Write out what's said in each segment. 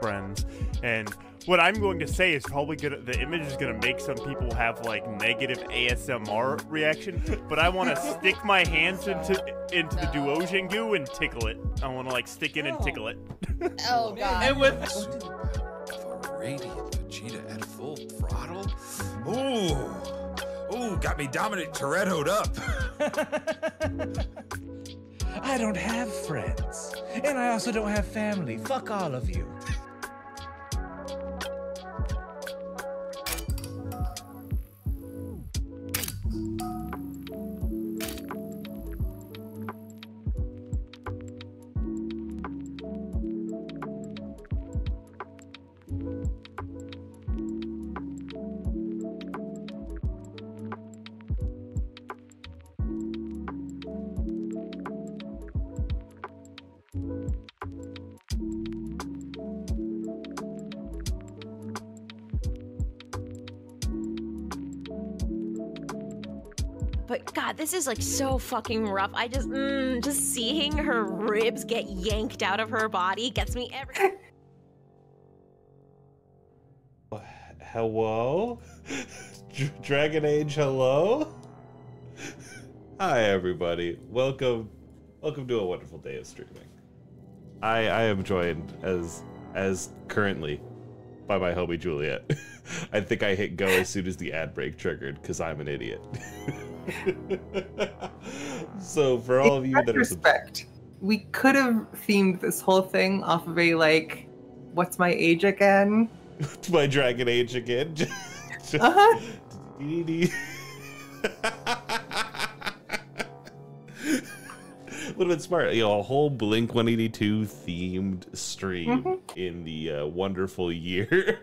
friends. And what I'm going to say is probably the image is gonna make some people have like negative ASMR reaction, but I want to stick my hands into the duosion goo and tickle it. I want to like stick in and tickle it. Oh god. And with a radiant Vegeta at full throttle. Ooh, got me Dominic Toretto'd up. I don't have friends, and I also don't have family. Fuck all of you. But God, this is like so fucking rough. I just seeing her ribs get yanked out of her body gets me every. Hello? Dragon Age, hello? Hi, everybody. Welcome to a wonderful day of streaming. I am joined as currently by my homie Juliet. I think I hit go as soon as the ad break triggered because I'm an idiot. So for all of you that are we could have themed this whole thing off of a like, what's my age again? my Dragon Age again. Uh-huh. Would have been smart, you know, a whole Blink 182 themed stream in the wonderful year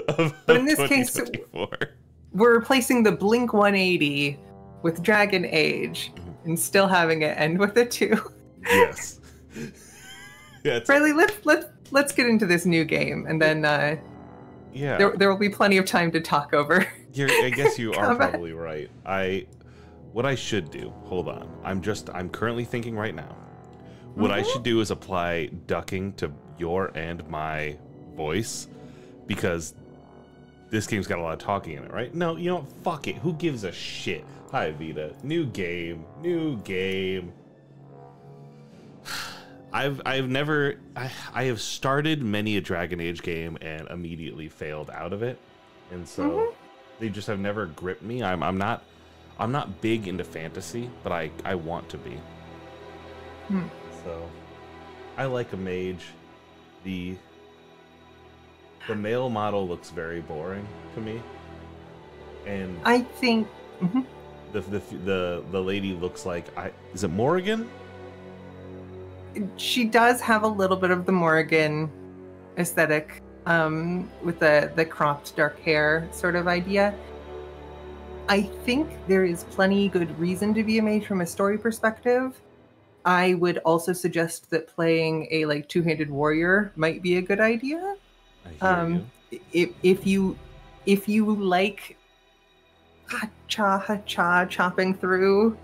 of but in this case, 2024. We're replacing the Blink 180 with Dragon Age and still having it end with a 2. Yes. Yeah, Riley, let's get into this new game, and then yeah, there will be plenty of time to talk over. I guess you are probably right. What I should do, hold on. I'm currently thinking right now. What I should do is apply ducking to your and my voice, because this game's got a lot of talking in it, right? No, you know what? Fuck it. Who gives a shit? Hi, Vita. New game. I have started many a Dragon Age game and immediately failed out of it, and so they just have never gripped me. I'm not big into fantasy, but I want to be. So I like a mage. The male model looks very boring to me, and I think the lady looks like is it Morrigan? she does have a little bit of the Morrigan aesthetic, with the cropped dark hair sort of idea. I think there is plenty good reason to be a mage from a story perspective. I would also suggest that playing a like two-handed warrior might be a good idea. If you like chopping through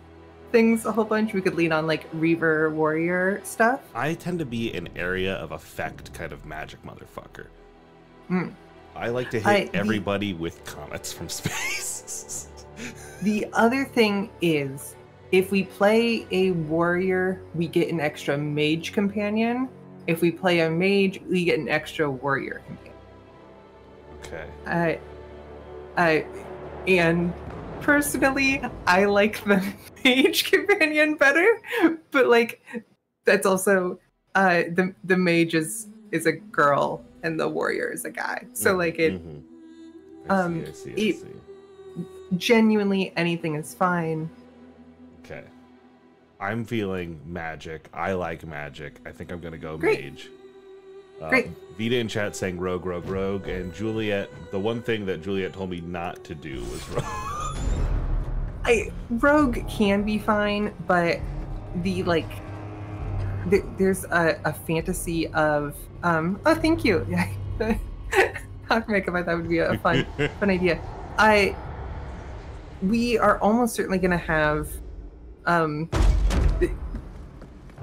things a whole bunch, we could lean on like Reaver warrior stuff. I tend to be an area of effect kind of magic motherfucker. I like to hit everybody with comets from space. The other thing is, if we play a warrior, we get an extra mage companion. If we play a mage, we get an extra warrior companion. Okay. And personally, I like the mage companion better, but like that's also the mage is a girl and the warrior is a guy. So like it I see. Genuinely anything is fine. Okay. I'm feeling magic. I like magic. I think I'm gonna go mage. Great. Vita in chat saying rogue, and Juliet, the one thing that Juliet told me not to do was rogue. Rogue can be fine, but there's a fantasy of oh, thank you. Hawk makeup, I thought would be a fun idea. We are almost certainly going to have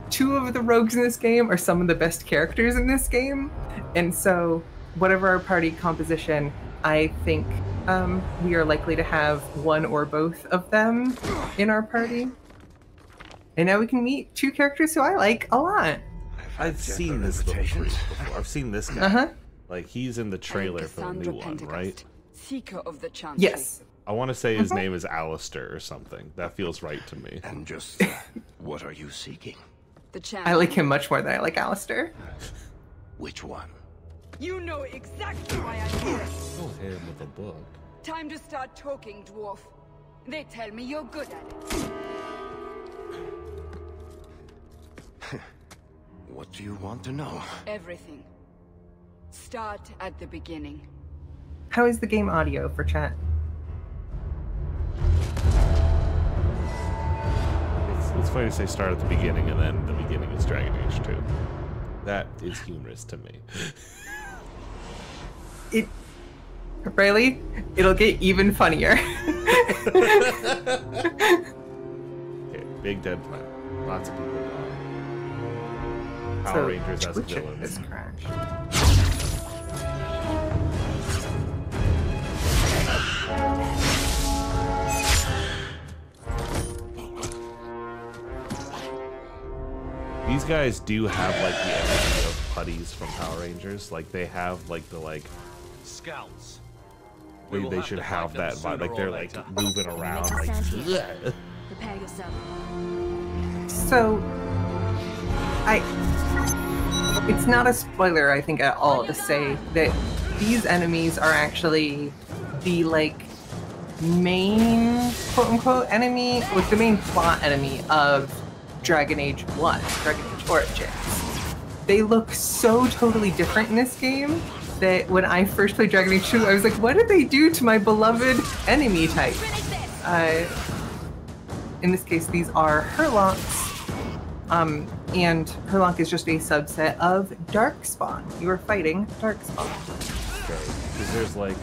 two of the rogues in this game are some of the best characters in this game. And so whatever our party composition, I think we are likely to have one or both of them in our party. And now we can meet two characters who I like a lot. I've seen this little freak before. I've seen this guy. Like, he's in the trailer for the new one, right? Seeker of the Chantry. Yes. I want to say his name is Alistair or something. That feels right to me. And just what are you seeking? The Chantry. I like him much more than I like Alistair. Which one? You know exactly why I'm here. Oh, him with a book. Time to start talking, dwarf. They tell me you're good at it. What do you want to know? Everything. Start at the beginning. How is the game audio for chat? It's funny to say start at the beginning and then the beginning is Dragon Age 2. That is humorous to me. Riley, it'll get even funnier. Okay, big dead planet. Lots of people gone. Power Rangers as Twitch villains. has crashed. These guys do have like the energy of putties from Power Rangers. Like they have like the Scouts. they should have that vibe. Like they're like moving around. Like, Prepare yourself. So, it's not a spoiler, I think, at all to say that these enemies are actually the main quote-unquote enemy, like the main plot enemy of Dragon Age 1, Dragon Age Origins. They look so totally different in this game that when I first played Dragon Age 2, I was like, what did they do to my beloved enemy type? In this case, these are Herlocks, and Herlock is just a subset of Darkspawn. You are fighting Darkspawn. okay. Because there's like,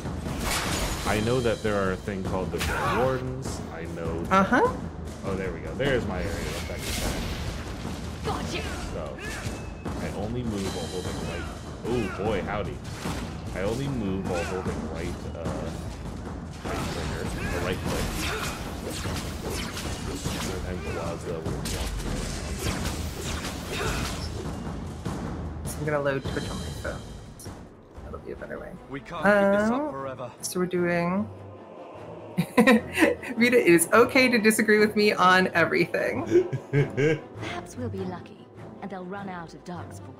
I know that there are a thing called the Grey Wardens. I know. Oh, there we go. There's my area of effective. Gotcha. So, I only move while holding right. Oh boy, howdy. I only move while holding right trigger, or right click. Sometimes the laws will walk So I'm gonna load Twitch on my phone. That'll be a better way. We can't keep this up forever. So we're doing... Vita, it is okay to disagree with me on everything. Perhaps we'll be lucky, and they'll run out of Darkspawn.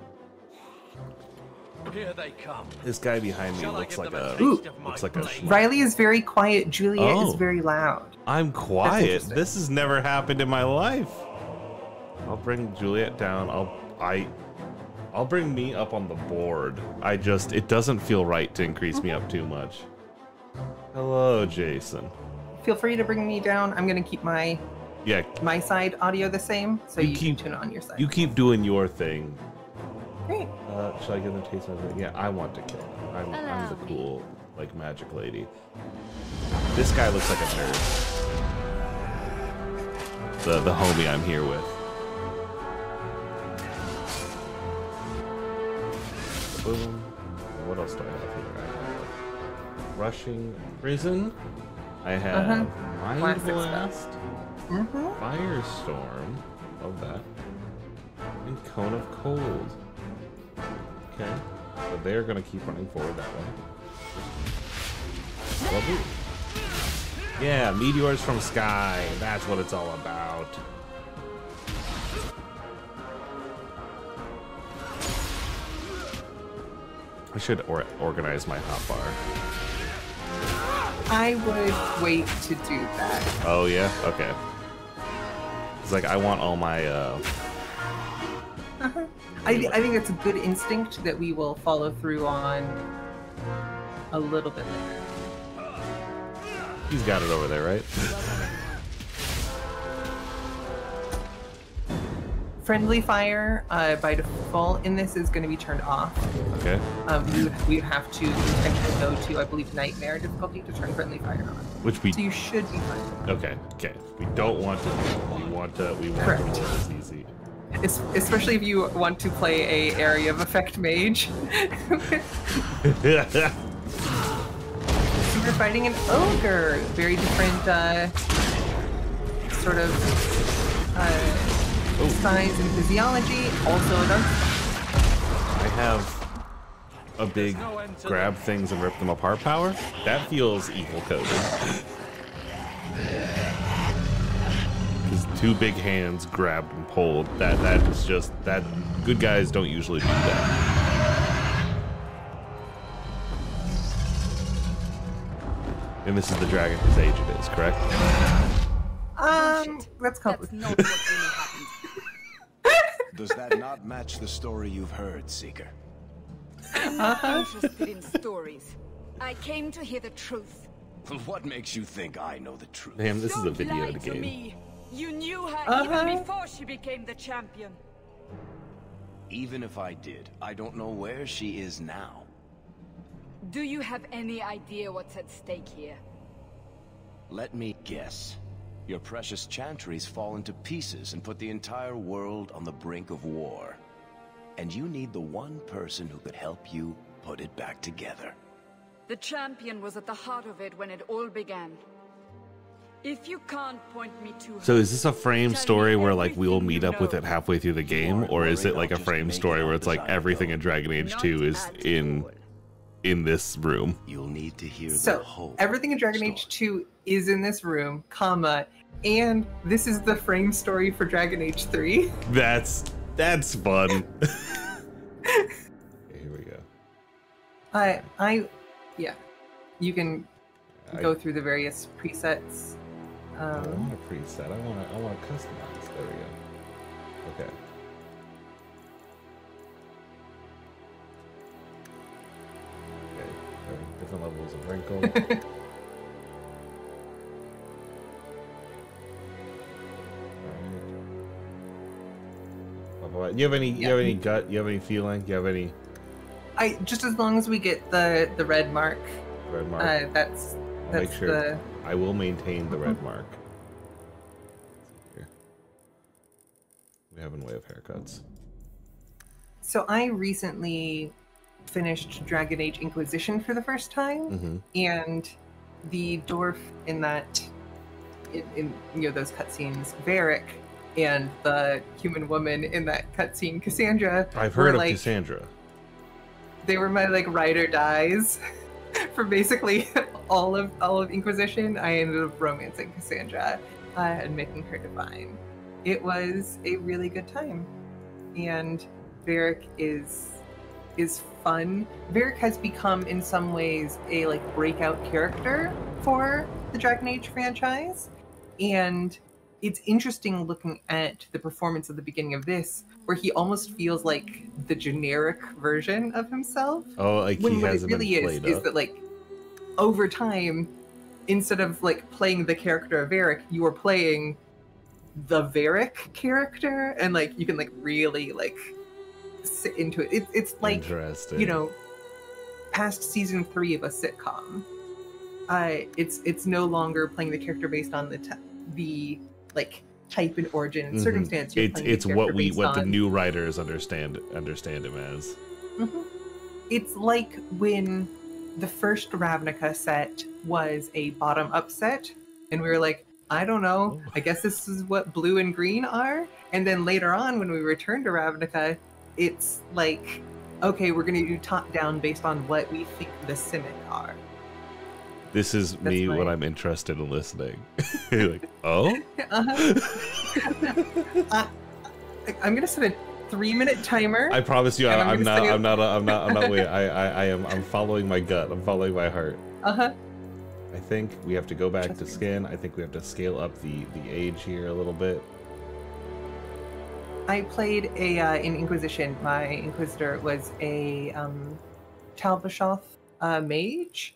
Here they come. This guy behind me Shall I looks give like them a a taste of my looks like a. blade? Riley is very quiet. Juliet is Oh. very loud. I'm quiet. interesting. This has never happened in my life. I'll bring Juliet down. I'll bring me up on the board. It doesn't feel right to increase me up too much. Hello, Jason. Feel free to bring me down. I'm gonna keep my side audio the same, so you can tune it on your side. You keep doing your thing. Great. Should I give them taste of it? Yeah, I want to kill them. I'm Allow the me. cool, magic lady. This guy looks like a nerd. The homie I'm here with. Boom. What else do I have here? I have Rushing Prison. I have Mind Classic Blast. Mm-hmm. Firestorm. Love that. And Cone of Cold. Okay. So they're gonna keep running forward that way. Lovely. Yeah, meteors from sky. That's what it's all about. I should organize my hotbar. I would wait to do that. Oh yeah? Okay. It's like I want all my I think that's a good instinct that we will follow through on a little bit later. He's got it over there, right? Friendly fire by default in this is going to be turned off. Okay. We have to actually go to, I believe, nightmare difficulty to turn friendly fire on. Which we So you should be fine. okay. We don't want to. We want to roll Correct. this easy. Especially if you want to play a area of effect mage. So you're fighting an ogre. Very different sort of size and physiology. Also a dark. I have a big grab things and rip them apart power. That feels equal coded. His two big hands grabbed and pulled. That is just that. Good guys don't usually do that. And this is the dragon whose age it is, correct? That's complicated. Not what really happened. Does that not match the story you've heard, Seeker? I'm not interested in stories. I came to hear the truth. What makes you think I know the truth? Damn, this is a Don't video lie of the to game. me. You knew her even before she became the champion. Even if I did, I don't know where she is now. Do you have any idea what's at stake here? Let me guess. Your precious chantries fall into pieces and put the entire world on the brink of war. And you need the one person who could help you put it back together. The champion was at the heart of it when it all began. If you can't point me to her, So is this a frame tell me story where like we will everything meet you up with know. it halfway through the game, or is it like a frame story where it's like everything in Dragon Age 2 is in this room? You'll need to hear the So whole everything in Dragon Age 2 is in this room, comma, and this is the frame story for Dragon Age 3. That's fun. Okay, here we go. Yeah, you can go through the various presets. I want a preset. I want to customize. There we go. Okay. Okay. Different levels of wrinkle. Alright. You have any? You have any gut? You have any feeling? You have any? Just as long as we get the red mark. Red mark. That's I'll make sure. I will maintain the red mark. Here. We have in way of haircuts. So I recently finished Dragon Age Inquisition for the first time, and the dwarf in that, in those cutscenes, Varric, and the human woman in that cutscene, Cassandra. I've heard of Cassandra. They were my ride or dies for basically all of Inquisition. I ended up romancing Cassandra and making her divine. It was a really good time, and Varric is fun. Varric has become in some ways a breakout character for the Dragon Age franchise, and it's interesting looking at the performance at the beginning of this, where he almost feels like the generic version of himself. Oh, like when he what hasn't it really been played is up. that over time, instead of playing the character of Varric, you are playing the Varric character, and you can really sit into it. It's like, Interesting. past season 3 of a sitcom. It's no longer playing the character based on the type and origin and circumstance. You're playing It's the what character based the on- new writers understand him as. It's like when the first Ravnica set was a bottom-up set, and we were like, I don't know, I guess this is what blue and green are. And then later on, when we returned to Ravnica, it's like, okay, we're going to do top-down based on what we think the Simic are. This is me when I'm interested in listening. Like, oh? I'm gonna set a 3-minute timer. I promise you, I'm not waiting. I'm I'm following my gut. I'm following my heart. Uh-huh. I think we have to go back to skin. I think we have to scale up the age here a little bit. I played in Inquisition. My Inquisitor was a Talbashoth mage,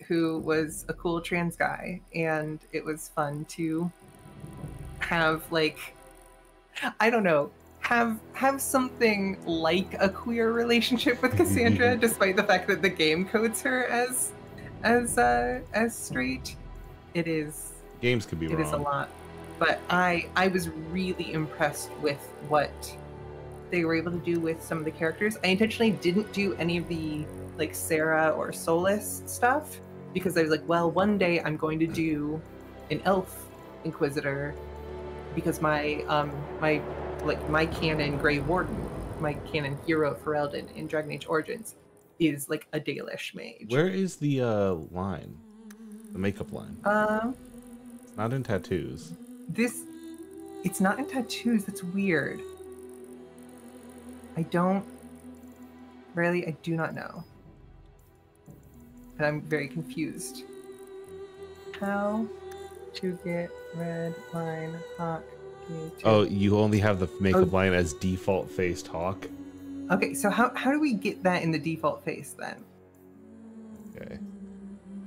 who was a cool trans guy, and it was fun to have I don't know, have something like a queer relationship with Cassandra, despite the fact that the game codes her as straight. It is. Games can be wrong. It is a lot. But I was really impressed with what they were able to do with some of the characters. I intentionally didn't do any of the like Sarah or Solus stuff because I was like, well, one day I'm going to do an elf inquisitor because my canon Grey Warden, my canon hero Ferelden in Dragon Age Origins is like a Dalish mage. Where is the line? The makeup line? It's not in tattoos. It's not in tattoos. That's weird. I do not know. And I'm very confused. How to get red line hawk? Oh, you only have the makeup line as default faced hawk? Okay, so how do we get that in the default face then? Okay.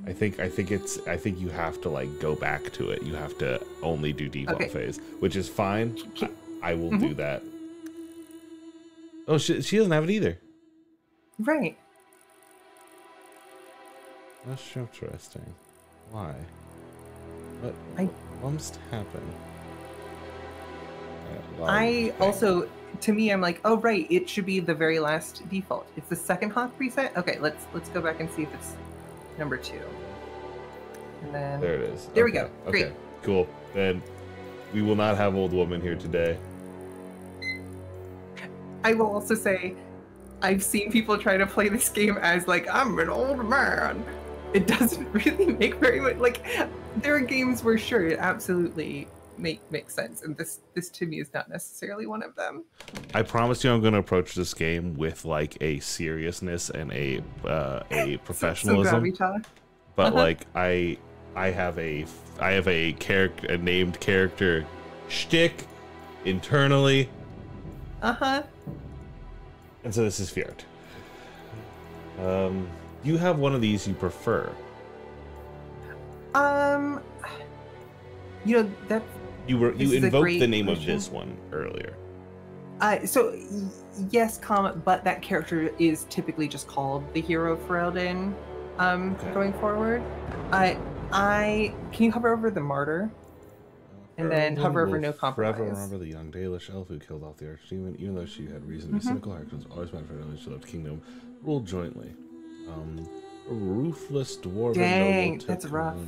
I think you have to like go back to it. You have to only do default phase, which is fine. I will do that. Oh, she doesn't have it either. Right. That's interesting. Why? What must happen? To me, I'm like, oh right, it should be the very last default. It's the second hawk preset. Okay, let's go back and see if it's number 2. And then there it is. There we go. Great. Okay, cool. Then we will not have old woman here today. I will also say, I've seen people try to play this game as like, I'm an old man. It doesn't really make very much, like, there are games where sure, it absolutely makes sense, and this to me is not necessarily one of them. I promise you I'm going to approach this game with like a seriousness and a professionalism. But like I have a named character shtick internally. And so this is Fjord. You have one of these you prefer. You know that you invoked the name of this one earlier. So yes, but that character is typically just called the hero Ferelden. Going forward, can you hover over the martyr, and then hover over no compromise. Forever remember the young Dalish elf who killed off the archdemon, even though she had reason to be cynical. Her was always meant for her to left kingdom, ruled jointly. A ruthless dwarven Dang, noble that's rough.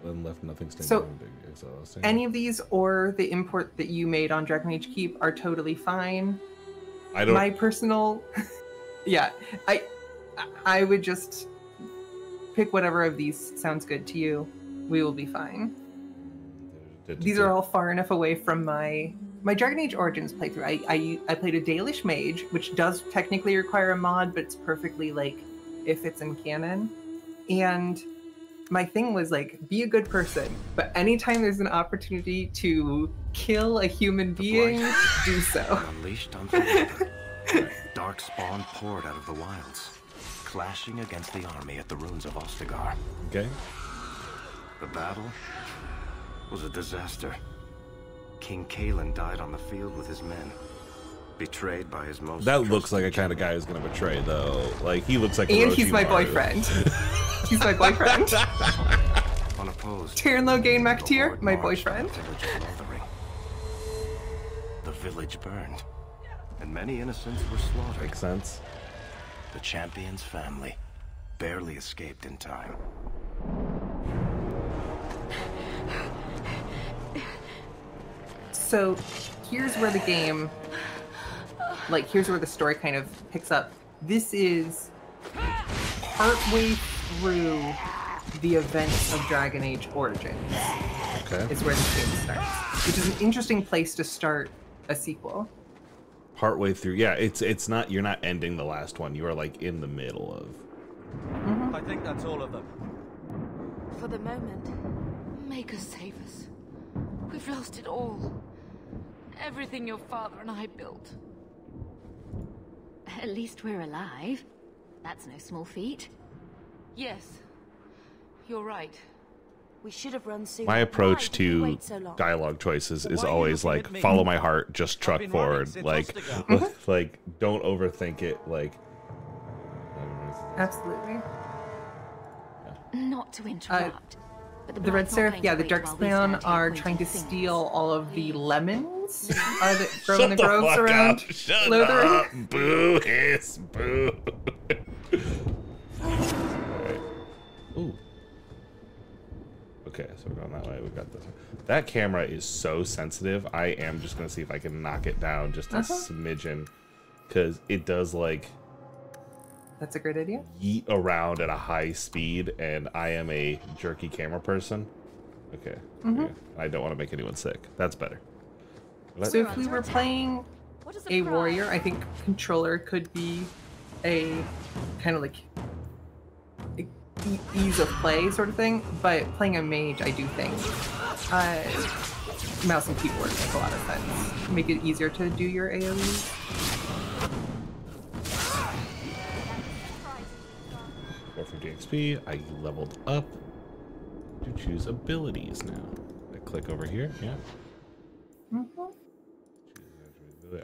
Then left nothing standing. So, any of these or the import that you made on Dragon Age Keep are totally fine. My personal, yeah, I would just pick whatever of these sounds good to you. We will be fine. These are all far enough away from my Dragon Age Origins playthrough. I played a Dalish mage, which does technically require a mod, but it's perfectly like if it's in canon. And my thing was like, be a good person, but anytime there's an opportunity to kill a human being, do so. Unleashed on the dark spawn poured out of the wilds, clashing against the army at the ruins of Ostagar. Okay. The battle was a disaster. King Kalen died on the field with his men, betrayed by his most. That looks like a kind of guy who's gonna betray, though. Like he looks like. And he's my boyfriend. He's my boyfriend. Unopposed. Tyrnlo Gain MacTier, my boyfriend. The village burned, and many innocents were slaughtered. Makes sense. The champion's family barely escaped in time. So here's where the game, here's where the story kind of picks up. This is partway through the events of Dragon Age Origins. Okay. Is where this game starts, which is an interesting place to start a sequel. Partway through, yeah. It's not. You're not ending the last one. You are like in the middle of. I think that's all of them. For the moment, make us save us. We've lost it all. Everything your father and I built. At least we're alive. That's no small feat. Yes, you're right. We should have run sooner. My approach to dialogue choices is always like follow my heart, just truck forward. Like don't overthink it. Like absolutely. Not to interrupt, But The Red Blight's not Seraph, going yeah, to the wait while we Darkspawn stand here are pointing trying to fingers. steal all of the lemons that grow Shut in the the groves fuck around up. Shut Lothering. up. Boo, hiss, boo. Alright. Ooh. Okay, so we're going that way. We got this. That camera is so sensitive. I am just going to see if I can knock it down just a smidgen. Because it does, like... That's a great idea. Yeet around at a high speed, and I am a jerky camera person. Okay. Okay. I don't want to make anyone sick. That's better. So if we were playing a warrior, I think controller could be a kind of like ease of play sort of thing, but playing a mage, I do think mouse and keyboard make a lot of sense. Make it easier to do your AoEs. 450 XP. I leveled up to choose abilities now. I click over here. Yeah.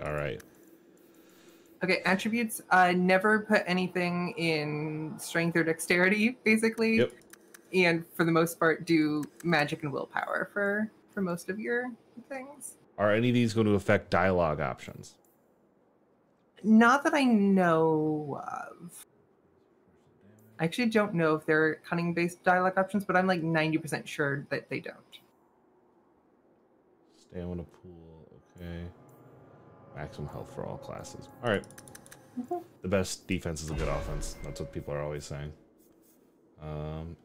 All right. Okay, attributes. Never put anything in strength or dexterity, basically. Yep. And for the most part, do magic and willpower for most of your things. Are any of these going to affect dialogue options? Not that I know of. I actually don't know if they're cunning-based dialogue options, but I'm like 90% sure that they don't. Stamina pool. Okay. Maximum health for all classes. All right. The best defense is a good offense. That's what people are always saying.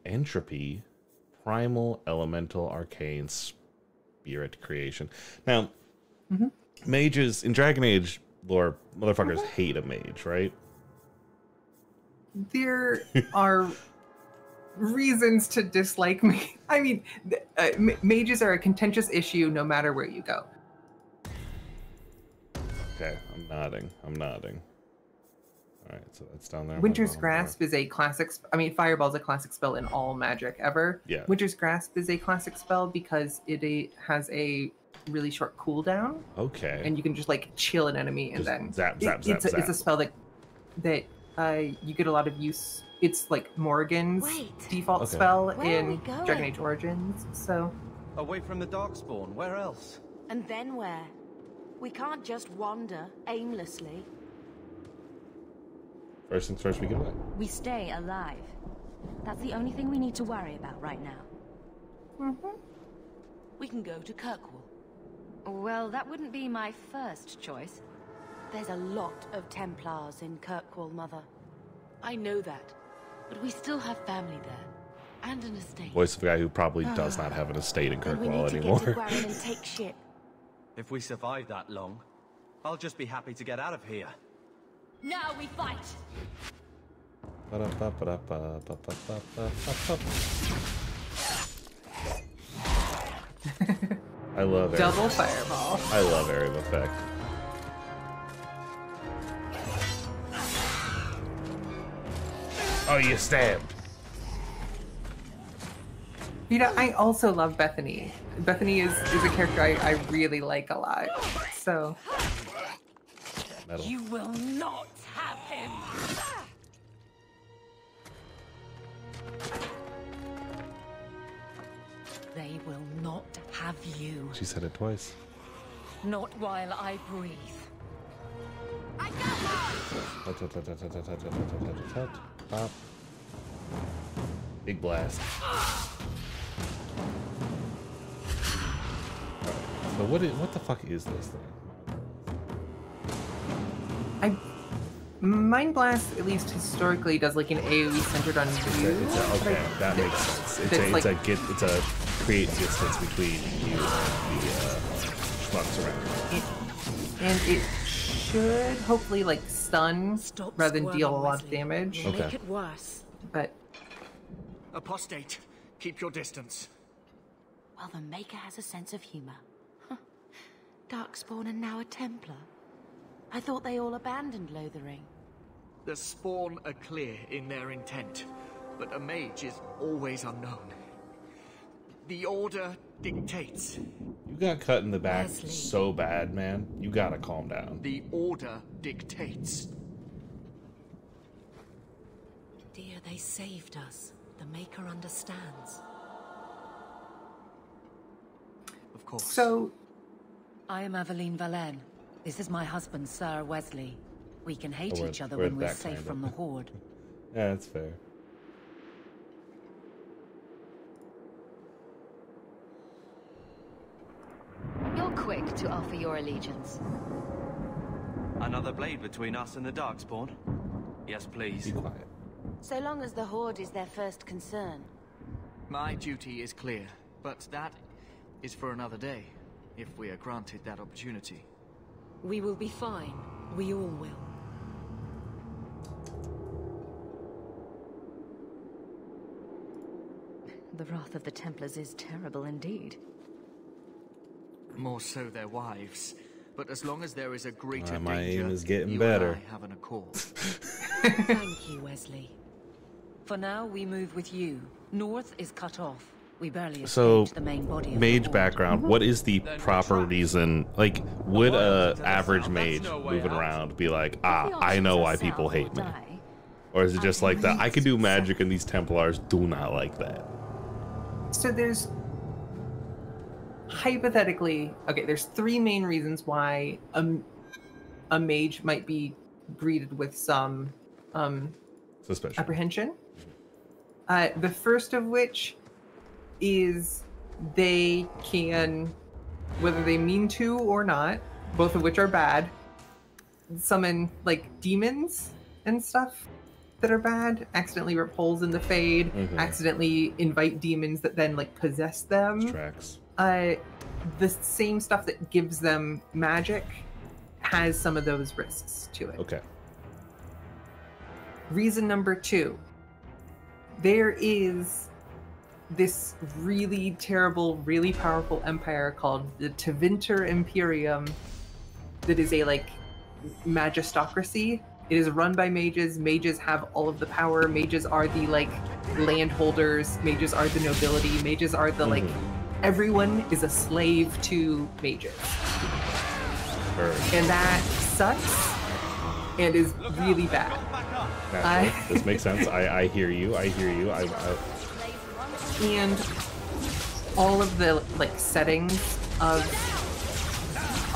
Entropy, primal, elemental, arcane, spirit creation. Now, mages in Dragon Age lore, motherfuckers hate a mage, right? There are reasons to dislike me. I mean, mages are a contentious issue no matter where you go. Okay, I'm nodding. I'm nodding. All right, so that's down there. Winter's Grasp is a classic. I mean, Fireball's a classic spell in all magic ever. Yeah. Winter's Grasp is a classic spell because it has a really short cooldown. Okay. And you can just like chill an enemy and Just then zap, zap, zap, it's zap. a spell that you get a lot of use. It's like Morrigan's default spell in Dragon Age Origins. So Away from the Darkspawn, where else? And then where? We can't just wander aimlessly. First things first, we get away. We stay alive. That's the only thing we need to worry about right now. We can go to Kirkwall. Well, that wouldn't be my first choice. There's a lot of Templars in Kirkwall, Mother. I know that, but we still have family there, and an estate. Voice of a guy who probably does not have an estate in And we Kirkwall need to anymore. get to Gwarin and take ship. If we survive that long, I'll just be happy to get out of here. Now we fight! I love double fireball. I love area of effect. Oh, you stabbed. You know, I also love Bethany. Bethany is a character I really like a lot. So Metal. You will not have him. They will not have you. She said it twice. Not while I breathe. I Pop. Big blast. So what the fuck is this thing? Mind Blast, at least historically, does like an AoE centered on you. Okay, that makes sense. It's a create distance between you and the schmucks around you. And it should hopefully like stun rather than deal a lot of damage. Okay. Make it worse. But Apostate, keep your distance. Well, the Maker has a sense of humor. Darkspawn and now a Templar. I thought they all abandoned Lothering. The Spawn are clear in their intent, but a mage is always unknown. The Order dictates. You got cut in the back so bad, man. You gotta calm down. The Order dictates. Dear, they saved us. The Maker understands. course. So, I am Aveline Valenne. This is my husband, Sir Wesley. We can hate Oh, each other we're when we're that safe kind from of- the Horde. Yeah, that's fair. You're quick to offer your allegiance. Another blade between us and the Darkspawn? Yes, please. Be quiet. So long as the Horde is their first concern. My duty is clear, but that is for another day, if we are granted that opportunity. We will be fine. We all will. The wrath of the Templars is terrible indeed. More so their wives. But as long as there is a greater My danger, aim is getting you better. and I have an accord. Thank you, Wesley. For now, we move with you. North is cut off. We barely So, escaped the main body of the mage Horde. background. What is the proper reason? Like, would a average mage moving around be like, I know why people hate me? Or is it just like that? I can do magic and these Templars do not like that. So there's hypothetically, okay, there's three main reasons why a mage might be greeted with some Suspicion. apprehension. The first of which is they can, whether they mean to or not, both of which are bad, summon like demons and stuff that are bad, accidentally rip holes in the Fade, accidentally invite demons that then like possess them. Tracks. The same stuff that gives them magic has some of those risks to it. Okay. Reason number two, there is this really terrible, really powerful empire called the Tevinter Imperium that is a like magistocracy. It is run by mages. Mages have all of the power. Mages are the like landholders. Mages are the nobility. Mages are the like everyone is a slave to mages. And that sucks and is really bad. This makes sense. I hear you. I hear you. And all of the like settings of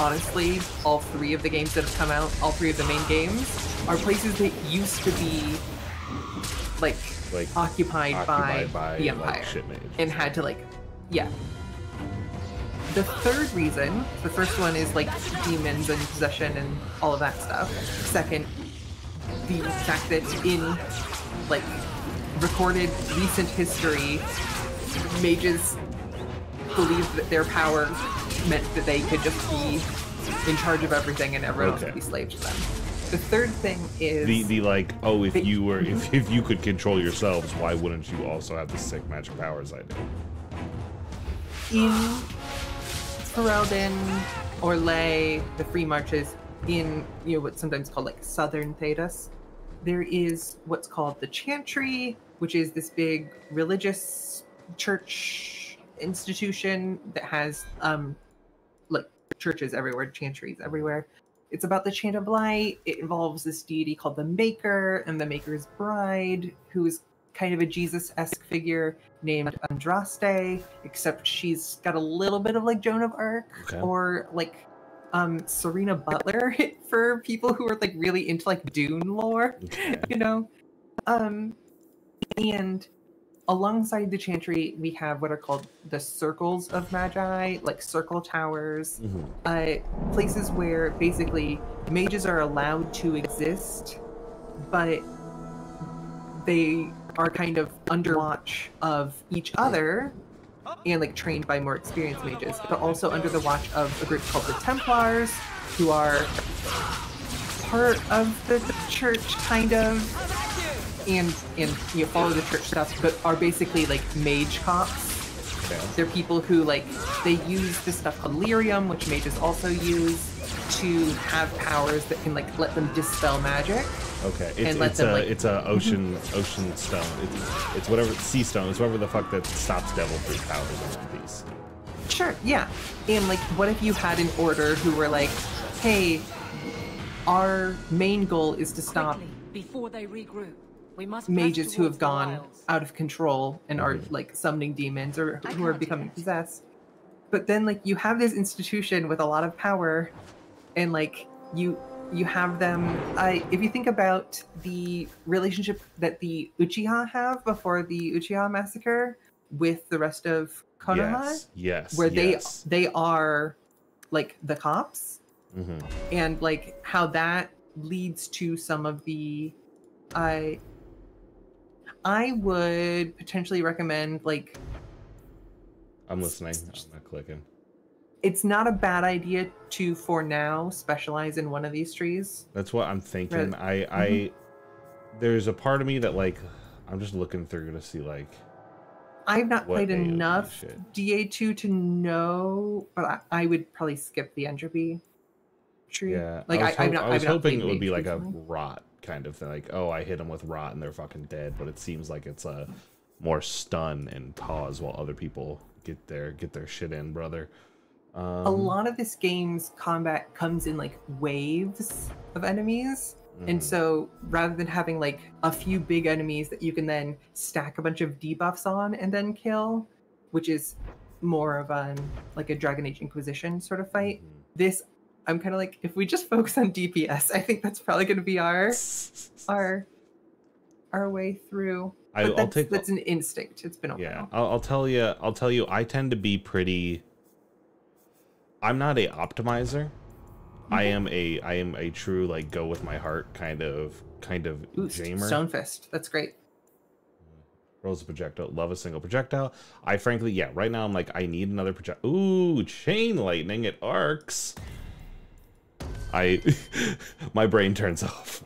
honestly all three of the games that have come out, all three of the main games, are places that used to be like occupied by the Empire like, shit mage. and had to like, yeah. The third reason, the first one is like demons and possession and all of that stuff. Second, the fact that in like recorded recent history, mages believed that their power meant that they could just be in charge of everything and everyone else would be slaves to them. The third thing is the like, oh, if you were if you could control yourselves, why wouldn't you also have the sick magic powers I do? In Ferelden, Orlais, the Free Marches, in what's sometimes called like Southern Thedas, there is what's called the Chantry, which is this big religious church institution that has like churches everywhere, chantries everywhere. It's about the Chant of Light. It involves this deity called the Maker and the Maker's bride, who is kind of a Jesus-esque figure named Andraste, except she's got a little bit of like Joan of Arc or like Serena Butler for people who are like really into like Dune lore, and alongside the Chantry, we have what are called the Circles of Magi, like circle towers, places where basically mages are allowed to exist, but they are kind of under watch of each other and like trained by more experienced mages, but also under the watch of a group called the Templars, who are part of the church, kind of, and follow the church stuff, but are basically like mage cops. They're people who like they use this stuff called lyrium, which mages also use, to have powers that can like let them dispel magic. Okay, it's a ocean stone. It's whatever sea stone. It's whatever the fuck that stops devil fruit powers in One Piece. Sure, yeah. And like, what if you had an order who were like, hey, our main goal is to stop before they regroup. We must mages who have gone out of control and are like summoning demons or who are becoming possessed. But then like you have this institution with a lot of power, and like you have them. If you think about the relationship that the Uchiha have before the Uchiha massacre with the rest of Konoha, where they are like the cops, and like how that leads to some of the I would potentially recommend, like, I'm listening. I'm not clicking. It's not a bad idea to, for now, specialize in one of these trees. That's what I'm thinking. There's a part of me that, like, I'm just looking through to see, like, I've not played enough DA2 to know, but I would probably skip the entropy tree. Yeah, like I was hoping it would be like a recently. rot kind of thing. Like, oh, I hit them with rot and they're fucking dead. But it seems like it's a more stun and pause while other people get their shit in, brother. A lot of this game's combat comes in like waves of enemies. And so rather than having like a few big enemies that you can then stack a bunch of debuffs on and then kill, which is more of like a Dragon Age Inquisition sort of fight, this, I'm kind of like, if we just focus on DPS, I think that's probably going to be our way through. But that's an instinct. It's been a while. I'll tell you, I tend to be pretty. I'm not a optimizer. I am a true, like, go with my heart kind of gamer. Stone Fist. That's great. Rolls a projectile. Love a single projectile. I frankly, right now I'm like, I need another projectile. Ooh, chain lightning. It arcs. My brain turns off.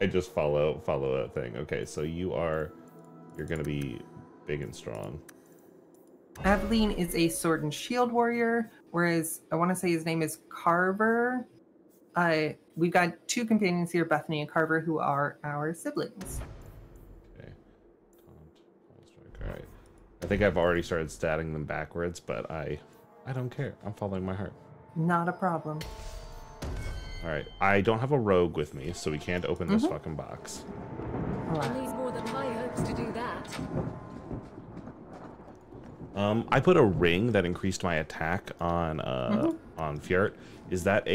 I just follow that thing. Okay, so you're gonna be big and strong. Aveline is a sword and shield warrior, whereas I want to say his name is Carver. We've got two companions here, Bethany and Carver, who are our siblings. Okay. All right. I think I've already started statting them backwards, but I don't care. I'm following my heart. Not a problem. All right. I don't have a rogue with me, so we can't open this fucking box. I need more than high hopes to do that. I put a ring that increased my attack on Fjord. Is that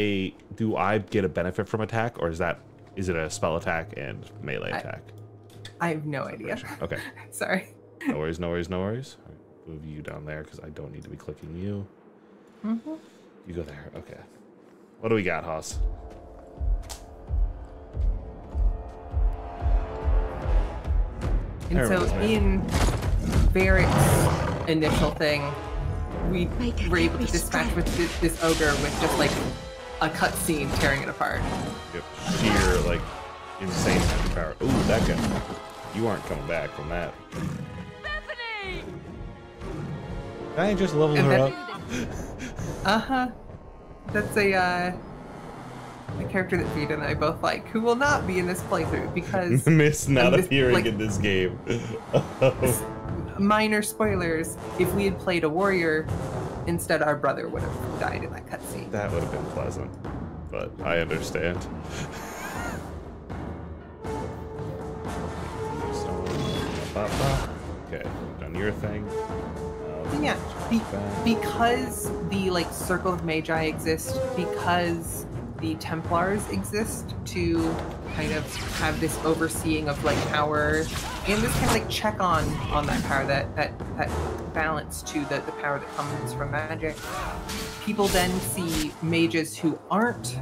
do I get a benefit from attack, or is it a spell attack and melee attack? I have no idea. Okay. Sorry. No worries. All right, move you down there because I don't need to be clicking you. You go there. Okay. What do we got, Haas? And so in Barrett's initial thing, we were able to dispatch with this ogre with just like a cutscene tearing it apart. Yep. Sheer, like, insane power. Ooh, that guy. You aren't coming back from that. Bethany! I just leveled her up. That's a character that Vita and I both like, who will not be in this playthrough because Miss not appearing in this game. Minor spoilers. If we had played a warrior, instead our brother would have died in that cutscene. That would have been pleasant, but I understand. Okay, done your thing. Yeah, because the like Circle of Magi exists, because the Templars exist to kind of have this overseeing of like power and this kind of like check on that power, that balance to the power that comes from magic. People then see mages who aren't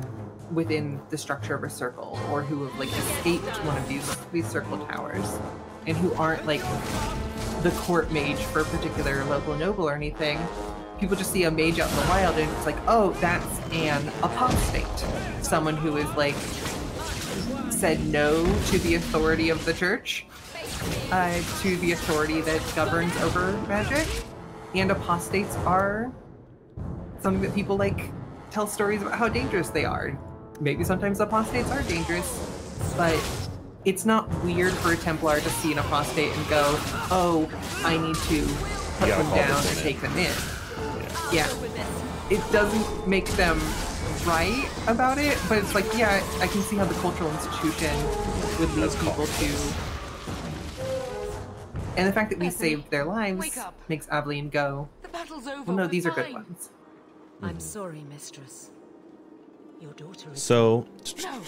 within the structure of a circle or who have like escaped one of these circle towers and who aren't like the court mage for a particular local noble or anything. People just see a mage out in the wild and it's like, oh, that's an apostate. Someone who is like said no to the authority of the church, to the authority that governs over magic. And apostates are something that people like tell stories about how dangerous they are. Maybe sometimes apostates are dangerous, but it's not weird for a Templar to see an apostate and go, oh, I need to put them down and take them in. Yeah. It doesn't make them right about it, but it's like, yeah, I can see how the cultural institution would lead people to. And the fact that we saved their lives makes Aveline go, The battle's over. Well, no, We're these are good fine. ones. I'm sorry, mistress. Your daughter is... So, No.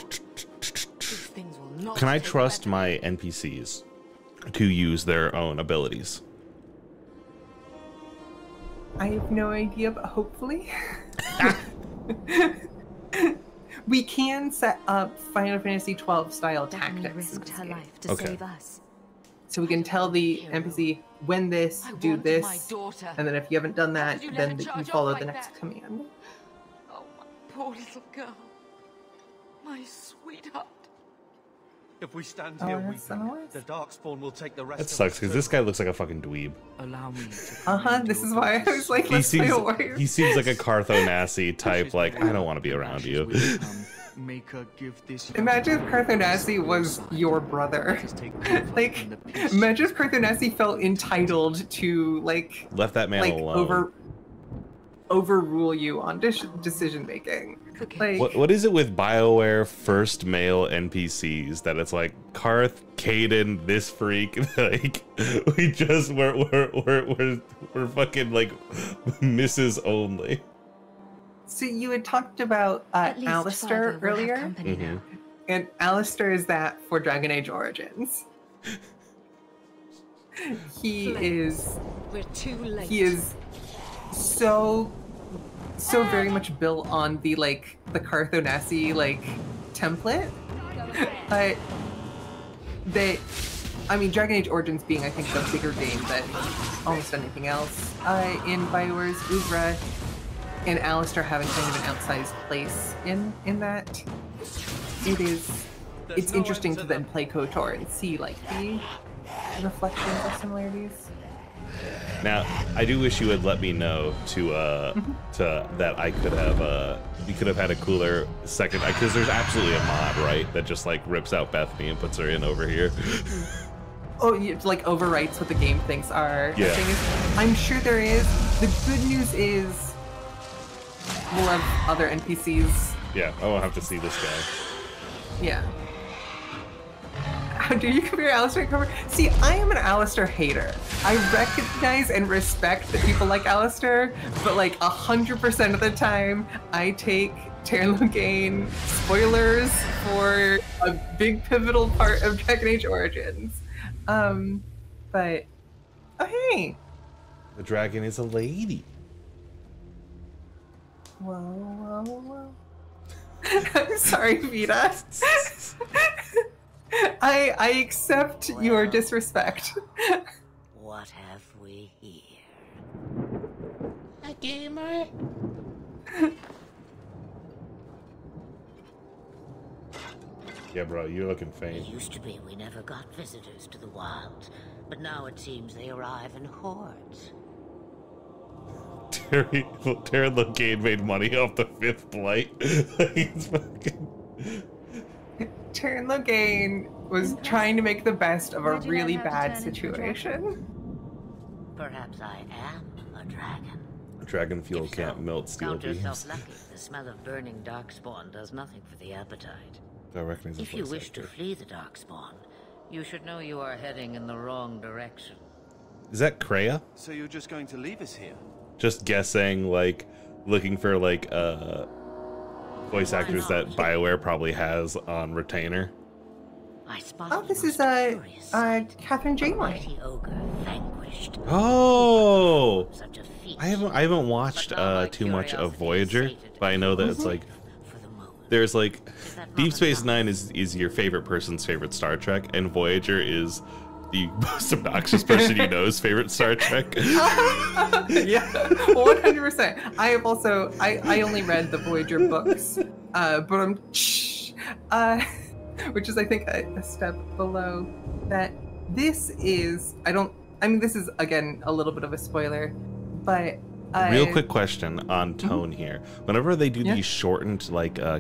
These things will not can I take trust better. my NPCs to use their own abilities? I have no idea, but hopefully. We can set up Final Fantasy 12 style Definitely tactics. risked her life to Okay. save us. So we can tell the NPC when this, I do wanted this, my daughter. and then if you haven't done How that, could you let then her you charge off follow like the next that? command. Oh, my poor little girl. My sweetheart. If we stand Oh, here that's so weeping, nice. the Darkspawn will take the rest That of sucks us because too. this guy looks like a fucking dweeb. Allow me to This is why I was like, He let's play seems a warrior. he seems like a Carthonasi type. Like, I don't want to be around you. Make her give this Imagine if Carthonasi was your brother. Like, imagine if Carthonasi felt entitled to, like, Left that man alone. overrule you on decision making. Like, What is it with BioWare first male NPCs that it's like Karth, Caden, this freak, like we're fucking like misses only. so you had talked about Alistair earlier, and Alistair is that for Dragon Age Origins. He is. We're too late. He is so very much built on the Carthonasi template. But Dragon Age Origins being, I think, the bigger game than almost anything else in BioWare's oeuvre, and Alistair having kind of an outsized place in that. It's interesting to then play KOTOR and see the reflections of similarities. Now, I do wish you would let me know to that I could have we could have had a cooler second, because there's absolutely a mod, right, that just rips out Bethany and puts her in over here. Oh, you overwrites what the game thinks are. Yeah. The thing is, I'm sure there is. The good news is we'll have other NPCs. Yeah, I won't have to see this guy. Yeah. How do you compare Alistair and cover? See, I am an Alistair hater. I recognize and respect that people like Alistair, but 100% of the time, I take Terran Logain spoilers for a big pivotal part of Dragon Age Origins. But oh hey, The dragon is a lady. Whoa. I'm sorry, Vita. I accept your disrespect. What have we here? A gamer? Yeah, bro, you're looking It faint. used to be we never got visitors to the wilds, but now it seems they arrive in hordes. Terran Logain made money off the fifth blight. He's fucking... Terran Logain was trying to make the best of a really bad situation. Perhaps I am a dragon. Dragon fuel can't melt steel Count yourself beams. lucky. The smell of burning darkspawn does nothing for the appetite. I recognize the If you voice wish to actor. flee the darkspawn, you should know you are heading in the wrong direction. Is that Kreia? So you're just going to leave us here? Just guessing, looking for voice actors that BioWare probably has on retainer. I spotted Oh, this is Catherine Janeway. ogre vanquished. Oh, Such a feat. I haven't watched too much of Voyager, but I know that it's there's Deep Space Nine is your favorite person's favorite Star Trek, and Voyager is the most obnoxious person you know's favorite Star Trek. Yeah, 100%. I have also I only read the Voyager books, but I'm which is I think a step below that. This is this is again a little bit of a spoiler, but Real quick question on tone here. Whenever they do these shortened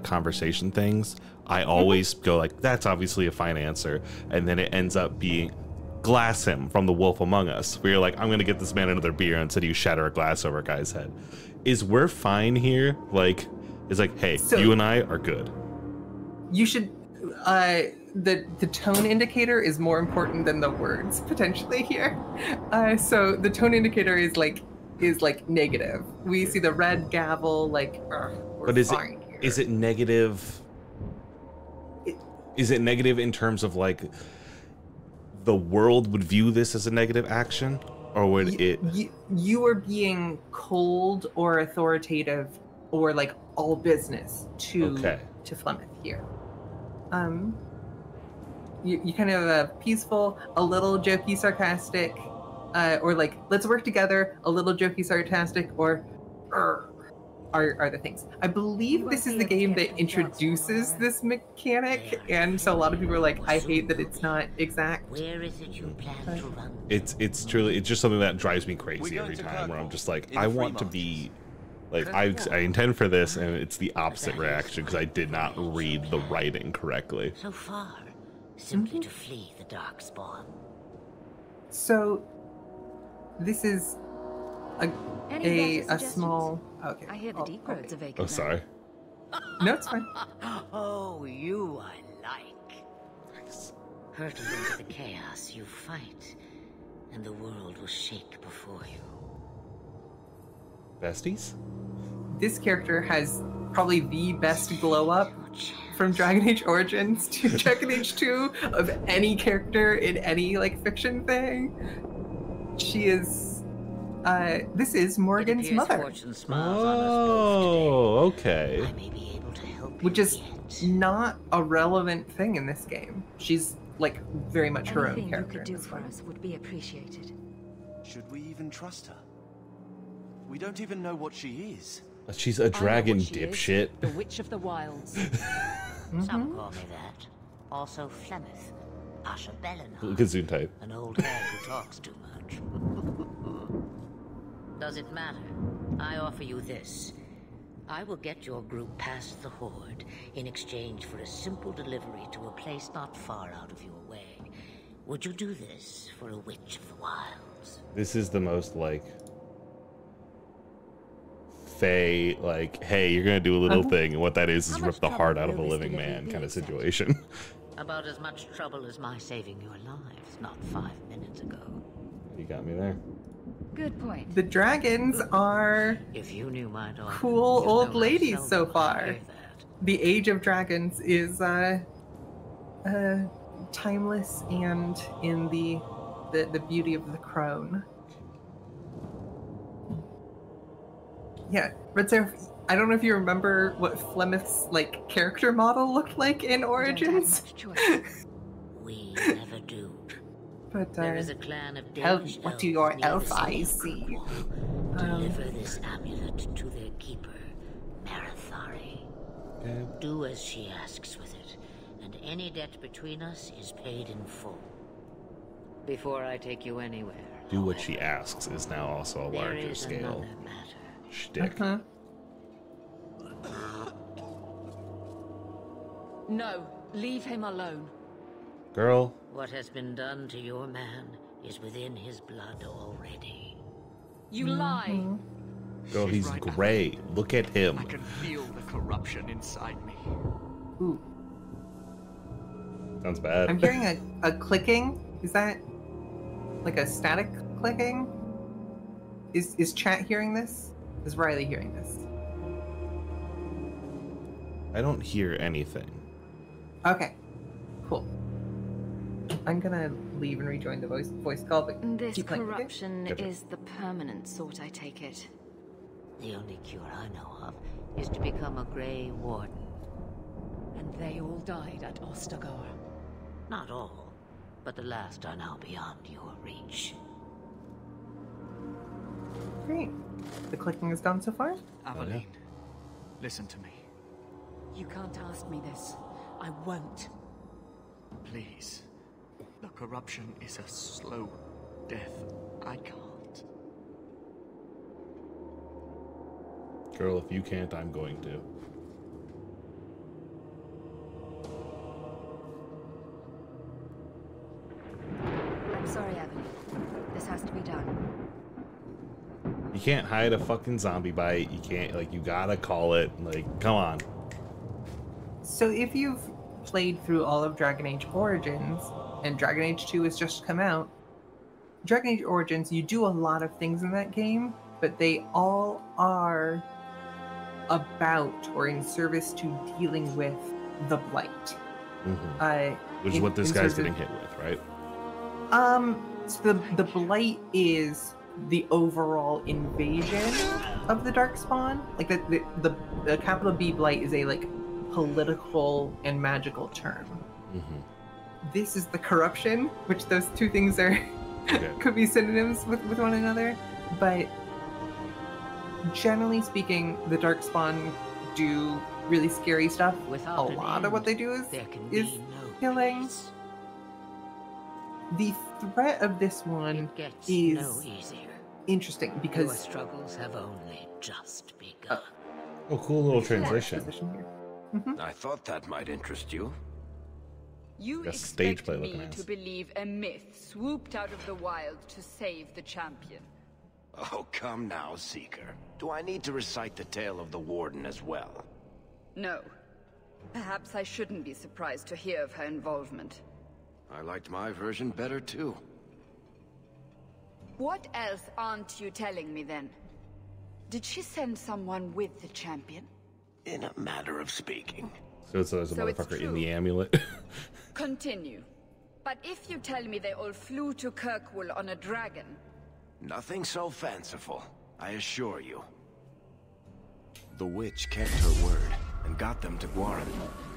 conversation things, I always go that's obviously a fine answer, and then it ends up being Glass him from The Wolf Among Us, where you're I'm gonna get this man another beer, and instead you shatter a glass over a guy's head. Is we're fine here? It's hey, So- you and I are good. you should the tone indicator is more important than the words potentially here. So the tone indicator is is like negative. We see the red gavel, like, we're But fine here. is it negative? Is it negative in terms of like the world would view this as a negative action, or would you are being cold or authoritative or like all business to Flemeth here. You kind of have a peaceful, a little jokey, sarcastic, or like, let's work together, a little jokey, sarcastic, or are the things. I believe this is the game that introduces this mechanic, and so a lot of people are like, I hate that it's not exact. Where is it you plan to run? It's truly, it's just something that drives me crazy every time, where I'm just like, I want to be, like, I intend for this, and it's the opposite reaction because I did not read the writing correctly. So far, simply to flee the Darkspawn. So, this is a small. Okay. I hear the deep roads are vacant. Oh, sorry. No, it's fine. Oh, you I like. Nice. Hurtle into the chaos you fight, and the world will shake before you. Besties? This character has probably the best glow up from Dragon Age Origins to Dragon Age 2 of any character in any like fiction thing. She is this is Morgan's mother. Oh, okay. Which is not a relevant thing in this game. She's like very much her own character. Anything you could do for us would be appreciated. Should we even trust her? We don't even know what she is. She's a dragon dipshit. The Witch of the Wilds. Some call me that. Also Flemeth, Asha Bellinar. Gazoon type. An old hag who talks too much. Does it matter? I offer you this. I will get your group past the Horde in exchange for a simple delivery to a place not far out of your way. Would you do this for a Witch of the Wilds? This is the most like Faye, like, hey, you're gonna do a little thing, and what that is rip the heart out of a living man kind of situation. About as much trouble as my saving your lives not 5 minutes ago. You got me there. Good point. The dragons are if you knew my daughter, cool old ladies so far. The Age of Dragons is timeless and in the beauty of the crone. Yeah, Red Seraph, I don't know if you remember what Flemeth's like character model looked like in Origins. We never do. But there is a clan of what do your elf eyes see? Deliver this amulet to their keeper, Marathari. Do as she asks with it, and any debt between us is paid in full. Before I take you anywhere. Do what she asks is now also a larger scale shtick. No, leave him alone. Girl. What has been done to your man is within his blood already. You lie. Girl, he's gray. Look at him. I can feel the corruption inside me. Ooh. Sounds bad. I'm hearing a clicking. Is that like a static clicking? Is chat hearing this? Is Riley hearing this? I don't hear anything. Okay. Cool. I'm gonna leave and rejoin the voice call, but this keep playing. corruption is the permanent sort, I take it. The only cure I know of is to become a Grey Warden. And they all died at Ostagar. Not all, but the last are now beyond your reach. Great. The clicking is done so far? Aveline, listen to me. You can't ask me this. I won't. Please. The corruption is a slow death. I can't. Girl, if you can't, I'm going to. I'm sorry, Evelyn. This has to be done. You can't hide a fucking zombie bite. You can't, like, you gotta call it. Like, come on. So if you've played through all of Dragon Age Origins, and Dragon Age 2 has just come out, Dragon Age Origins, you do a lot of things in that game but they all are about or in service to dealing with the blight. Which is what this guy's getting hit with, right? So the blight is the overall invasion of the Darkspawn. Like the capital B blight is a like political and magical term. This is the corruption, which those two things are could be synonyms with one another. But generally speaking, the Darkspawn do really scary stuff. A lot of what they do is killing. The threat of this one is interesting because your struggles have only just begun. Oh, cool little transition. I thought that might interest you. You Got stage expect play me looking to ass. believe a myth swooped out of the wild to save the champion. Oh, come now, Seeker. Do I need to recite the tale of the Warden as well? No. Perhaps I shouldn't be surprised to hear of her involvement. I liked my version better, too. What else aren't you telling me, then? Did she send someone with the champion? In a manner of speaking. So there's a So it's motherfucker in true. the amulet. Continue. But if you tell me they all flew to Kirkwall on a dragon... Nothing so fanciful, I assure you. The witch kept her word and got them to Guaran,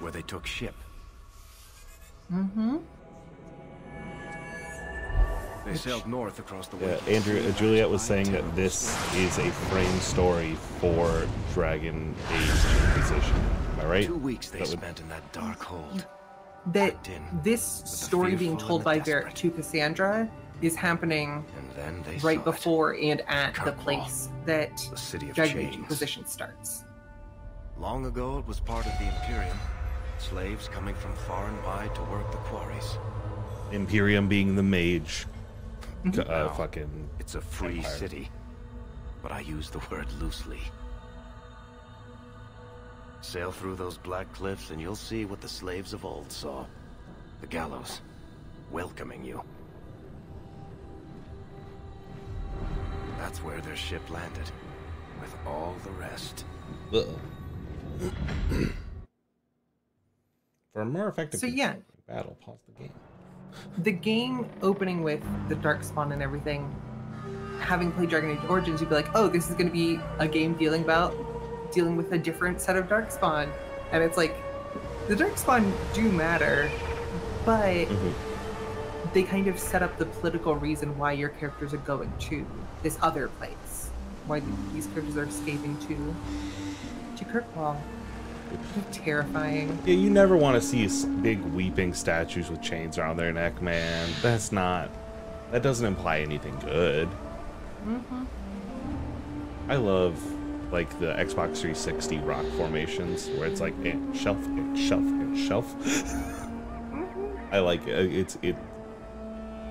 where they took ship. They sailed north across the Yeah, wilderness. Andrew, Juliet was saying that this is a frame story for Dragon Age Inquisition. Am I right? 2 weeks they That would- spent in that dark hold. that this story being fearful told and by the Varric to Cassandra is happening And then they right saw it. before and at the Kirkwall, place that the city of Dragon Age chains. Inquisition starts. Long ago, it was part of the Imperium. Slaves coming from far and wide to work the quarries. Imperium being the mage. Now, Fucking. It's a free empire. city, but I use the word loosely. Sail through those black cliffs and you'll see what the slaves of old saw. The gallows, welcoming you. That's where their ship landed, with all the rest. For a more effective So, yeah. battle, pause the game. The game opening with the Darkspawn and everything, having played Dragon Age Origins, you'd be like, oh, this is going to be a game dealing with a different set of Darkspawn. And it's like, the Darkspawn do matter, but they kind of set up the political reason why your characters are going to this other place. Why these characters are escaping to Kirkwall. Terrifying. Yeah, you never want to see big weeping statues with chains around their neck, man. That doesn't imply anything good. I love like the Xbox 360 rock formations where it's like shelf and shelf and shelf. I like it. It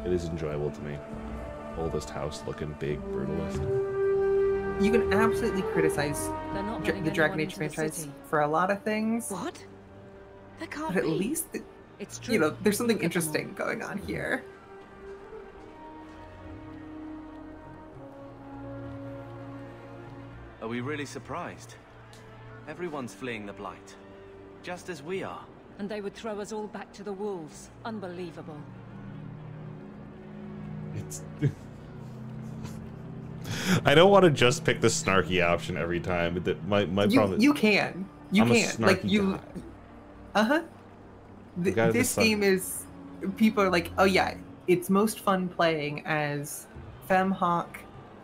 is enjoyable to me. Oldest house looking big, brutalist. You can absolutely criticize They're not the letting Dragon anyone Age into the franchise city. for a lot of things. What? That can't But at be. least, It's true. you know, there's something Look at them interesting going on here. Are we really surprised? Everyone's fleeing the Blight. Just as we are. And they would throw us all back to the wolves. Unbelievable. It's. I don't want to just pick the snarky option every time. But my problem is You can. You I'm a can. Like snarky you. guy. This game is. People are like, oh yeah, it's most fun playing as Femhawk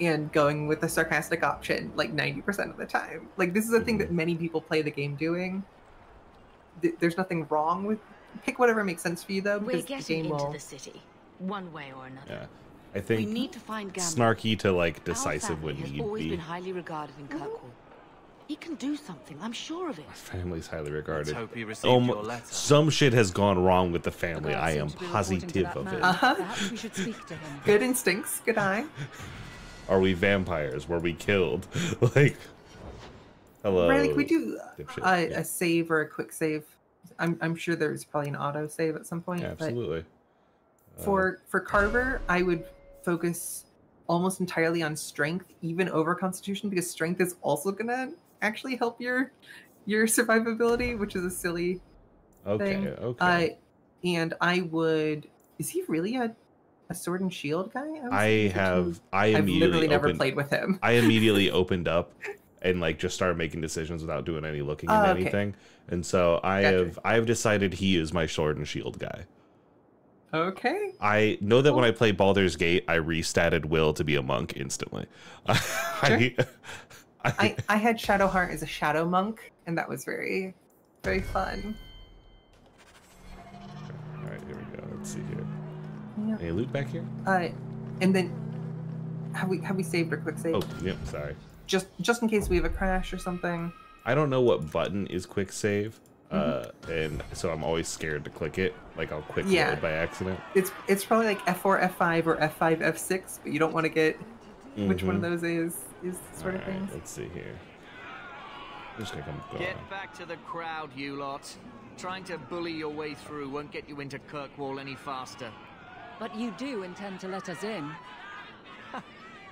and going with the sarcastic option like 90% of the time. Like this is a thing that many people play the game doing. There's nothing wrong with pick whatever makes sense for you though, We're because the getting game into will. the city, one way or another. Yeah, I think We need to find Gambit. snarky to like Our decisive when family has need always be. been highly regarded in Kirkwall. He can do something, I'm sure of it. Family's highly regarded. hope he received your letter. Some shit has gone wrong with the family. guard I am seems to be reporting to positive that of man. it. Perhaps we should speak to him. Good instincts, good eye. Are we vampires? Were we killed? Like, hello. Riley, can we do dipshit. a save or a quick save? I'm sure there's probably an auto save at some point. Yeah, but absolutely. for Carver, I would focus almost entirely on strength, even over constitution, because strength is also gonna actually help your survivability, which is a silly thing. Okay. And I would. Is he really a sword and shield guy? I've literally never played with him. I immediately opened up and like just started making decisions without doing any looking into anything. And so I have decided he is my sword and shield guy. Okay. I know that when I play Baldur's Gate, I restatted Will to be a monk instantly. Sure. I had Shadowheart as a shadow monk, and that was very, very fun. All right, here we go. Let's see here. Yeah. Any loot back here? And then have we saved or quick save? Oh, yep. Sorry. Just in case we have a crash or something. I don't know what button is quick save, and so I'm always scared to click it. Like I'll quick load by accident. It's probably like F4, F5, or F5, F6, but you don't want to get which one of those is sort of things. Let's see here. I'm just gonna come. Get back to the crowd, you lot. Trying to bully your way through won't get you into Kirkwall any faster. But you do intend to let us in.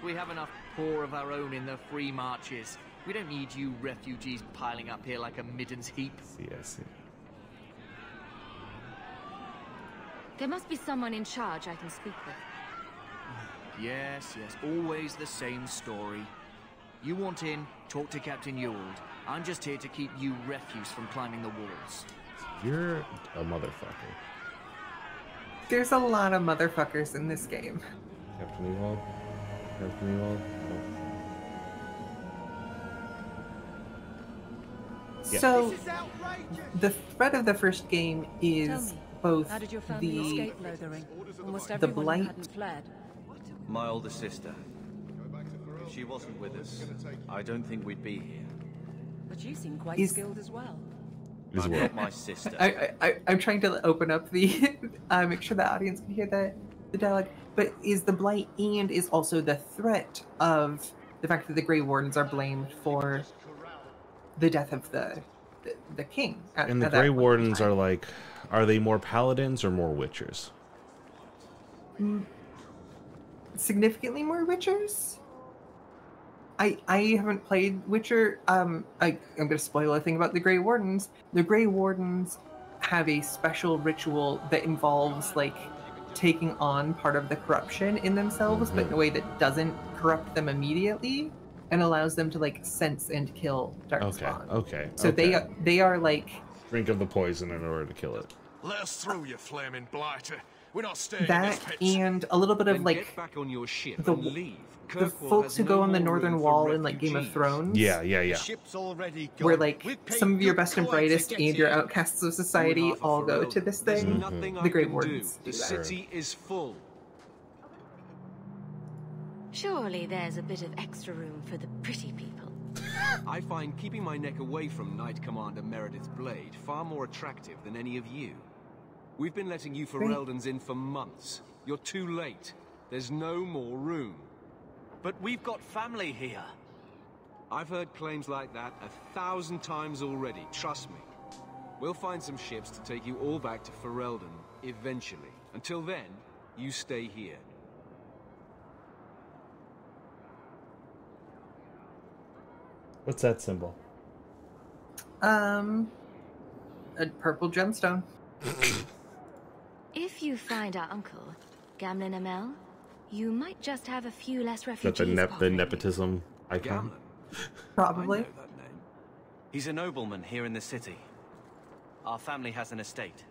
We have enough poor of our own in the free marches. We don't need you refugees piling up here like a middens heap. See. There must be someone in charge I can speak with. Yes, always the same story. You want in, talk to Captain Ewald. I'm just here to keep you refuse from climbing the walls. You're a motherfucker. There's a lot of motherfuckers in this game. Captain Ewald? Oh. Yeah. So, the threat of the first game is both how did your family escape Lothering? Almost the everyone blight. hadn't fled. My older sister. If she wasn't with us, I don't think we'd be here. But you seem quite skilled as well. I'm not my sister. I'm trying to open up the make sure the audience can hear the dialogue. But is the blight and is also the threat of the fact that the Grey Wardens are blamed for the death of the king. And the Grey Wardens are like, are they more paladins or more witchers? Significantly more witchers. I haven't played Witcher. I'm going to spoil a thing about the Grey Wardens. The Grey Wardens have a special ritual that involves like taking on part of the corruption in themselves, but in a way that doesn't corrupt them immediately and allows them to like sense and kill Darkspawn. Okay. So they are like drink of the poison in order to kill it. Let us through, you flaming blighter. We're not staying that in this pit. and a little bit of like get back on your ship the, and leave. the folks who go on the northern wall in like Game of Thrones. Yeah. Ship's already gone. Where like We've paid some of your good best and coin to brightest get and your here. outcasts of society all go to this thing. The Grey Wardens The do that. city is full. Surely there's a bit of extra room for the pretty people. I find keeping my neck away from Knight Commander Meredith's blade far more attractive than any of you. We've been letting you Fereldans in for months. You're too late. There's no more room. But we've got family here. I've heard claims like that 1,000 times already, trust me. We'll find some ships to take you all back to Ferelden, eventually. Until then, you stay here. What's that symbol? A purple gemstone. If you find our uncle, Gamlen Amel, you might just have a few less Is that refugees. the nepotism icon? Probably. I know that name. He's a nobleman here in the city. Our family has an estate.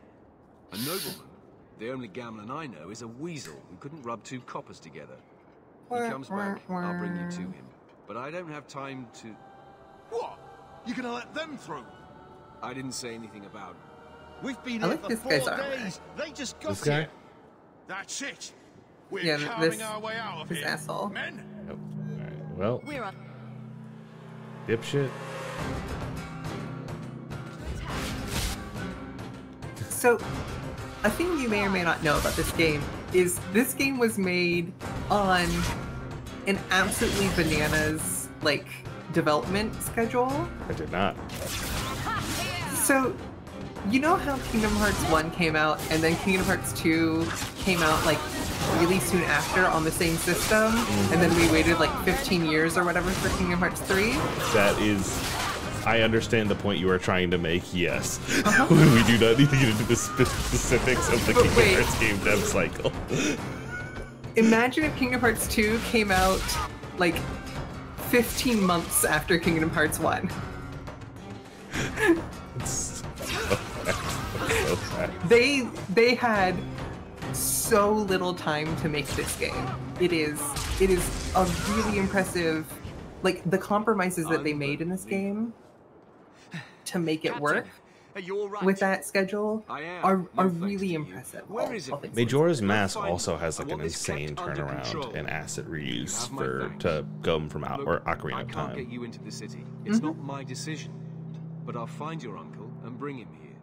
A nobleman? The only Gamlen I know is a weasel who couldn't rub two coppers together. He comes back, I'll bring you to him. But I don't have time to... What? You gonna let them through? I didn't say anything about it. We've been I here like for this 4 guy's armor. days. They just got This guy? here. That's it. We're Yeah, carving our way out of this here. asshole. Men? Nope. Alright, well, We're on. dipshit. So, a thing you may or may not know about this game is this game was made on an absolutely bananas, like, development schedule. I did not. So, you know how Kingdom Hearts 1 came out and then Kingdom Hearts 2 came out, like, really soon after on the same system, and then we waited like 15 years or whatever for Kingdom Hearts 3. That is... I understand the point you are trying to make, yes. We do not need to get into the specifics of the Kingdom Hearts game dev cycle. Imagine if Kingdom Hearts 2 came out like 15 months after Kingdom Hearts 1. It's so bad. They had so little time to make this game. It is a really impressive, like the compromises that they made in this game to make it work with that schedule are really impressive. Majora's Mask also has like an insane turnaround and asset reuse to go from Ocarina of Time. I can't get you into the city. It's not my decision, but I'll find your uncle and bring him here.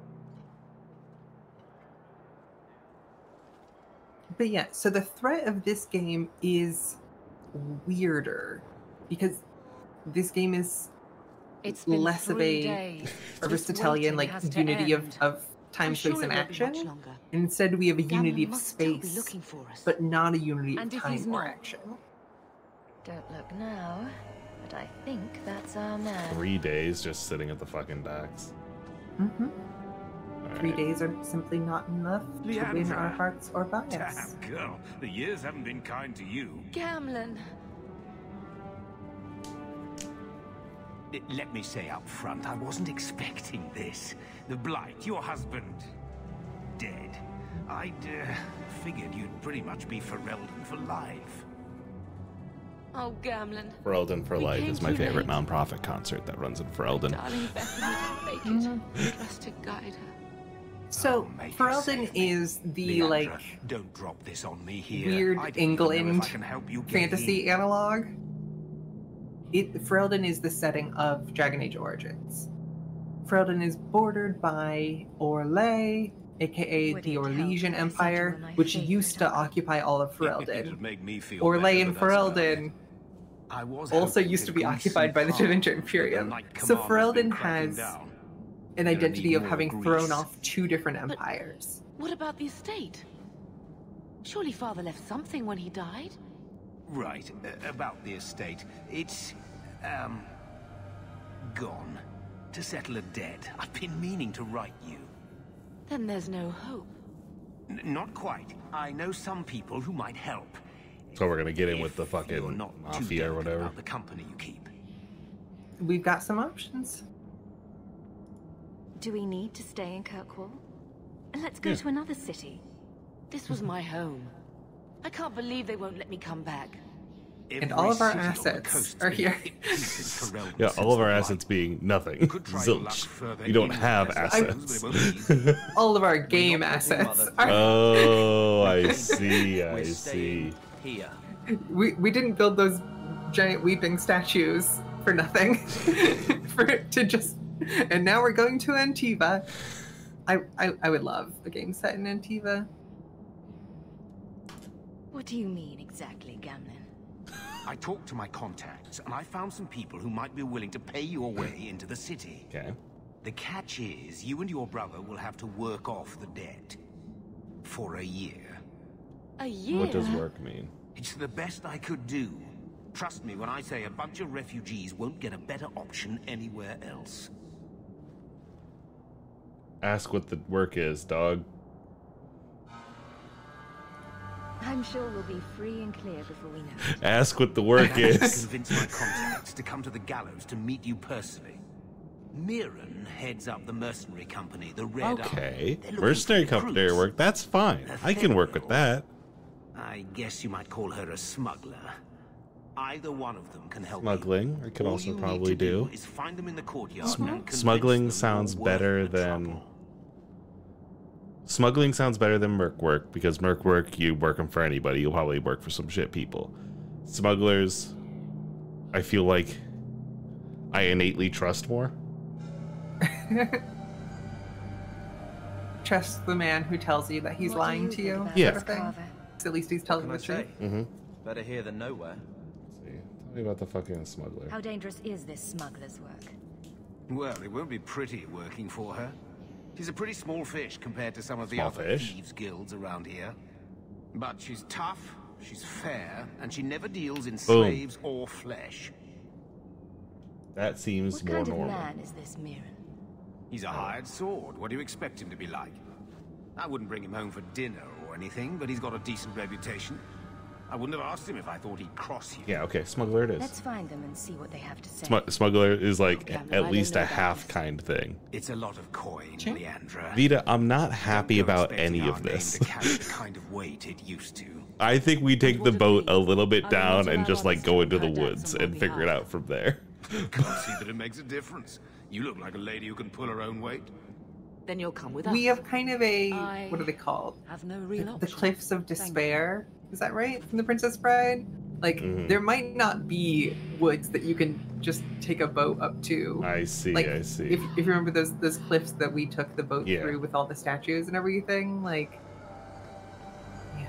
But yeah, so the threat of this game is weirder because this game is less of a Aristotelian like unity of time, space, and action. And instead, we have a unity of space, but not a unity of time or action. Don't look now, but I think that's our man. 3 days just sitting at the fucking docks. 3 days are simply not enough to win our hearts or buy us. Damn, girl. The years haven't been kind to you. Gamlen. Let me say up front, I wasn't expecting this. The Blight, your husband, dead. I'd figured you'd pretty much be Ferelden for life. Oh, Gamlen. Ferelden for Life is my favorite non-profit concert that runs in Ferelden. Darling Bethany didn't make it. Trust to guide her. So, Ferelden is the, like, don't drop this on me here. weird England fantasy analog. Ferelden is the setting of Dragon Age Origins. Ferelden is bordered by Orlais, aka the Orlesian Empire, which used to occupy all of Ferelden. Orlais and Ferelden also used to be occupied by the Tevinter Imperium. So Ferelden has an identity of having thrown off two different empires. What about the estate? Surely father left something when he died? Right, about the estate. It's, gone. To settle a debt. I've been meaning to write you. Then there's no hope. Not quite. I know some people who might help. So we're gonna get in with the fucking mafia or whatever. The company you keep. We've got some options. Do we need to stay in Kirkwall? Let's go to another city. This was my home. I can't believe they won't let me come back. And all of our assets are here. Yeah, all of our assets being nothing. Zilch. You don't have assets. All of our game assets are... Oh, I see, I see. We didn't build those giant weeping statues for nothing. to just... And now we're going to Antiva. I would love a game set in Antiva. What do you mean exactly, Gamlen? I talked to my contacts, and I found some people who might be willing to pay your way into the city. Okay. The catch is, you and your brother will have to work off the debt. For a year. A year? What does work mean? It's the best I could do. Trust me when I say a bunch of refugees won't get a better option anywhere else. Ask what the work is, dog. I'm sure we'll be free and clear before we know it. Ask what the work is. Convince my contacts to come to the gallows to meet you personally. Mirren heads up the mercenary company, the Red Okay. Mercenary company work, that's fine. I can work with that. I guess you might call her a smuggler. Either one of them can help. Smuggling, I can also probably do. Is find them in the courtyard Smuggling sounds better than... Smuggling sounds better than merc work, because merc work, you work them for anybody. You'll probably work for some shit people. Smugglers, I feel like I innately trust more. Trust the man who tells you that he's lying to you. Yeah. Sort of thing. So at least he's telling the truth. Better here than nowhere. Let's see. Tell me about the fucking smuggler. How dangerous is this smuggler's work? Well, it won't be pretty working for her. She's a pretty small fish compared to some of the Small other fish? thieves' guilds around here. But she's tough, she's fair, and she never deals in Boom. slaves or flesh. That seems more normal. What kind of man is this Mirren? He's a hired sword. What do you expect him to be like? I wouldn't bring him home for dinner or anything, but he's got a decent reputation. I wouldn't have asked him if I thought he'd cross you. Yeah, okay, smuggler it is. Let's find them and see what they have to say. Smuggler is like Okay, at I least don't a know half kind thing. It's a lot of coin, Leandra. Vita, I'm not happy Don't go about expecting any our of name this. to carry the kind of weight it used to. I think we take the boat a little bit I down don't and just like go into the woods and on figure it out from there. Can't see that it makes a difference. You look like a lady who can pull her own weight. Then you'll come with us. We have kind of a I what are they called? have no real The Cliffs of Despair. Is that right? From The Princess Bride? Like there might not be woods that you can just take a boat up to. I see, Like, I see. If you remember those cliffs that we took the boat Yeah. through with all the statues and everything, like yeah.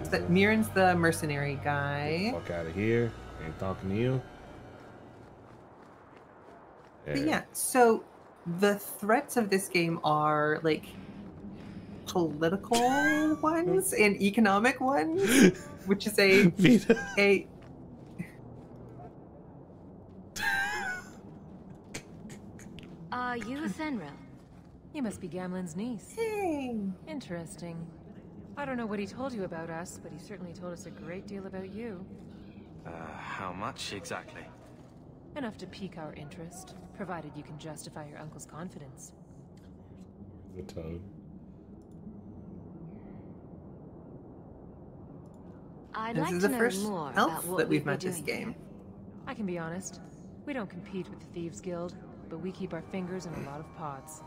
So that Mirren's the mercenary guy. Fuck out of here. Ain't talking to you. But yeah, so the threats of this game are like political ones and economic ones, which is a Are you a Fenrir? You must be Gamlen's niece. Hey. Interesting. I don't know what he told you about us, but he certainly told us a great deal about you. How much exactly? Enough to pique our interest, provided you can justify your uncle's confidence. The toad. I'd This like is to the know first more elf about what that we've we'd be met this doing game. I can be honest. We don't compete with the Thieves Guild, but we keep our fingers in a lot of pots.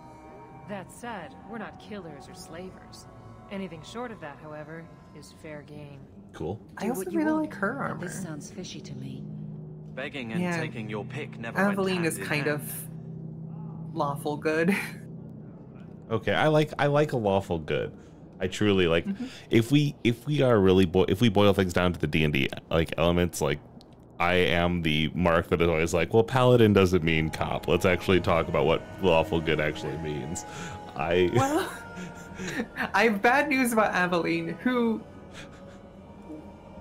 That said, we're not killers or slavers. Anything short of that, however, is fair game. Cool. I also really like her But armor. this sounds fishy to me. Begging and Yeah. taking your pick never went Aveline hand is in kind hand. of lawful good. Okay, I like a lawful good. I truly like if we are really if we boil things down to the D&D like elements, like I am the mark that is always like, well, paladin doesn't mean cop. Let's actually talk about what lawful good actually means. Well, I have bad news about Aveline, who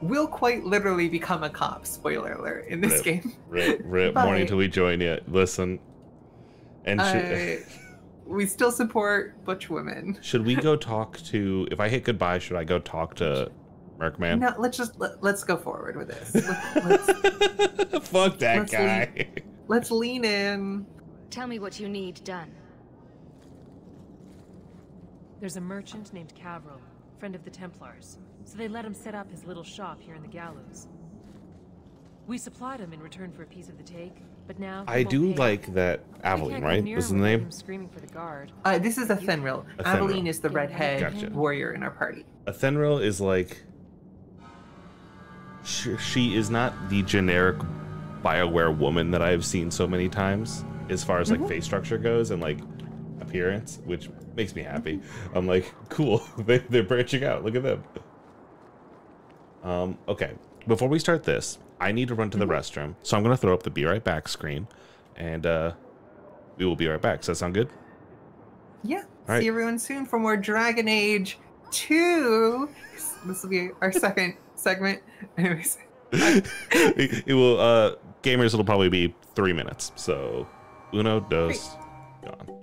will quite literally become a cop. Spoiler alert in this game. Rip. Bye. Morning till we join you. Listen, and we still support butch women. should we go talk to? If I hit goodbye, should I go talk to Merkman? No, let's go forward with this. Fuck that let's guy. Let's lean in. Tell me what you need done. There's a merchant named Cavril, friend of the Templars, so they let him set up his little shop here in the gallows. We supplied him in return for a piece of the take, but now I do like that Aveline, right? Was the name? Him screaming for the guard. This is a Fenrir. A Aveline Fenrir. is the redhead Gotcha. warrior in our party. A Thenril is like she is not the generic BioWare woman that I've seen so many times as far as like face structure goes and like appearance, which makes me happy. I'm like, cool, they're branching out. Look at them. Okay, before we start this, I need to run to the restroom, so I'm gonna throw up the "Be Right Back" screen, and we will be right back. Does that sound good? Yeah. Right. See everyone soon for more Dragon Age 2. This will be our second segment. Anyways. It will gamers, it'll probably be 3 minutes. So uno, dos, gone.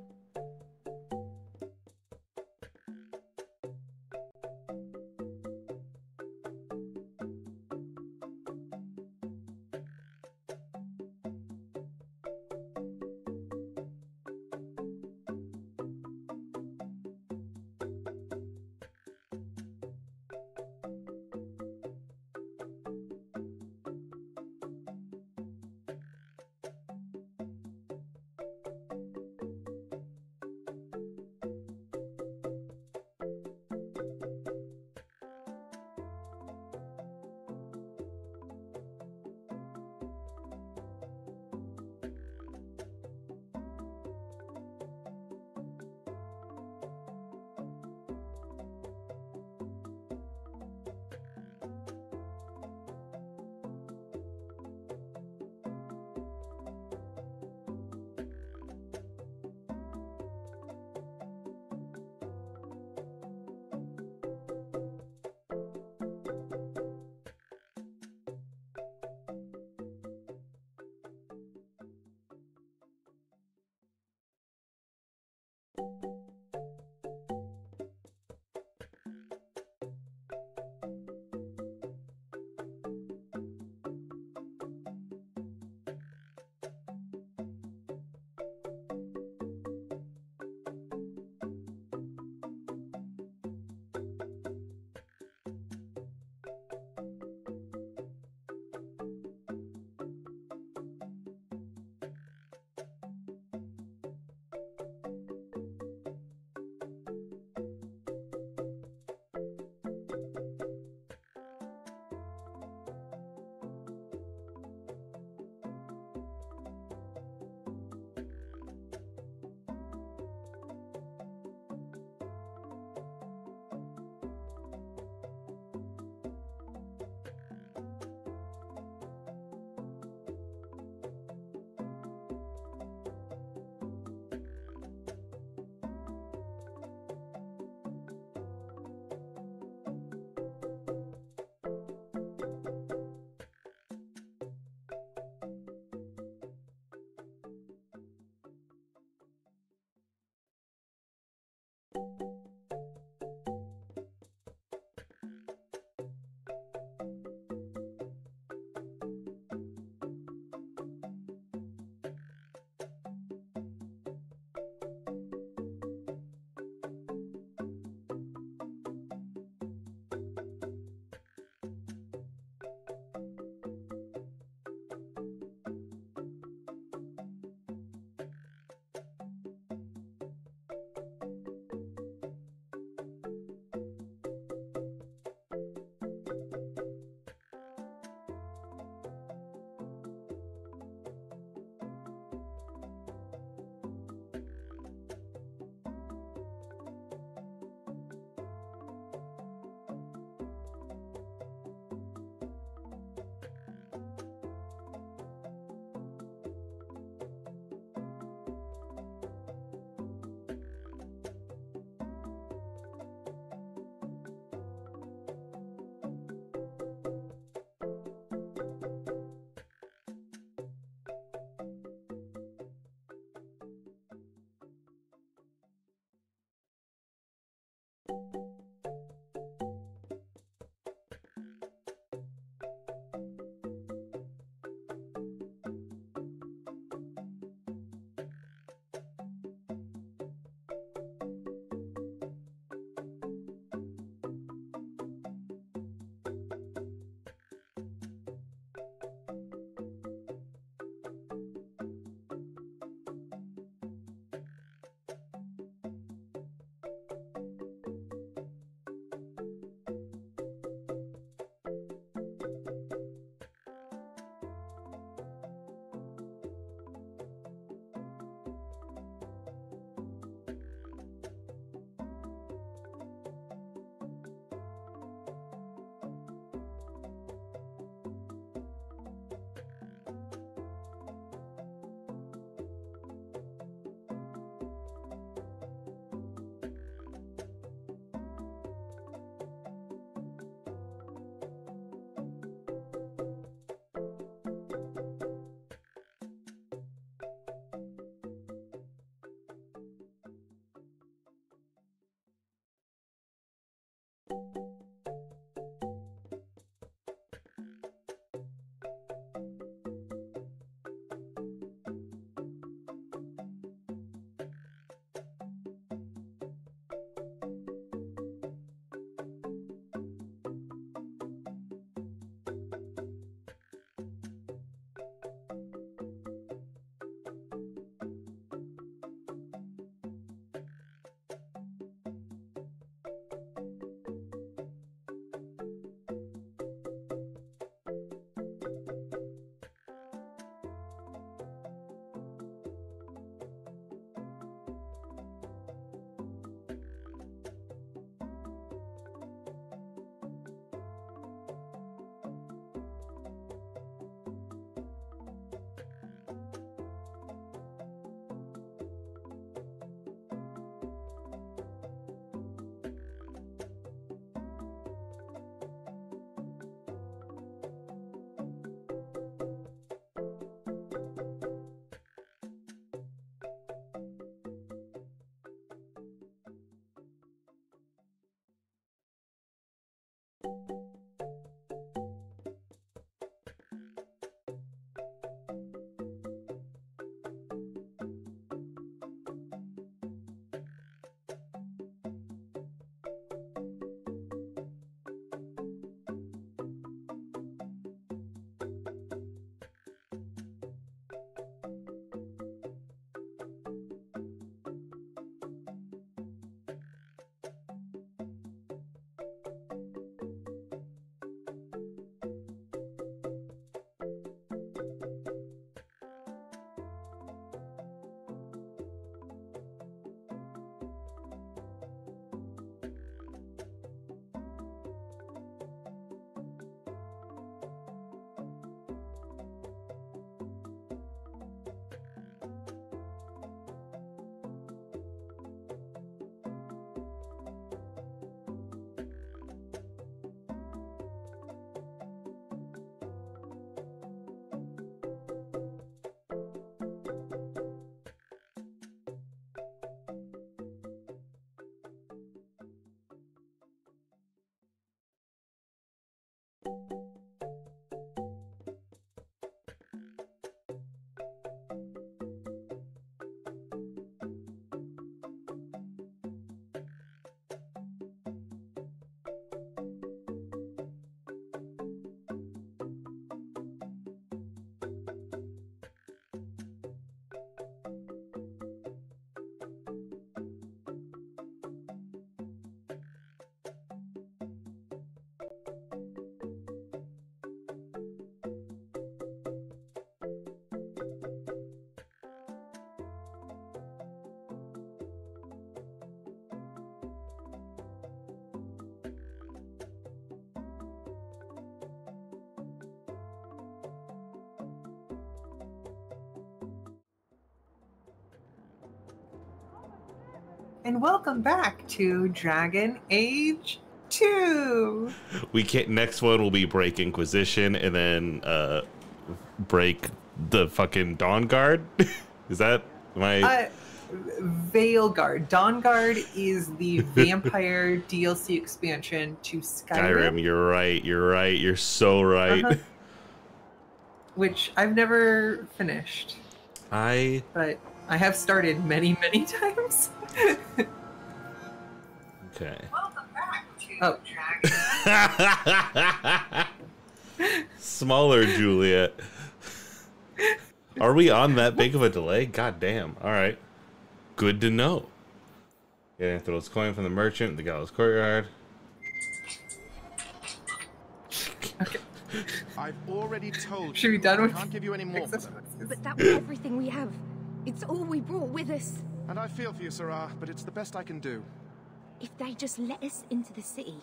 and welcome back to Dragon Age 2. We can't. Next one will be break Inquisition, and then break the fucking Dawn Guard. Is that my? Veilguard. Dawnguard is the vampire DLC expansion to Skyrim. You're right. You're so right. Which I've never finished. But I have started many times. Okay. Welcome back to Dragon. Smaller Juliet. Are we on that big of a delay? God damn. All right. Good to know. Yeah, throw this coin from the merchant, the gallows courtyard. Okay. I've already told you. Should we be done with? I can't give you any more. But that was everything we have. It's all we brought with us. And I feel for you, Sarah, but it's the best I can do. If they just let us into the city,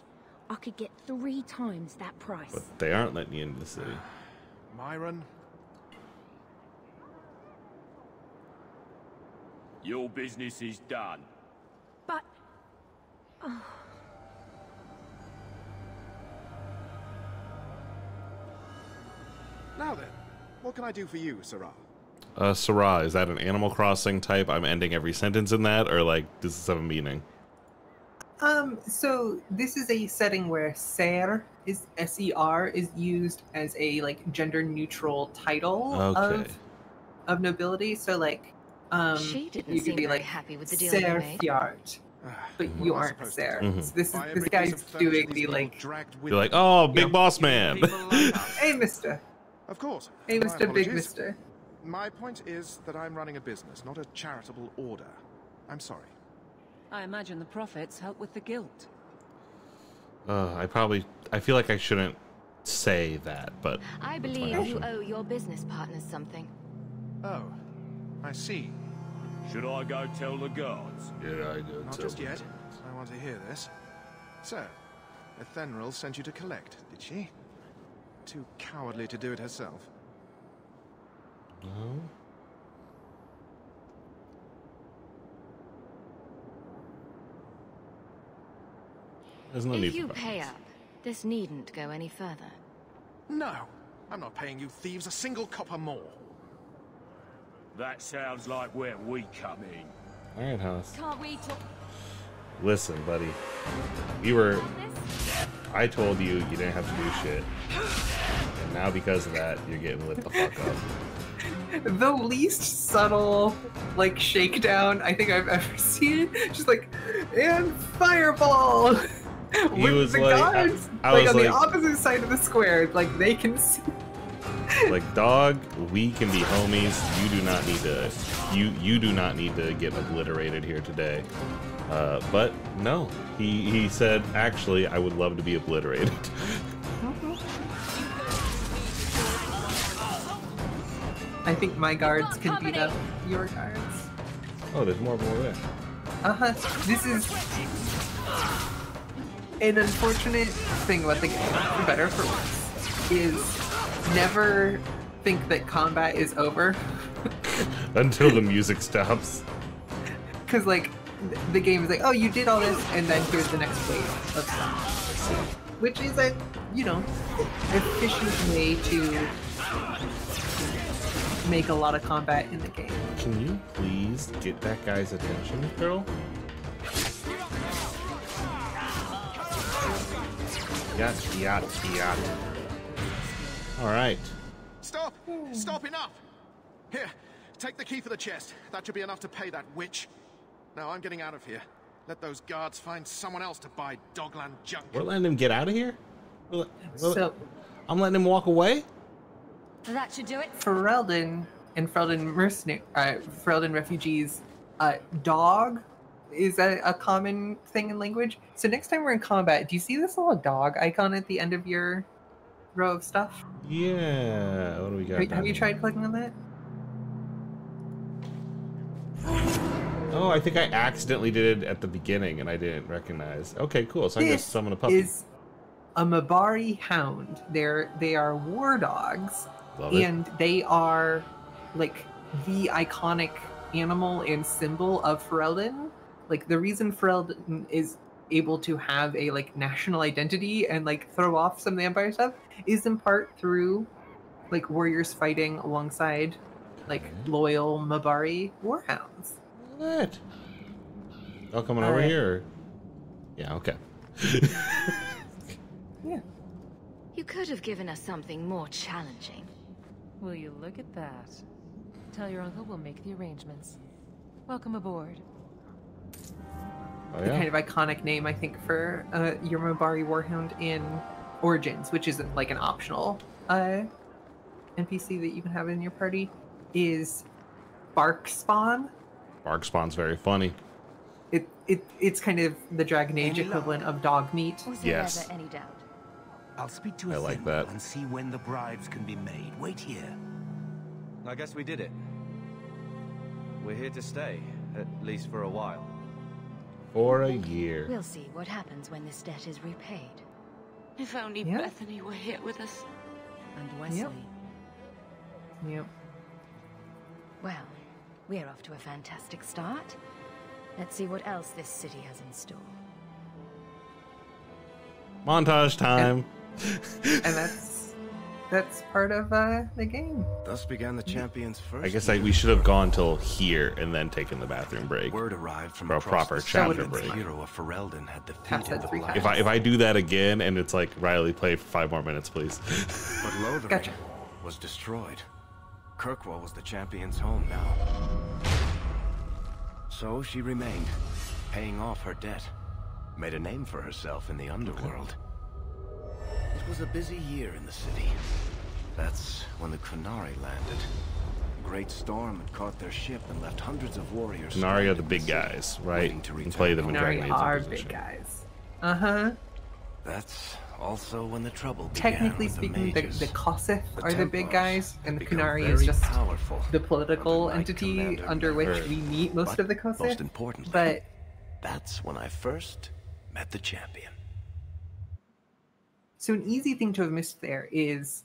I could get 3 times that price. But they aren't letting you into the city. Myron. Your business is done. But... Oh. Now then, what can I do for you, Sarah? Sarah, is that an Animal Crossing type? I'm ending every sentence in that, or like, does this have a meaning? So this is a setting where Ser is S-E-R is used as a like gender neutral title of nobility. So like, she didn't you could seem be very like happy with the deal Ser you made. Fjord, but you aren't Ser. Mm-hmm. So this guy's doing the like. You're like, oh, big boss man. Hey, Mister. Of course. Hey, My Mr. Big apologies. Mister. My point is that I'm running a business, not a charitable order. I'm sorry. I imagine the profits help with the guilt. I feel like I shouldn't say that, but I believe you owe your business partners something. Oh, I see. Should I go tell the guards? Yeah, I go Not just yet. I want to hear this. So, Ethenril sent you to collect, did she? Too cowardly to do it herself. No. There's no need If you for pay up, this needn't go any further. No, I'm not paying you thieves a single copper more. That sounds like where we come in. All right, House. Can't we talk? Listen, buddy. I told you you didn't have to do shit. And now because of that, you're getting lit the fuck up. The least subtle, like, shakedown I think I've ever seen. Just like, and fireball! He With was the like, guards, I like was on the like- opposite side of the square, like they can see. Like, dog, we can be homies. You do not need to. You do not need to get obliterated here today. But no, he said, actually, I would love to be obliterated. I think my guards can beat up your guards. Oh, there's more there. This is an unfortunate thing about the game, for better or for worse, is never think that combat is over. Until the music stops. Because, like, the game is like, oh, you did all this, and then here's the next wave of stuff. Which is a, you know, efficient way to make a lot of combat in the game. Can you please get that guy's attention, girl? Yacht. Alright. Stop! Stop, enough! Here, take the key for the chest. That should be enough to pay that witch. Now I'm getting out of here. Let those guards find someone else to buy Dogland junk. We're letting him get out of here? So, I'm letting him walk away? That should do it. Ferelden and Ferelden refugees, dog is a common thing in language. So next time we're in combat, do you see this little dog icon at the end of your row of stuff? Yeah. What do we got? Have you tried clicking on that? Oh, I think I accidentally did it at the beginning and I didn't recognize. Okay, cool. So I just summon a puppy. Is a Mabari hound. They are war dogs. Love it. And they are like the iconic animal and symbol of Ferelden. Like, the reason Ferelden is able to have a, like, national identity and, like, throw off some of the Empire stuff is in part through, like, warriors fighting alongside, like, loyal Mabari warhounds. What? Oh, coming over here? Yeah, okay. Yeah. You could have given us something more challenging. Will you look at that? Tell your uncle we'll make the arrangements. Welcome aboard. Oh, The yeah. kind of iconic name, I think, for your Mabari warhound in Origins, which isn't, like, an optional NPC that you can have in your party, is Barkspawn. Barkspawn's very funny. It's kind of the Dragon Age equivalent of dog meat. Was there Yes. ever any doubt? I'll speak to I a like thimble that. and see when the bribes can be made. Wait here. I guess we did it. We're here to stay, at least for a while. For a year. We'll see what happens when this debt is repaid. If only Yeah. Bethany were here with us. And Wesley. Yep. Well, we're off to a fantastic start. Let's see what else this city has in store. Montage time. And that's part of the game. Thus began the champion's first. I guess we should have gone till here and then taken the bathroom break. Word arrived from for a across proper the chapter sea that break. the hero of Ferelden had Tap defeated that the 3 Black. times. If I do that again and it's like Riley, play for 5 more minutes, please. But Lothering Gotcha. was destroyed. Kirkwall was the champion's home now. So she remained, paying off her debt. Made a name for herself in the underworld. It was a busy year in the city. That's when the Kunari landed. A great storm had caught their ship and left hundreds of warriors. Kunari are stranded the in big sea, guys, right? waiting to You can play them in return Dragon Kunari Age are Inquisition. big guys. Uh-huh. That's also when the trouble began. Technically with speaking, the the mages. Kossith The are the big Templars guys, and the had become Kunari is very just powerful the political under Knight entity Commander under which Miller. we meet most But of the Kossith. Most importantly, But that's when I first met the champion. so an easy thing to have missed there is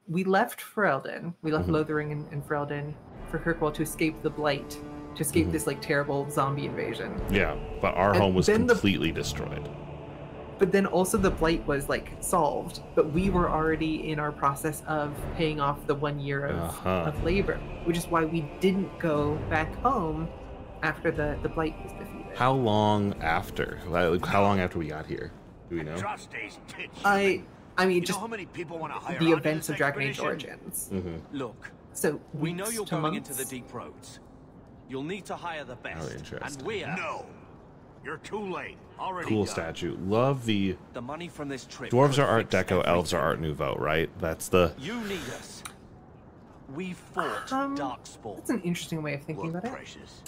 we left Ferelden, we left Lothering and Ferelden for Kirkwall to escape the Blight, to escape this like terrible zombie invasion. Yeah, but our And home was then completely destroyed. But then also the Blight was like solved, but we were already in our process of paying off the 1 year of labor, which is why we didn't go back home after the Blight was defeated. How long after? Like, how long after we got here? Do we know? I mean, You just know how many people want to hire the onto events this of Dragon Age expedition? Origins. Look, So we know weeks you're to going months. into the deep roads. You'll need to hire the best. And we're... No. You're too late. Already Cool done. statue. Love the... The money from this trip... Dwarves could are Art fix Deco, elves are Art Nouveau, right? That's the... You need us. We fought Darkspawn. That's an interesting way of thinking about it.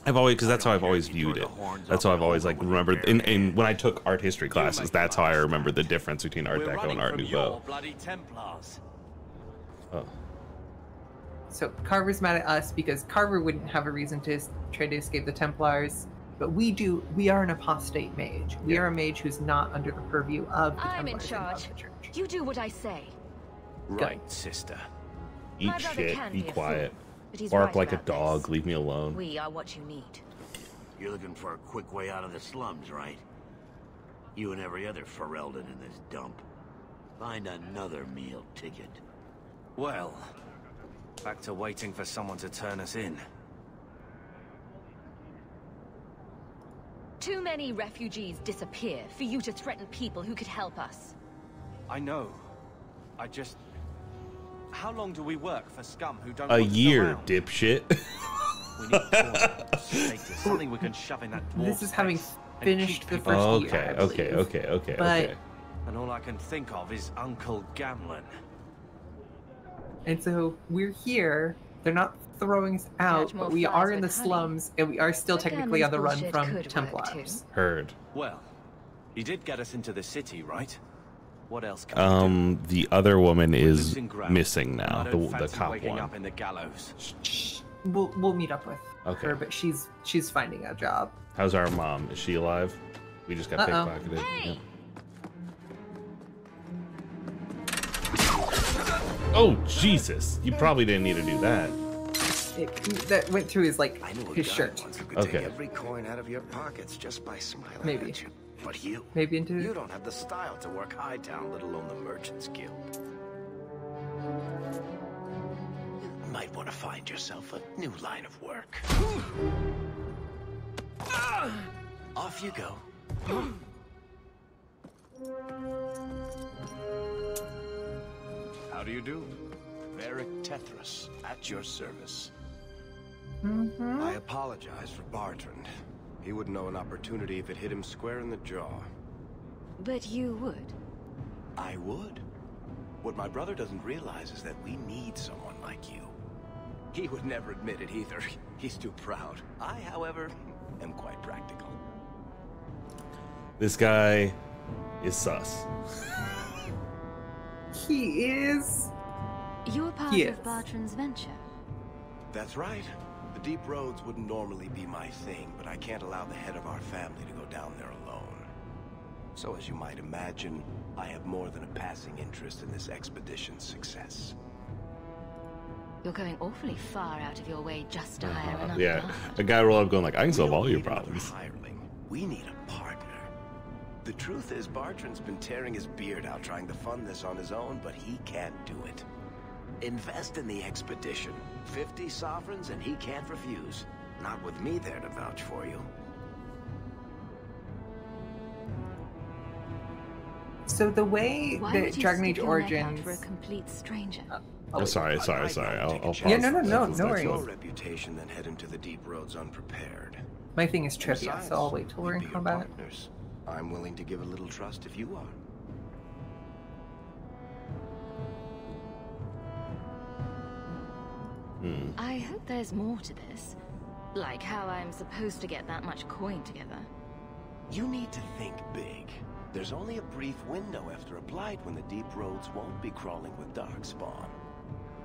I've always, because that's how I've always viewed it. That's how I've always like remembered. In when I took art history classes, that's how I remember the difference between Art Deco and Art Nouveau. Bloody Templars. Oh. So Carver's mad at us because Carver wouldn't have a reason to try to escape the Templars, but we do. We are an apostate mage. We are a mage who's not under the purview of the I'm in Templars and charge. of the Church. You do what I say. Right, sister. Eat My brother shit. can Be be a quiet. fool, but he's Bark right like a about dog. Leave me alone. We are what you need. You're looking for a quick way out of the slums, right? You and every other Ferelden in this dump. Find another meal ticket. Well, back to waiting for someone to turn us in. Too many refugees disappear for you to threaten people who could help us. I know. I just... How long do we work for scum who don't A want us year, around? dipshit. We need status, something we can shove in that dwarf's This is having face and finished keep the people first happy. year. I believe. But- And all I can think of is Uncle Gamlen. And so we're here. They're not throwing us out, Catch more but we flies are in the with honey. slums, and we are still But technically on the run Gamlen's from bullshit could work Templars. Heard. Well, he did get us into the city, right? What else can The other woman is losing ground, missing now. and I don't The fancy cop waking one. up in the gallows. We'll meet up with Okay. her, but she's finding a job. How's our mom? Is she alive? We just got Uh-oh. pickpocketed. Hey! Oh, Jesus. You probably didn't need to do that. that went through his like I knew a his guy shirt. once who could take every coin out of your pockets just by smiling Maybe. at you. But you, into you don't have the style to work Hightown, let alone the Merchants Guild. You might want to find yourself a new line of work. Off you go. How do you do? Varric Tethras, at your service. I apologize for Bartrand. He wouldn't know an opportunity if it hit him square in the jaw. But you would. I would. What my brother doesn't realize is that we need someone like you. He would never admit it either. He's too proud. I, however, am quite practical. This guy is sus. He is. You were part of Bartrand's venture. That's right. The deep roads wouldn't normally be my thing, but I can't allow the head of our family to go down there alone. So as you might imagine, I have more than a passing interest in this expedition's success. You're going awfully far out of your way just to hire another Yeah, guard. a guy roll up going like, I can solve all your problems. Hireling. We need a partner. The truth is, Bartrand's been tearing his beard out trying to fund this on his own, but he can't do it. Invest in the expedition. 50 sovereigns and he can't refuse. Not with me there to vouch for you. So the way Why that would you Dragon stick Age your neck out Origins. for a complete stranger? Oh, sorry. I'll pause. Yeah, no If worries. your reputation, then head into the deep roads unprepared. My thing is trivia, Besides, so I'll wait till we're in we'd be your combat. partners. I'm willing to give a little trust if you are. I hope there's more to this. Like how I'm supposed to get that much coin together. You need to think big. There's only a brief window after a blight when the deep roads won't be crawling with darkspawn.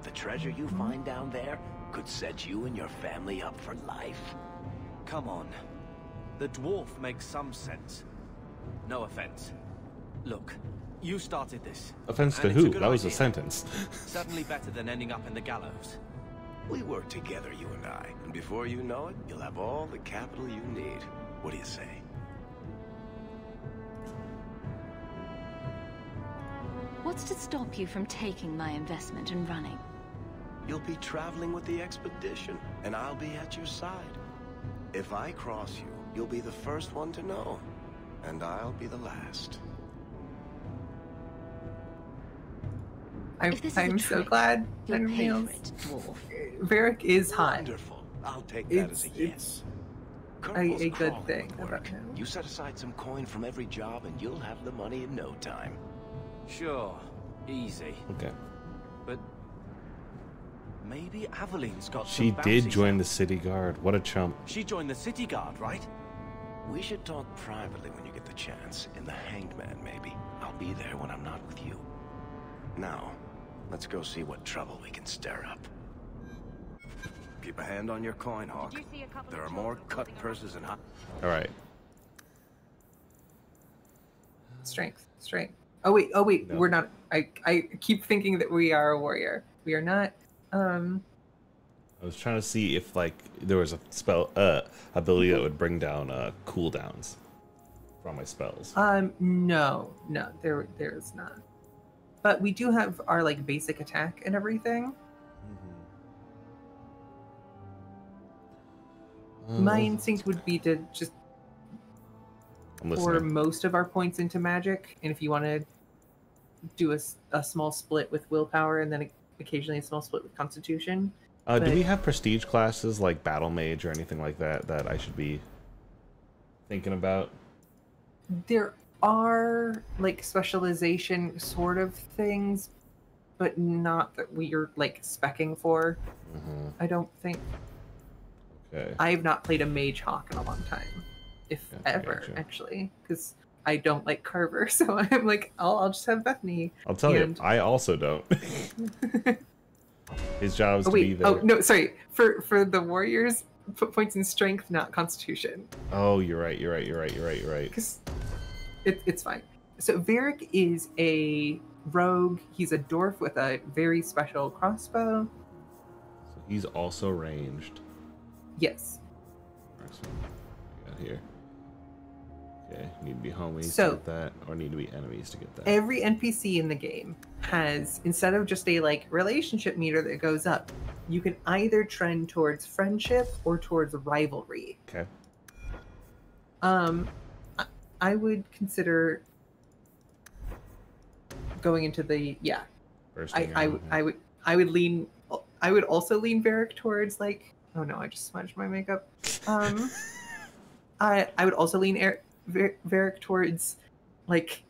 The treasure you find down there could set you and your family up for life. Come on. The dwarf makes some sense. No offense. Look, you started this. Offense to and it's who? good That was a idea. sentence. Certainly better than ending up in the gallows. We work together, you and I, and before you know it, you'll have all the capital you need. What do you say? What's to stop you from taking my investment and running? You'll be traveling with the expedition, and I'll be at your side. If I cross you, you'll be the first one to know, and I'll be the last. I'm so glad. Varric is hot. Wonderful. I'll take that as a yes. A good thing about him. You set aside some coin from every job, and you'll have the money in no time. Sure. Easy. Okay. But maybe Aveline's got She some did bouncy join stuff. the city guard. What a chump. She joined the city guard, right? We should talk privately when you get the chance. In the Hanged Man, maybe. I'll be there when I'm not with you. Now, let's go see what trouble we can stir up. Keep a hand on your coin, Hawk. There are more cut purses and hot. All right. Strength. Oh wait, No. we're not. I keep thinking that we are a warrior. We are not. I was trying to see if like there was a spell ability that would bring down cooldowns from my spells. No, there is not. But we do have our like basic attack and everything. My instinct would be to just pour most of our points into magic, and if you want to do a small split with willpower, and then occasionally a small split with constitution. Do we have prestige classes like battle mage or anything like that that I should be thinking about? There are like specialization sort of things, but not that we are like specking for. I don't think. Okay. I've not played a mage hawk in a long time, if ever, actually, because I don't like Carver. So I'm like, I'll just have Bethany. I'll tell you, I also don't. His job is to be there. Oh no, sorry. For the warriors, put points in strength, not constitution. Oh, you're right. Because it's fine. So Varric is a rogue. He's a dwarf with a very special crossbow. So He's also ranged. Yes. Got here. Okay, need to be homies So- to get that, or need to be enemies to get that. Every NPC in the game has, instead of just a like relationship meter that goes up, you can either trend towards friendship or towards rivalry. Okay. I would consider going into the First I would lean. I would also lean Varric towards like. Oh no! I just smudged my makeup. I would also lean Varric towards like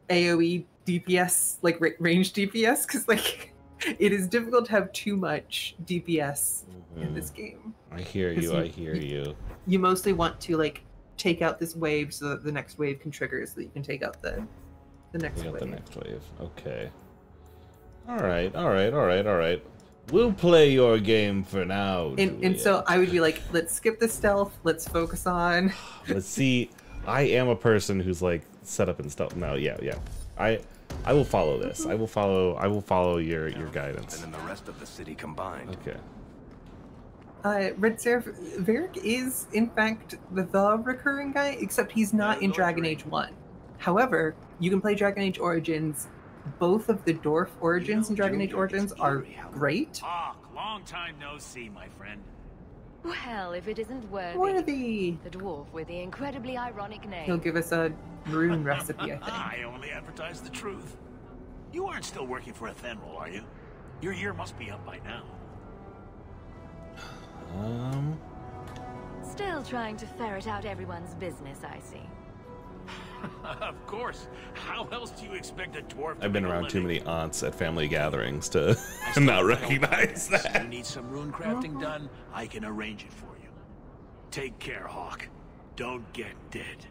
AOE DPS, like range DPS, because like it is difficult to have too much DPS in this game. I hear you. I hear you. You mostly want to like take out this wave so that the next wave can trigger, so that you can take out the next wave. The next wave. Okay. All right. We'll play your game for now. And so I would be like, let's skip the stealth. Let's focus on. Let's see. I am a person who's like set up and stealth. No, yeah. I will follow this. I will follow your guidance. And then the rest of the city combined. Okay. Red Seraph, Varric is in fact the recurring guy, except he's not in Dragon Age 1. However, you can play Dragon Age Origins. Both of the dwarf origins in Dragon Age Origins are great. Long time no see, my friend. Well, if it isn't Worthy. The dwarf with the incredibly ironic name. He'll give us a rune recipe, I think. I only advertise the truth. You aren't still working for Athenril, are you? Your year must be up by now. Still trying to ferret out everyone's business, I see. Of course. How else do you expect a dwarf to I've been make a around too living? many aunts at family gatherings to not recognize that. You need some rune crafting done, I can arrange it for you. Take care, Hawk. Don't get dead.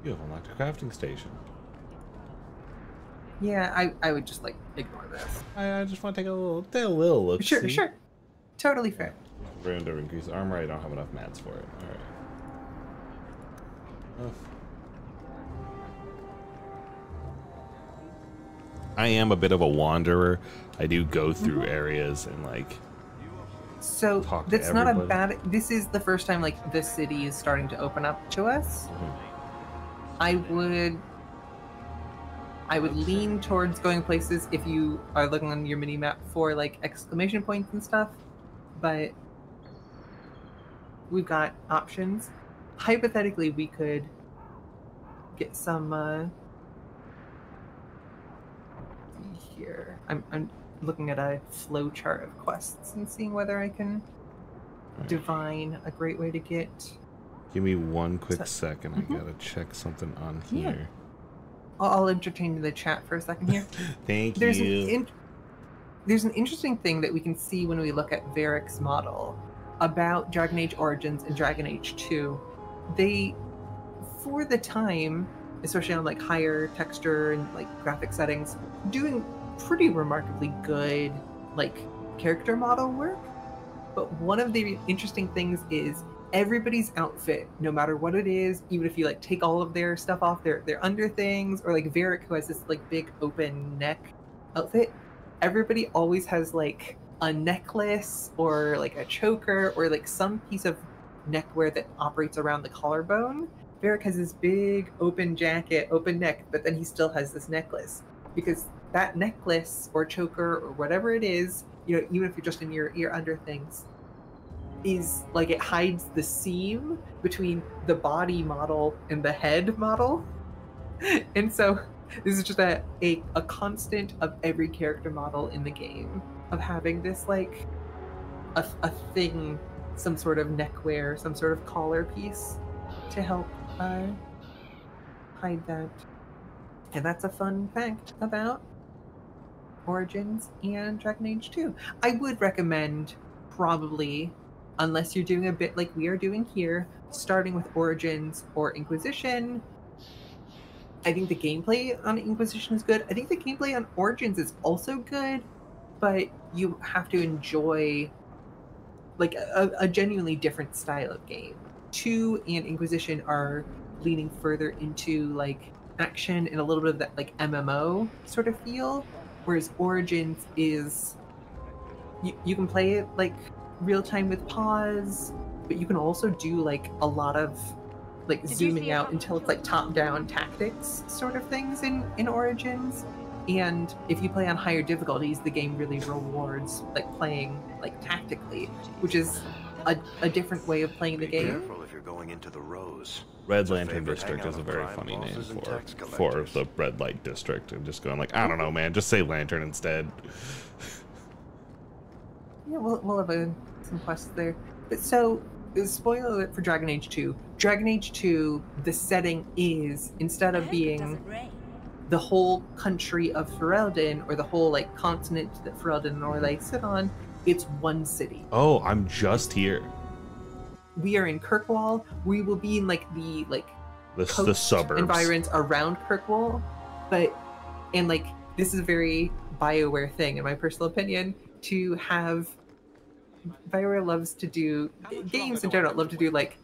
You have unlocked a crafting station. Yeah, I would just like ignore this. I just want to take a little look. Sure. Totally fair. Rune to increase armor. I don't have enough mats for it. All right. I am a bit of a wanderer. I do go through areas and like. So talk to that's not a everybody. bad. This is the first time like this city is starting to open up to us. I would lean towards going places if you are looking on your mini map for like exclamation points and stuff, but we've got options. Hypothetically, we could get some. Here, I'm looking at a flow chart of quests and seeing whether I can divine a great way to get. Give me one quick second. I gotta check something on Yeah. here. I'll entertain the chat for a second here. Thank There's you. There's an interesting thing that we can see when we look at Varric's model about Dragon Age Origins and Dragon Age 2. They, for the time, especially on like higher texture and like graphic settings, doing pretty remarkably good like character model work. But one of the interesting things is everybody's outfit, no matter what it is, even if you like take all of their stuff off, their under things, or like Varric, who has this like big open neck outfit, everybody always has like a necklace or like a choker or like some piece of neckwear that operates around the collarbone. Varric has this big open jacket, open neck, but then he still has this necklace, because that necklace or choker or whatever it is, you know, even if you're just in your under things, is like it hides the seam between the body model and the head model. And so this is just a constant of every character model in the game, of having this like a thing, some sort of neckwear, some sort of collar piece to help hide that. And that's a fun fact about Origins and Dragon Age 2. I would recommend, probably, unless you're doing a bit like we are doing here, starting with Origins or Inquisition. I think the gameplay on Inquisition is good. I think the gameplay on Origins is also good, but you have to enjoy like a genuinely different style of game. 2 and Inquisition are leaning further into like action and a little bit of that like MMO sort of feel, whereas Origins is you can play it like real time with pause, but you can also do like a lot of like zooming out until it's like top down tactics sort of things in Origins. And if you play on higher difficulties, the game really rewards like playing like tactically, which is a different way of playing the game. Be careful if you're going into the Rose. Red Lantern District is a very funny name for the red light district. And just going like, I don't know, man, just say Lantern instead. Yeah, we'll have some quests there. But so, spoiler alert for Dragon Age 2. Dragon Age 2, the setting is, instead of being the whole country of Ferelden, or the whole like continent that Ferelden and Orlais sit on, it's one city. Oh, I'm just here. We are in Kirkwall. We will be in like the suburbs, environs around Kirkwall, and like this is a very BioWare thing, in my personal opinion, to have. BioWare loves to do games in general. Love to do like,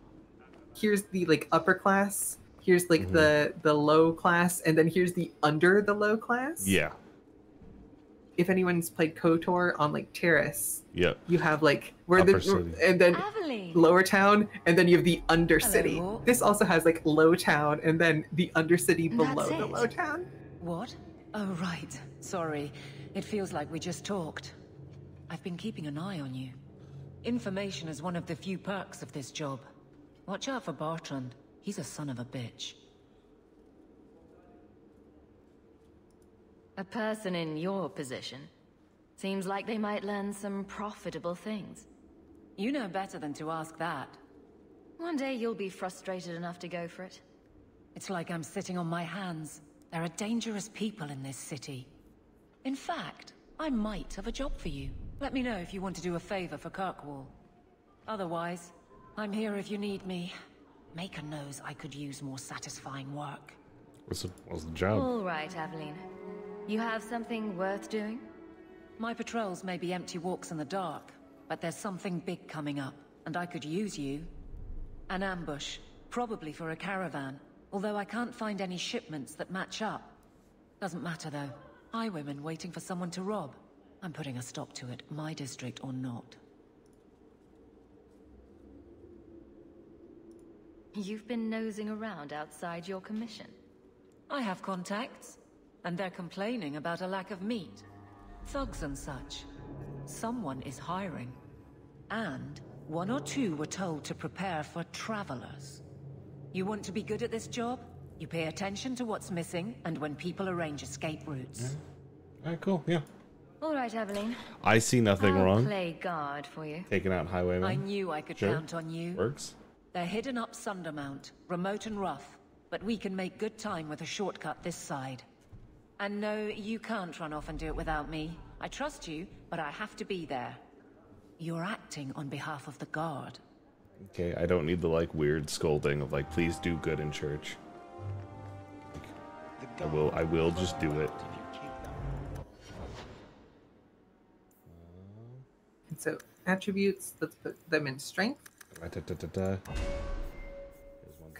here's the like upper class, here's like the low class, and then here's the under the low class. Yeah. If anyone's played KOTOR on like Terrace, yep, you have like where upper the city. And then Aveline. Lower town, and then you have the undercity. Hello. This also has like low town, and then the undercity And below that's the it? low town. What? Oh, right. Sorry. It feels like we just talked. I've been keeping an eye on you. Information is one of the few perks of this job. Watch out for Bartrand. He's a son of a bitch. A person in your position. Seems like they might learn some profitable things. You know better than to ask that. One day you'll be frustrated enough to go for it. It's like I'm sitting on my hands. There are dangerous people in this city. In fact, I might have a job for you. Let me know if you want to do a favor for Kirkwall. Otherwise, I'm here if you need me. Maker knows I could use more satisfying work. What's the job? All right, Aveline. You have something worth doing? My patrols may be empty walks in the dark, but there's something big coming up, and I could use you. An ambush, probably for a caravan, although I can't find any shipments that match up. Doesn't matter though. Highwaymen waiting for someone to rob. I'm putting a stop to it, my district or not. You've been nosing around outside your commission. I have contacts, and they're complaining about a lack of meat. Thugs and such. Someone is hiring. And one or two were told to prepare for travelers. You want to be good at this job? You pay attention to what's missing, and when people arrange escape routes. Alright, cool, yeah. All right, Aveline. I see nothing I'll wrong. play guard for you. Taking out highwaymen. I knew I could Sure. count on you. Works. They're hidden up Sundermount, remote and rough, but we can make good time with a shortcut this side. And no, you can't run off and do it without me. I trust you, but I have to be there. You're acting on behalf of the guard. Okay, I don't need the like weird scolding of like, please do good in church. I will just do it. And so attributes, let's put them in strength. Because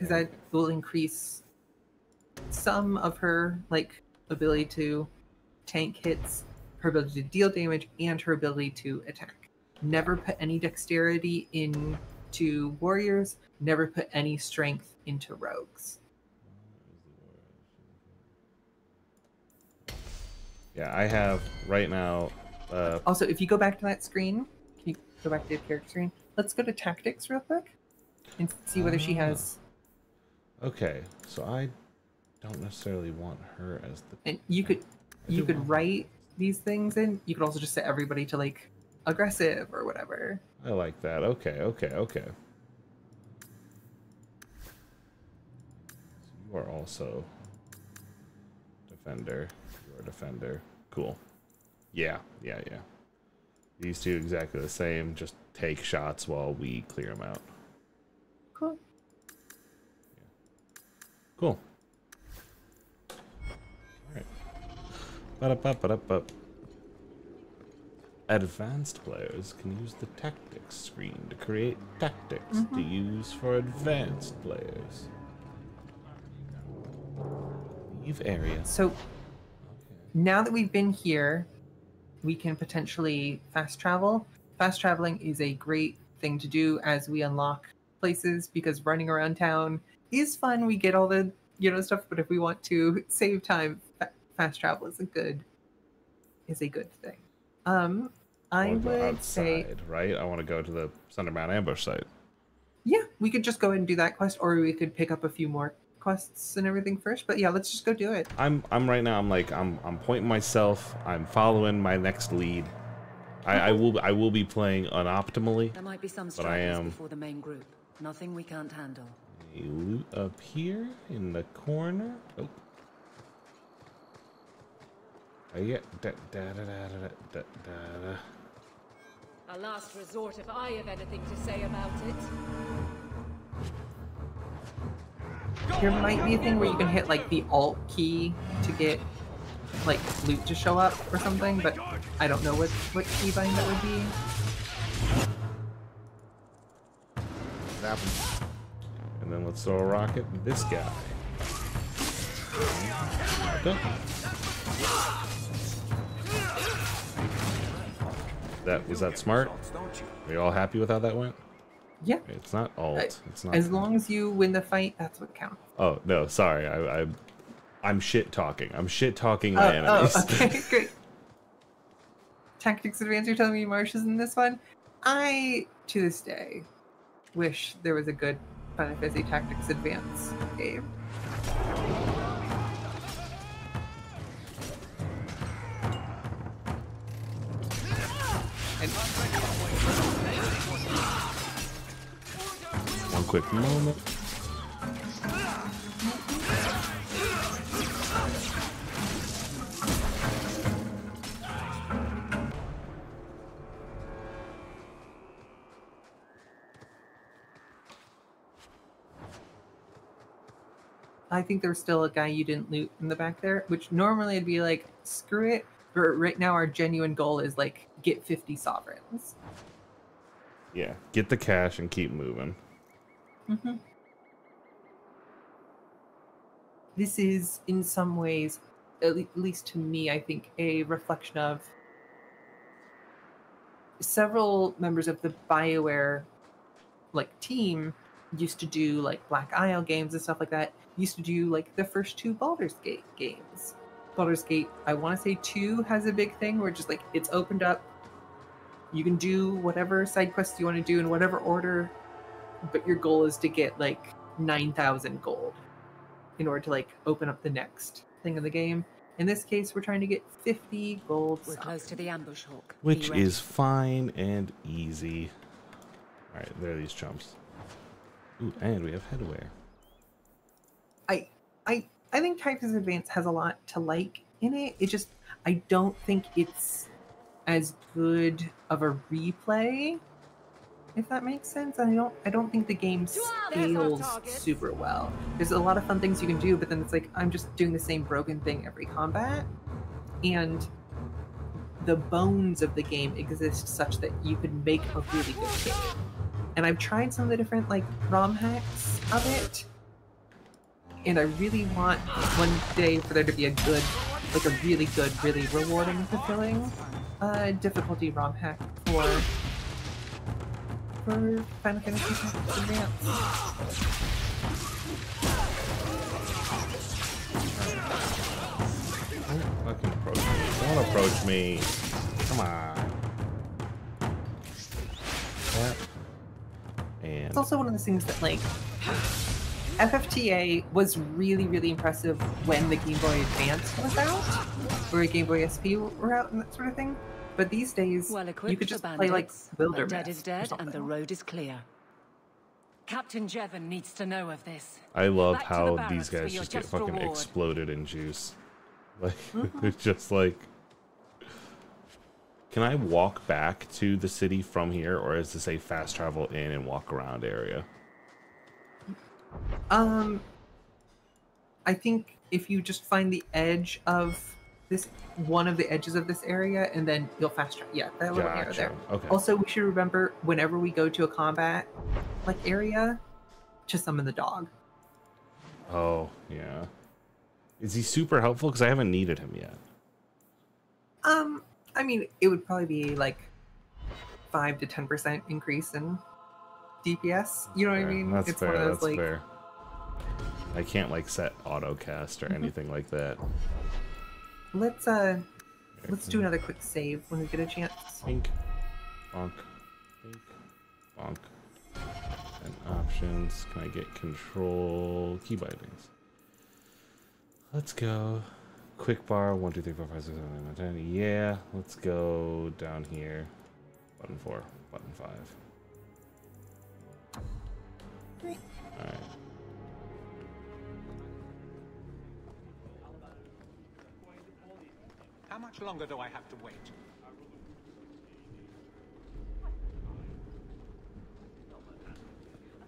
that will increase some of her like ability to tank hits, her ability to deal damage, and her ability to attack. Never put any dexterity into warriors, never put any strength into rogues. Yeah, I have right now. Also, if you go back to that screen, can you go back to the character screen? Let's go to tactics real quick and see whether she has. Okay, so I don't necessarily want her as the. And you could write these things in. You could also just set everybody to like aggressive or whatever. I like that. Okay. So you are also defender. You're a defender. Cool. Yeah. These two exactly the same. Just take shots while we clear them out. Cool. Cool. Alright. Advanced players can use the tactics screen to create tactics to use for advanced players. Leave area. So now that we've been here, we can potentially fast travel. Fast traveling is a great thing to do as we unlock places, because running around town is fun. We get all the stuff, but if we want to save time, fast travel is a good thing. I wanna go would say, outside, right? I want to go to the Sundermount ambush site. yeah, we could just go ahead and do that quest, or we could pick up a few more quests and everything first. But yeah, let's just go do it. I'm right now. I'm pointing myself. I'm following my next lead. I will be playing unoptimally. There might be some but I am. before the main group. Nothing we can't handle. A loot up here in the corner. Oh. I get A last resort if I have anything to say about it. There might be a thing where you can hit like the Alt key to get like loot to show up or something, but I don't know what keybind that would be. And then let's throw a rocket at this guy. Was that smart? Are you all happy with how that went? Yeah. It's not alt. It's not. As long as you win the fight, that's what counts. Oh no, sorry. I'm shit talking. I'm shit talking my enemies. Oh, okay, great. Tactics Advance, you're telling me Marsh is in this one? I, to this day, wish there was a good Final Fantasy Tactics Advance game. One quick moment. I think there's still a guy you didn't loot in the back there, which normally I'd be like, screw it. But right now our genuine goal is like, get 50 sovereigns. Yeah, get the cash and keep moving. Mm-hmm. This is, in some ways, at least to me, I think, a reflection of several members of the BioWare team used to do Black Isle games and stuff like that. Used to do the first two Baldur's Gate games. Baldur's Gate, I want to say 2 has a big thing where just it's opened up. You can do whatever side quests you want to do in whatever order, but your goal is to get 9,000 gold in order to open up the next thing in the game. In this case, we're trying to get 50 gold. We're close to the ambush hawk. Which is fine and easy. All right, there are these chumps. Ooh, and we have headwear. I think Tactics Advance has a lot to like in it. It just, I don't think it's as good of a replay, if that makes sense. I don't think the game scales super well. There's a lot of fun things you can do, but then it's I'm just doing the same broken thing every combat. And the bones of the game exist such that you could make a really good game. And I've tried some of the different ROM hacks of it. And I really want one day for there to be a good, a really good, really rewarding, fulfilling difficulty ROM hack for Final Fantasy Tactics Advance. Don't fucking approach me. Don't approach me. Come on. That. And it's also one of those things that FFTA was really, really impressive when the Game Boy Advance was out, or Game Boy SP were out and that sort of thing. But these days, you could just play Wilderness. Dead is dead and the road is clear. Captain Jevon needs to know of this. I love Back to how the these guys barracks for your just get just fucking reward. exploded in juice. It's just can I walk back to the city from here, or is this a fast travel in and walk around area? I think if you just find the edge of this, one of the edges of this area, and then you'll fast travel. Yeah, that little arrow there. Okay. Also, we should remember whenever we go to a combat area, to summon the dog. Oh yeah. Is he super helpful? Because I haven't needed him yet. I mean, it would probably be like 5 to 10% increase in DPS. You know what I mean? That's it's fair. one of those, That's like, fair. I can't like set autocast or anything like that. Let's do another quick save when we get a chance. Pink, bonk, pink, bonk. And options. Can I get control key bindings? Let's go. Quick bar 1, 2, 3, 4, 5, 6, 7, 8, 9, 10. Yeah, let's go down here. Button 4, button 5. Alright. How much longer do I have to wait?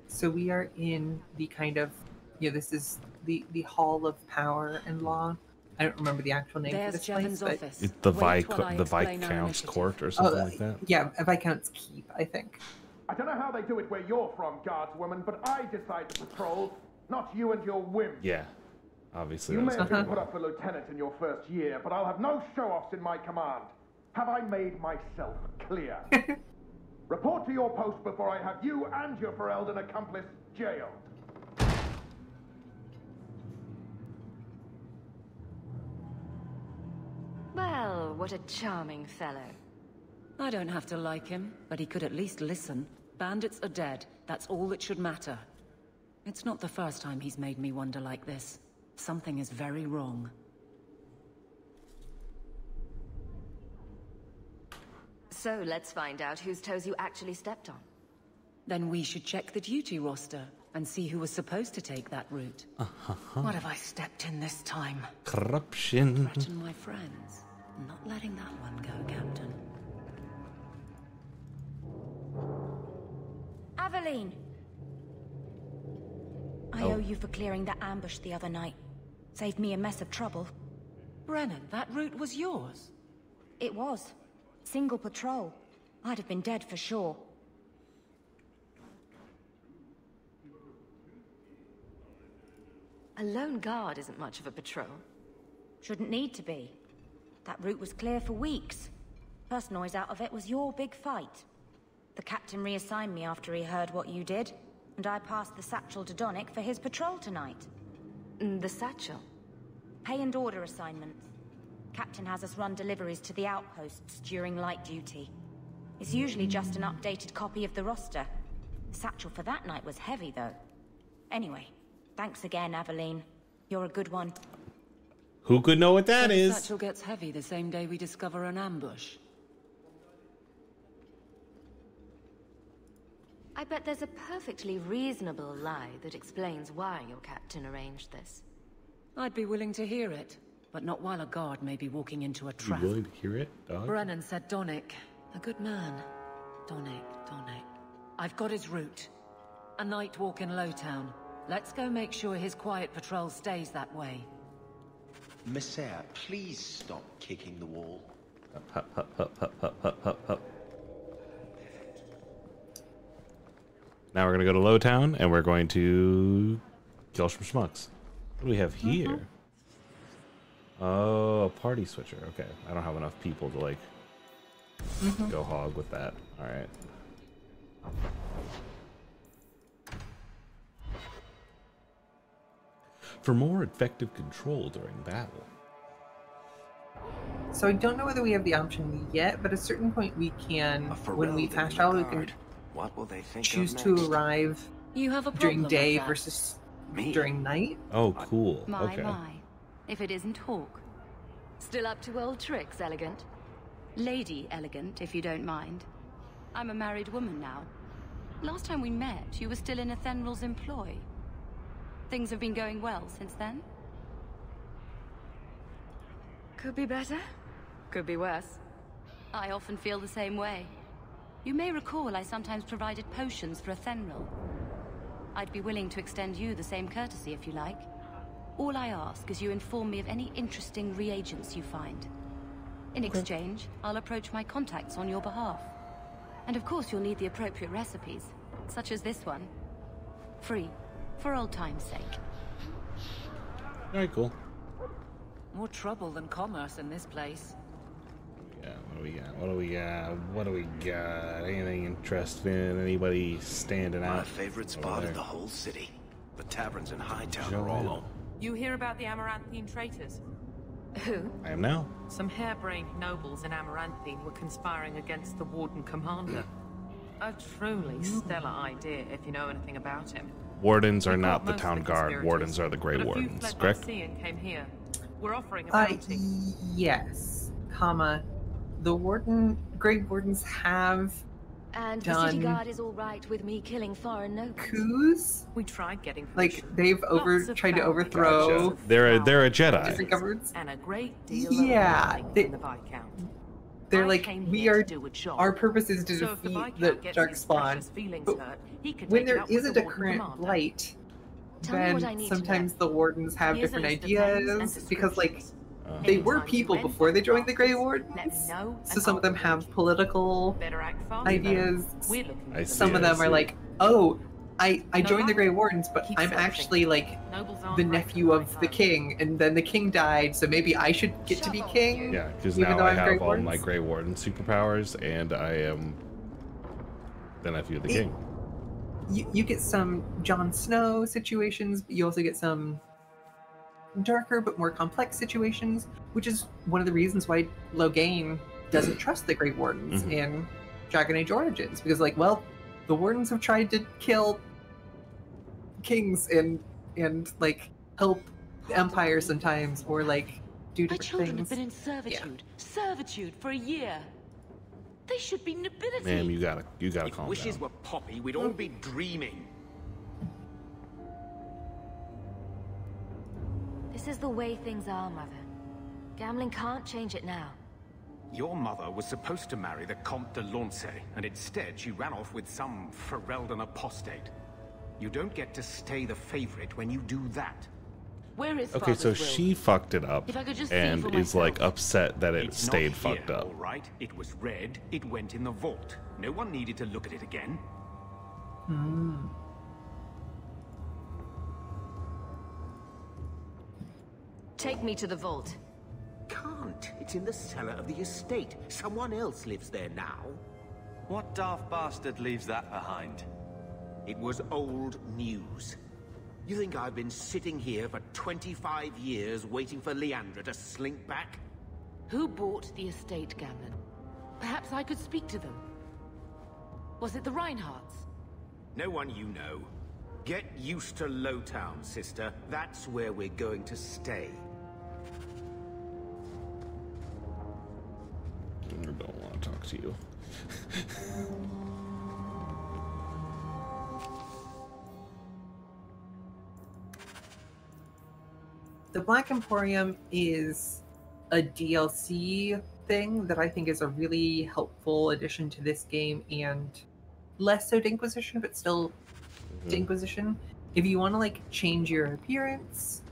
So we are in the kind of, this is the Hall of Power and Law. I don't remember the actual name for this place, but It's the Viscount's Court or something like that. Yeah, a Viscount's Keep, I think. I don't know how they do it where you're from, guardswoman, but I decide the patrols, not you and your whim. Yeah, obviously. You may that's have been put up for lieutenant in your first year, but I'll have no show-offs in my command. Have I made myself clear? Report to your post before I have you and your Ferelden accomplice jailed. Well, what a charming fellow. I don't have to like him, but he could at least listen. Bandits are dead. That's all that should matter. It's not the first time he's made me wonder like this. Something is very wrong. So let's find out whose toes you actually stepped on. Then we should check the duty roster and see who was supposed to take that route. What have I stepped in this time? Corruption. Threaten my friends. I'm not letting that one go, Captain. Aveline! I owe you for clearing that ambush the other night. Saved me a mess of trouble. Brennan, that route was yours? It was. Single patrol. I'd have been dead for sure. A lone guard isn't much of a patrol. Shouldn't need to be. That route was clear for weeks. First noise out of it was your big fight. The captain reassigned me after he heard what you did, and I passed the satchel to Donick for his patrol tonight. The satchel? Pay and order assignments. Captain has us run deliveries to the outposts during light duty. It's usually just an updated copy of the roster. The satchel for that night was heavy, though. Anyway, thanks again, Aveline. You're a good one. Who could know what that The is? satchel gets heavy the same day we discover an ambush. I bet there's a perfectly reasonable lie that explains why your captain arranged this. I'd be willing to hear it, but not while a guard may be walking into a You trap. willing to hear it, dog? Brennan said Donick. A good man. Donick. I've got his route. A night walk in Lowtown. Let's go make sure his quiet patrol stays that way. Messiah, please stop kicking the wall. Hup, hup, hup, hup, hup, hup, hup, hup. Now we're gonna go to Lowtown and we're going to kill some schmucks. What do we have here? Oh, a party switcher. Okay, I don't have enough people to like go hog with that. All right. For more effective control during battle. So I don't know whether we have the option yet, but at a certain point we can, when we fast travel, we can What will they think choose of to next? arrive You have a during problem day with that? versus Me? during night. Oh, cool. My, Okay. my. If it isn't Hawk. Still up to old tricks, Elegant? Lady Elegant, if you don't mind. I'm a married woman now. Last time we met, you were still in Athenral's employ. Things have been going well since then? Could be better. Could be worse. I often feel the same way. You may recall I sometimes provided potions for Athenral. I'd be willing to extend you the same courtesy if you like. All I ask is you inform me of any interesting reagents you find. In exchange, I'll approach my contacts on your behalf. And of course you'll need the appropriate recipes, such as this one. Free, for old time's sake. All right, cool. More trouble than commerce in this place. What do we got? Anything interesting? Anybody standing out? My favorite spot in the whole city. The taverns in Hightown are all on. You hear about the Amaranthine traitors? Who? I am now. Some harebrained nobles in Amaranthine were conspiring against the Warden Commander. A truly stellar idea, if you know anything about him. Wardens are not the town guard. Wardens are the Grey Wardens, correct? Came here. We're offering a bounty. Yes, the Grey Wardens have And done the city guard is all right with me killing foreign nobles. coups. We tried getting they've tried to overthrow. Gotcha. They're a Jedi. Different governments. And a great deal Yeah, of in the Viscount. They're like, our purpose is to defeat the Darkspawn. But when there isn't a current blight, then sometimes the Wardens have different ideas, because they were people before they joined the Grey Wardens, so some of them have political ideas. Some of them are like, oh, I joined the Grey Wardens, but I'm actually the nephew of the king, and then the king died, so maybe I should get to be king. Yeah, because now I have all my Grey Warden superpowers, and I am the nephew of the king. You get some Jon Snow situations, but you also get some darker but more complex situations, which is one of the reasons why Loghain doesn't trust the Grey Wardens in Dragon Age Origins, because the Wardens have tried to kill kings and help the Empire sometimes, or do different My children things. have been in servitude for a year. They should be nobility. Ma'am, you gotta calm Wishes down. were poppy, we'd all be dreaming. This is the way things are, Mother. Gambling can't change it now. Your mother was supposed to marry the Comte de Lancey, and instead she ran off with some Ferelden apostate. You don't get to stay the favorite when you do that. Where is Okay, so Father's will? she fucked it up If I could just see and for is myself. upset that it It's stayed not fucked here, up. all right? It was read, it went in the vault. No one needed to look at it again. Take me to the vault. Can't. It's in the cellar of the estate. Someone else lives there now. What daft bastard leaves that behind? It was old news. You think I've been sitting here for 25 years waiting for Leandra to slink back? Who bought the estate, Gamlen? Perhaps I could speak to them. Was it the Reinhardts? No one you know. Get used to Lowtown, sister. That's where we're going to stay. I don't want to talk to you. The Black Emporium is a DLC thing that I think is a really helpful addition to this game, and less so Dinquisition, but still Dinquisition. If you want to change your appearance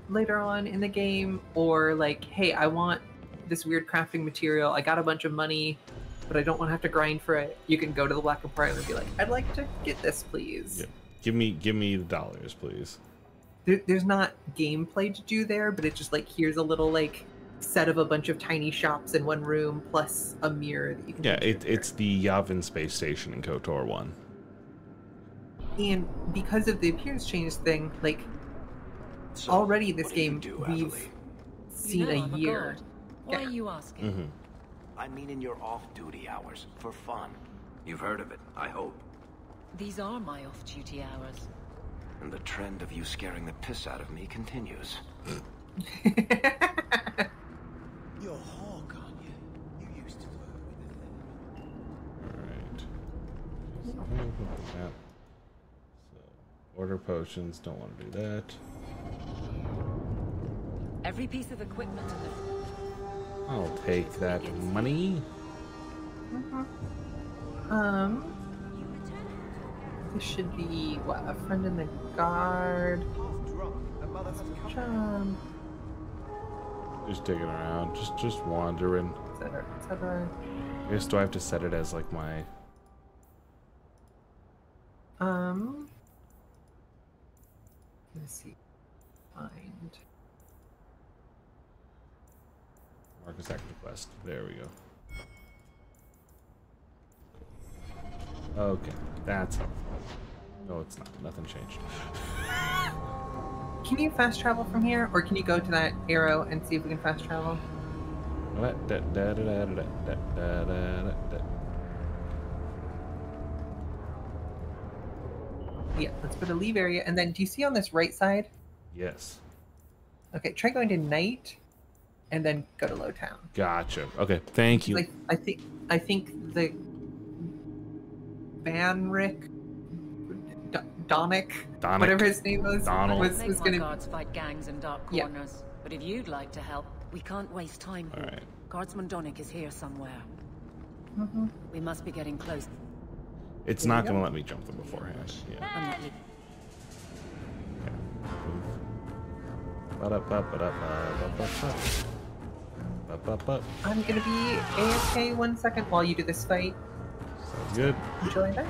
later on in the game, or hey, I want this weird crafting material, I got a bunch of money, but I don't want to have to grind for it, you can go to the Black Emporium and be like, I'd like to get this, please. Yeah. Give me the dollars, please. There's not gameplay to do there, but it's just here's a little set of a bunch of tiny shops in one room, plus a mirror that you can. Yeah, it's the Yavin space station in KOTOR 1. And because of the appearance change thing, So, already this what do you game do, we've Adelaide? seen I'm a a year. god. Why are you asking? I mean in your off-duty hours, for fun. You've heard of it, I hope. These are my off-duty hours. And the trend of you scaring the piss out of me continues. You're Hawk, aren't you? You used to work with the Alright. So, order potions, don't want to do that. Every piece of equipment in the... I'll take that money. This should be what, a friend in the guard. Just digging around, just wandering. Etc. I guess do I have to set it as my? Let's see. Find. Marcus active quest. There we go. Okay, that's helpful. No, it's not. Nothing changed. Can you fast travel from here, or can you go to that arrow and see if we can fast travel? Yeah, let's go to leave area, and then do you see on this right side? Yes. Okay, try going to night, and then go to low town. Gotcha. Okay, thank you. Like I think the Banric, Donic, whatever his name was, was Make my guards fight gangs in dark corners. But if you'd like to help, we can't waste time here. Right. Guardsman Donic is here somewhere. We must be getting close. It's not going to let me jump them beforehand. Yeah. I'm gonna be AFK 1 second while you do this fight. Sounds good. Enjoy that.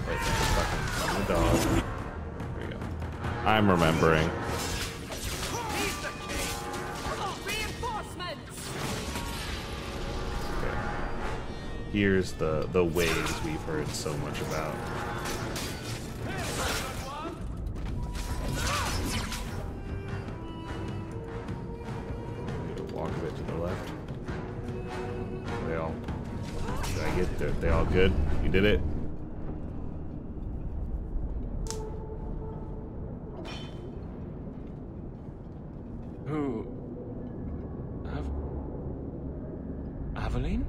Wait, fucking the dog. There we go. I'm remembering. Okay. Here's the waves we've heard so much about. Walk a bit to the left. Did I get there? They all good? You did it? Who? Aveline?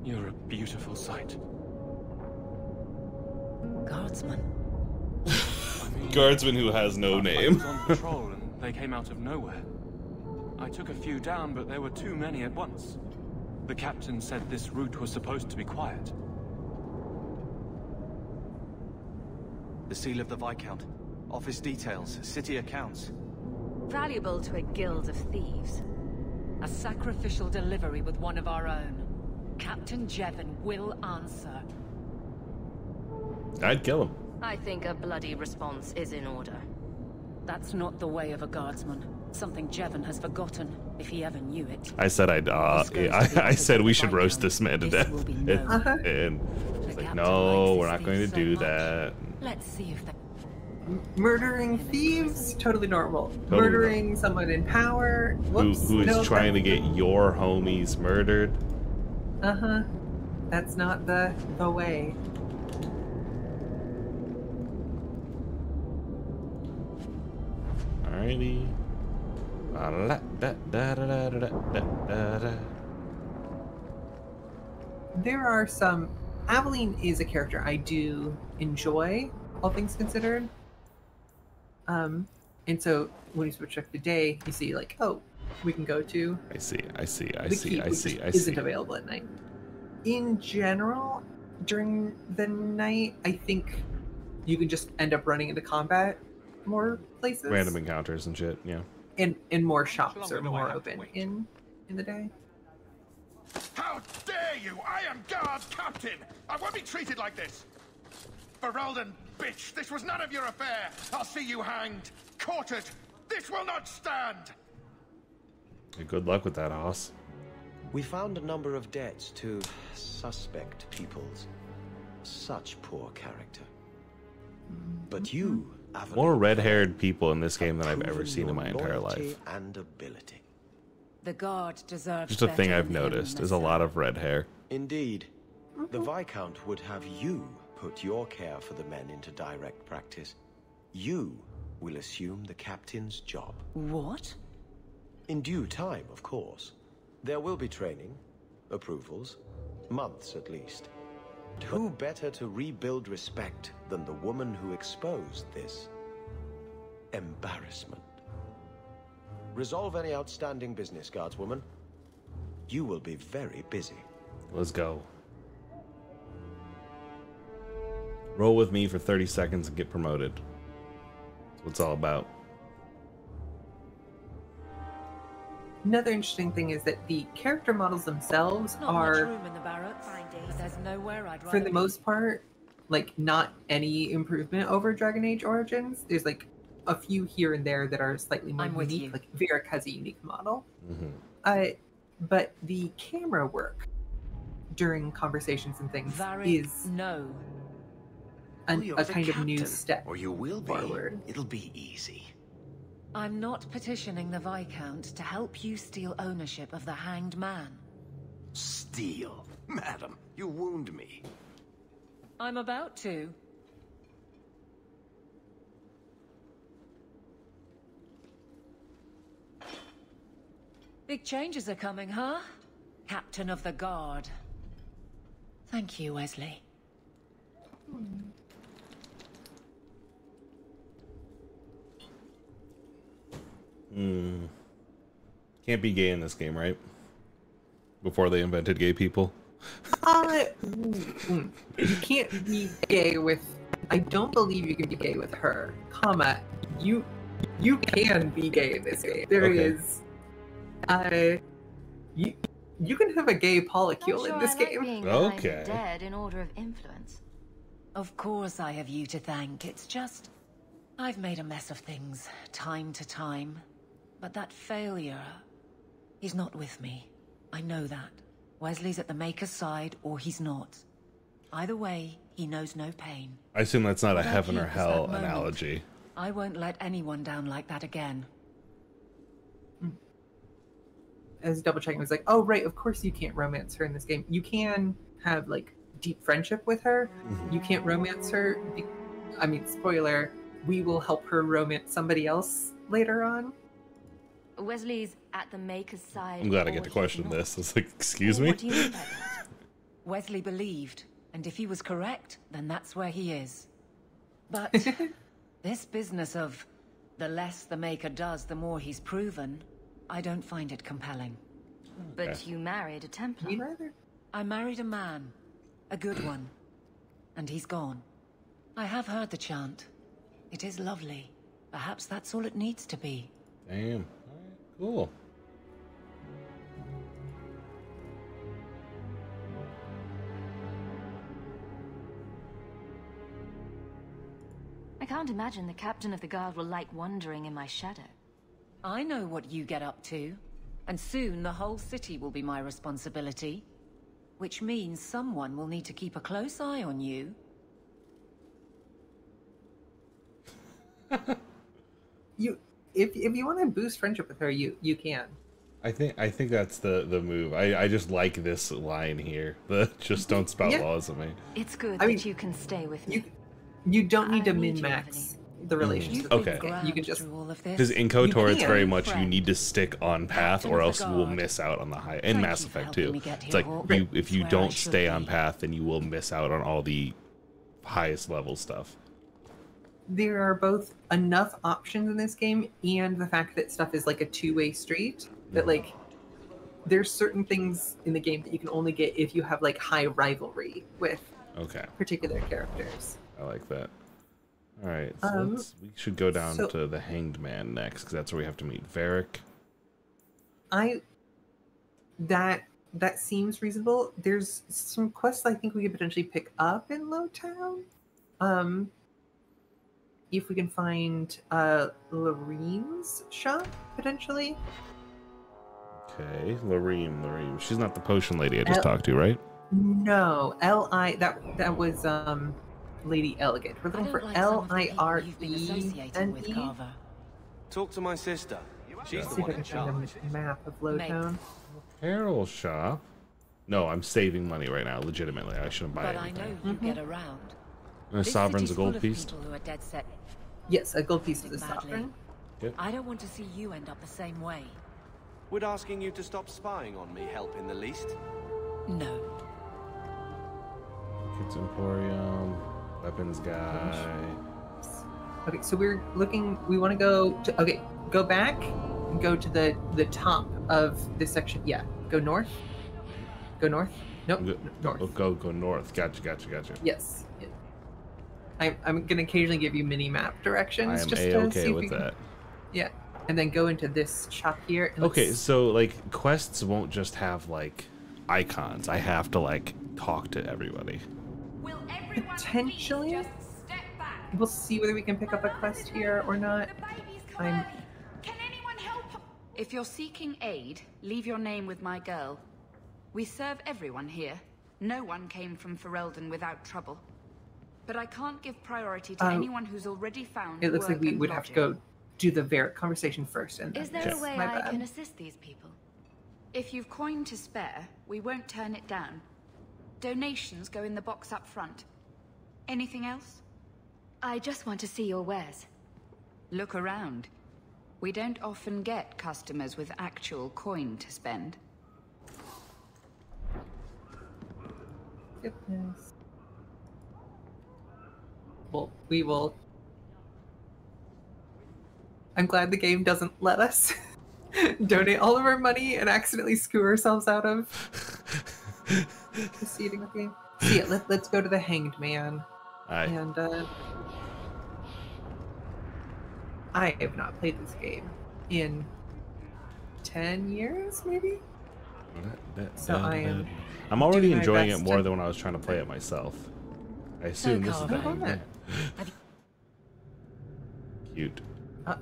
You're a beautiful sight. Guardsman. Guardsman who has no name. I was on patrol and they came out of nowhere. I took a few down, but there were too many at once. The captain said this route was supposed to be quiet. The seal of the Viscount. Office details, city accounts. Valuable to a guild of thieves. A sacrificial delivery with one of our own. Captain Jevon will answer. I'd kill him. I think a bloody response is in order. That's not the way of a guardsman. Something Jevon has forgotten, if he ever knew it. I said I said we should roast this man to death. And it's like, no, we're not going to do that. Let's see if murdering thieves, totally normal. Murdering someone in power, whoops, who's trying to get your homies murdered. That's not the way. Alrighty. There are some. Aveline is a character I do enjoy, all things considered. And so when you switch up the day, you see like, oh, we can go to. I see. Isn't available at night. In general, during the night, I think you can just end up running into combat more places. Random encounters and shit, yeah. And more shops are more open in the day. How dare you! I am guard captain! I won't be treated like this! Ferelden, bitch! This was none of your affair! I'll see you hanged! Quartered! This will not stand! Good luck with that, Hoss. We found a number of debts to suspect peoples. Such poor character. But you, Aveline, more red-haired people in this game than I've ever seen in my entire life. And ability. The guard deserves just a thing I've noticed is a lot of red hair. Indeed. The Viscount would have you put your care for the men into direct practice. You will assume the captain's job. What? In due time, of course. There will be training, approvals, months at least. But who better to rebuild respect than the woman who exposed this embarrassment? Resolve any outstanding business, guardswoman. You will be very busy. Let's go. Roll with me for 30 seconds and get promoted. That's what it's all about. Another interesting thing is that the character models themselves are, room in the barracks, but there's nowhere I'd for the most part, like not any improvement over Dragon Age Origins. There's like a few here and there that are slightly more I'm with unique. you. Like Varric has a unique model. Mm-hmm. But the camera work during conversations and things Varric, is no. a kind of new step or you will be. forward. It'll be easy. I'm not petitioning the Viscount to help you steal ownership of the Hanged Man. Steal? Madam, you wound me. I'm about to. Big changes are coming, huh? Captain of the Guard. Thank you, Wesley. Can't be gay in this game, right? Before they invented gay people. You can't be gay with. I don't believe you can be gay with her. Comma. You can be gay in this game. There is. You can have a gay polycule in this game. Okay. Dead in order of influence. Of course I have you to thank. It's just... I've made a mess of things, time to time. But that failure... He's not with me. I know that. Wesley's at the Maker's side, or he's not. Either way, he knows no pain. I assume that's not a What I heaven or keep is hell that moment. analogy. I won't let anyone down like that again. As double checking, was like, oh right, of course you can't romance her in this game. You can have like deep friendship with her. You can't romance her. I mean, spoiler, we will help her romance somebody else later on. Wesley's at the Maker's side. I'm glad I or get to he's question not. this. It's like, excuse me? What do you mean by that? Wesley believed, and if he was correct, then that's where he is. But this business of the less the Maker does, the more he's proven, I don't find it compelling. But you married a Templar. Me neither. I married a man, a good one, and he's gone. I have heard the chant. It is lovely. Perhaps that's all it needs to be. Damn. Cool. I can't imagine the Captain of the Guard will like wandering in my shadow. I know what you get up to, and soon the whole city will be my responsibility. Which means someone will need to keep a close eye on you. If you want to boost friendship with her, you can. I think that's the move. I just like this line here. The just don't spout laws at me. It's good I mean, that you can stay with me. You don't need to min-max the relationship. Okay. You can just Because in KOTOR, it's very much friend. you need to stick on path, or else you will miss out on the high. And Mass Effect too. It's like if you don't stay on path, then you will miss out on all the highest level stuff. There are both enough options in this game, and the fact that stuff is like a two-way street. That like there's certain things in the game that you can only get if you have like high rivalry with particular characters. I like that. All right, so we should go down to the Hanged Man next, because that's where we have to meet Varric. That seems reasonable. There's some quests I think we could potentially pick up in Lowtown. If we can find Lorene's shop potentially. Okay, Lorene. She's not the potion lady I just talked to, right? No, L.I. That was Lady Elegant. We're looking for L-I-R-E-N-E. Talk to my sister. She's See the if I one can in charge. find a map of Lowtown. Apparel shop. No, I'm saving money right now. Legitimately, I shouldn't buy But I anything. know you get around. And a This sovereign's a city's full gold of piece. people who are dead set. Yes, a gold piece is a badly. sovereign. Yep. I don't want to see you end up the same way. Would asking you to stop spying on me help in the least? No. Kids Emporium, weapons guy. Okay, so we're looking. We want to go to. Okay, go back and go to the top of this section. Yeah, go north. Go north. Nope. North. Go north. Gotcha. Yes. Yeah. I'm gonna occasionally give you mini map directions. I am just to A-okay see if with you can- that. Yeah, and then go into this shop here. And Okay, let's- so like quests won't just have like icons. I have to like talk to everybody. Potentially. we'll see whether we can pick up a quest here or not. If you're seeking aid, leave your name with my girl. We serve everyone here. No one came from Ferelden without trouble. But I can't give priority to anyone who's already found It looks like work we and would have to lodging. go do the Varric conversation first. And Is there a way My I bad. can assist these people? If you've coin to spare, we won't turn it down. Donations go in the box up front. Anything else? I just want to see your wares. Look around. We don't often get customers with actual coin to spend. Goodness. Well, we will. I'm glad the game doesn't let us donate all of our money and accidentally screw ourselves out of proceeding with the game. So yeah, let's go to the Hanged Man. Aye. And I have not played this game in 10 years, maybe? So I'm already doing my enjoying it best more to- than when I was trying to play it myself. I assume this is the Hanged Man. Cute. Uh-oh.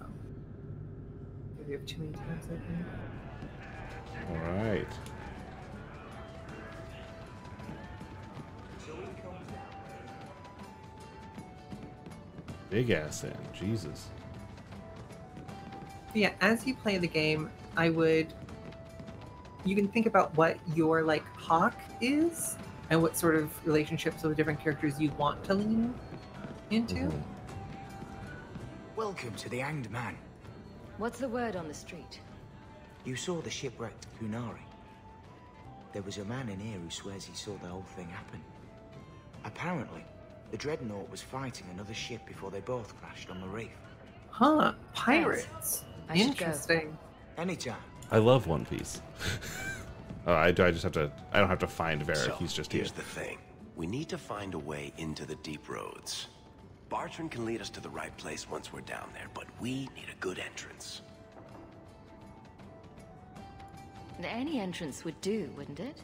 We have too many times, I think. Alright. Big ass in. Jesus. Yeah, as you play the game, you can think about what your like hawk is and what sort of relationships with different characters you want to lean into. Welcome to the Hanged Man. What's the word on the street? You saw the shipwrecked Kunari. There was a man in here who swears he saw the whole thing happen. Apparently, the Dreadnought was fighting another ship before they both crashed on the reef. Huh, pirates. I should go. Interesting. Anytime. I love One Piece. Oh, I just have to. I don't have to find Varric. So, He's just here. here's the thing. We need to find a way into the deep roads. Bartrand can lead us to the right place once we're down there, but we need a good entrance. Any entrance would do, wouldn't it?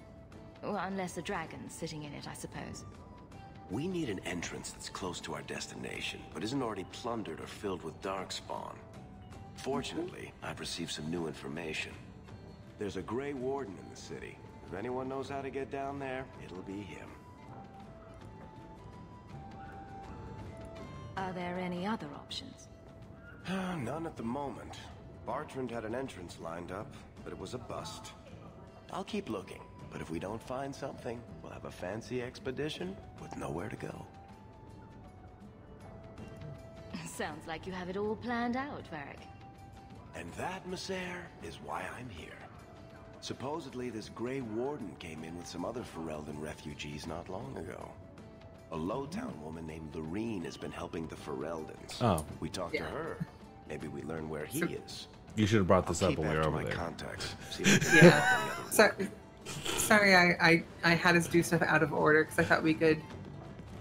Well, unless a dragon's sitting in it, I suppose. We need an entrance that's close to our destination, but isn't already plundered or filled with darkspawn. Fortunately, I've received some new information. There's a Grey Warden in the city. If anyone knows how to get down there, it'll be him. Are there any other options? None at the moment. Bartrand had an entrance lined up, but it was a bust. I'll keep looking, but if we don't find something, we'll have a fancy expedition with nowhere to go. Sounds like you have it all planned out, Varric. And that, Misser, is why I'm here. Supposedly, this Grey Warden came in with some other Ferelden refugees not long ago. A Lowtown woman named Lorene has been helping the Fereldans. Oh. We talked to her. Maybe we learn where he is. You should have brought this I'll up keep when we were after over my there. contacts. See if we can Yeah. help any other Sorry, I had us do stuff out of order because I thought we could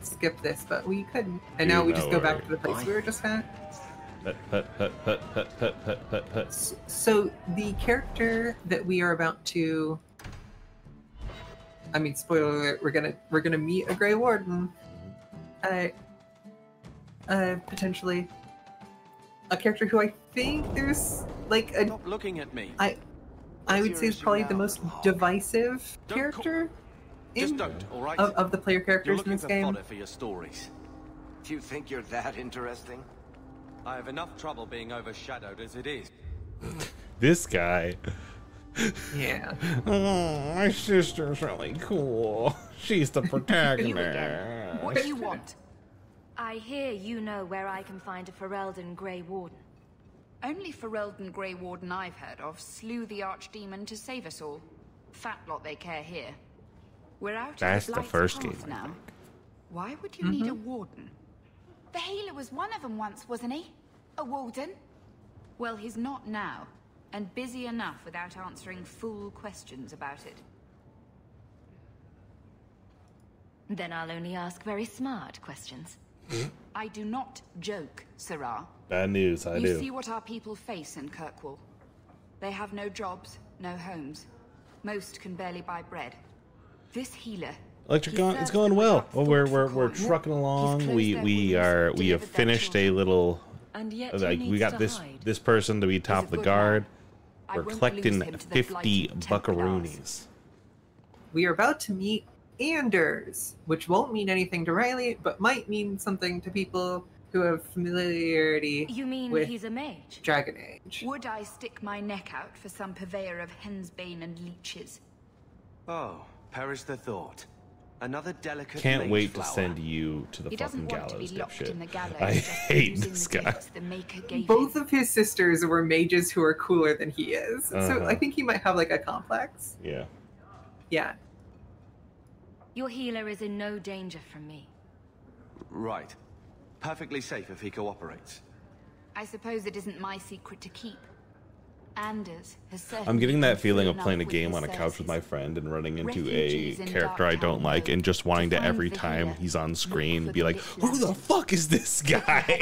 skip this, but we couldn't. And now we just go back to the place we were just at. So the character that we are about to, I mean, spoiler alert, we're gonna meet a Grey Warden. Potentially a character who I think there's like a. Stop looking at me. I would say is probably the most divisive character of the player characters in this game. Fodder for your stories. Do you think you're that interesting? I have enough trouble being overshadowed as it is. This guy. Yeah. Oh, my sister's really cool. She's the protagonist. What do you want? I hear you know where I can find a Ferelden Grey Warden. Only Ferelden Grey Warden I've heard of slew the Archdemon to save us all. Fat lot they care here. We're out That's of the Blight's first path game, I now. Why would you need a warden? The healer was one of them once, wasn't he? A warden? Well, he's not now, and busy enough without answering fool questions about it. Then I'll only ask very smart questions. I do not joke, Sirrah. Bad news, I You do. see what our people face in Kirkwall. They have no jobs, no homes. Most can barely buy bread. This healer It's going well. Well, we're trucking along. We have finished a little. Like we got this person to be top of the guard. We're collecting 50 buckaroonies. We are about to meet Anders, which won't mean anything to Riley, but might mean something to people who have familiarity. You mean with he's a mage? Dragon Age. Would I stick my neck out for some purveyor of hensbane and leeches? Oh, perish the thought. Another delicate Can't wait flower. to send you to the He fucking doesn't want to gallows, be locked dipshit. in the gallows I just for hate using this the guy. gifts the Maker gave Both him. of his sisters were mages who are cooler than he is. So Uh-huh. I think he might have like a complex. Yeah. Yeah. Your healer is in no danger from me. Right. Perfectly safe if he cooperates. I suppose it isn't my secret to keep. Anders has certainly I'm getting that been feeling through of playing a enough game with on a his couch with my services. friend and running into a Refugees in character I don't Darktown like and just wanting to find every the time healer. he's on screen for be the like, lit who the lamps. fuck is this guy?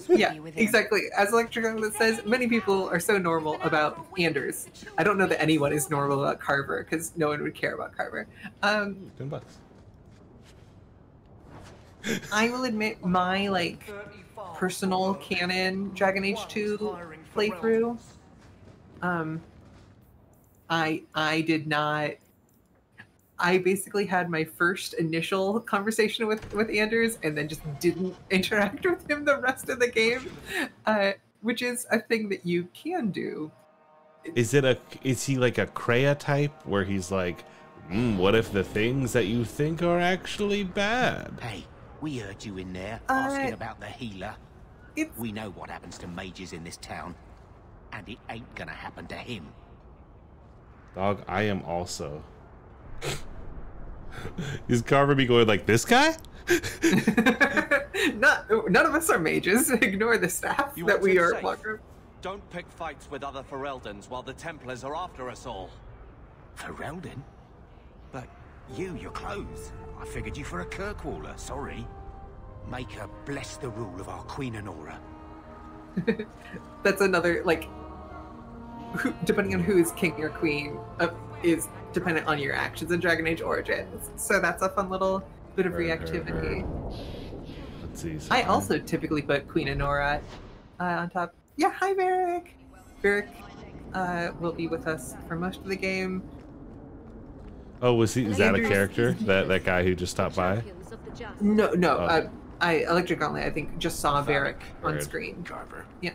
Yeah, exactly. As Electric says, many people are so normal about Anders. I don't know that anyone is normal about Carver, because no one would care about Carver. $10. I will admit my personal canon Dragon Age 2 playthrough. I did not. I basically had my first initial conversation with Anders and then just didn't interact with him the rest of the game, which is a thing that you can do. Is he like a Kreia type where he's like, what if the things that you think are actually bad? Hey, we heard you in there asking about the healer. We know what happens to mages in this town, and it ain't gonna happen to him. Dog, I am also. Is Carver be going like this guy? None of us are mages. Ignore the staff You that want we him are. safe? Walker. Don't pick fights with other Fereldans while the Templars are after us all. Ferelden? But your clothes. I figured you for a Kirkwaller, sorry. Make her bless the rule of our Queen Honora. That's another, depending on who is king or queen, is dependent on your actions in Dragon Age Origins. So that's a fun little bit of reactivity. Let's see. I also typically put Queen Honora on top. Yeah, hi, Varric. Varric will be with us for most of the game. Oh, is that a character? That guy who just stopped by? No. Oh. Electric Gauntlet, I think, just saw Varric on screen. Carver. Yeah.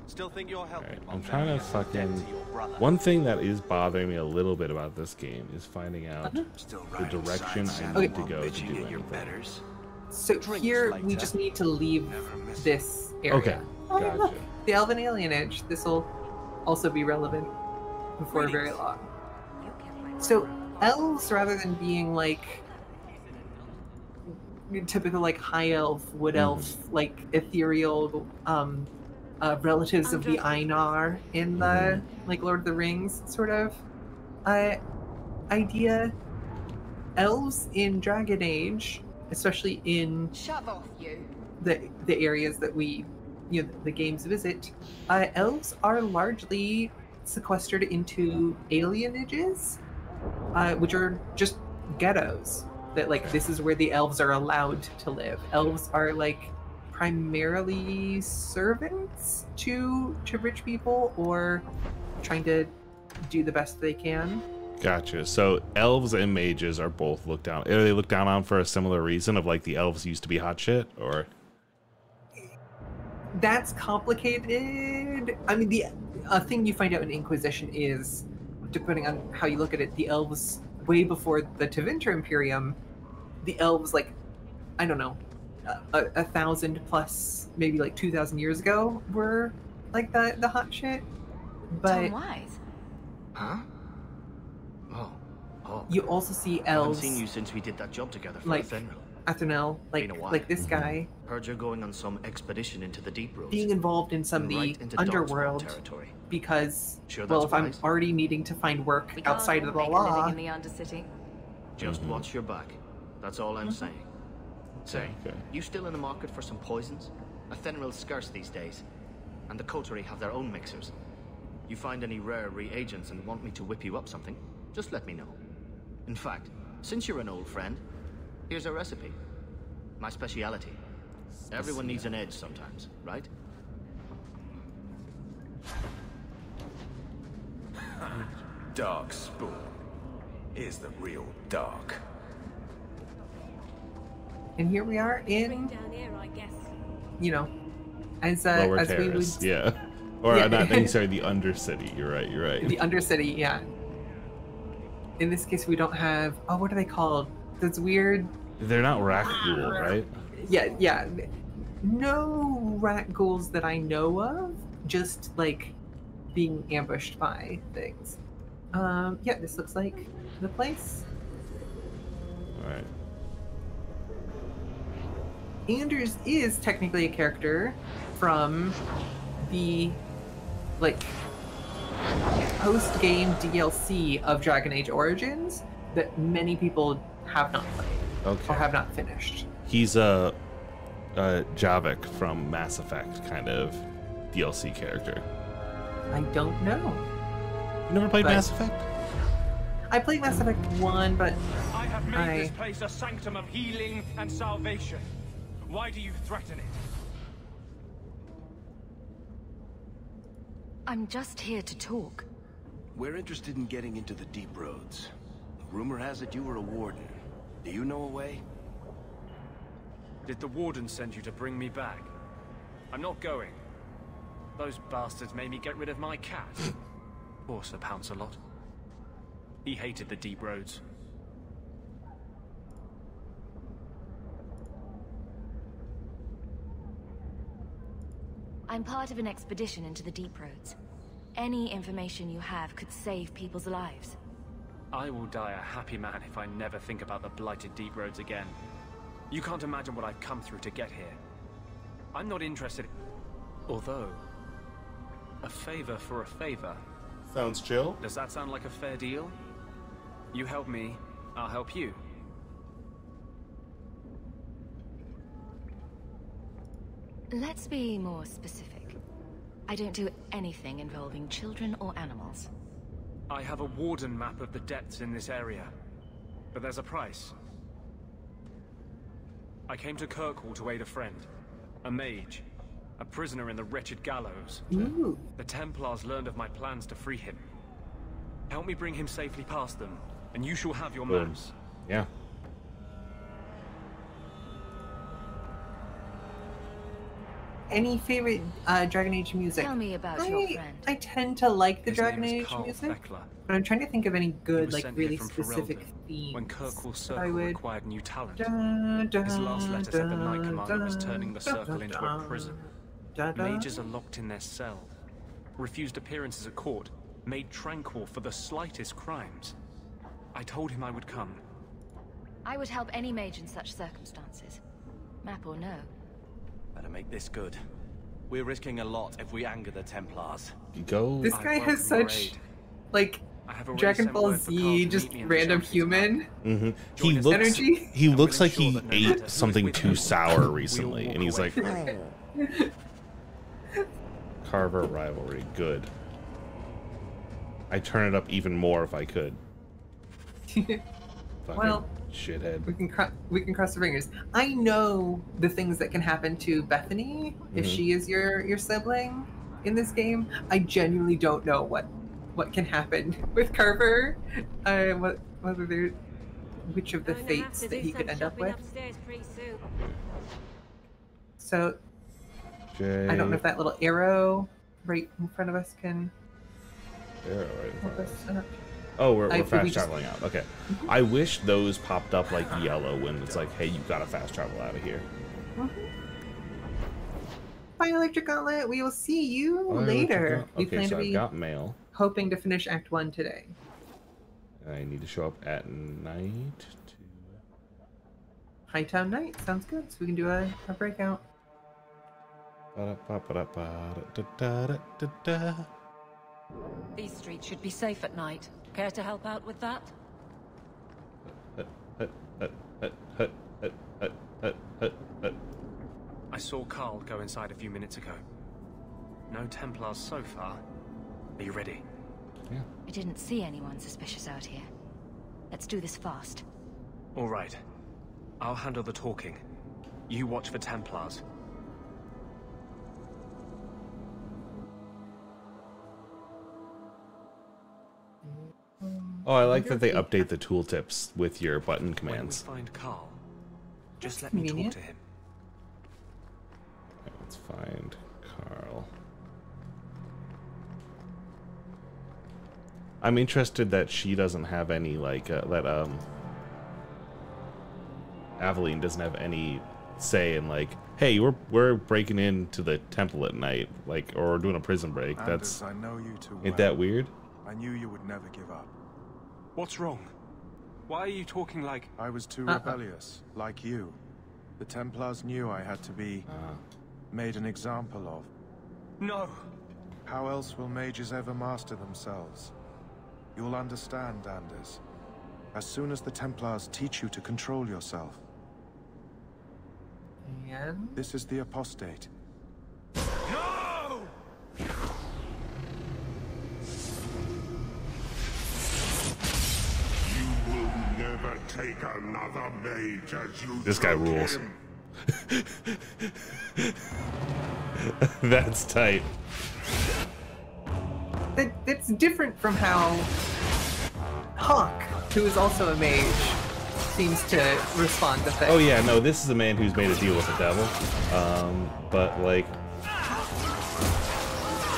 Still think you're helping. I'm trying to fucking. One thing that is bothering me a little bit about this game is finding out the direction I need to go to do anything. So here we just need to leave this area. Okay, Oh, yeah, gotcha. look, the Elven Alienage. This will also be relevant before very long. So elves, rather than being typical high elf, wood elf, ethereal relatives of the Einar in the Lord of the Rings sort of idea. Elves in Dragon Age, especially in Shove off, you. the areas that we, the games visit, elves are largely sequestered into alienages, which are just ghettos. That this is where the elves are allowed to live. Elves are primarily servants to rich people or trying to do the best they can. Gotcha. So elves and mages are both looked down. Are they looked down on for a similar reason of the elves used to be hot shit, or? That's complicated. I mean, a thing you find out in Inquisition is, depending on how you look at it, the elves way before the Tevinter Imperium, the elves I don't know, 1,000 plus, maybe 2,000 years ago were the hot shit. But Tom Wise. Huh? Oh. you also see I haven't elves seen you since we did that job together for like Athenril. Athenel, Been a while. this guy Heard you're going on some expedition into the deep roads. being involved in some of Right the into underworld Darkspawn territory. because, Sure well, that's if wise? I'm already needing to find work We can't outside of the all make a law, living in the Undercity. Just watch your back. That's all I'm saying. Say, Okay. you still in the market for some poisons? Athenril's scarce these days, and the coterie have their own mixers. You find any rare reagents and want me to whip you up something, just let me know. In fact, Since you're an old friend, here's a recipe. My speciality. Everyone needs an edge sometimes, right? Dark Spawn. Here's the real dark. And here we are in, Down here, I guess. you know, as Lower as Terrace, we would, yeah. Or Yeah. not necessarily the Undercity. You're right. You're right. the Undercity, yeah. In this case, we don't have. Oh, what are they called? Those weird. They're not Rakghoul, right? Yeah. No rat ghouls that I know of. Just like being ambushed by things. Yeah, this looks like the place. All right. Anders is technically a character from the post-game DLC of Dragon Age Origins that many people have not played or have not finished. He's a Javik from Mass Effect kind of DLC character. I don't know. You never played Mass Effect? I played Mass Effect 1, but I have made this place a sanctum of healing and salvation. Why do you threaten it? I'm just here to talk. We're interested in getting into the deep roads. Rumor has it you were a warden. Do you know a way? Did the warden send you to bring me back? I'm not going. Those bastards made me get rid of my cat. Poor Sir Pouncelot. He hated the deep roads. I'm part of an expedition into the deep roads. Any information you have could save people's lives. I will die a happy man if I never think about the blighted deep roads again. You can't imagine what I've come through to get here. I'm not interested. Although, a favor for a favor. Sounds chill. Does that sound like a fair deal? You help me, I'll help you. Let's be more specific. I don't do anything involving children or animals. I have a warden map of the depths in this area. But there's a price. I came to Kirkwall to aid a friend. A mage. A prisoner in the wretched gallows. Ooh. The Templars learned of my plans to free him. Help me bring him safely past them, and you shall have your Boom. maps. Yeah. Any favorite Dragon Age music? Tell me about your friend. I tend to like the His Dragon name is Age Carl music, Beckler. but I'm trying to think of any He good, was like sent really here from specific Ferelden themes. when Kirkwall So I Circle would- required new talent. Da, His last letter said the Knight da, Commander was da, turning the da, circle da, into da, a prison. da, da. Mages are locked in their cell, refused appearances at court, made tranquil for the slightest crimes. I told him I would come. I would help any mage in such circumstances. Map or no. Better make this good. We're risking a lot if we anger the Templars. Go. This guy has such, like, Dragon Ball Z, just random human. Mm-hmm. He looks. energy. He looks like he ate something too sour recently, and he's like, Carver rivalry, good. I turn it up even more if I could. Fucking Well, shithead. we can cross the fingers. I know the things that can happen to Bethany if Mhm. she is your sibling in this game. I genuinely don't know what can happen with Carver. Whether there, which of the fates that he could end up with. So I don't know if that little arrow right in front of us can Arrow right in front help of us us. up. Oh, we're we fast just- traveling out. Okay. I wish those popped up like yellow when it's like, hey, you gotta fast travel out of here. Bye, Electric Gauntlet. We will see you Bye, Electric later. Gauntlet. We Okay, plan so to I've be got mail. hoping to finish Act 1 today. I need to show up at night. Hightown Night. Sounds good. So we can do a breakout. These streets should be safe at night. Care to help out with that? I saw Carl go inside a few minutes ago. No Templars so far. Are you ready? I didn't see anyone suspicious out here. Let's do this fast. All right. I'll handle the talking. You watch for Templars. Oh, I like that they update the tooltips with your button commands. When we find Carl, just let me talk to him. Let's find Carl. I'm interested that she doesn't have any, like, Aveline doesn't have any say in, like, hey, we're breaking into the temple at night, like, or doing a prison break. Anders, I know you too well. Ain't that weird? I knew you would never give up. What's wrong? Why are you talking like... I was too rebellious, like you. The Templars knew I had to be made an example of. No! How else will mages ever master themselves? You'll understand, Anders. As soon as the Templars teach you to control yourself. And? This is the apostate. No! Never take another mage as you This guy rules. That's tight. That's different from how Hawk, who is also a mage, seems to respond to things. Oh yeah, no, this is a man who's made a deal with the devil. But like,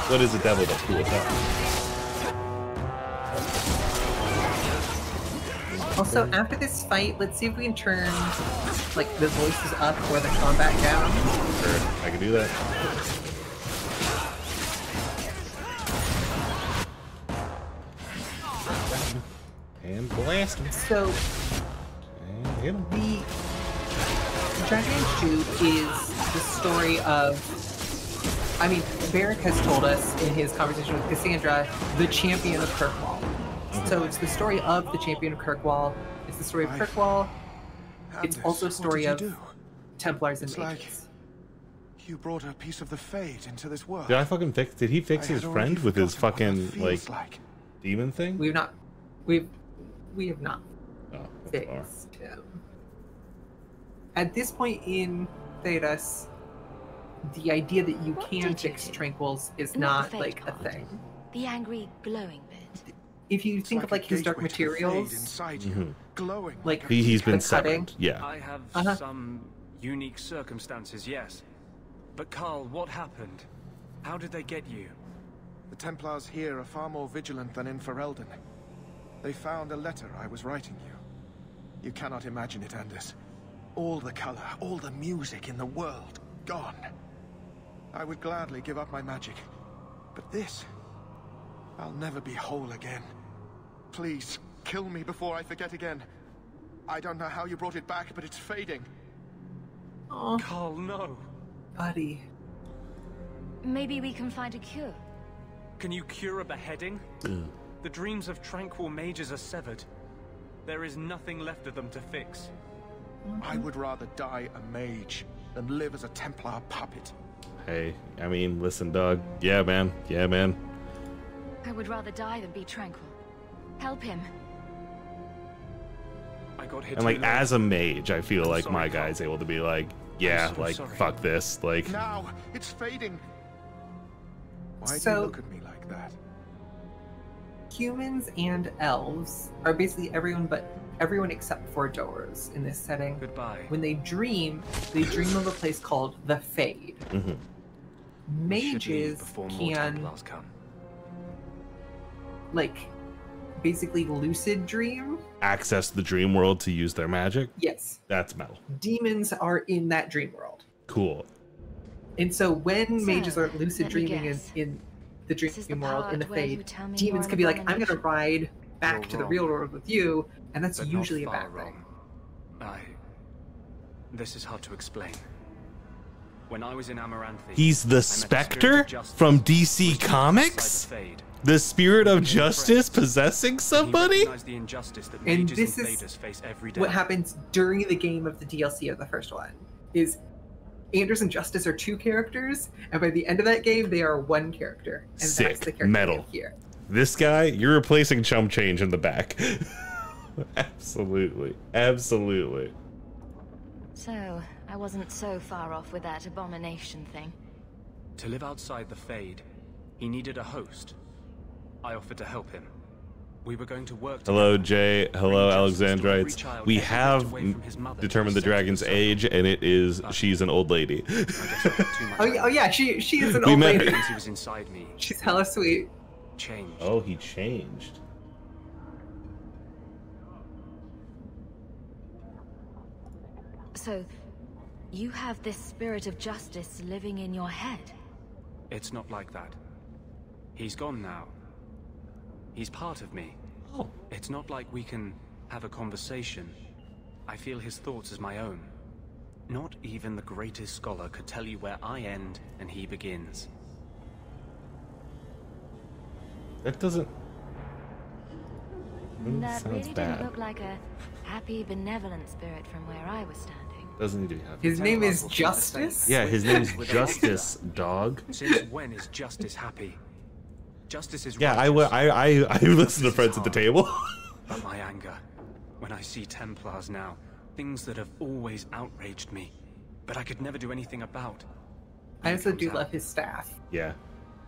what is the devil that's cool with that? Also, after this fight, let's see if we can turn, like, the voices up or the combat down. Sure, I can do that. And blast him. So, and hit him. The Dragon Age 2 is the story of... I mean, Barrick has told us in his conversation with Cassandra, the champion of Kirkwall. So it's the story of the champion of Kirkwall. It's the story of Kirkwall. It's also a story of Templars and mages. You brought a piece of the fate into this world. Did I fucking fix? Did he fix his friend with his fucking like demon thing? We have not fixed him. At this point in Thedas, the idea that you can fix tranquils is not like a thing. The angry, glowing bit. If you think of like his dark materials, inside you, glowing. Like he's been cutting. severed. Yeah. I have some unique circumstances, yes. But Carl, what happened? How did they get you? The Templars here are far more vigilant than in Ferelden. They found a letter I was writing you. You cannot imagine it, Anders. All the color, all the music in the world, gone. I would gladly give up my magic. But this... I'll never be whole again. Please, kill me before I forget again. I don't know how you brought it back, but it's fading. Oh, Carl, no. Buddy. Maybe we can find a cure. Can you cure a beheading? The dreams of tranquil mages are severed. There is nothing left of them to fix. I would rather die a mage than live as a Templar puppet. Hey, I mean, listen, dog. Yeah, man. Yeah, man. I would rather die than be tranquil. Help him. I got hit. And like, as a mage, I feel like sorry, my Carl. guy's able to be like, yeah, so like, sorry. fuck this, like. Now, it's fading. Why do you look at me like that? Humans and elves are basically everyone except for Doors in this setting. Goodbye. When they dream of a place called the Fade. Mages can like basically lucid dream. Access the dream world to use their magic? Yes. That's metal. Demons are in that dream world. Cool. And so when mages are lucid dreaming in the dream world, in the Fade, demons can be like, I'm going to ride back to the real world with you, and that's But usually a not bad far thing. wrong. This is hard to explain. When I was in Amaranthe, He's the Spectre from DC Comics? The spirit of justice possessing somebody? And this is what happens during the game of the DLC of the first one, is Anders and Justice are two characters, and by the end of that game, they are one character. And Sick. That's the character Metal. here. This guy, you're replacing Chump Change in the back. Absolutely. Absolutely. So, I wasn't so far off with that abomination thing. To live outside the Fade, he needed a host. I offered to help him. We were going to work together. Hello, Jay. Hello, Alexandrites. We have determined the dragon's age, and it is she's an old lady. Oh yeah, she is an old lady. He was inside me. She's hella sweet. Changed. Oh, he changed. So, you have this spirit of justice living in your head? It's not like that. He's gone now. He's part of me. Oh. It's not like we can have a conversation. I feel his thoughts as my own. Not even the greatest scholar could tell you where I end and he begins. That doesn't... That sounds really bad. didn't look like a happy, benevolent spirit from where I was standing. Doesn't need to be happy. His name is Justice? Yeah, his name is Justice, dog. Since when is Justice happy? Justice is Yeah, righteous. I listen to Friends at the Table. But my anger, when I see Templars now, things that have always outraged me, but I could never do anything about. I also do love his staff. Yeah.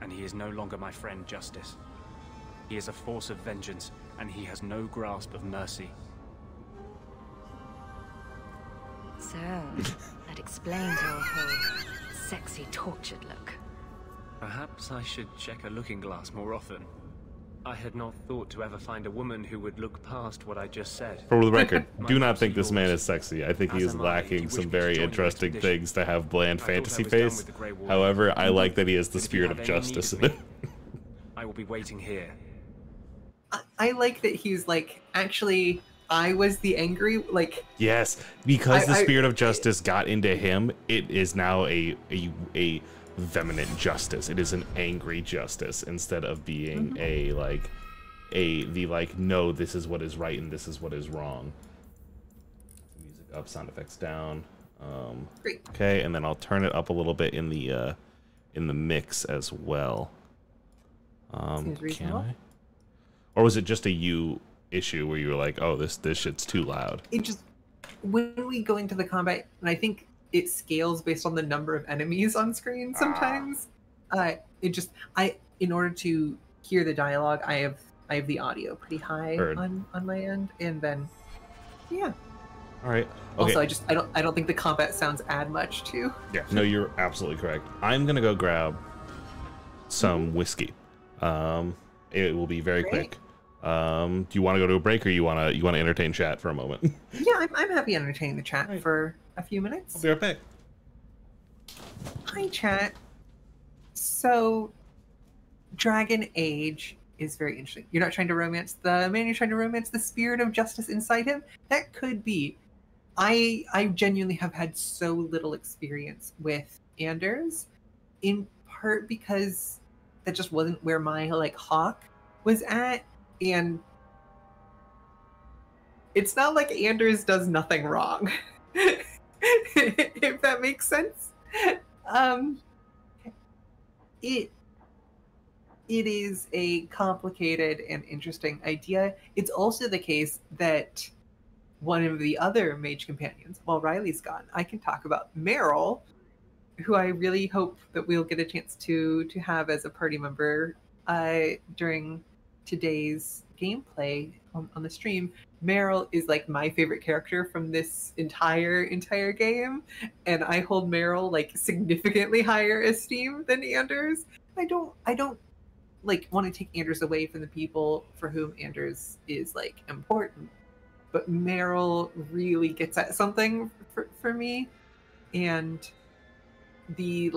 And he is no longer my friend, Justice. He is a force of vengeance, and he has no grasp of mercy. So, that explains your whole sexy, tortured look. Perhaps I should check a looking glass more often. I had not thought to ever find a woman who would look past what I just said. For the record, do not think this man is sexy. I think he is lacking some very interesting things to have bland fantasy face. However, I like that he has the spirit of justice in it. I will be waiting here. I like that he's like, actually, I was the angry, like... Yes, because the spirit of justice got into him, it is now a vehement justice. It is an angry justice instead of being no, this is what is right and this is what is wrong. Music up, sound effects down. Great. Okay, and then I'll turn it up a little bit in the mix as well. Seems reasonable. Can I? Or was it just a you issue where you were like, oh, this shit's too loud? It just, when we go into the combat, and I think it scales based on the number of enemies on screen sometimes. In order to hear the dialogue, I have the audio pretty high on my end, and then yeah. All right. Okay. Also, I don't think the combat sounds add much to. Yeah. No, you're absolutely correct. I'm gonna go grab some whiskey. It will be very quick. Do you want to go to a break, or you want to entertain chat for a moment? Yeah, I'm happy entertaining the chat for a few minutes. I'll be right back. Hi, chat. So, Dragon Age is very interesting. You're not trying to romance the man, you're trying to romance the spirit of justice inside him? That could be. I genuinely have had so little experience with Anders, in part because that just wasn't where my, Hawk was at, and it's not like Anders does nothing wrong. If that makes sense. It is a complicated and interesting idea. It's also the case that one of the other mage companions, while Riley's gone, I can talk about Meryl, who I really hope that we'll get a chance to have as a party member during today's gameplay on the stream. Meryl is like my favorite character from this entire game, and I hold Meryl significantly higher esteem than Anders. I don't want to take Anders away from the people for whom Anders is important, but Meryl really gets at something for me, and the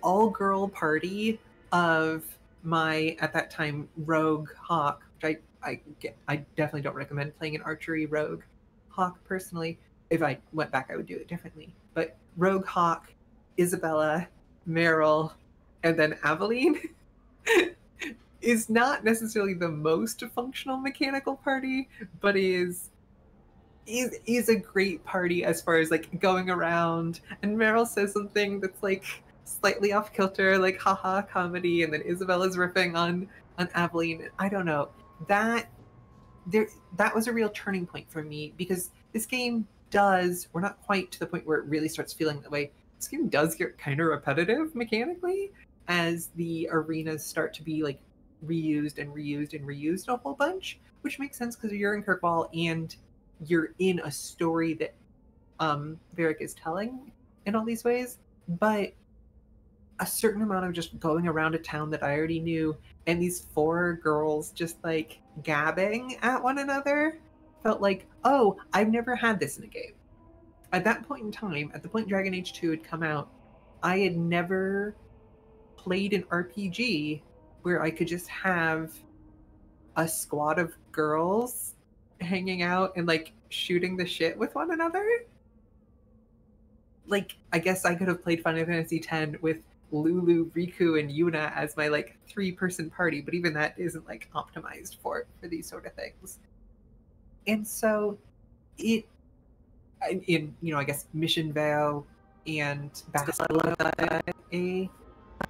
all-girl party of my, at that time, rogue Hawk, which I definitely don't recommend playing an archery rogue Hawk personally. If I went back, I would do it differently. But rogue Hawk, Isabella, Meryl, and then Aveline is not necessarily the most functional mechanical party, but is a great party as far as going around, and Meryl says something that's slightly off kilter, haha comedy, and then Isabella's riffing on Aveline. I don't know. That that was a real turning point for me, because this game does, we're not quite to the point where it really starts feeling that way. This game does get kind of repetitive mechanically as the arenas start to be like reused and reused and reused a whole bunch, which makes sense because you're in Kirkball and you're in a story that Varric is telling in all these ways. But a certain amount of just going around a town that I already knew and these 4 girls just like gabbing at one another felt like, oh, I've never had this in a game. At that point in time, at the point Dragon Age 2 had come out, I had never played an RPG where I could just have a squad of girls hanging out and like shooting the shit with one another. Like, I guess I could have played Final Fantasy X with Lulu, Riku, and Yuna as my like 3-person party, but even that isn't like optimized for these sort of things. And so in I guess Mission Vale and Basila,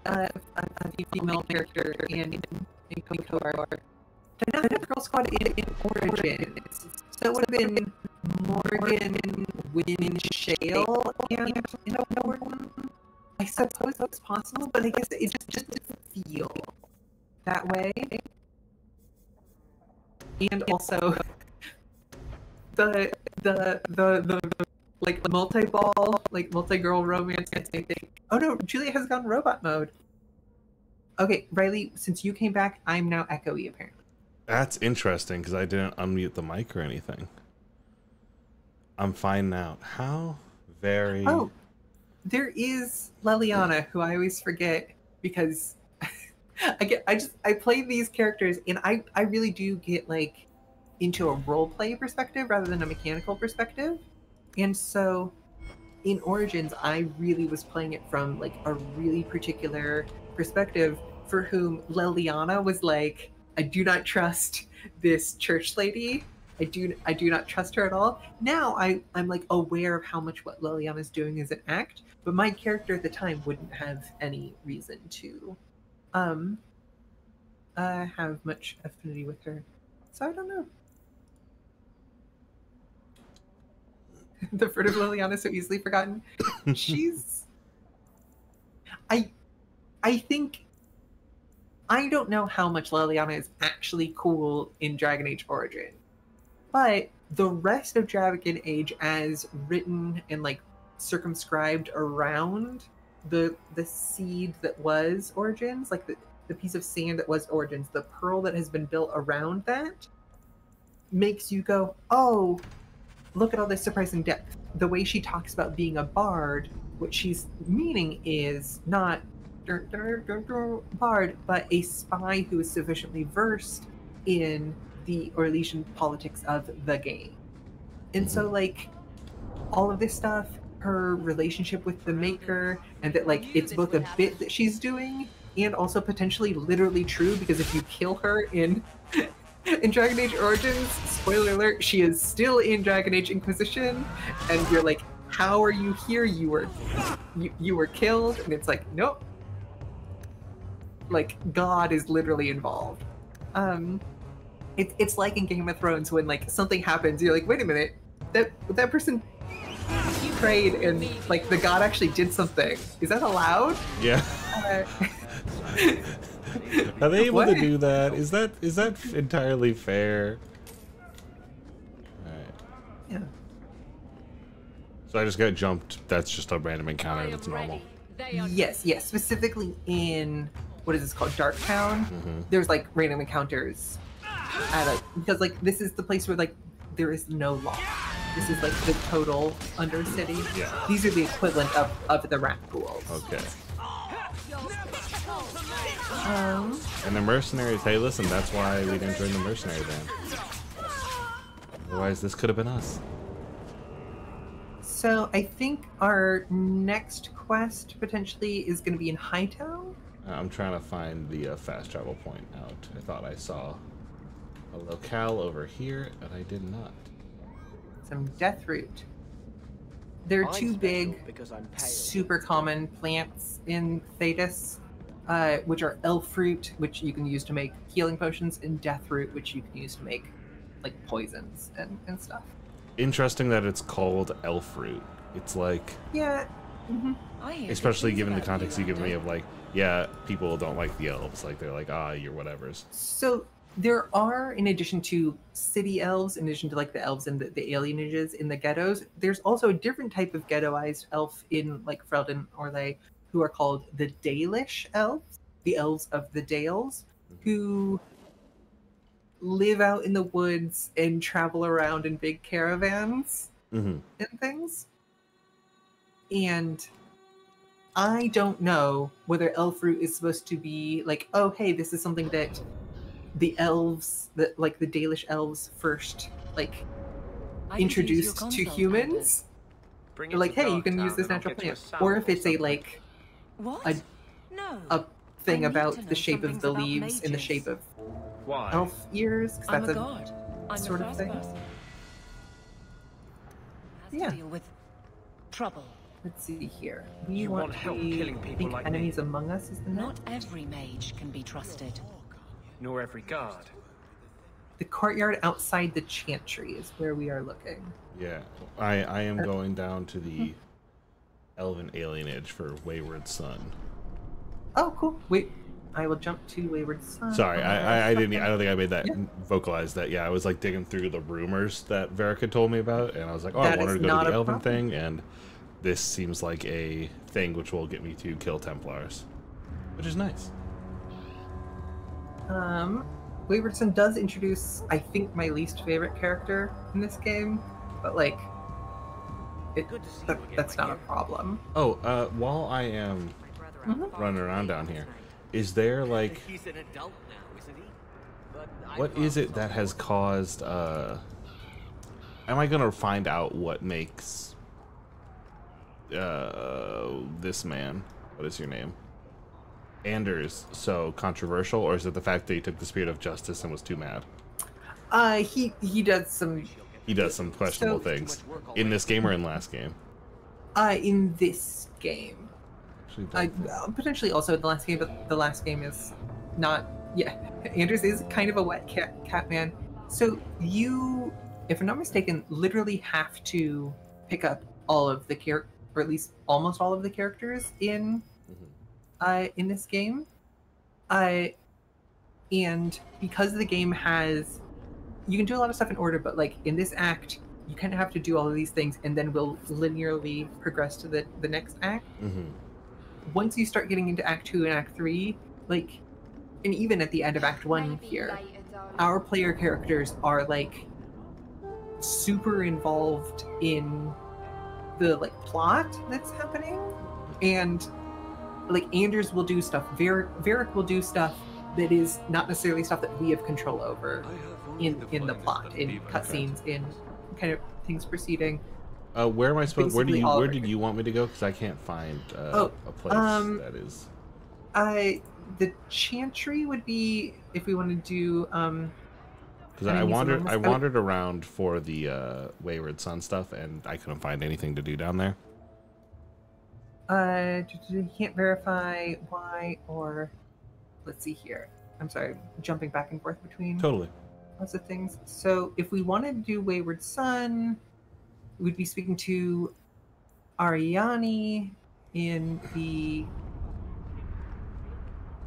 a female character, and in Kotor, but not a girl squad in Origins. So it would have been Morgan, Wynn, Shale, and Norton. I suppose that's possible, but I guess it just doesn't feel that way. And also the like multi-ball, like multi-girl romance thing. Oh no, Juliet has gone robot mode. Okay, Riley, since you came back, I'm now echoey apparently. That's interesting because I didn't unmute the mic or anything. I'm fine now. How very... Oh, there is Leliana, who I always forget because I play these characters and I really do get like into a roleplay perspective rather than a mechanical perspective. And so in Origins, I really was playing it from like a really particular perspective for whom Leliana was like, I do not trust this church lady. I do not trust her at all. Now I'm like aware of how much what Leliana's doing is an act, but my character at the time wouldn't have any reason to have much affinity with her. So I don't know. The fruit of Leliana so easily forgotten. She's I think I don't know how much Leliana is actually cool in Dragon Age Origin, but the rest of Dragon Age as written and like circumscribed around the seed that was Origins, like the piece of sand that was Origins, the pearl that has been built around that, makes you go, oh, look at all this surprising depth. The way she talks about being a bard, what she's meaning is not bard, but a spy who is sufficiently versed in the Orlesian politics of the game. And so like all of this stuff, her relationship with the Maker, and that like it's both a bit that she's doing and also potentially literally true, because if you kill her in Dragon Age Origins, spoiler alert, she is still in Dragon Age Inquisition, and you're like, how are you here? You were killed, and it's like, nope. Like God is literally involved. It's like in Game of Thrones when like something happens, you're like, wait a minute, that person prayed and like the god actually did something. Is that allowed? Yeah. Are they able to do that? Is that entirely fair? Alright. Yeah. So I just got jumped. That's just a random encounter that's normal. Yes, specifically in what is this called? Darktown. There's like random encounters because like this is the place where like there is no law. This is like the total Undercity. Yeah. These are the equivalent of the rat pools. Okay. And the mercenaries, hey listen, that's why we didn't join the mercenary band. Otherwise this could have been us. So I think our next quest potentially is going to be in Hightown. I'm trying to find the fast travel point out. I thought I saw a locale over here, and I did not. Some Deathroot. There are two big, super common plants in Thetis, which are Elf Fruit, which you can use to make healing potions, and Deathroot, which you can use to make like poisons and stuff. Interesting that it's called elf fruit. It's like, Yeah. especially given the context you give me of like, yeah, people don't like the elves. Like they're like, you're whatevers. So there are, in addition to city elves, in addition to like the elves and the alienages in the ghettos, there's also a different type of ghettoized elf in like Ferelden Orlais who are called the Dalish elves, the elves of the Dales, who live out in the woods and travel around in big caravans and things. And I don't know whether elf fruit is supposed to be like, oh, hey, this is something that the elves, that like the Dalish elves first like introduced to humans. They're like, hey, you can use this natural plant. Or if it's a like a thing about the shape of the leaves in the shape of elf ears, because that's a sort of thing. Yeah. Deal with trouble. Let's see here. We want help killing people like enemies among us is the Not every mage can be trusted. Nor every guard. The courtyard outside the chantry is where we are looking. Yeah, I am going down to the elven alienage for Wayward Son. Oh, cool. Wait, I will jump to Wayward Son. Sorry, I didn't. I don't think I made that vocalize that. Yeah, I was like digging through the rumors that Varric had told me about, and I was like, oh, I wanted to go to the elven thing, and this seems like a thing which will get me to kill Templars, which is nice. Wayward Son does introduce, I think, my least favorite character in this game, but like, that's not a problem. Oh, while I am running around down here, is there like, He's an adult now, isn't he? what is it that has caused? Am I gonna find out what makes this man? What is your name? Anders so controversial, or is it the fact that he took the spirit of justice and was too mad? He does some questionable things in this game or in last game. In this game, potentially also in the last game, but the last game is not. Yeah, Anders is kind of a wet cat man. So you, if I'm not mistaken, literally have to pick up all of the characters, or at least almost all of the characters in this game, and because the game has, you can do a lot of stuff in order, but like in this act, you kind of have to do all of these things, and then we'll linearly progress to the next act. Once you start getting into Act 2 and Act 3, like, and even at the end of Act 1 here, our player characters are like super involved in the like plot that's happening, and like Anders will do stuff, Varric will do stuff that is not necessarily stuff that we have control over in the plot, in cutscenes, in kind of things proceeding. Where am I supposed? Where did you want me to go? Because I can't find a place that is. The chantry would be if we want to do. Because I wandered around for the Wayward Son stuff, and I couldn't find anything to do down there. Can't verify why, or let's see here. I'm sorry, jumping back and forth between lots of things. So if we wanted to do Wayward Son, we'd be speaking to Ariani in the,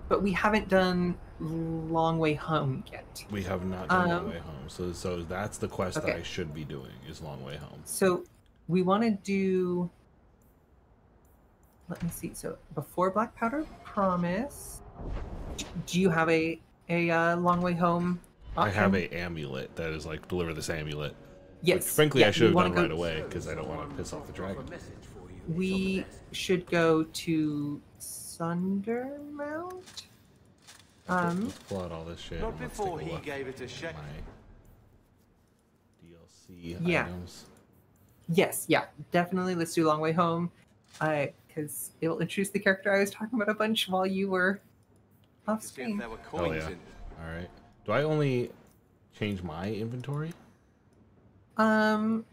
but we haven't done Long Way Home yet. We have not done Long Way Home, so that's the quest that I should be doing, is Long Way Home. So we want to do. Let me see. So before Black Powder Promise, do you have a Long Way Home option? I have a amulet that is like, deliver this amulet. Yes. Which, frankly, I should have done right away because I don't want to piss off the dragon. We should go to Sundermount. Let's pull out all this shit. Not before he gave it a shake. DLC items. Yes, yeah, definitely. Let's do Long Way Home. Because it will introduce the character I was talking about a bunch while you were off screen. Oh yeah. All right. Do I only change my inventory? No,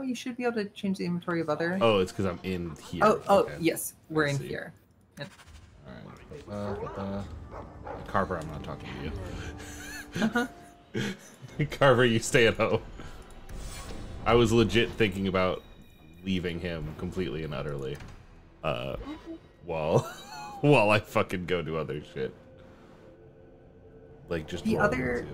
you should be able to change the inventory of other. Oh, it's because I'm in here. Oh, okay. Yes, we're in here. And... All right. Carper, I'm not talking to you. Carver, you stay at home. I was legit thinking about leaving him completely and utterly. While I fucking go do other shit. Like just the other.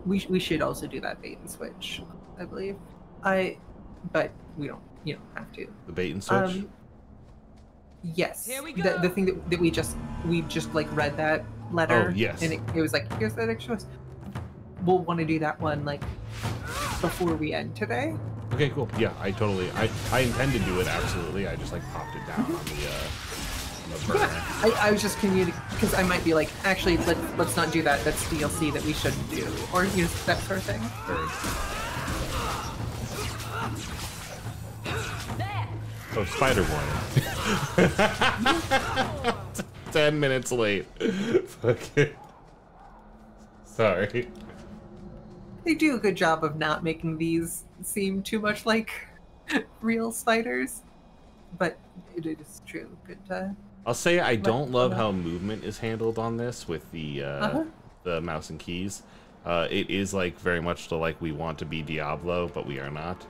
We should also do that bait and switch, I believe. But we don't. You don't have to. The bait and switch. Yes. Here we go. The thing that we just like read that letter. Oh yes. And it was like, here's that extra. We'll want to do that one like before we end today. Okay, cool. Yeah, I intend to do it absolutely. I just like popped it down on the burner. Yeah, I was just communicating because I might be like, actually, let's not do that. That's DLC that we shouldn't do, or you know, that sort of thing. Oh, spider warning. 10 minutes late. Fucking. Sorry. They do a good job of not making these seem too much like real spiders, but it is true. Good. I'll say I don't love how movement is handled on this with the mouse and keys. It is like very much to like we want to be Diablo, but we are not.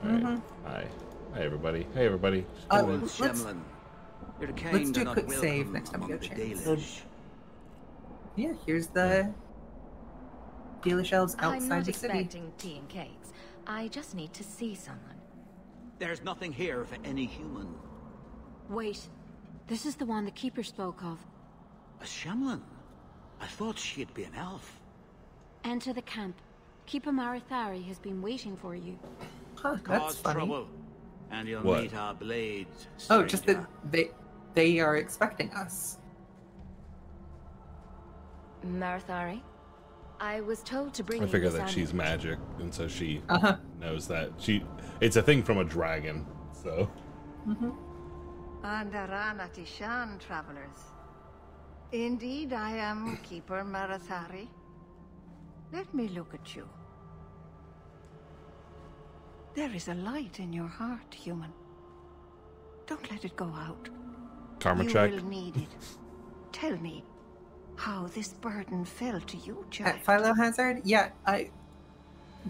All right. Hi everybody. Hey everybody. Let's do a quick save next time we get a chance. Yeah, here's the Dalish elves outside the city. I'm not expecting tea and cakes. I just need to see someone. There's nothing here for any human. Wait. This is the one the Keeper spoke of. A Shemlin? I thought she'd be an elf. Enter the camp. Keeper Marithari has been waiting for you. Huh, that's funny. Trouble, and you'll meet our blades. Oh, just that they are expecting us. Marithari? I was told to bring I you figure this that she's amulet. magic, and so she knows that it's a thing from a dragon. So. Andaratishan, travelers. Indeed, I am Keeper Marithari. Let me look at you. There is a light in your heart, human. Don't let it go out. Karma check. You will need it. Tell me how this burden fell to you, child. At Philo Hazard, yeah,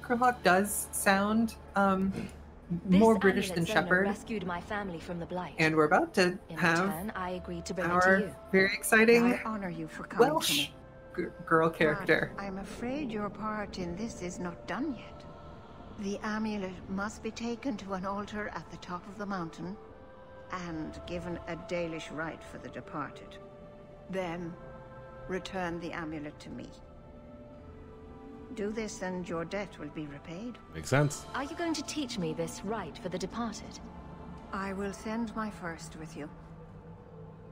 Krahawk does sound more British than Shepherd. Rescued my family from the blight. And we're about to have return, I agreed to bring it our to you. very exciting I honor you for coming Welsh to me. girl character. But I'm afraid your part in this is not done yet. The amulet must be taken to an altar at the top of the mountain and given a Dalish rite for the departed. Then return the amulet to me. Do this and your debt will be repaid. Makes sense. Are you going to teach me this rite for the departed? I will send my first with you.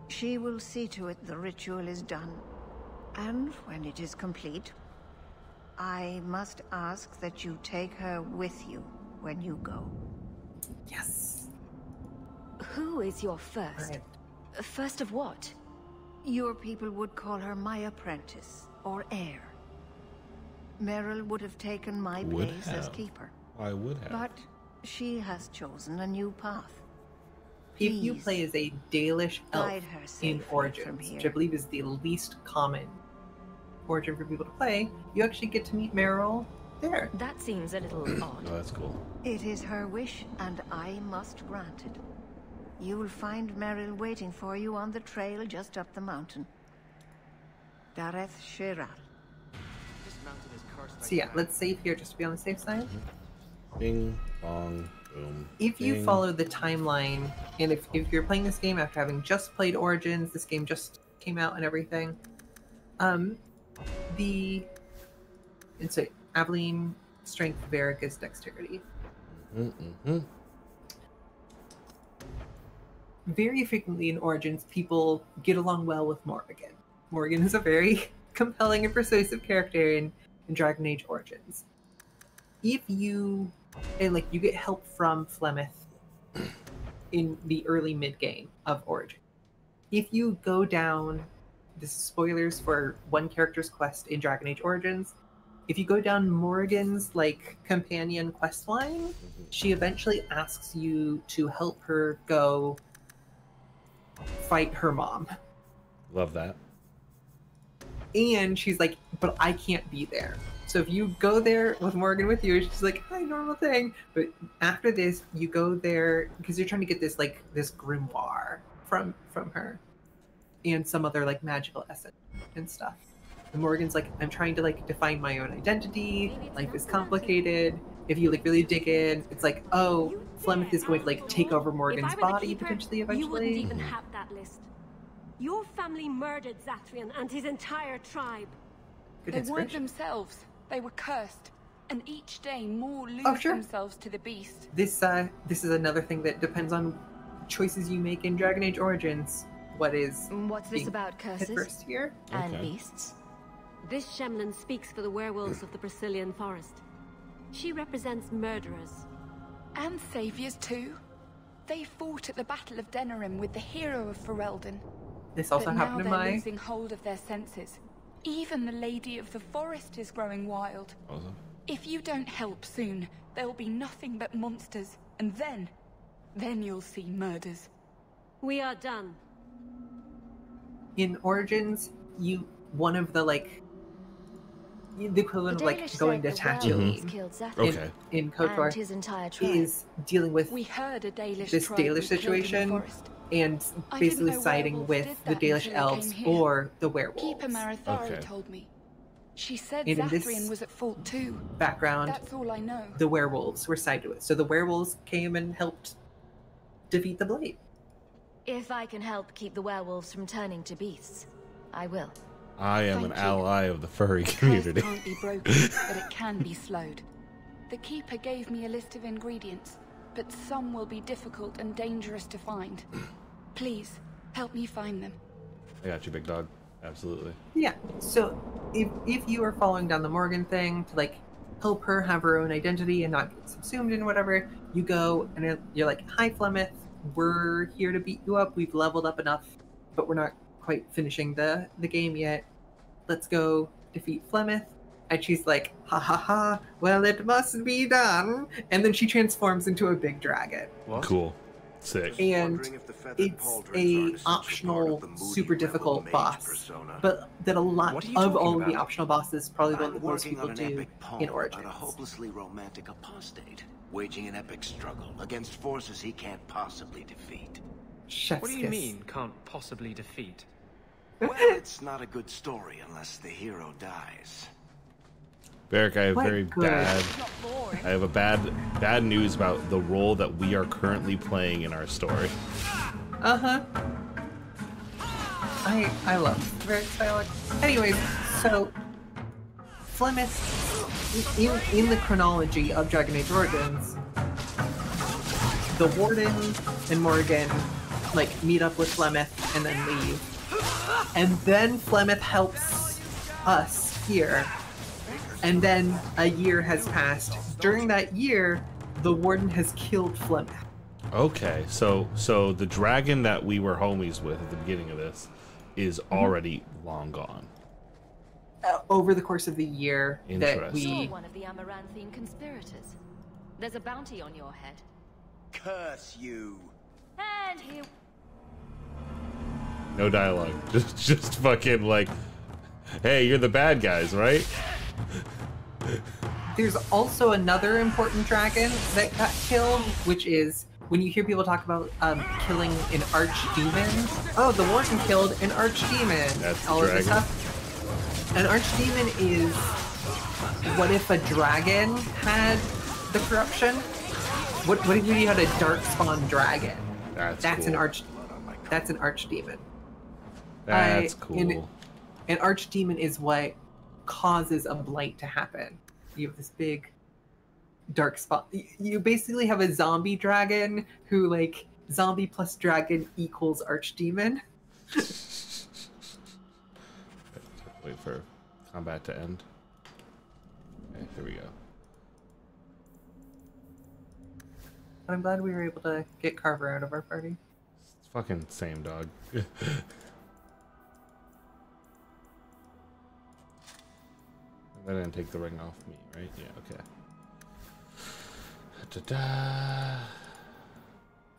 She will see to it the ritual is done. And when it is complete, I must ask that you take her with you when you go. Yes. Who is your first? Right. First of what? Your people would call her my apprentice, or heir. Meryl would have taken my place as keeper. I would have. But she has chosen a new path. If you play as a Dalish elf guide her in safely Origins, from here. which I believe is the least common origin for people to play, you actually get to meet Meryl there. That seems a little odd. Oh, that's cool. It is her wish, and I must grant it. You will find Meryl waiting for you on the trail just up the mountain. Dareth Shiral. So yeah, let's save here just to be on the safe side. Bing, bong, boom. If you bing. follow the timeline, and if you're playing this game after having just played Origins, this game just came out and everything, it's a Aveline, Strength, Vericus, Dexterity. Very frequently in Origins, people get along well with Morrigan. Morrigan is a very compelling and persuasive character in Dragon Age Origins. If you you get help from Flemeth in the early mid-game of Origin. If you go down, this is spoilers for one character's quest in Dragon Age Origins, if you go down Morrigan's companion quest line, she eventually asks you to help her go fight her mom. Love that. And she's like, but I can't be there. So if you go there with Morgan with you, she's like, hi, normal thing. But after this, you go there because you're trying to get this like this grimoire from her and some other like magical essence and stuff. And Morgan's like, I'm trying to like define my own identity. Life is complicated. If you like really dig in, it's like, oh, Flemeth is going to like take over Morgan's body potentially eventually. You wouldn't even have that list. Your family murdered Zathrian and his entire tribe. Good They weren't inspiration. themselves. They were cursed. And each day more lose themselves to the beast. This is another thing that depends on choices you make in Dragon Age Origins. What's this being about hit curses? first here? And beasts? This Shemlin speaks for the werewolves of the Brazilian forest. She represents murderers. And saviors too. They fought at the Battle of Denerim with the hero of Ferelden. This also but happened now in they're my losing hold of their senses. Even the Lady of the Forest is growing wild. Awesome. If you don't help soon, there'll be nothing but monsters. And then you'll see murders. We are done. in Origins, one of the like the equivalent of like going to tattoo in KOTOR is dealing with we heard a Dalish this tribe Dalish was killed in the situation forest. and I basically didn't know siding werewolves with did the that Dalish until I elves came here. or the werewolves. Keeper Marithari told me. She said And in this Zathrian was at fault too. Background, That's all I know. the werewolves were sided with. So the werewolves came and helped defeat the Blade. If I can help keep the werewolves from turning to beasts, I will. I am an Thank you. ally of the furry Curse community. can't be broken, but it can be slowed. The Keeper gave me a list of ingredients, but some will be difficult and dangerous to find. Please, help me find them. I got you, big dog. Absolutely. Yeah. So if you are following down the Morgan thing to like help her have her own identity and not get subsumed in whatever, you go and you're like, "Hi, Flemeth. We're here to beat you up. We've leveled up enough, but we're not quite finishing the game yet. Let's go defeat Flemeth." And she's like, "Ha ha ha. Well, it must be done." And then she transforms into a big dragon. What? Cool. Sick. And it's a optional, super difficult boss, but that a lot of all of the optional bosses probably one that most people do in Origins. About a hopelessly romantic apostate, waging an epic struggle against forces he can't possibly defeat. What do you mean, can't possibly defeat? Well, it's not a good story unless the hero dies. Beric, I have What very good? bad. I have a bad news about the role that we are currently playing in our story. I love very dialogue. Anyways, so Flemeth in the chronology of Dragon Age Origins, the Warden and Morgan like meet up with Flemeth and then leave. And then Flemeth helps us here. And then a year has passed. During that year, the Warden has killed Flemeth. Okay, so the dragon that we were homies with at the beginning of this is already long gone. Over the course of the year that You're we... one of the Amaranthine conspirators. There's a bounty on your head. Curse you. And here... No dialogue. Just fucking like, hey, you're the bad guys, right? There's also another important dragon that got killed, which is when you hear people talk about killing an archdemon. Oh, the Warden killed an archdemon. That's the all of this dragon. stuff. An archdemon is what if a dragon had the corruption? What if you had a darkspawn dragon? That's cool. That's an archdemon. That's cool. An archdemon is what causes a blight to happen. You have this big dark spot. You basically have a zombie dragon who like zombie plus dragon equals archdemon. Wait for combat to end. Okay, here we go. I'm glad we were able to get Carver out of our party. It's fucking same, dog. That didn't take the ring off me, right? Yeah, okay. Da-da.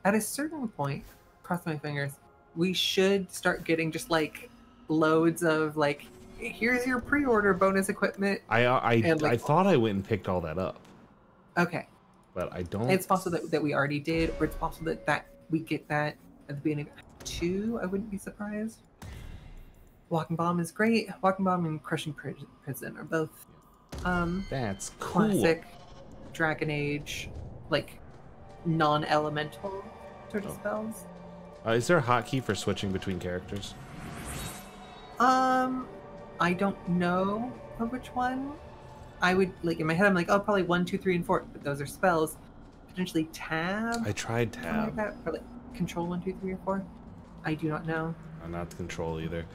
At a certain point, cross my fingers, we should start getting just like loads of like here's your pre-order bonus equipment. I thought I went and picked all that up. Okay. But I don't. It's possible that we already did, or it's possible that we get that at the beginning of Act 2. I wouldn't be surprised. Walking Bomb is great. Walking Bomb and Crushing Prison are both that's cool. Classic Dragon Age, like non-elemental sort of spells. Is there a hotkey for switching between characters? I don't know of which one. I would, like, in my head, I'm like, oh, probably 1, 2, 3, and 4, but those are spells. Potentially tab. I tried tab. Like that, or like control 1, 2, 3, or 4. I do not know. Not control either.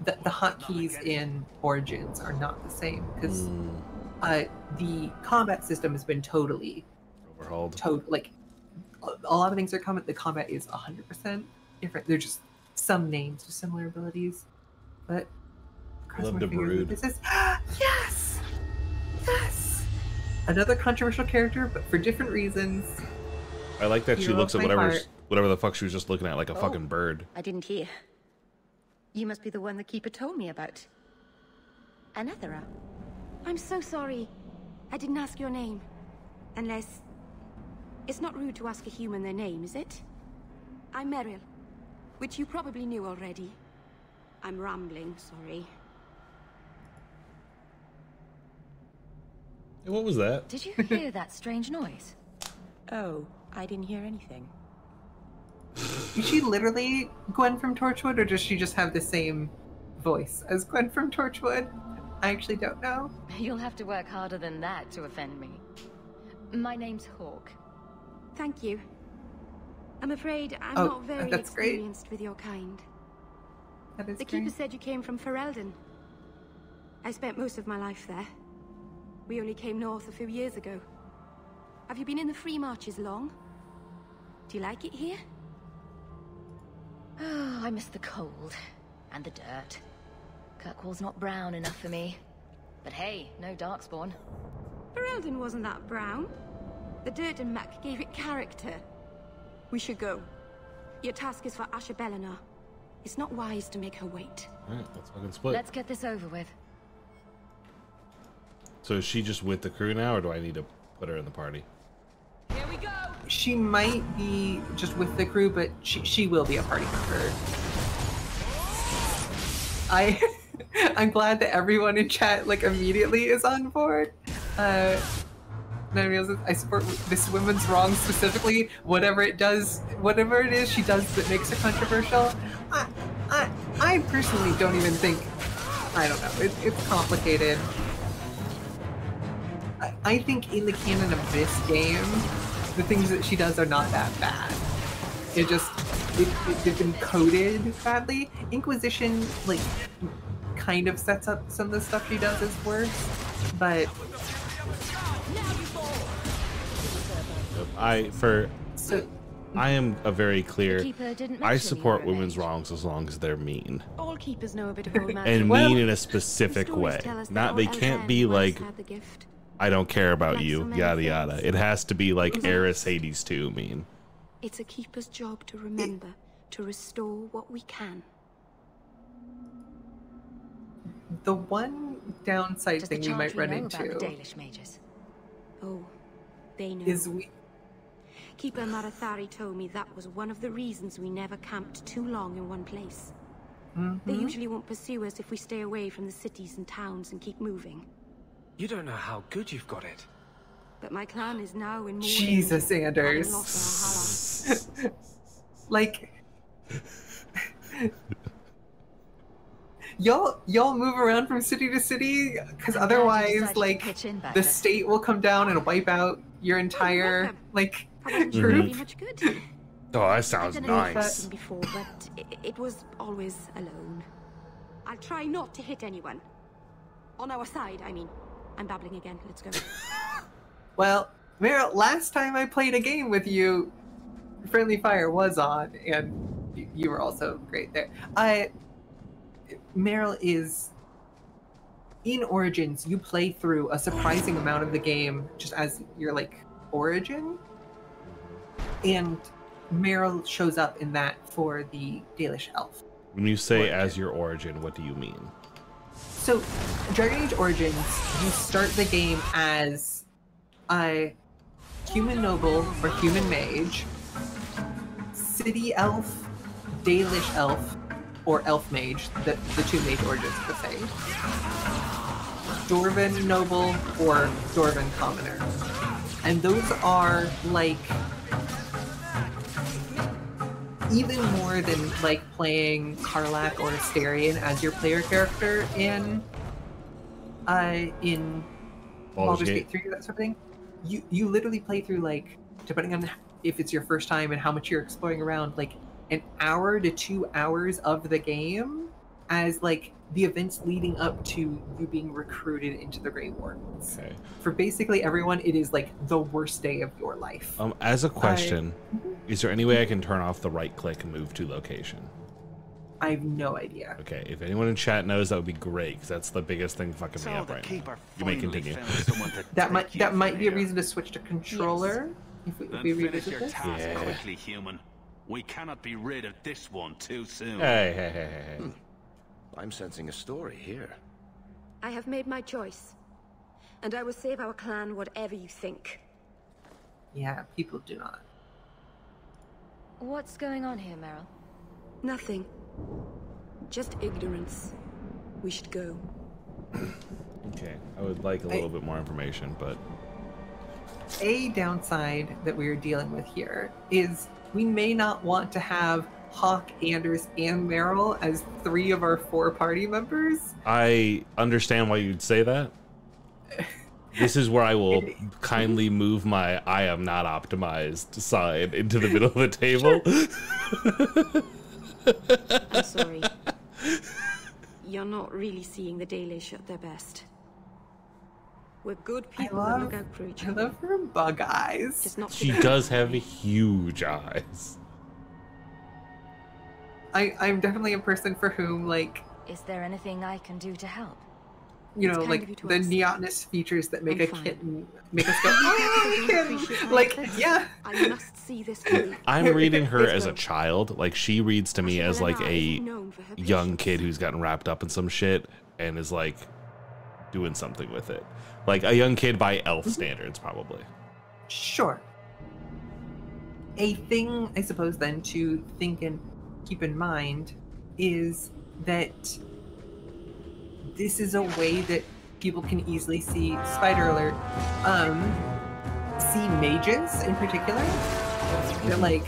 The hotkeys in Origins are not the same because the combat system has been totally overhauled. Like a lot of things are combat. The combat is 100% different. They're just some names with similar abilities, but I love the Brood. This is yes. Another controversial character, but for different reasons. I like that she looks at whatever the fuck she was just looking at, like a fucking bird. I didn't hear. You must be the one the Keeper told me about. Anethera. I'm so sorry. I didn't ask your name. Unless... It's not rude to ask a human their name, is it? I'm Meryl, which you probably knew already. I'm rambling, sorry. Hey, what was that? Did you hear that strange noise? Oh, I didn't hear anything. Is she literally Gwen from Torchwood, or does she just have the same voice as Gwen from Torchwood? I actually don't know. You'll have to work harder than that to offend me. My name's Hawk. Thank you. I'm afraid I'm not very experienced with your kind. The Keeper said you came from Ferelden. I spent most of my life there. We only came north a few years ago. Have you been in the Free Marches long? Do you like it here? Oh, I miss the cold. And the dirt. Kirkwall's not brown enough for me. But hey, no Darkspawn. Ferelden wasn't that brown. The dirt and muck gave it character. We should go. Your task is for Asha Bellinar. It's not wise to make her wait. Alright, let's fucking split. Let's get this over with. So is she just with the crew now, or do I need to put her in the party? Here we go! She might be just with the crew, but she will be a party member. I'm glad that everyone in chat like immediately is on board. I support this woman's wrong specifically. Whatever it is she does that makes her controversial. I personally don't even think. I don't know. It's complicated. I think in the canon of this game, the things that she does are not that bad. They've been coded badly. Inquisition, like, kind of sets up some of the stuff she does as worse, but... I am a very clear. I support women's wrongs as long as they're mean. All keepers know a bit of old magic. And mean in a specific way. Not they can't be like, I don't care about you, yada yada. It has to be like Eris Hades 2 mean. It's a keeper's job to remember, to restore what we can. The one downside thing we might run into they know. Is Keeper Marathari told me that was one of the reasons we never camped too long in one place. They usually won't pursue us if we stay away from the cities and towns and keep moving. You don't know how good you've got it. But my clan is now in mourning. Jesus, Anders. Like, y'all move around from city to city, because otherwise, like, the state will come down and wipe out your entire, like, group. Oh, that sounds nice. Before, but it was always alone. I'll try not to hit anyone. On our side, I mean. I'm babbling again. Let's go. Well, Meryl, last time I played a game with you, Friendly Fire was on, and you were also great there. Meryl is... In Origins, you play through a surprising amount of the game just as your, like, origin. And Meryl shows up in that for the Dalish Elf. When you say as your origin, what do you mean? So, Dragon Age Origins, you start the game as a human noble or human mage, city elf, Dalish elf, or elf mage, the two mage origins per se, Dwarven noble, or Dwarven commoner. And those are like even more than like playing Karlach or Astarion as your player character in Baldur's Gate 3, that sort of thing. You literally play through, like, depending on if it's your first time and how much you're exploring around, like an hour to 2 hours of the game as like the events leading up to you being recruited into the Grey Wardens. Okay. For basically everyone, it is like the worst day of your life. As a question, is there any way I can turn off the right click and move to location? I have no idea. Okay, if anyone in chat knows, that would be great, because that's the biggest thing fucking me up right now. You may continue. That might be a reason to switch to controller. Yes. If we finish your revisit task this. quickly, human. We cannot be rid of this one too soon. Hey. I'm sensing a story here. I have made my choice, and I will save our clan whatever you think. Yeah, people do not. What's going on here, Meryl? Nothing. Just ignorance. We should go. Okay, I would like a little bit more information, but... A downside that we are dealing with here is we may not want to have Hawk, Anders, and Meryl as 3 of our 4 party members. I understand why you'd say that. This is where I will kindly move my I am not optimized side into the middle of the table. I'm sorry. You're not really seeing the Dalish at their best. We're good people that look out for each other. I love her bug eyes. Just not She does have huge eyes. I'm definitely a person for whom, like... Is there anything I can do to help? You know, like the neotness features that make a kitten make us go, oh, kitten! Like, yeah. I must see this. I'm reading her as a child. Like, she reads to me as like a young kid who's gotten wrapped up in some shit and is like doing something with it. Like a young kid by elf standards, probably. Sure. A thing, I suppose, then to think and keep in mind is that this is a way that people can easily see, spoiler alert, see mages in particular. That, like,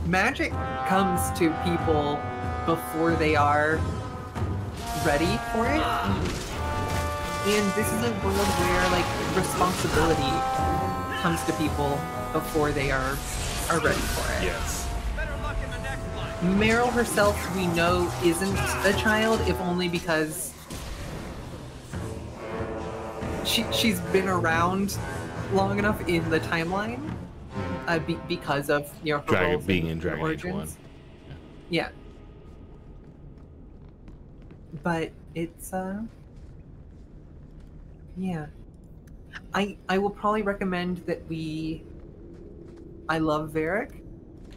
magic comes to people before they are ready for it. And this is a world where, like, responsibility comes to people before they are ready for it. Yes. Meryl herself, we know, isn't a child, if only because she's been around long enough in the timeline, because of, you know, her being in Dragon Age 1. Yeah. But it's yeah. I will probably recommend that I love Varric.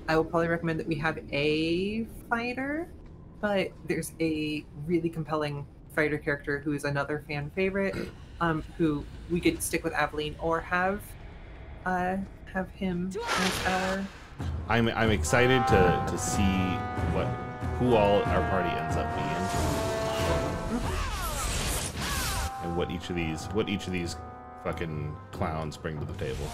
I will probably recommend that we have a fighter, but there's a really compelling fighter character who is another fan favorite, who we could stick with Aveline or have him as our... I'm excited to see who all our party ends up being. And what each of these fucking clowns bring to the table.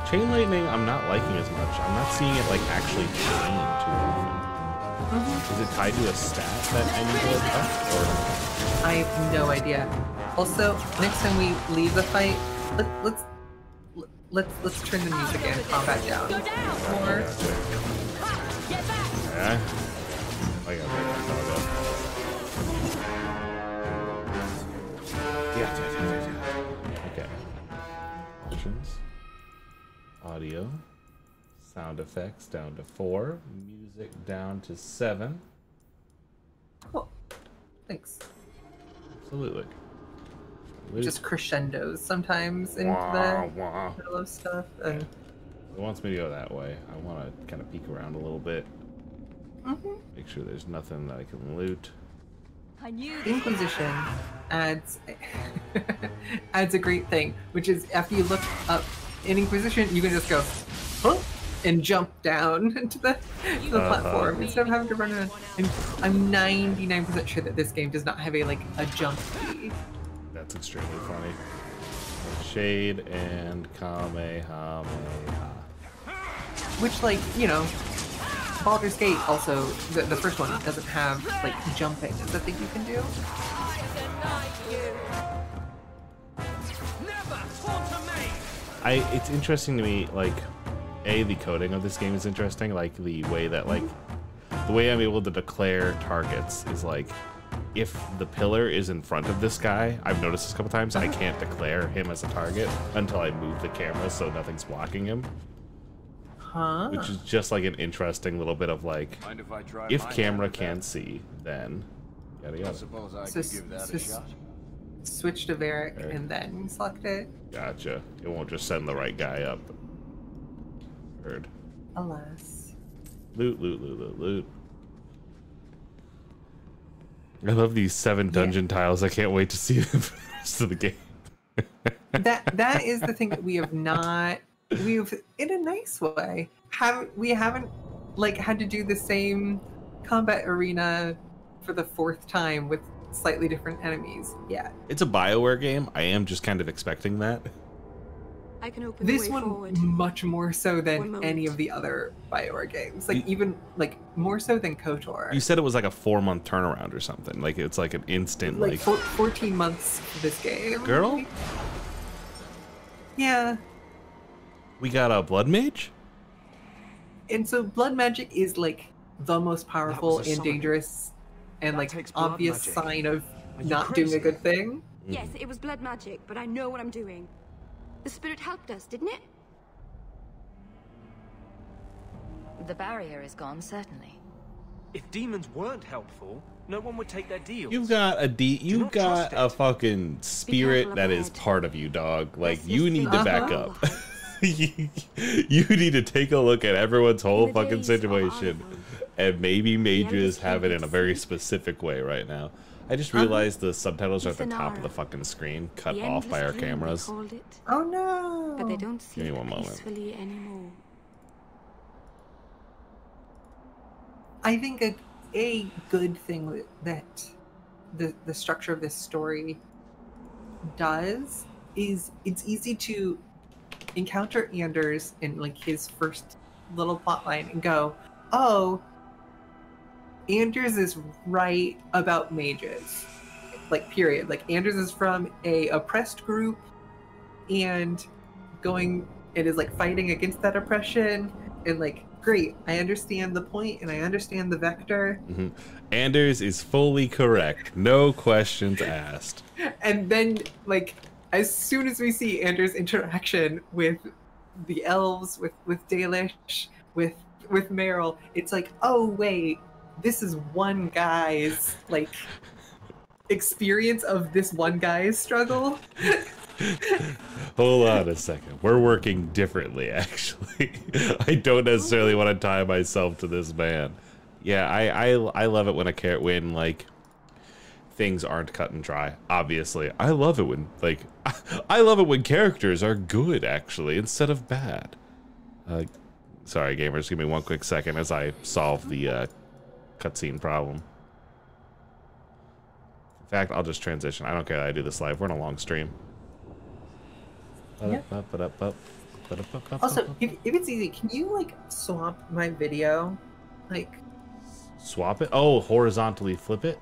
Chain lightning, I'm not liking as much. I'm not seeing it like actually chain too often. Is it tied to a stat that I need to look up, or? I have no idea. Also, next time we leave the fight, let's turn the music and combat down. More. Yeah. I got yeah. Okay. Options. Audio. Sound effects down to 4. Music down to 7. Cool. Thanks. Absolutely. Just crescendos sometimes into the middle of stuff. And... It wants me to go that way. I want to kind of peek around a little bit. Make sure there's nothing that I can loot. Inquisition adds adds a great thing, which is after you look up in Inquisition, you can just go, huh? And jump down to the platform instead of having to run around. I'm 99% sure that this game does not have a jump key. That's extremely funny. Shade and Kamehameha. Which, Baldur's Gate also, the first one, doesn't have, jumping. Is that thing you can do? It's interesting to me, the coding of this game is interesting, the way that, the way I'm able to declare targets is, if the pillar is in front of this guy, I've noticed this a couple times, I can't declare him as a target until I move the camera so nothing's blocking him. Huh? Which is just an interesting little bit of if camera can see, then yada yada. I suppose I could give that a shot. Switch to Varric and then select it. Gotcha. It won't just send the right guy up. Heard. Alas. Loot. I love these 7 dungeon tiles. I can't wait to see them for the rest of the game. that is the thing that we have not. We've, in a nice way, we haven't had to do the same combat arena for the 4th time with slightly different enemies yet. It's a BioWare game. I am just kind of expecting that. I can open this the way one forward. Much more so than any of the other BioWare games. Even more so than KOTOR. You said it was a 4-month turnaround or something. It's an instant 14 months for this game. Girl? Yeah. We got a blood mage? And so blood magic is the most powerful and dangerous and obvious sign of not doing a good thing. Yes, it was blood magic, but I know what I'm doing. The spirit helped us, didn't it? The barrier is gone, certainly. If demons weren't helpful, no one would take their deals. You've got a fucking spirit that is part of you, dog. You need to back up. You need to take a look at everyone's whole fucking situation, and maybe mages have it in a very specific way right now. I just realized the subtitles are at the top of the fucking screen, cut off by our cameras. Oh no! But they don't see Give me one moment. peacefully anymore. I think a good thing that the structure of this story does is it's easy to encounter Anders in his first little plot line and go, oh, Anders is right about mages. Period. Anders is from a oppressed group and is fighting against that oppression and great, I understand the point and I understand the vector. Mm-hmm. Anders is fully correct. No questions asked. And then as soon as we see Anders' interaction with the elves, with Dalish, with Meryl, it's oh wait, this is one guy's experience of this one guy's struggle. Hold on a second. We're working differently, actually. I don't necessarily want to tie myself to this man. Yeah, I love it when things aren't cut and dry. Obviously, I love it when I love it when characters are good, actually, instead of bad. Sorry, gamers, give me one quick second as I solve the cutscene problem. In fact, I'll just transition. I don't care that I do this live. We're in a long stream. Yeah. Also, if it's easy, can you swap my video? Swap it? Oh, horizontally flip it?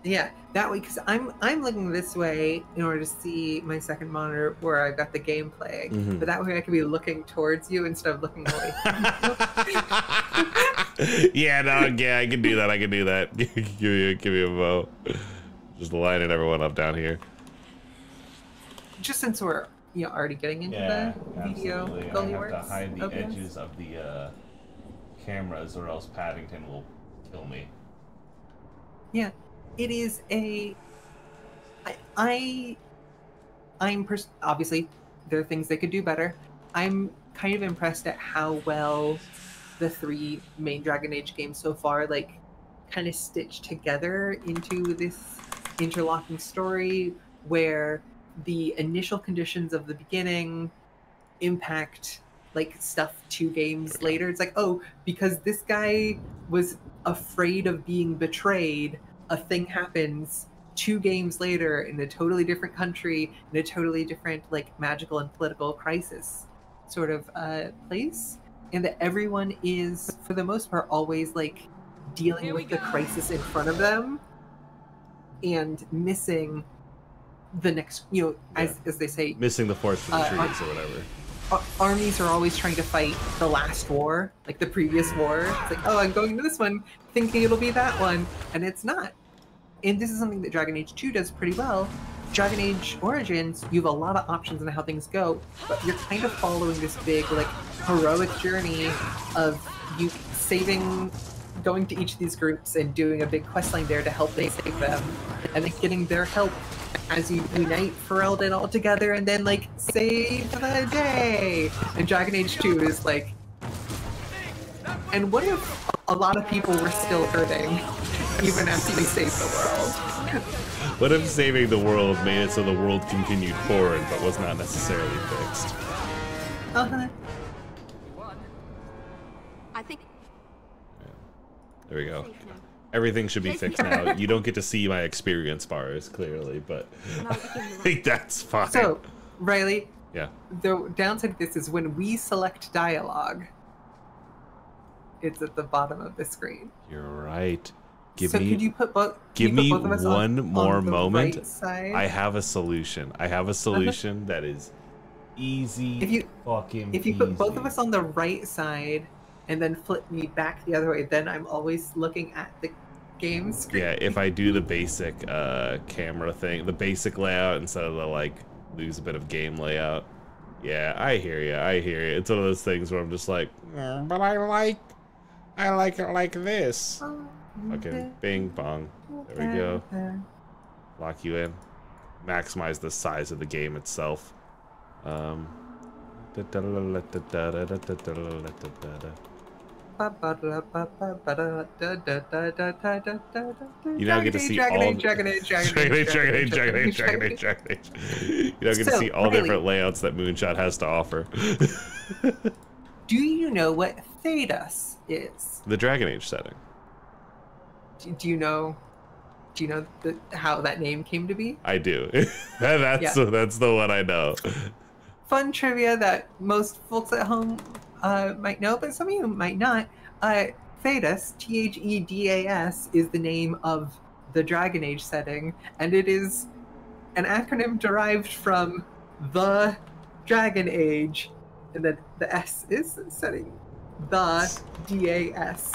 Yeah, that way, because I'm looking this way in order to see my second monitor where I've got the game playing. Mm-hmm. But that way I can be looking towards you instead of looking away from you. Yeah, I can do that. Give me a vote. Just lining everyone up down here. Just since we're already getting into the video. I have to hide the edges of the cameras, or else Paddington will kill me. Yeah, it is a. Obviously, there are things they could do better. I'm kind of impressed at how well the 3 main Dragon Age games so far kind of stitched together into this interlocking story where the initial conditions of the beginning impact like stuff 2 games later. It's like, oh, because this guy was afraid of being betrayed, a thing happens 2 games later in a totally different country, in a totally different like magical and political crisis sort of place, and that everyone is for the most part always like dealing with the crisis in front of them and missing the next, you know, as they say, missing the forest for the trees or whatever. Armies are always trying to fight the last war, like the previous war. It's like, oh, I'm going to this one thinking it'll be that one, and it's not. And this is something that Dragon Age 2 does pretty well. Dragon Age Origins, you have a lot of options on how things go, but you're kind of following this big, like, heroic journey of you going to each of these groups and doing a big questline there to help they save them, and then getting their help as you unite Ferelden all together and then, like, save the day! And Dragon Age 2 is like... And what if a lot of people were still hurting even after we saved the world? What if saving the world made it so the world continued forward but was not necessarily fixed? Uh-huh. I think... There we go. Everything should be fixed now. You don't get to see my experience bars, clearly, but I think that's fine. So, Riley, yeah. The downside of this is when we select dialogue, it's at the bottom of the screen. You're right. Give so me, could you put give me both of us one more on the moment. Right side? I have a solution. I have a solution that is easy. If you easy. put both of us on the right side and then flip me back the other way, then I'm always looking at the game screen. Yeah, if I do the basic camera thing, the basic layout instead of the like lose a bit of game layout. Yeah, I hear you. It's one of those things where I'm just like, but I like it like this. Okay, bing bong. There we go. Lock you in. Maximize the size of the game itself. You now get to see all. You now get to see all different layouts that Moonshot has to offer. Do you know what Thedas is? The Dragon Age setting. Do you know how that name came to be? I do. That's the one I know. Fun trivia that most folks at home might know, but some of you might not. Thedas, Thedas, is the name of the Dragon Age setting, and it is an acronym derived from the Dragon Age, and then the S is setting. The DAS.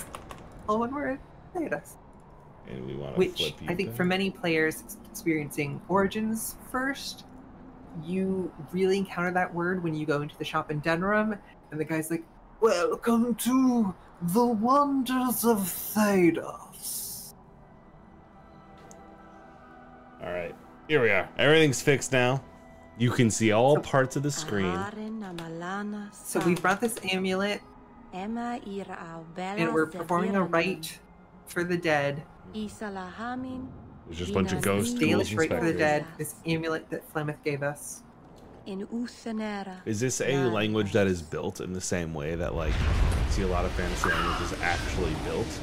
All one word. Thedas. And we want to Which I think for many players experiencing Origins first, you really encounter that word when you go into the shop in Denram, and the guy's like, "Welcome to the wonders of Thedas." All right, here we are. Everything's fixed now. You can see all parts of the screen. So we brought this amulet, and we're performing a rite for the dead. There's just a bunch of ghosts. Dalish rite for the dead. This amulet that Flemeth gave us. Is this a language that is built in the same way that, like, you see a lot of fantasy languages actually built?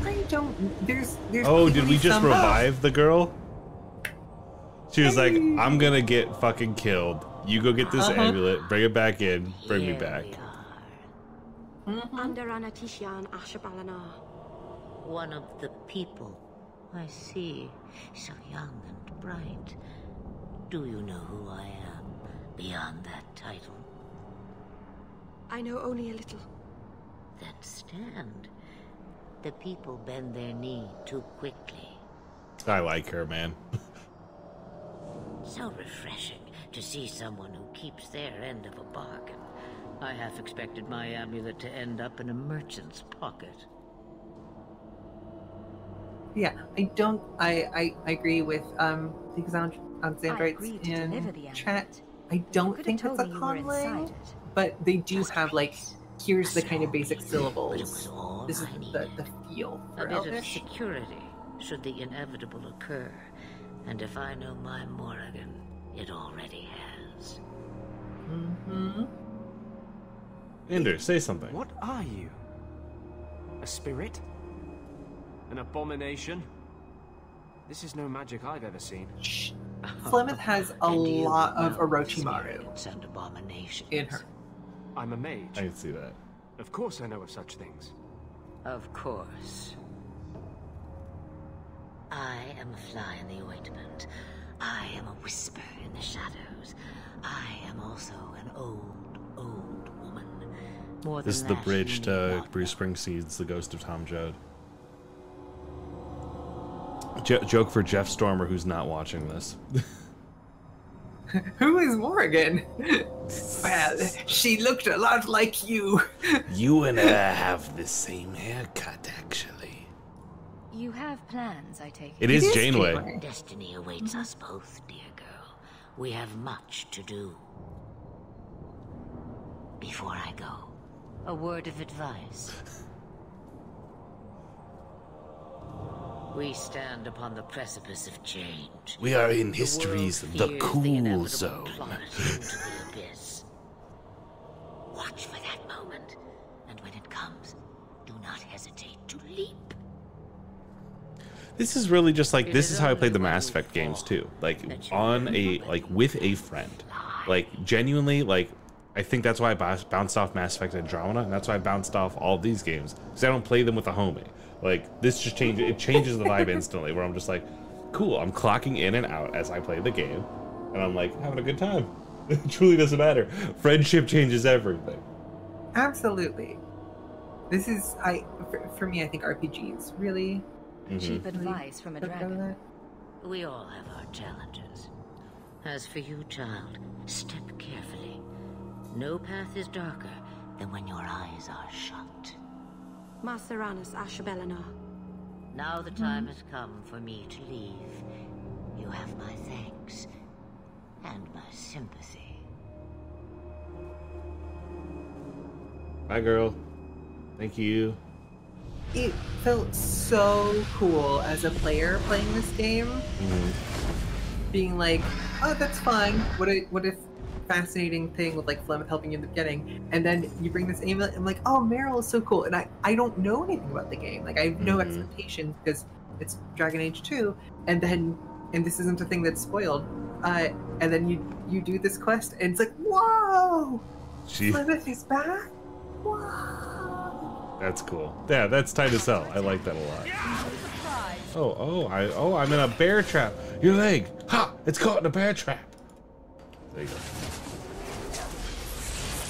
I don't. There's oh, did we just revive the girl? She was like, "I'm gonna get fucking killed. You go get this amulet, bring it back in, bring me back." One of the people. I see. So young and bright. Do you know who I am beyond that title? I know only a little. Then stand. The people bend their knee too quickly. I like her, man. So refreshing to see someone who keeps their end of a bargain. I half expected my amulet to end up in a merchant's pocket. Yeah, I agree with because on Xandrites in chat. I don't think it's a conlang, but they do have like here's the kind of basic syllables. This is the feel for A bit of Elvish. security should the inevitable occur. And if I know my Morrigan, it already has. Mm-hmm. Ender, say something. What are you? A spirit? An abomination? This is no magic I've ever seen. Flemeth has a lot of Orochimaru and abominations in her. I'm a mage. I can see that. Of course I know of such things. Of course. I am a fly in the ointment. I am a whisper in the shadows. I am also an old, old woman. More This is than the that, bridge you to need not Bruce Springsteen's The Ghost of Tom Joad. Joke for Jeff Stormer, who's not watching this. Who is Morrigan? Well, she looked a lot like you. You and her have the same haircut, actually. You have plans, I take it. It is Janeway. Destiny awaits us both, dear girl. We have much to do. Before I go, a word of advice. We stand upon the precipice of change. We are in history's the cool zone. Watch for that moment, and when it comes, do not hesitate to leap. This is really just like, this is how I played the Mass Effect games too. Like on a, like with a friend. Like genuinely, like I think that's why I bounced off Mass Effect Andromeda, and that's why I bounced off all of these games, because I don't play them with a homie. Like this just changes, it changes the vibe instantly, where I'm just like, cool, I'm clocking in and out as I play the game, and I'm like having a good time. It truly doesn't matter. Friendship changes everything. Absolutely. This is, for me, I think RPGs really. Cheap advice from a dragon. We all have our challenges. As for you, child, step carefully. No path is darker than when your eyes are shut. Maceranus Ashabelana. Now the time has come for me to leave. You have my thanks and my sympathy. Bye, girl. Thank you. It felt so cool as a player playing this game. Being like, oh, that's fine. What if fascinating thing with like Flemeth helping you in the beginning, and then you bring this amulet, and I'm like, oh, Meryl is so cool, and I don't know anything about the game. Like I have no expectations because it's Dragon Age 2, and this isn't a thing that's spoiled. And then you do this quest, and it's like, whoa, Flemeth is back. Whoa. That's cool. Yeah, that's tight as hell. I like that a lot. I'm in a bear trap. Your leg. Ha! It's caught in a bear trap. There you go.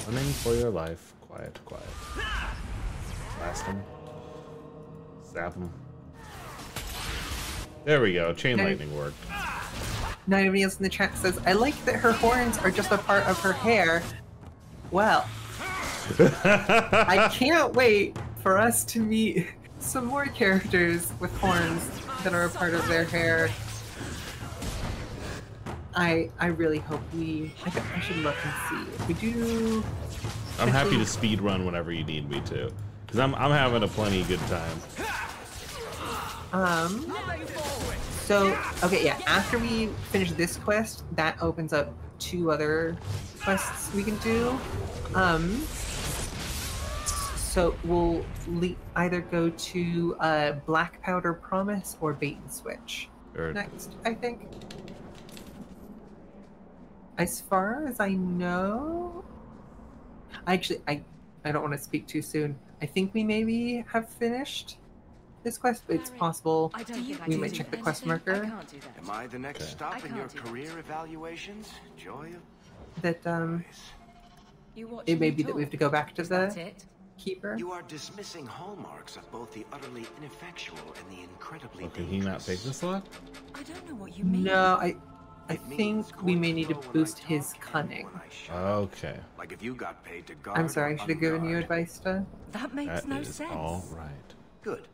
Running for your life. Quiet, quiet. Blast him. Zap him. There we go. Chain lightning worked. Now everybody else in the chat says, I like that her horns are just a part of her hair. Well, I can't wait for us to meet some more characters with horns that are a part of their hair. I really hope I should look and see if we do. I'm happy to speed run whenever you need me to, because I'm having a plenty good time. So okay, yeah. After we finish this quest, that opens up 2 other quests we can do. So we'll either go to Black Powder Promise or Bait and Switch next, I think. As far as I know, actually, I don't want to speak too soon. I think we maybe have finished this quest, but it's possible we might check the quest marker. Am I the next stop in your career evaluations? Joy of... That it may be that we have to go back to the keeper. You are dismissing hallmarks of both the utterly ineffectual and the incredibly Can he not take this lot? I don't know what you mean. No, I think we may need to boost his cunning. Okay. Like if you got paid to guard. I'm sorry, I should have given you advice to. That makes no sense. All right. Good.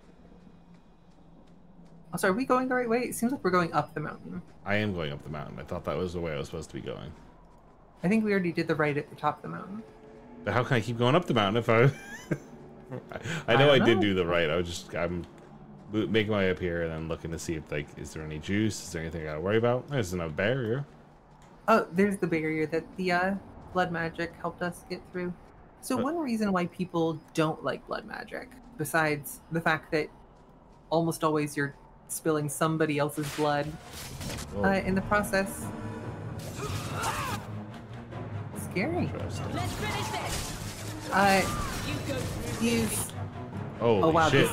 Also, are we going the right way? It seems like we're going up the mountain. I am going up the mountain. I thought that was the way I was supposed to be going. I think we already did the right at the top of the mountain. But how can I keep going up the mountain if I... I know I did do the right. I'm making my way up here and then looking to see if, like, is there any juice? Is there anything I gotta worry about? There's no barrier. Oh, there's the barrier that the blood magic helped us get through. So one reason why people don't like blood magic, besides the fact that almost always you're spilling somebody else's blood in the process. Scary. Let's finish this. Oh wow, shit.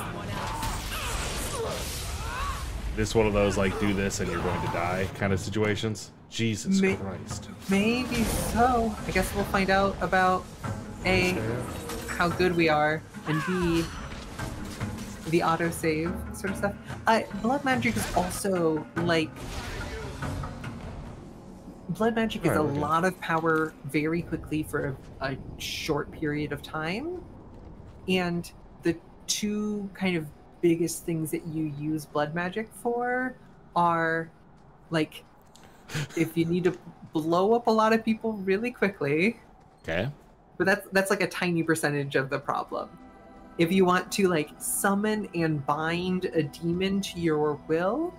This This one of those, like, do this and you're going to die kind of situations? Jesus Christ. Maybe so. I guess we'll find out about A, how good we are, and B, the autosave sort of stuff. Blood magic is also, like... Blood magic is a lot of power very quickly for a short period of time. And the two kind of biggest things that you use blood magic for are, like, if you need to blow up a lot of people really quickly. Okay. But that's like a tiny percentage of the problem. If you want to, like, summon and bind a demon to your will,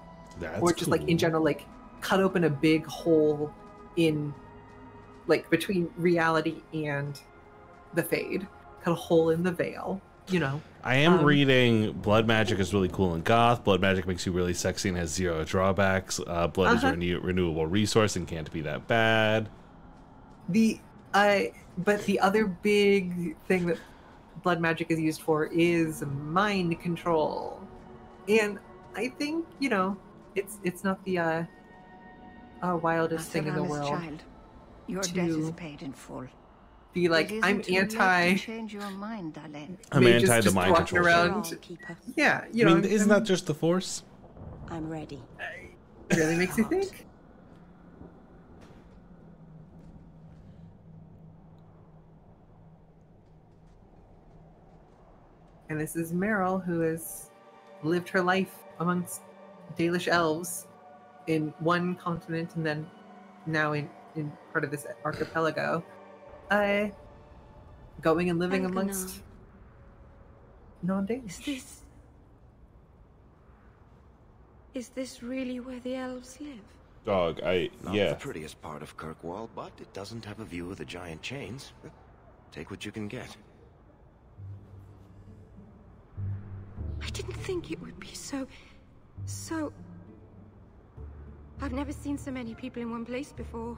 or just like in general, like, cut open a big hole in, like, between reality and the Fade. Cut a hole in the veil, you know. I am reading blood magic is really cool in Goth. Blood magic makes you really sexy and has 0 drawbacks. Blood is a renewable resource and can't be that bad. But the other big thing that blood magic is used for is mind control. And I think, you know, it's not the wildest thing in the world. Child, your debt is paid in full. Be like, I'm anti. Change your mind, darling. I'm anti the mind control. Around. Yeah, you know. Isn't that just the Force? I'm ready. Really makes you think. And this is Meryl, who has lived her life amongst Dalish elves in one continent and then now in part of this archipelago. Going and living amongst non-Dalish. Is this really where the elves live? Dog, Not the prettiest part of Kirkwall, but it doesn't have a view of the giant chains. Take what you can get. I didn't think it would be so... I've never seen so many people in one place before.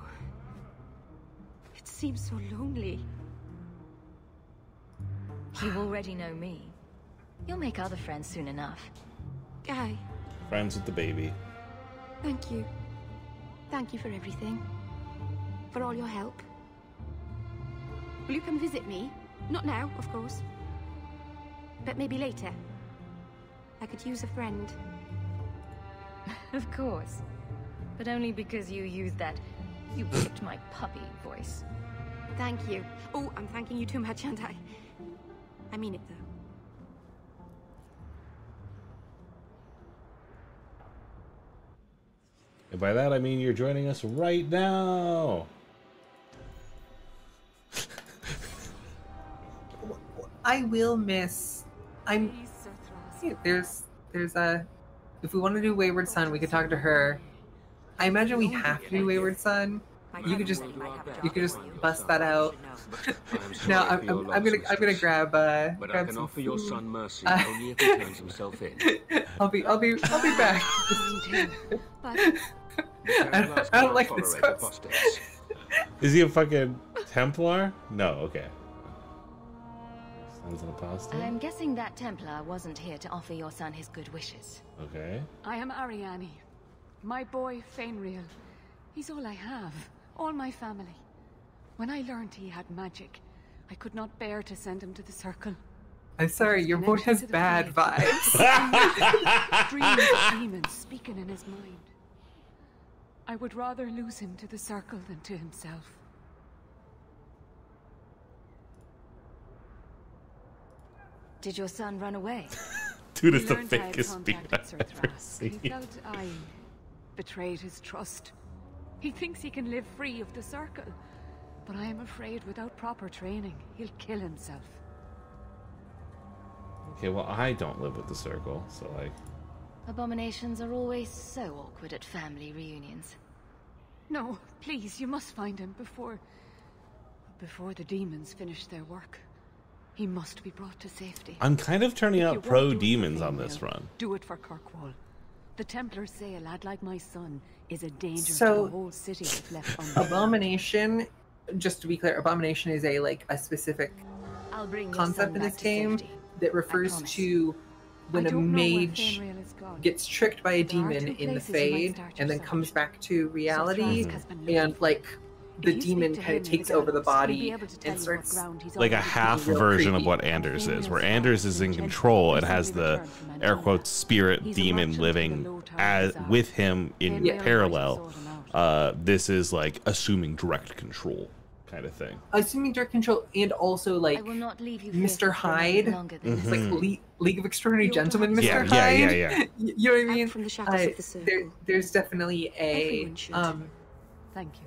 It seems so lonely. You already know me. You'll make other friends soon enough. Guy. Friends with the baby. Thank you. Thank you for everything. For all your help. Will you come visit me? Not now, of course. But maybe later. I could use a friend. Of course. But only because you used that "you picked my puppy" voice. Thank you. Oh, I'm thanking you too much, aren't I? I mean it, though. And by that, I mean you're joining us right now. I will miss... There's a... If we want to do Wayward Son, we could talk to her. I imagine we have to do Wayward Son. You could just bust that out. No, I'm gonna grab But I grab can some offer your food. son mercy only if he turns himself in. I'll be back. I don't like this quest. Is he a fucking Templar? No, okay. Sounds an apostate. I'm guessing that Templar wasn't here to offer your son his good wishes. Okay. I am Ariane. My boy, Fainriel. He's all I have. All my family. When I learned he had magic, I could not bear to send him to the Circle. I'm sorry, your boy has bad vibes. Strange demons speaking in his mind. I would rather lose him to the Circle than to himself. Did your son run away? Dude, it's the fakest beat I've ever seen. He felt I betrayed his trust. He thinks he can live free of the Circle. but I am afraid without proper training, he'll kill himself. Okay, well, I don't live with the circle, so like... Abominations are always so awkward at family reunions. No, please, you must find him before the demons finish their work. He must be brought to safety. I'm kind of turning out pro-demons on this run. Do it for Kirkwall. The Templars say a lad like my son is a danger So, to the whole city if left undone. Abomination, just to be clear, Abomination is a specific concept in this game that refers to when a mage gets tricked by a demon in the Fade and then comes back to reality, and like the demon kind of takes over the body and starts like a half version of what Anders is, where Anders is in control and has the air quotes spirit demon living with him in parallel. This is like assuming direct control kind of thing. Assuming direct control, and also like Mr. Hyde, like League of Extraordinary Gentlemen, Mr. Hyde. Yeah. You know what I mean? From the shadows of the circle. There's definitely a Thank you.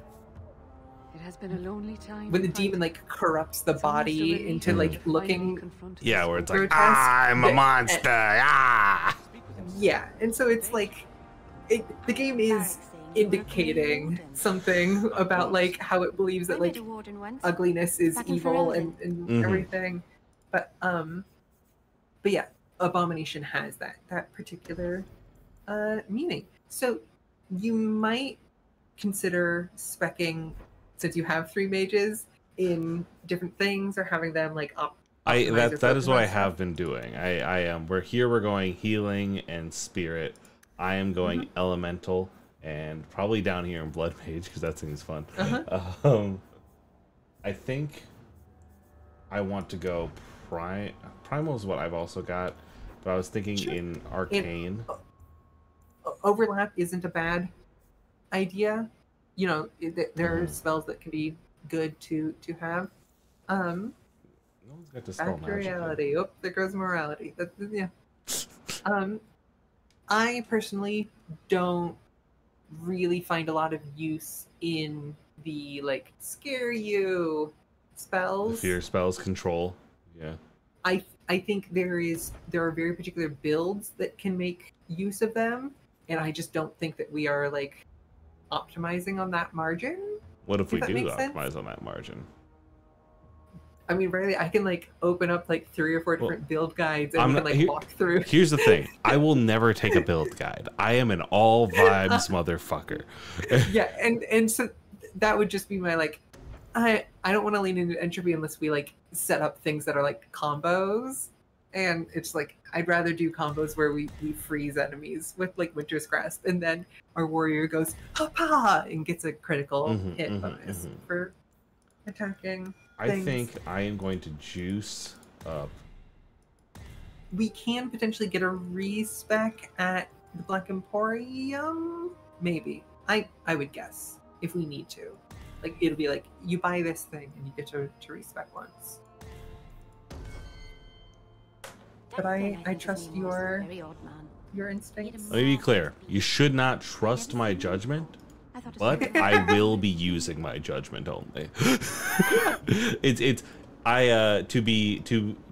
It has been a lonely time. When the demon like corrupts the body into like looking, where it's like, grotesque, I'm a monster. Yeah, and so it's like the game is indicating something about like how it believes that like ugliness is evil and everything, but yeah, Abomination has that particular meaning. So you might consider speccing, since you have 3 mages, in different things, or having them like that is what I have been doing. I am we're going healing and spirit. I am going elemental, and probably down here in Blood Mage, because that seems fun. I think I want to go Primal is what I've also got, but I was thinking in Arcane. Overlap isn't a bad idea. You know, there are spells that can be good to have. No one's got to spell back to reality. Oh, there goes morality. Yeah. I personally don't really find a lot of use in the like scare you spells. Fear spells, control. Yeah. I think there are very particular builds that can make use of them, and I just don't think that we are like optimizing on that margin. What if we do optimize on that margin? I mean, really, I can like open up like 3 or 4 different build guides and we can like walk through. Here's the thing: I will never take a build guide. I am an all vibes motherfucker. Yeah, and so that would just be my like. I don't want to lean into entropy unless we like set up things that are like combos, and it's like I'd rather do combos where we freeze enemies with like Winter's Grasp, and then our warrior goes ha and gets a critical hit bonus for attacking. I think I am going to juice up. We can potentially get a respec at the Black Emporium, maybe. I would guess if we need to. Like it'll be like you buy this thing and you get to respec once. But I trust your instincts. Let me be clear. You should not trust my judgment, but I will be using my judgment only.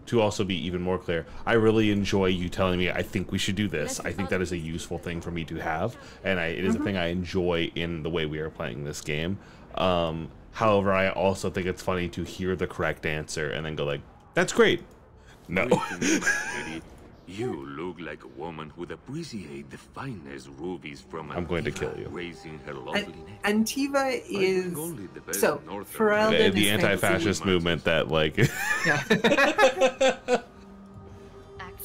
To also be even more clear, I really enjoy you telling me I think we should do this. I think that is a useful thing for me to have, and it is a thing I enjoy in the way we are playing this game. However, I also think it's funny to hear the correct answer and then go like, "That's great." No. You look like a woman who'd appreciate the finest rubies from I'm going to kill you. Raising her loveliness. Antiva is so Ferelden the anti-fascist movement that like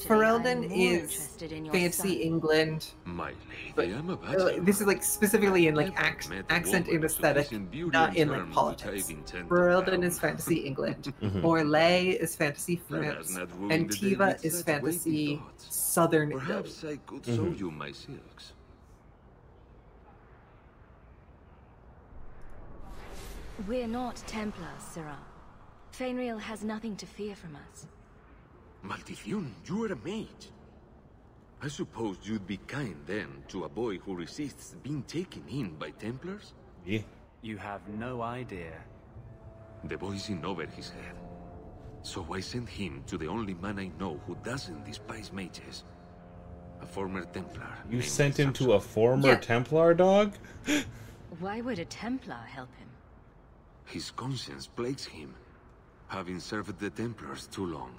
Ferelden is fantasy England. My lady, I'm about this is like specifically in like accent and aesthetic, not in like politics. Ferelden is fantasy England. Morlaix is fantasy France. Antiva is fantasy southern Italy. Perhaps I could show you my silks. We're not Templars, Sirrah. Fainriel has nothing to fear from us. Maldición, you are a mage. I suppose you'd be kind then to a boy who resists being taken in by Templars? Yeah. You have no idea. The boy's in over his head. So I sent him to the only man I know who doesn't despise mages. A former Templar. You sent him to a former Templar, dog? Why would a Templar help him? His conscience plagues him, having served the Templars too long.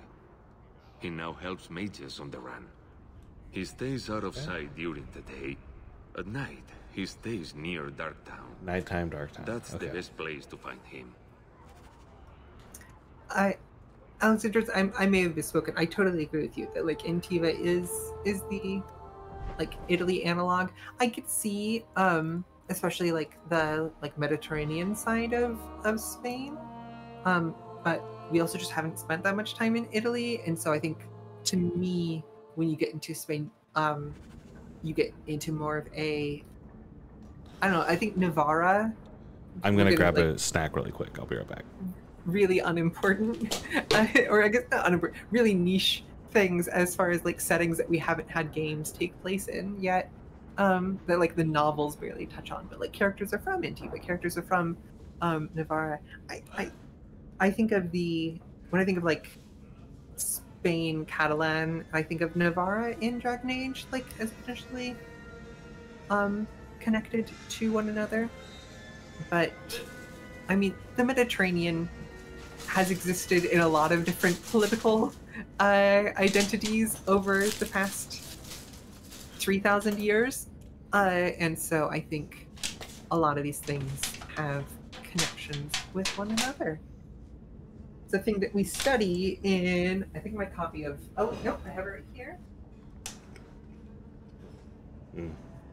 He now helps mages on the run. He stays out of sight during the day. At night, he stays near Darktown. Nighttime Darktown. That's the best place to find him. Alexander, I may have misspoken. I totally agree with you that like Antiva is the like Italy analog. I could see especially like the like Mediterranean side of Spain. But we also just haven't spent that much time in Italy, and so I think to me when you get into Spain, you get into more of a I don't know, I think Navarra. I'm gonna grab a snack really quick. I'll be right back. Really unimportant, or I guess not unimportant, really niche things as far as like settings that we haven't had games take place in yet, that like the novels barely touch on, but like characters are from Antigua, characters are from Navarra. I think of when I think of like Spain, Catalan, I think of Navarra in Dragon Age like as potentially connected to one another. But I mean, the Mediterranean has existed in a lot of different political identities over the past 3,000 years. And so I think a lot of these things have connections with one another. It's a thing that we study in, I think my copy of, oh, nope, I have it right here.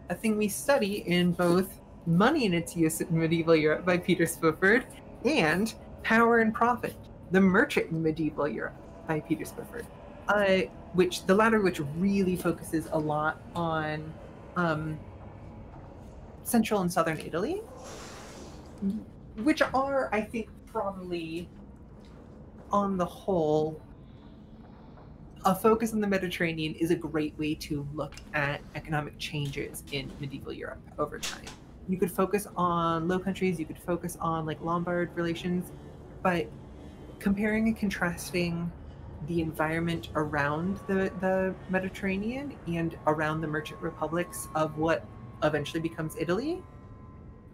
A thing we study in both Money and Its Use in Medieval Europe by Peter Spofford and Power and Profit, The Merchant in Medieval Europe by Peter Spofford, which the latter which really focuses a lot on central and southern Italy, which are, I think, probably on the whole, a focus on the Mediterranean is a great way to look at economic changes in medieval Europe over time. You could focus on Low Countries, you could focus on like Lombard relations, but comparing and contrasting the environment around the Mediterranean and around the merchant republics of what eventually becomes Italy,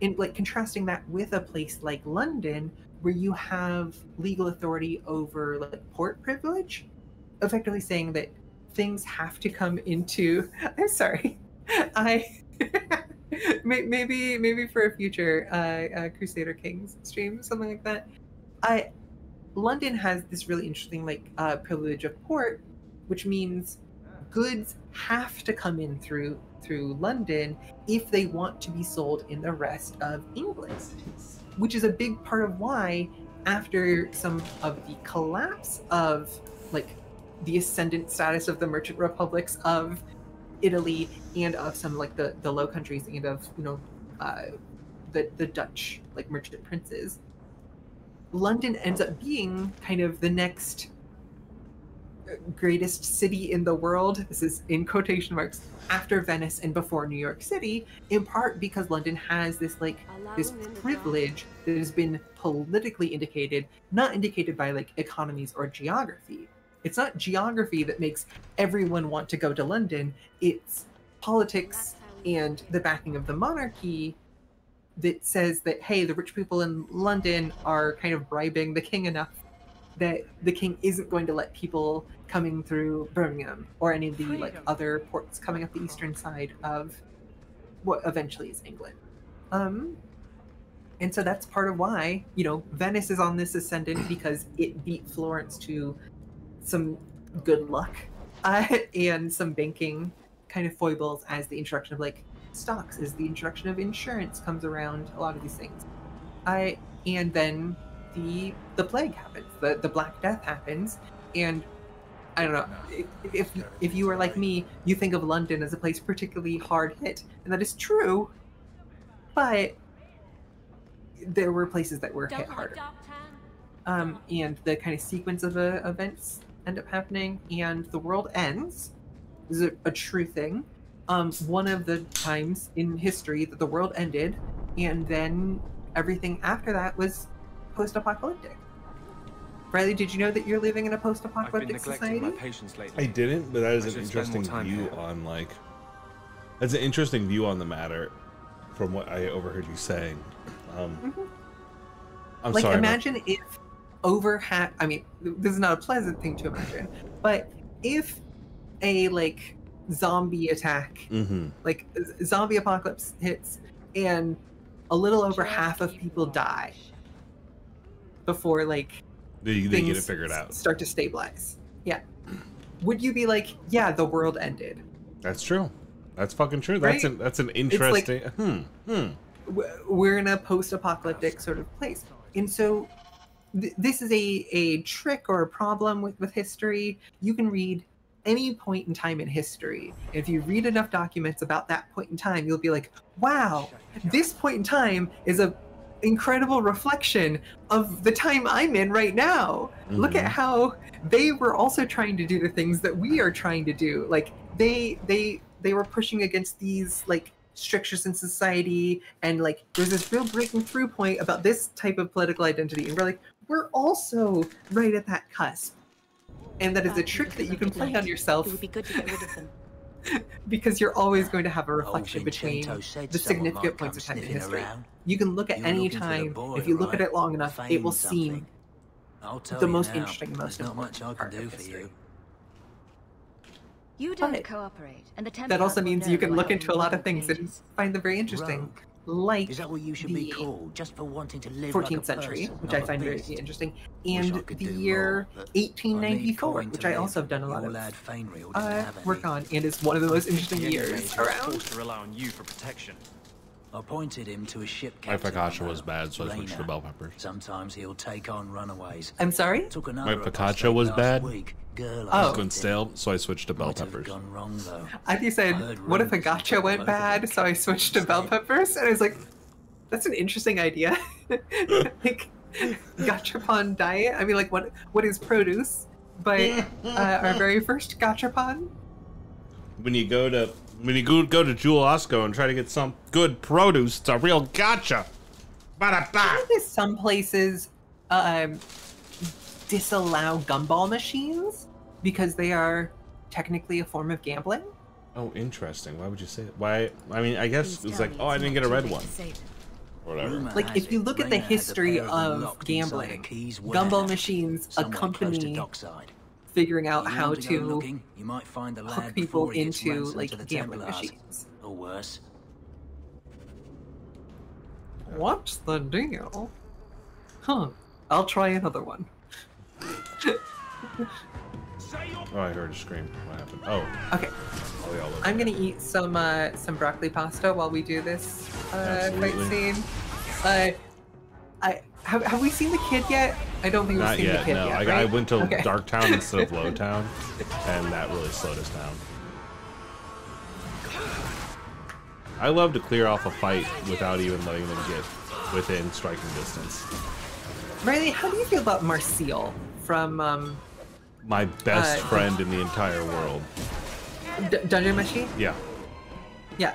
and like contrasting that with a place like London, where you have legal authority over like port privilege, effectively saying that things have to come into. I'm sorry, maybe for a future Crusader Kings stream, something like that. London has this really interesting like privilege of port, which means goods have to come in through London if they want to be sold in the rest of England, which is a big part of why after some of the collapse of like the ascendant status of the merchant republics of Italy and of some like the Low Countries and of the Dutch like merchant princes, London ends up being kind of the next greatest city in the world. This is in quotation marks, after Venice and before New York City, in part because London has this like this privilege that has been politically indicated, not indicated by like economies or geography. It's not geography that makes everyone want to go to London. It's politics and the backing of the monarchy that says that, hey, the rich people in London are kind of bribing the king enough that the king isn't going to let people coming through Birmingham or any of the like other ports coming up the eastern side of what eventually is England. And so that's part of why, you know, Venice is on this ascendant because it beat Florence to some good luck and some banking kind of foibles as the introduction of like stocks, as the introduction of insurance comes around, a lot of these things. And then the plague happens, the Black Death happens, and I don't know, if you are like me, you think of London as a place particularly hard hit, and that is true, but there were places that were hit harder. And the kind of sequence of events end up happening, and the world ends. This is a true thing. One of the times in history that the world ended, and then everything after that was post-apocalyptic. Riley, did you know that you're living in a post-apocalyptic society? My patience lately. I didn't, but that is an interesting view on that's an interesting view on the matter from what I overheard you saying. I'm like, sorry. Imagine if I mean, this is not a pleasant thing to imagine, but if a zombie attack, like zombie apocalypse hits, and a little over half of people die before they get it figured out, start to stabilize. Yeah. Would you be like, yeah, the world ended? That's true. That's fucking true. Right? That's an interesting. We're in a post-apocalyptic sort of place, and so this is a trick or a problem with history. You can read any point in time in history. If you read enough documents about that point in time, you'll be like, wow, this point in time is a incredible reflection of the time I'm in right now. Look at how they were also trying to do the things that we are trying to do. Like they were pushing against these strictures in society, and there's this real breaking through point about this type of political identity, and we're also right at that cusp. And that is a trick that you can play on yourself. It would be good to get rid of them. Because you're always going to have a reflection between the significant points of time in history. You can look at any time, if you look at it long enough, it will seem the most interesting, most important part of history. You don't cooperate, and the that also means you can look into a lot of things and find them very interesting. Like is that what you should be called, just for wanting to live 14th like a century, person, which I find very interesting, and the year 1894, which I also have done a lot of work on, and is one of the most interesting years around. Forced to rely on you for protection. I pointed him to a ship My captain. focaccia was bad, so I switched to bell peppers. Sometimes he'll take on runaways. I'm sorry? My focaccia was bad. Girl, I was going stale, so I switched to bell peppers. I think you said, what if a gotcha went bad, so I switched to bell peppers? And I was like, that's an interesting idea. Gachapon diet? I mean, what is produce? But our very first gachapon? When you go to Jewel Osco and try to get some good produce, it's a real gotcha. I think some places disallow gumball machines because they are technically a form of gambling. Oh, interesting. Why would you say that? Why? I mean, I guess it's like, oh, I didn't get a red one. Whatever. Like, if you look at the history of gambling, gumball machines accompany figuring out how to hook people into gambling machines. Or worse. What's the deal? Huh. I'll try another one. Oh, I heard a scream. What happened? Oh. Okay. I'm gonna eat some broccoli pasta while we do this fight scene. Have we seen the kid yet? I don't think we've seen the kid yet. Right? I went to Dark Town instead of Low Town, and that really slowed us down. I love to clear off a fight without even letting them get within striking distance. Riley, how do you feel about Marcel from my best friend in the entire world? Dungeon Machine? Yeah. Yeah.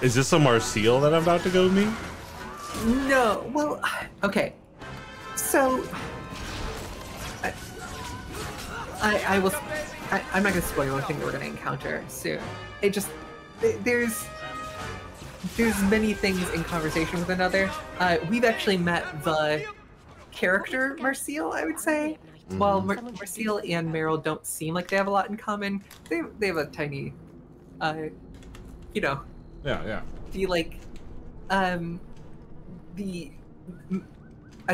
Is this a Marcel that I'm about to go meet? No. Well, okay. So I will. I'm not gonna spoil anything that we're gonna encounter soon. It just there's many things in conversation with another. We've actually met the character Marcel, I would say. While Marcel and Meryl don't seem like they have a lot in common, they have a tiny, you know. Yeah. Feel like, I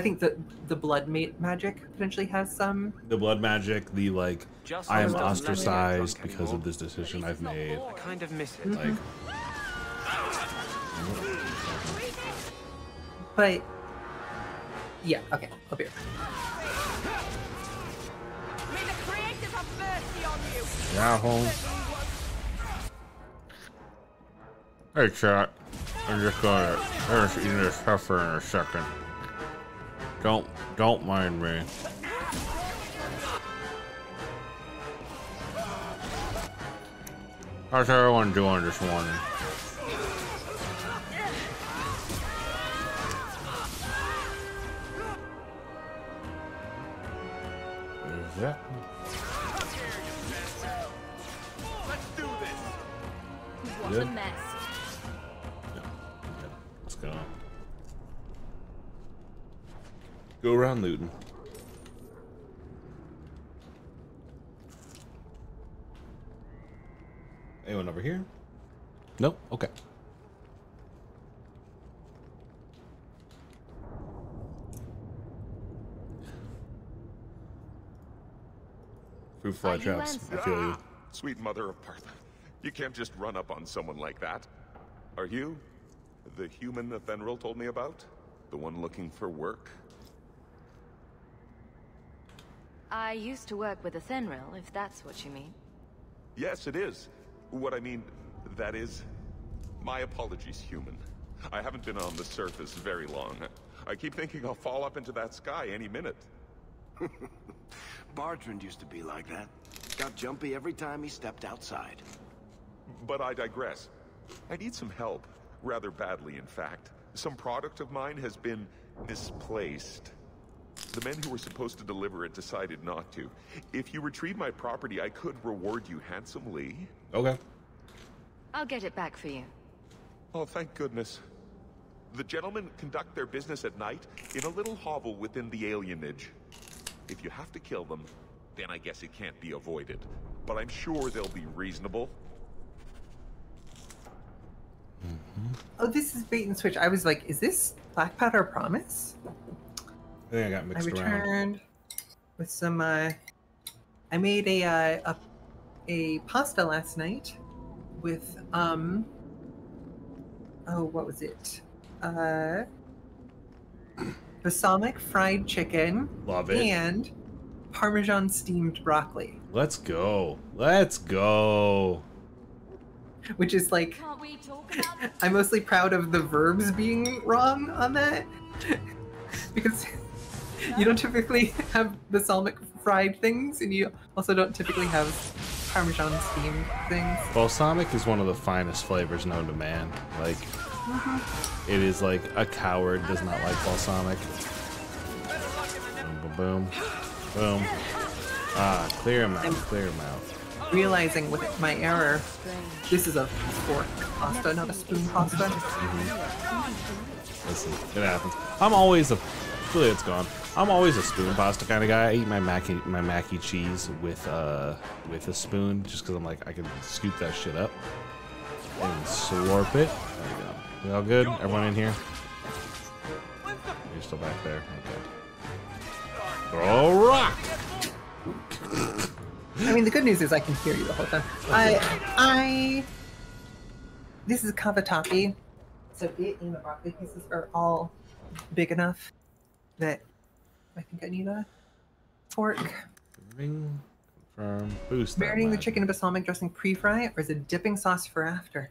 think the blood magic potentially has some. The blood magic, the I am ostracized because of this decision I've made. I kind of miss it. Like. But yeah, okay, I'll be right back. Yeah, home. Hey, chat. I'm just gonna eat this heifer in a second. Don't mind me. How's everyone doing this morning? Yeah. Let's do this. What Good. a mess. Let's go. Go around looting. Anyone over here? Nope. Okay. Fruit fly traps. I feel you. Sweet mother of Partha. You can't just run up on someone like that. Are you the human Athenril told me about? The one looking for work? I used to work with Athenril, if that's what you mean. Yes, it is. What I mean, that is... My apologies, human. I haven't been on the surface very long. I keep thinking I'll fall up into that sky any minute. Bartrand used to be like that. Got jumpy every time he stepped outside. But I digress. I need some help. Rather badly, in fact. Some product of mine has been misplaced. The men who were supposed to deliver it decided not to. If you retrieve my property, I could reward you handsomely. Okay. I'll get it back for you. Oh, thank goodness. The gentlemen conduct their business at night in a little hovel within the alienage. If you have to kill them, then I guess it can't be avoided. But I'm sure they'll be reasonable. Oh, this is bait and switch. I was like, is this Black Powder Promise? I think I got mixed around. I returned with some, I made a pasta last night with, oh, what was it? Balsamic fried chicken. Love it. And Parmesan steamed broccoli. Let's go. Let's go. Which is like, I'm mostly proud of the verbs being wrong on that. Because you don't typically have balsamic fried things, and you also don't typically have Parmesan steamed things. Balsamic is one of the finest flavors known to man. Like, it is like a coward does not like balsamic. Boom, boom, boom, boom. Ah, clear him out, clear him out. Realizing with my error, this is a fork pasta, not a spoon pasta. Listen, it happens. I'm always a... Juliet's gone. I'm always a spoon pasta kind of guy. I eat my mac and cheese with a spoon just because I'm like, I can scoop that shit up and slurp it. There we go. We all good? Everyone in here? You're still back there. Okay. Throw rock! I mean, the good news is I can hear you the whole time. This is cavatappi, so it and the broccoli pieces are all big enough that I think I need a fork. Ring, confirm, boost. Marinating the chicken in balsamic dressing pre-fry, or is it dipping sauce for after?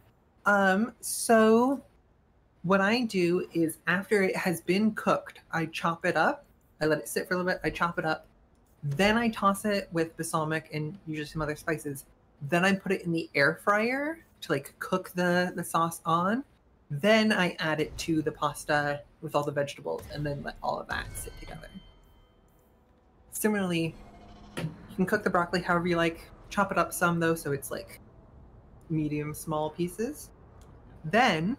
So what I do is after it has been cooked, I chop it up. I let it sit for a little bit. I chop it up. Then I toss it with balsamic and usually some other spices. Then I put it in the air fryer to like cook the sauce on. Then I add it to the pasta with all the vegetables and then let all of that sit together. Similarly, you can cook the broccoli however you like. Chop it up some though, so it's like medium small pieces. Then,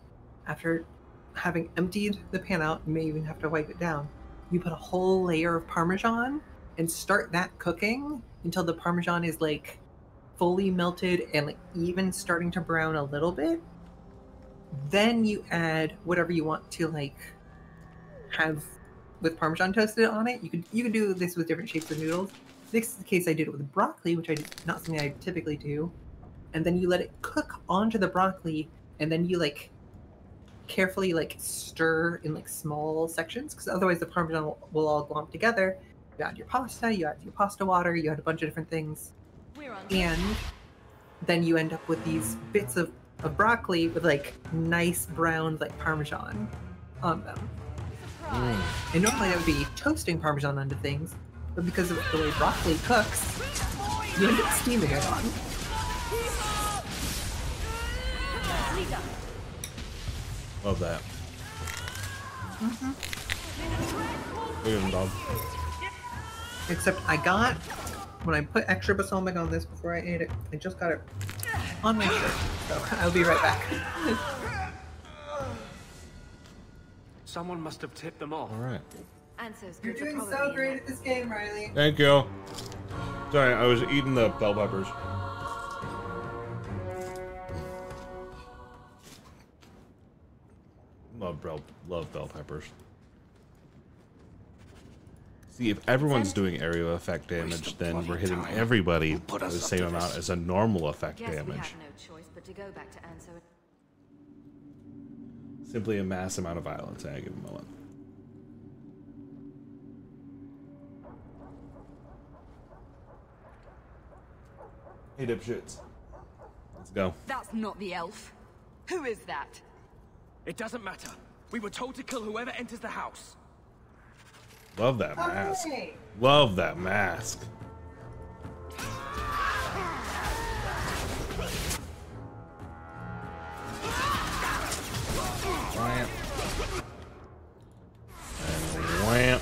after having emptied the pan out, you may even have to wipe it down. You put a whole layer of Parmesan and start that cooking until the Parmesan is like fully melted and like even starting to brown a little bit. Then you add whatever you want to like have with Parmesan toasted on it. You can do this with different shapes of noodles. This is the case I did it with broccoli, which not something I typically do. And then you let it cook onto the broccoli, and then you like carefully like stir in like small sections, because otherwise the Parmesan will all glomp together. You add your pasta, you add your pasta water, you add a bunch of different things, and then you end up with these bits of broccoli with like nice brown like Parmesan on them. And normally that would be toasting Parmesan onto things, but because of the way broccoli cooks, you end up steaming it on. Love that. Look at him, dog. Except I got when I put extra balsamic on this before I ate it. I just got it on my shirt, so I'll be right back. Someone must have tipped them off. All right. You're doing so great at this game, Riley. Thank you. Sorry, I was eating the bell peppers. Love bell peppers. See, if everyone's doing area effect damage, then we're hitting everybody the same amount as a normal effect damage. We have no choice but to go back to Anso. Simply a mass amount of violence. I give him a moment. Hey, dipshits. Let's go. That's not the elf. Who is that? It doesn't matter. We were told to kill whoever enters the house. Love that mask. Love that mask. Wham. And wham.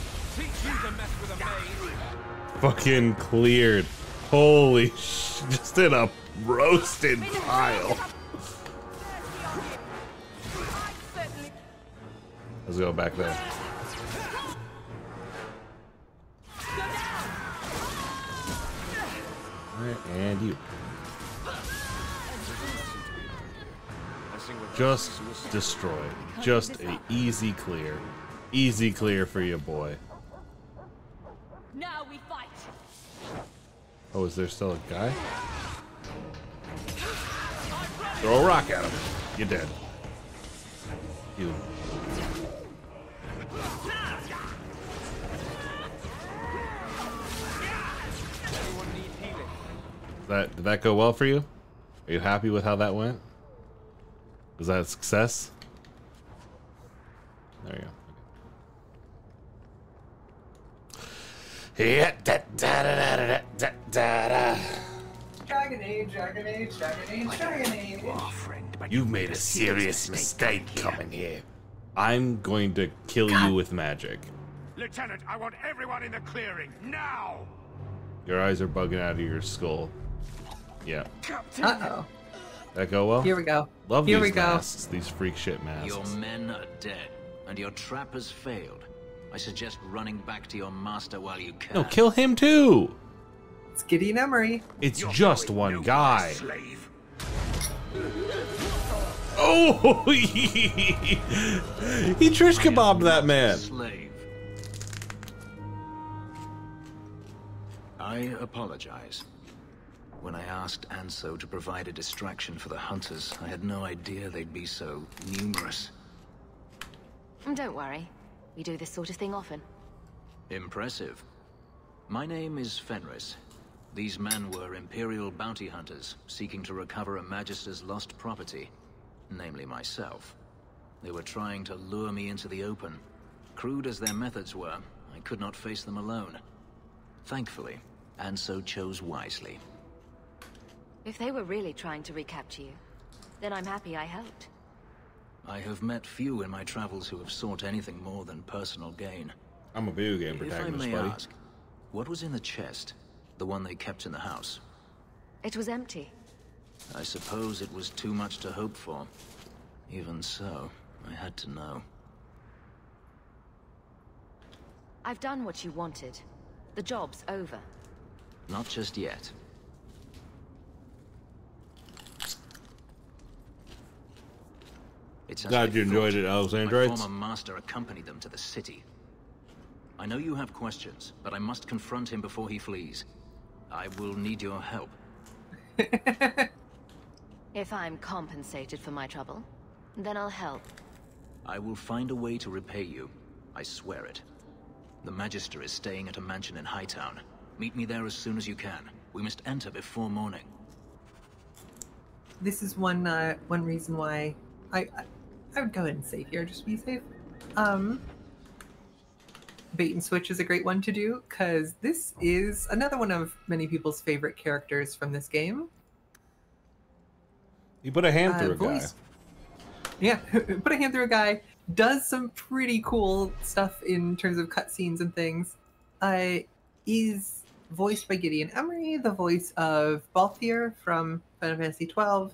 Fucking cleared. Holy sh! Just in a roasted pile. Let's go back there. Alright, and you. Just destroyed. Just a easy clear. Easy clear for you, boy. Now we fight. Oh, is there still a guy? Throw a rock at him. You're dead. You. Did that go well for you? Are you happy with how that went? Was that a success? There you go. Yeah, Dragon Age, Dragon Age, Dragon Age, Dragon Age. You've made a serious mistake coming here. I'm going to kill you with magic. Lieutenant, I want everyone in the clearing now. Your eyes are bugging out of your skull. Yeah. Uh-oh. That go well? Here we go. Love Here these we go. masks, these freak shit masks. Your men are dead, and your trap has failed. I suggest running back to your master while you can. No, kill him too! It's Gideon Emery. It's just one guy. Oh! He Trish kebabbed that man. Slave. I apologize. When I asked Anso to provide a distraction for the hunters, I had no idea they'd be so numerous. Don't worry. We do this sort of thing often. Impressive. My name is Fenris. These men were Imperial bounty hunters, seeking to recover a Magister's lost property, namely myself. They were trying to lure me into the open. Crude as their methods were, I could not face them alone. Thankfully, Anso chose wisely. If they were really trying to recapture you, then I'm happy I helped. I have met few in my travels who have sought anything more than personal gain. I'm a video game protagonist, if I may buddy. ask, what was in the chest? The one they kept in the house? It was empty. I suppose it was too much to hope for. Even so, I had to know. I've done what you wanted. The job's over. Not just yet. It's as Glad I you enjoyed thought. it, Alexandrites. My former master accompanied them to the city. I know you have questions, but I must confront him before he flees. I will need your help. If I'm compensated for my trouble, then I'll help. I will find a way to repay you. I swear it. The Magister is staying at a mansion in Hightown. Meet me there as soon as you can. We must enter before morning. This is one reason why I would go ahead and save here, just to be safe. Bait and switch is a great one to do, because this is another one of many people's favorite characters from this game. You put a hand through a guy. Yeah, put a hand through a guy. Does some pretty cool stuff in terms of cutscenes and things. Is voiced by Gideon Emery, the voice of Balthier from Final Fantasy XII,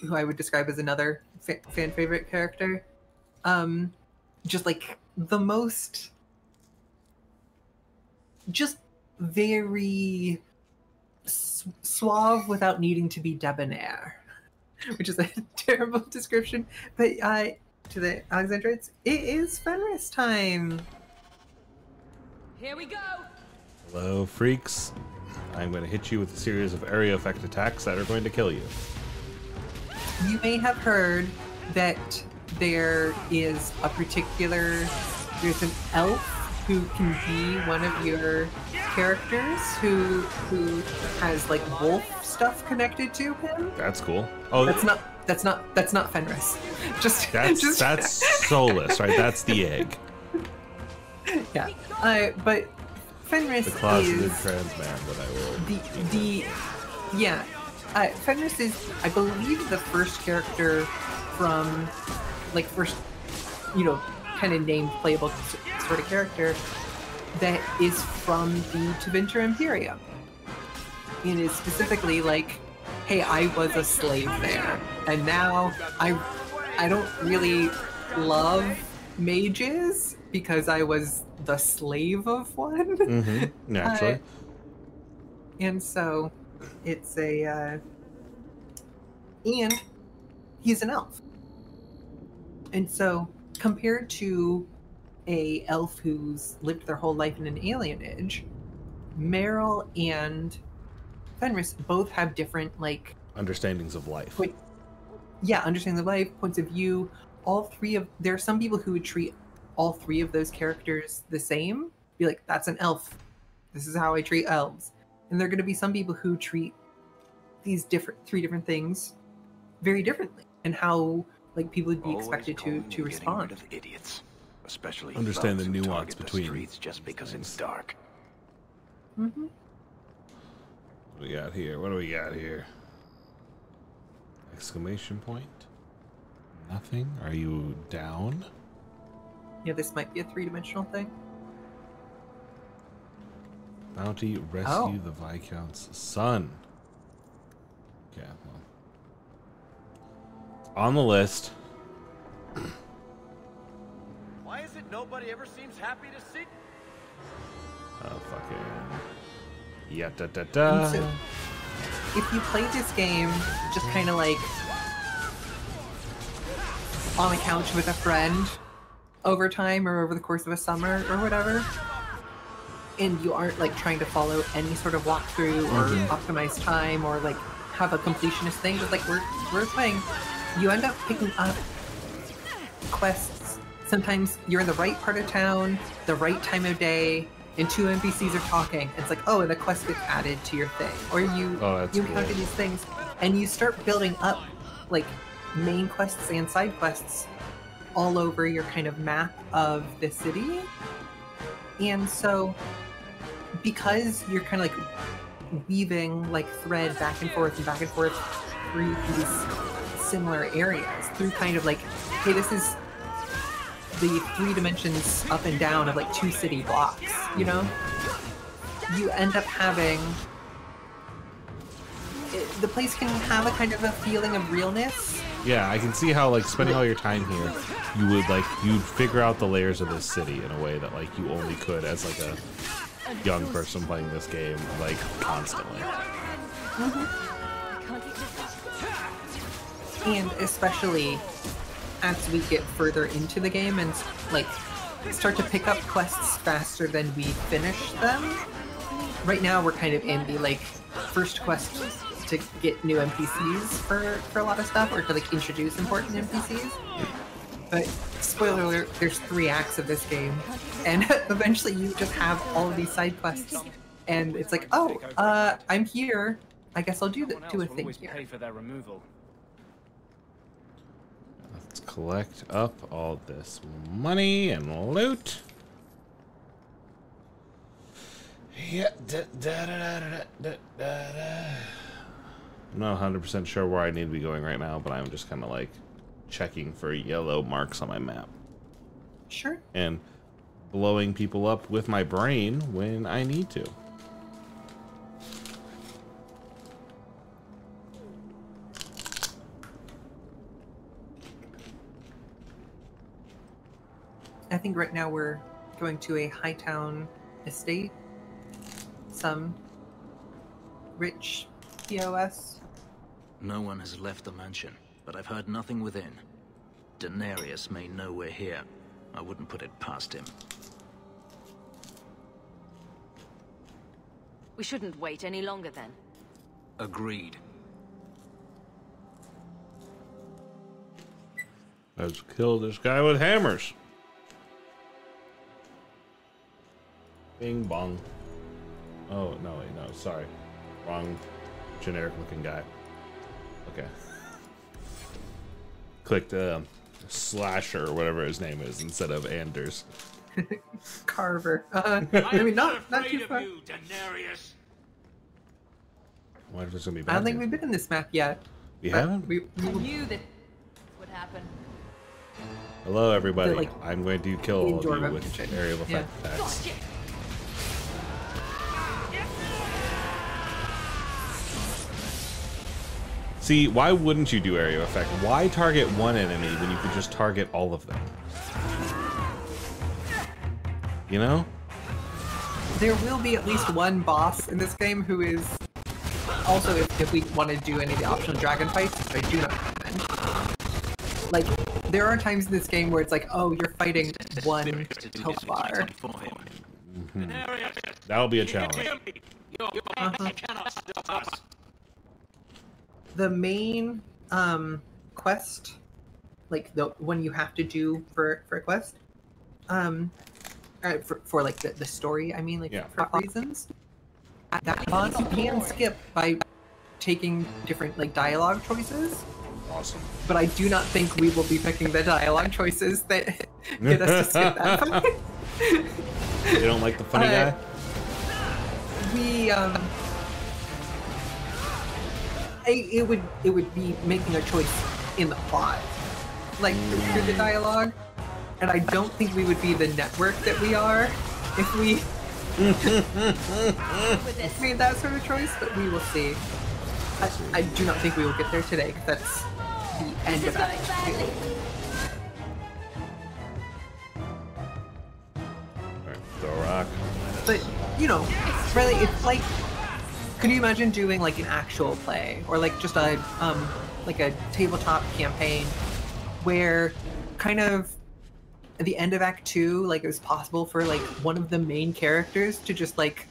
who I would describe as another fan favorite character. Just like the most, just very suave without needing to be debonair, which is a terrible description. But to the Alexandrites, it is Fenris time. Here we go. Hello, freaks. I'm going to hit you with a series of area effect attacks that are going to kill you. You may have heard that there is a particular, there's an elf who can be one of your characters who has like wolf stuff connected to him. That's cool. Oh, that's not Fenris. That's Solus, right? That's the egg. Yeah. But Fenris the closeted is trans man that I will. Fenris is, I believe, the first character from, like, first, kind of named playable sort of character that is from the Tevinter Imperium. It is specifically like, hey, I was a slave there, and now I don't really love mages because I was the slave of one. Mm-hmm. Naturally. And so it's and he's an elf. And so compared to a elf who's lived their whole life in an alienage, Meryl and Fenris both have different, like, understandings of life. Understandings of life, points of view. There are some people who would treat all three of those characters the same. Be like, that's an elf. This is how I treat elves. And there are going to be some people who treat these three different things very differently, and how, like, people would be expected to respond. Of idiots, especially understand the nuance between streets just because it's dark. Mm-hmm. What do we got here? Exclamation point? Nothing? Are you down? Yeah, this might be a three-dimensional thing. Bounty, rescue the Viscount's son. Yeah, well. On the list. Why is it nobody ever seems happy to see? Oh, fucking. Yeah-da-da-da. So, if you play this game just kind of like on a couch with a friend over time or over the course of a summer or whatever, and you aren't like trying to follow any sort of walkthrough or optimize time or like have a completionist thing, just like we're playing, you end up picking up quests. Sometimes you're in the right part of town, the right time of day, and two NPCs are talking. It's like, and a quest gets added to your thing. Or you encounter these things, and you start building up like main quests and side quests all over your kind of map of the city. And so, because you're kind of like weaving like thread back and forth through these similar areas, through kind of like, hey, this is the 3 dimensions up and down of like 2 city blocks, you end up having, the place can have a kind of a feeling of realness. Yeah, I can see how, like, spending all your time here, you'd figure out the layers of this city in a way that, like, you only could as, like, a young person playing this game, like, constantly. And especially as we get further into the game and, like, start to pick up quests faster than we finish them. Right now, we're kind of in the, like, first quest to get new NPCs for a lot of stuff, or to like introduce important NPCs. But spoiler alert, there's 3 acts of this game, and eventually you just have all of these side quests, and it's like, I'm here. I guess I'll do a thing here. Pay for their removal. Let's collect up all this money and loot. Yeah. I'm not 100% sure where I need to be going right now, but I'm just kind of like checking for yellow marks on my map. Sure. And blowing people up with my brain when I need to. I think right now we're going to a Hightown estate. Some rich POS. No one has left the mansion, but I've heard nothing within. Daenerys may know we're here. I wouldn't put it past him. We shouldn't wait any longer then. Agreed. Let's kill this guy with hammers. Bing bong. Oh, no, wait, no, sorry. Wrong generic looking guy. Okay. Clicked Slasher or whatever his name is instead of Anders. Carver. I mean, not too far. You, Daenerys. Why is this gonna be I bad? don't think we've been in this map yet. We haven't? I knew that would happen. Hello, everybody. Like, I'm going to kill all of you indoor with kitchen. aerial effect Yeah. attacks. See, why wouldn't you do area effect? Why target one enemy when you could just target all of them? You know? There will be at least one boss in this game who is also, if we want to do any of the optional dragon fights, which I do not recommend. Like, there are times in this game where it's like, oh, you're fighting one Topar. That'll be a challenge. The main quest, like the one you have to do for a quest, for like the story, I mean, like for reasons, that boss you can skip by taking different like dialogue choices. Awesome. But I do not think we will be picking the dialogue choices that get us to skip that fight. You don't like the funny guy? It would be making a choice in the plot, like through the dialogue, and I don't think we would be the network that we are if we made that sort of choice. But we will see. I do not think we will get there today, because that's the end of Act 2. Throw a rock. But you know, really, it's like, could you imagine doing like an actual play or like just a like a tabletop campaign where kind of at the end of Act 2, like it was possible for like one of the main characters to just like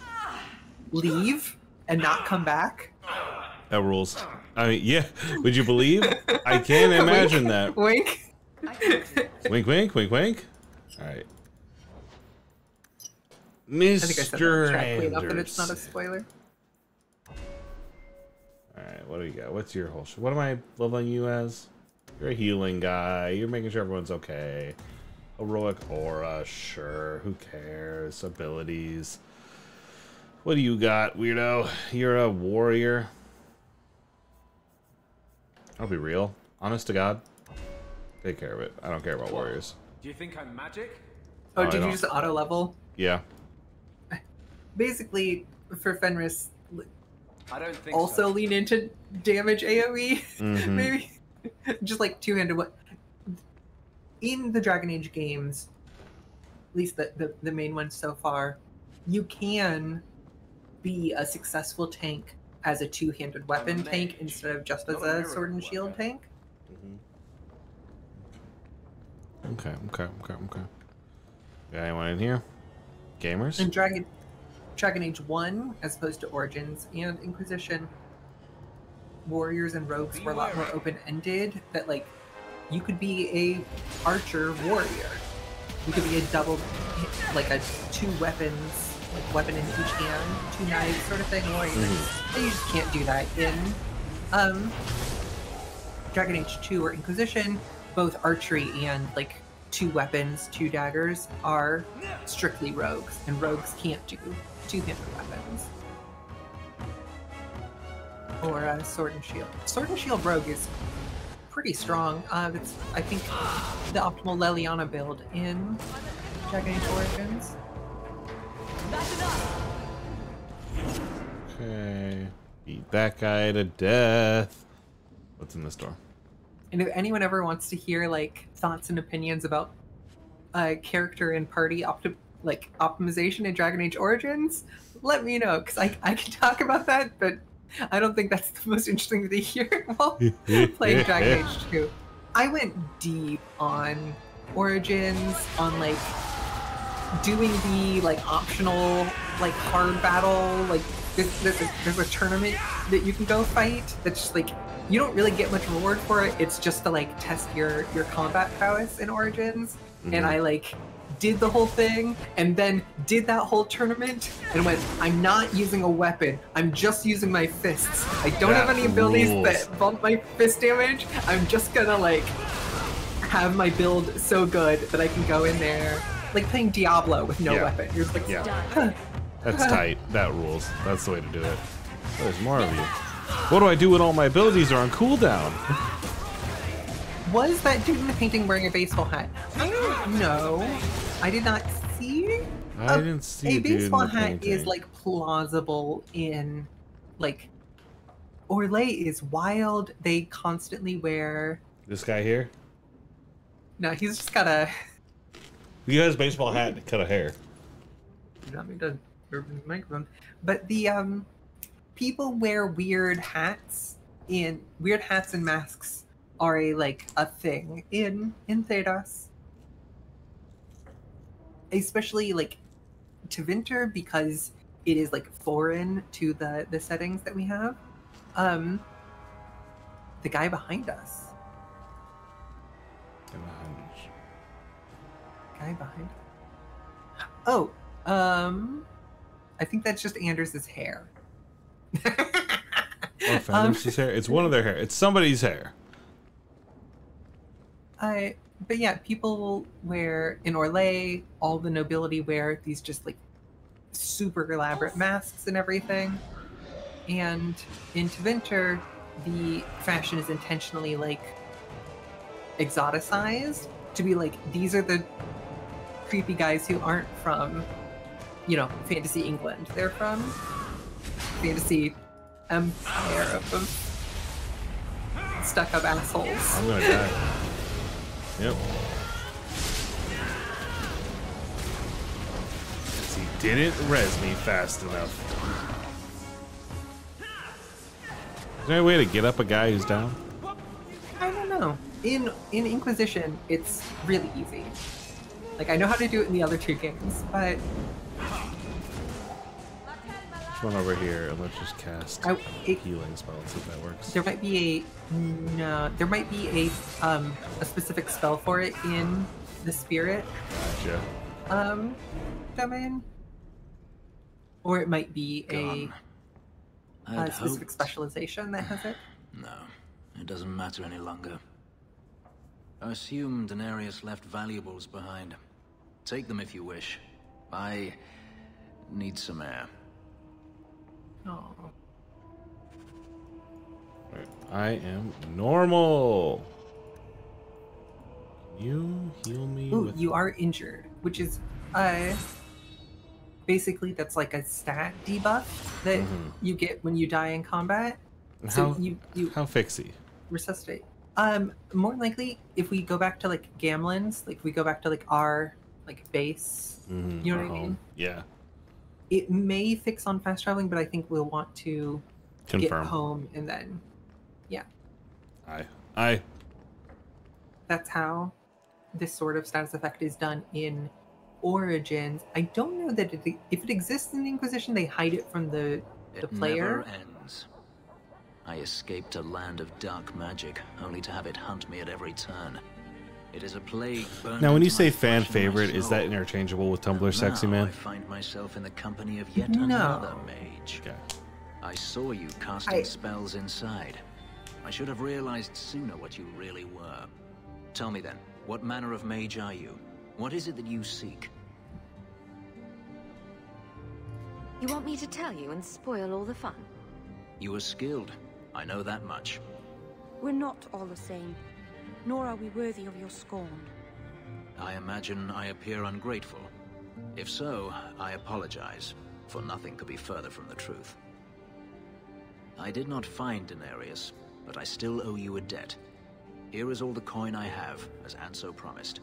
leave and not come back? That rules. I mean, yeah. Would you believe? I can't imagine that. Wink. Wink, wink, wink, wink. All right. I think I said that Mr. correctly enough that it's Anders. not a spoiler. Alright, what do you got? What's your whole what am I leveling you as? You're a healing guy. You're making sure everyone's okay. Heroic aura, sure. Who cares? Abilities. What do you got, weirdo? You're a warrior. I'll be real. Honest to God. Take care of it. I don't care about warriors. Do you think I'm magic? Oh, I did you don't. just auto level? Yeah. Basically, for Fenris, I don't think also so. lean into damage AoE, Mhm. maybe? Just like two-handed. What in the Dragon Age games, at least the main ones so far, you can be a successful tank as a two-handed weapon tank instead of just as a sword and shield tank. Okay. Got anyone in here? Gamers? In Dragon Age 1, as opposed to Origins and Inquisition, warriors and rogues were a lot more open-ended, that like you could be a archer warrior. You could be a double, like a two weapons, like weapon in each hand, two knives sort of thing warrior. And you just can't do that in Dragon Age 2 or Inquisition. Both archery and like two weapons, two daggers are strictly rogues, and rogues can't do two-handed weapons. Or sword and shield. Sword and shield rogue is pretty strong. It's, I think, the optimal Leliana build in Dragon Age Origins. That's enough. Okay. Beat that guy to death. What's in this door? And if anyone ever wants to hear like thoughts and opinions about character and party optimization in Dragon Age Origins, let me know, because I can talk about that, but I don't think that's the most interesting thing to hear while playing Dragon Age 2. I went deep on Origins, on like doing the like optional like hard battle, like there's a tournament that you can go fight that's just like you don't really get much reward for it. It's just to like test your combat prowess in Origins. Mm-hmm. And I like did the whole thing and then did that whole tournament and went, I'm not using a weapon. I'm just using my fists. I don't have any abilities that bump my fist damage. I'm just gonna like have my build so good that I can go in there like playing Diablo with no weapon. You're like, That's tight. That rules. That's the way to do it. Oh, there's more of you. What do I do when all my abilities are on cooldown? Was that dude in the painting wearing a baseball hat? I don't know. I did not see. I didn't see a baseball hat painting. is like plausible in like Orlais is wild. They constantly wear this guy here. No, he's just got a. He has a baseball hat and cut a hair. Not me to microphone, but the people wear weird hats and masks are a thing in Thedas. Especially like to Winter because it is like foreign to the settings that we have. The guy behind us. Guy behind. Oh, I think that's just Anders' hair. Oh, Anders' hair. It's one of their hair. It's somebody's hair. But yeah, people wear in Orlais, all the nobility wear these just like super elaborate masks and everything. And in Tevinter, the fashion is intentionally like exoticized to be like, these are the creepy guys who aren't from, fantasy England. They're from fantasy empire of stuck-up assholes. I'm gonna die. Yep. Because he didn't res me fast enough. Is there any way to get up a guy who's down? I don't know. In Inquisition, it's really easy. Like, I know how to do it in the other two games, but... Let's run over here and let's just cast healing spells if that works. There might be a specific spell for it in the spirit domain. Or it might be a specific specialization that has it. No, it doesn't matter any longer. I assume Daenerys left valuables behind. Take them if you wish. I need some air. Oh. Right. I am normal. Can you heal me? Ooh, you are injured, which is basically that's like a stat debuff that you get when you die in combat. So how fixie? Resuscitate. More likely if we go back to like Gamlen's, like we go back to like our like base. You know what I mean? Yeah. It may fix on fast traveling, but I think we'll want to confirm get home and then, yeah. Aye. That's how this sort of status effect is done in Origins. I don't know that if it exists in the Inquisition, they hide it from the player. It never ends. I escaped a land of dark magic, only to have it hunt me at every turn. It is a plague. Now, when you say fan favorite, is that interchangeable with Tumblr Sexy Man? I find myself in the company of yet another mage. Okay. I saw you casting spells inside. I should have realized sooner what you really were. Tell me then, what manner of mage are you? What is it that you seek? You want me to tell you and spoil all the fun? You are skilled. I know that much. We're not all the same, nor are we worthy of your scorn. I imagine I appear ungrateful. If so, I apologize, for nothing could be further from the truth. I did not find Denarius, but I still owe you a debt. Here is all the coin I have, as Anso promised.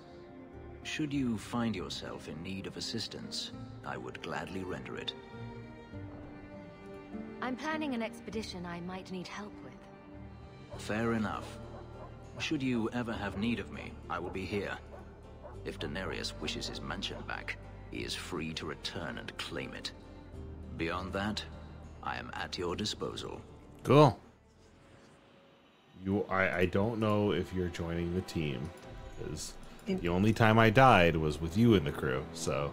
Should you find yourself in need of assistance, I would gladly render it. I'm planning an expedition I might need help with. Fair enough. Should you ever have need of me, I will be here. If Denarius wishes his mansion back, he is free to return and claim it. Beyond that, I am at your disposal. Cool. I don't know if you're joining the team, because the only time I died was with you in the crew, so.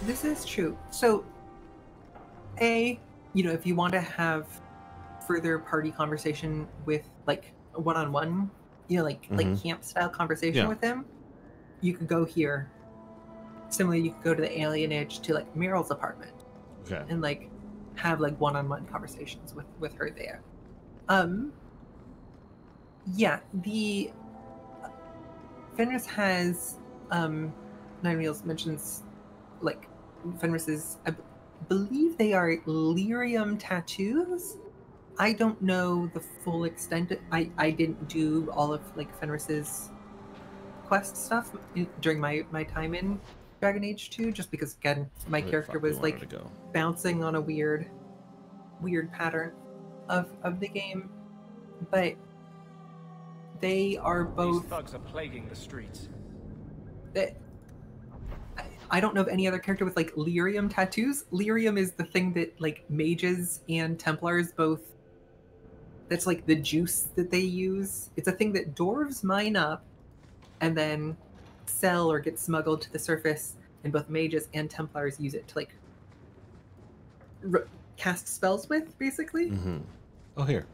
This is true. So, if you want to have further party conversation with, like, one-on-one, like camp-style conversation with him, you could go here. Similarly, you could go to the alienage to, like, Meryl's apartment. Okay. And, like, have, like, one-on-one conversations with her there. The Fenris has Nine Wheels mentions, like, Fenris's, I believe they are lyrium tattoos. I don't know the full extent. I didn't do all of, like, Fenris's quest stuff during my time in Dragon Age 2, just because, again, my character was, like, bouncing on a weird pattern of the game. But they are both... These thugs are plaguing the streets. I don't know of any other character with, like, lyrium tattoos. Lyrium is the thing that, like, mages and Templars both... That's, like, the juice that they use. It's a thing that dwarves mine up and then sell or get smuggled to the surface, and both mages and Templars use it to, like, cast spells with, basically. Mm-hmm. Oh, here.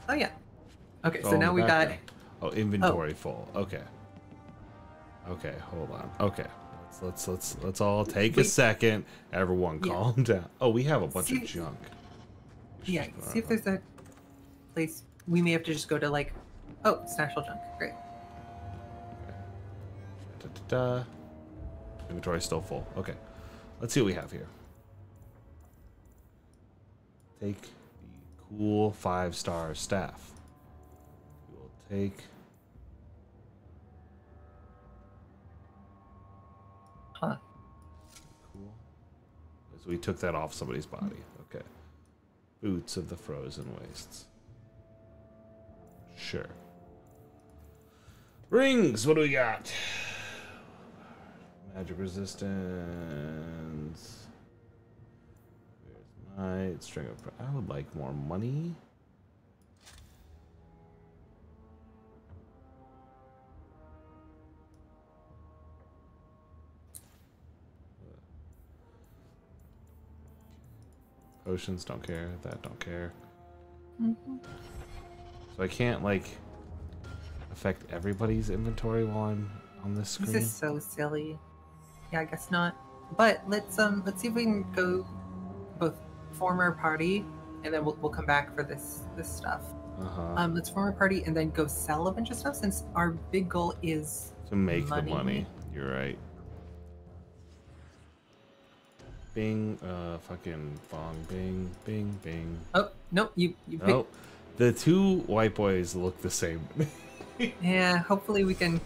Oh, yeah. Okay, so now we got... inventory full. Okay. Okay, hold on. Okay. Let's all take a second. Everyone calm down. Oh, we have a bunch of junk. Yeah, see if there's a place. We may have to just go to, like... Oh, Snatchel junk. Great. Inventory's still full. Okay. Let's see what we have here. Take the cool 5-star staff. We will take... Huh. Cool. So we took that off somebody's body. Okay. Boots of the Frozen Wastes. Sure. Rings! What do we got? Magic resistance. Where's my string of... I would like more money. Potions, don't care. That, don't care. Mm-hmm. So I can't, like, affect everybody's inventory while I'm on this screen? This is so silly. Yeah, I guess not. But let's see if we can go both form our party, and then we'll come back for this stuff. Let's form our party and then go sell a bunch of stuff, since our big goal is to make the money. You're right. Bing, fucking bong, bing, bing, bing. Oh, no, you oh, the two white boys look the same. Yeah, hopefully we can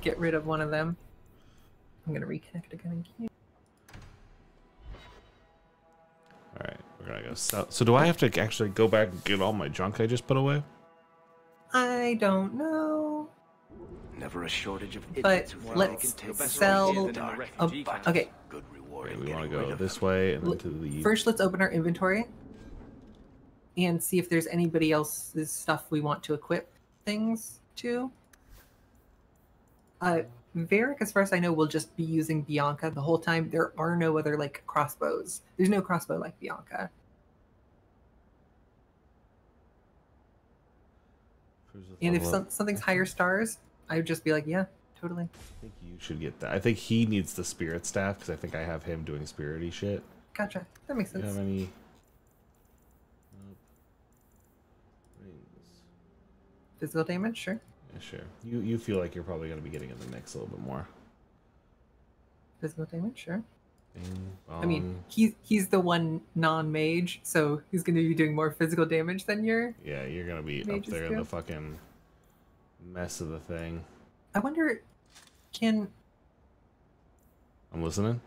get rid of one of them. I'm gonna reconnect again. Alright, we're gonna go sell. So do I have to actually go back and get all my junk I just put away? I don't know. Never a shortage of but let's sell. Okay. Okay, we want to go this way and then to the... First, let's open our inventory and see if there's anybody else's stuff we want to equip things to. Varric, as far as I know, will just be using Bianca the whole time. There are no other, like, crossbows. There's no crossbow like Bianca. And if something's higher stars, I would just be like, yeah, totally. I think you should get that. I think he needs the spirit staff because I think I have him doing spirity shit. Gotcha. That makes sense. Do you have any rings? Physical damage, sure. Yeah, sure. You feel like you're probably going to be getting in the mix a little bit more. Physical damage, sure. I mean, he's the one non-mage, so he's going to be doing more physical damage than your. Yeah, you're going to be up there in the fucking mess of the thing. I wonder, can... I'm listening.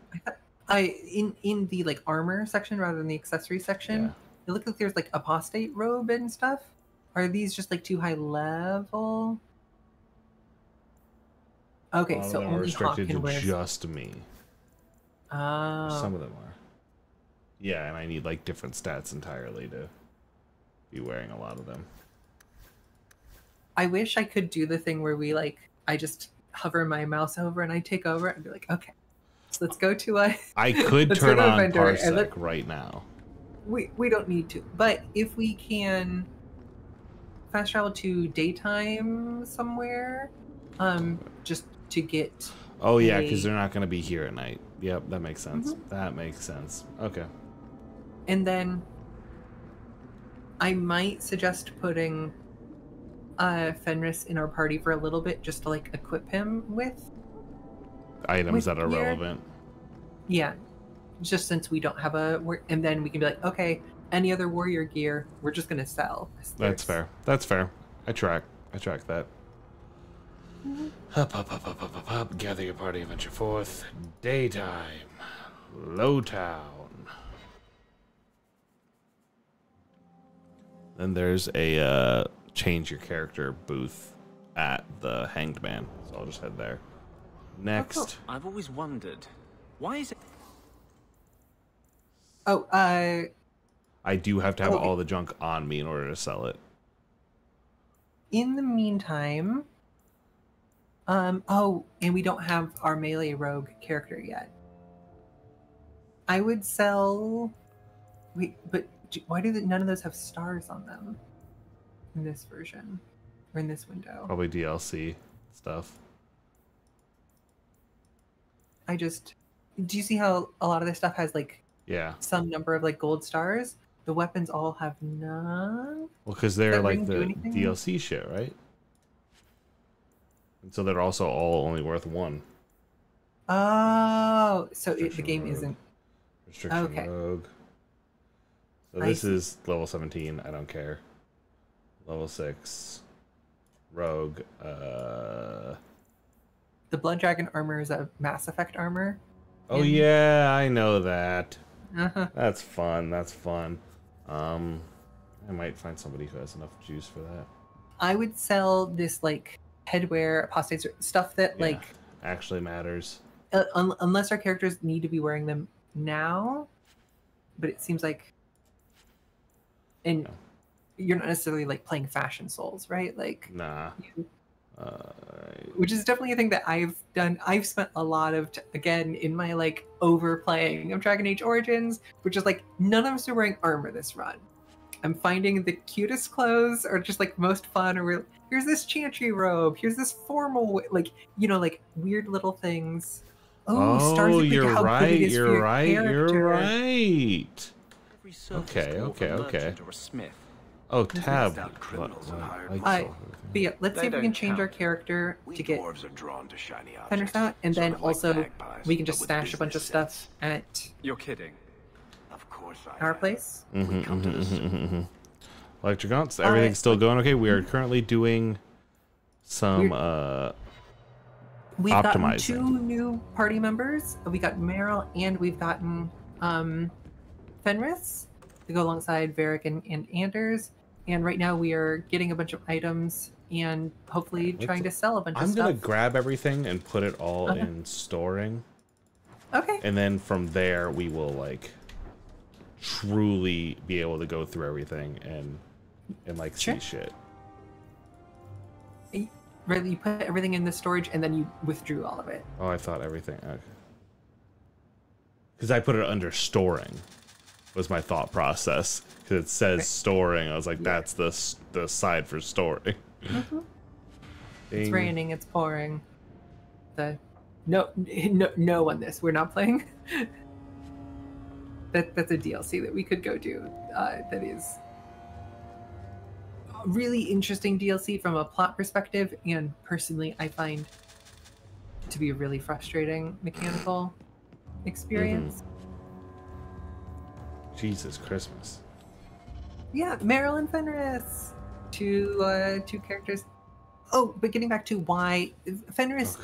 In the like armor section rather than the accessory section, it looks like there's like apostate robe and stuff. Are these just like too high level? Okay, so only restricted Hopkins to wears... just me. Oh. Some of them are. Yeah, and I need like different stats entirely to be wearing a lot of them. I wish I could do the thing where we like I just hover my mouse over and I take over and be like, okay, so let's go to a. I could turn on Parsec right now. We don't need to, but if we can fast travel to daytime somewhere, just to get. Oh yeah, because they're not going to be here at night. Yep, that makes sense. That makes sense. Okay. And then I might suggest putting Fenris in our party for a little bit, just to like equip him with items that are gear. relevant. Yeah, just since we don't have and then we can be like, okay, any other warrior gear, we're just gonna sell. That's fair. That's fair. I track that. Up. Gather your party and venture forth. Daytime. Lowtown. Then there's a change your character booth at the Hanged Man. So I'll just head there. Next. I've always wondered, why is it... I do have to have all the junk on me in order to sell it. In the meantime... and we don't have our melee rogue character yet. I would sell... but why do none of those have stars on them? In this version? Or in this window? Probably DLC stuff. Do you see how a lot of this stuff has, like... Yeah. Some number of, like, gold stars? The weapons all have none? Well, because they're, like, the DLC shit, right? And so they're also all only worth 1. Oh, so the game isn't... Restriction Rogue. So this is level 17. I don't care. Level 6. Rogue. The Blood Dragon armor is a Mass Effect armor. Oh yeah, I know that. Uh-huh. That's fun. That's fun. I might find somebody who has enough juice for that. I would sell this like headwear, apostates, stuff that like actually matters. Unless our characters need to be wearing them now, but it seems like, and you're not necessarily like playing Fashion Souls, right? Like nah. Which is definitely a thing that I've done. I've spent a lot of again in my like overplaying of Dragon Age Origins, which is like none of us are wearing armor this run. I'm finding the cutest clothes or just like most fun, or here's this chantry robe, here's this formal like like weird little things. You're right. You're right. Okay. Oh, tab. But yeah, let's see if we can change our character to get Fenris out, and then also we can just stash a bunch of stuff at. You're kidding. Of course our place. Electricons, everything's still going okay. We are currently doing some we've optimizing. Gotten 2 new party members. We got Meryl, and we've gotten Fenris to go alongside Varric and Anders. And right now we are getting a bunch of items and hopefully trying to sell a bunch of stuff. I'm gonna grab everything and put it all in storing. Okay. And then from there we will like truly be able to go through everything and like see shit. Really, you put everything in the storage and then you withdrew all of it. Oh, I thought everything. Okay. Because I put it under storing. Was my thought process, because it says storing. I was like, that's the side for storing. It's raining, it's pouring. No on this. We're not playing. That's a DLC that we could go do. That is. really interesting DLC from a plot perspective, and personally I find to be a really frustrating mechanical experience. Jesus Christmas. Yeah, Marilyn Fenris. Two characters. Oh, but getting back to why Fenris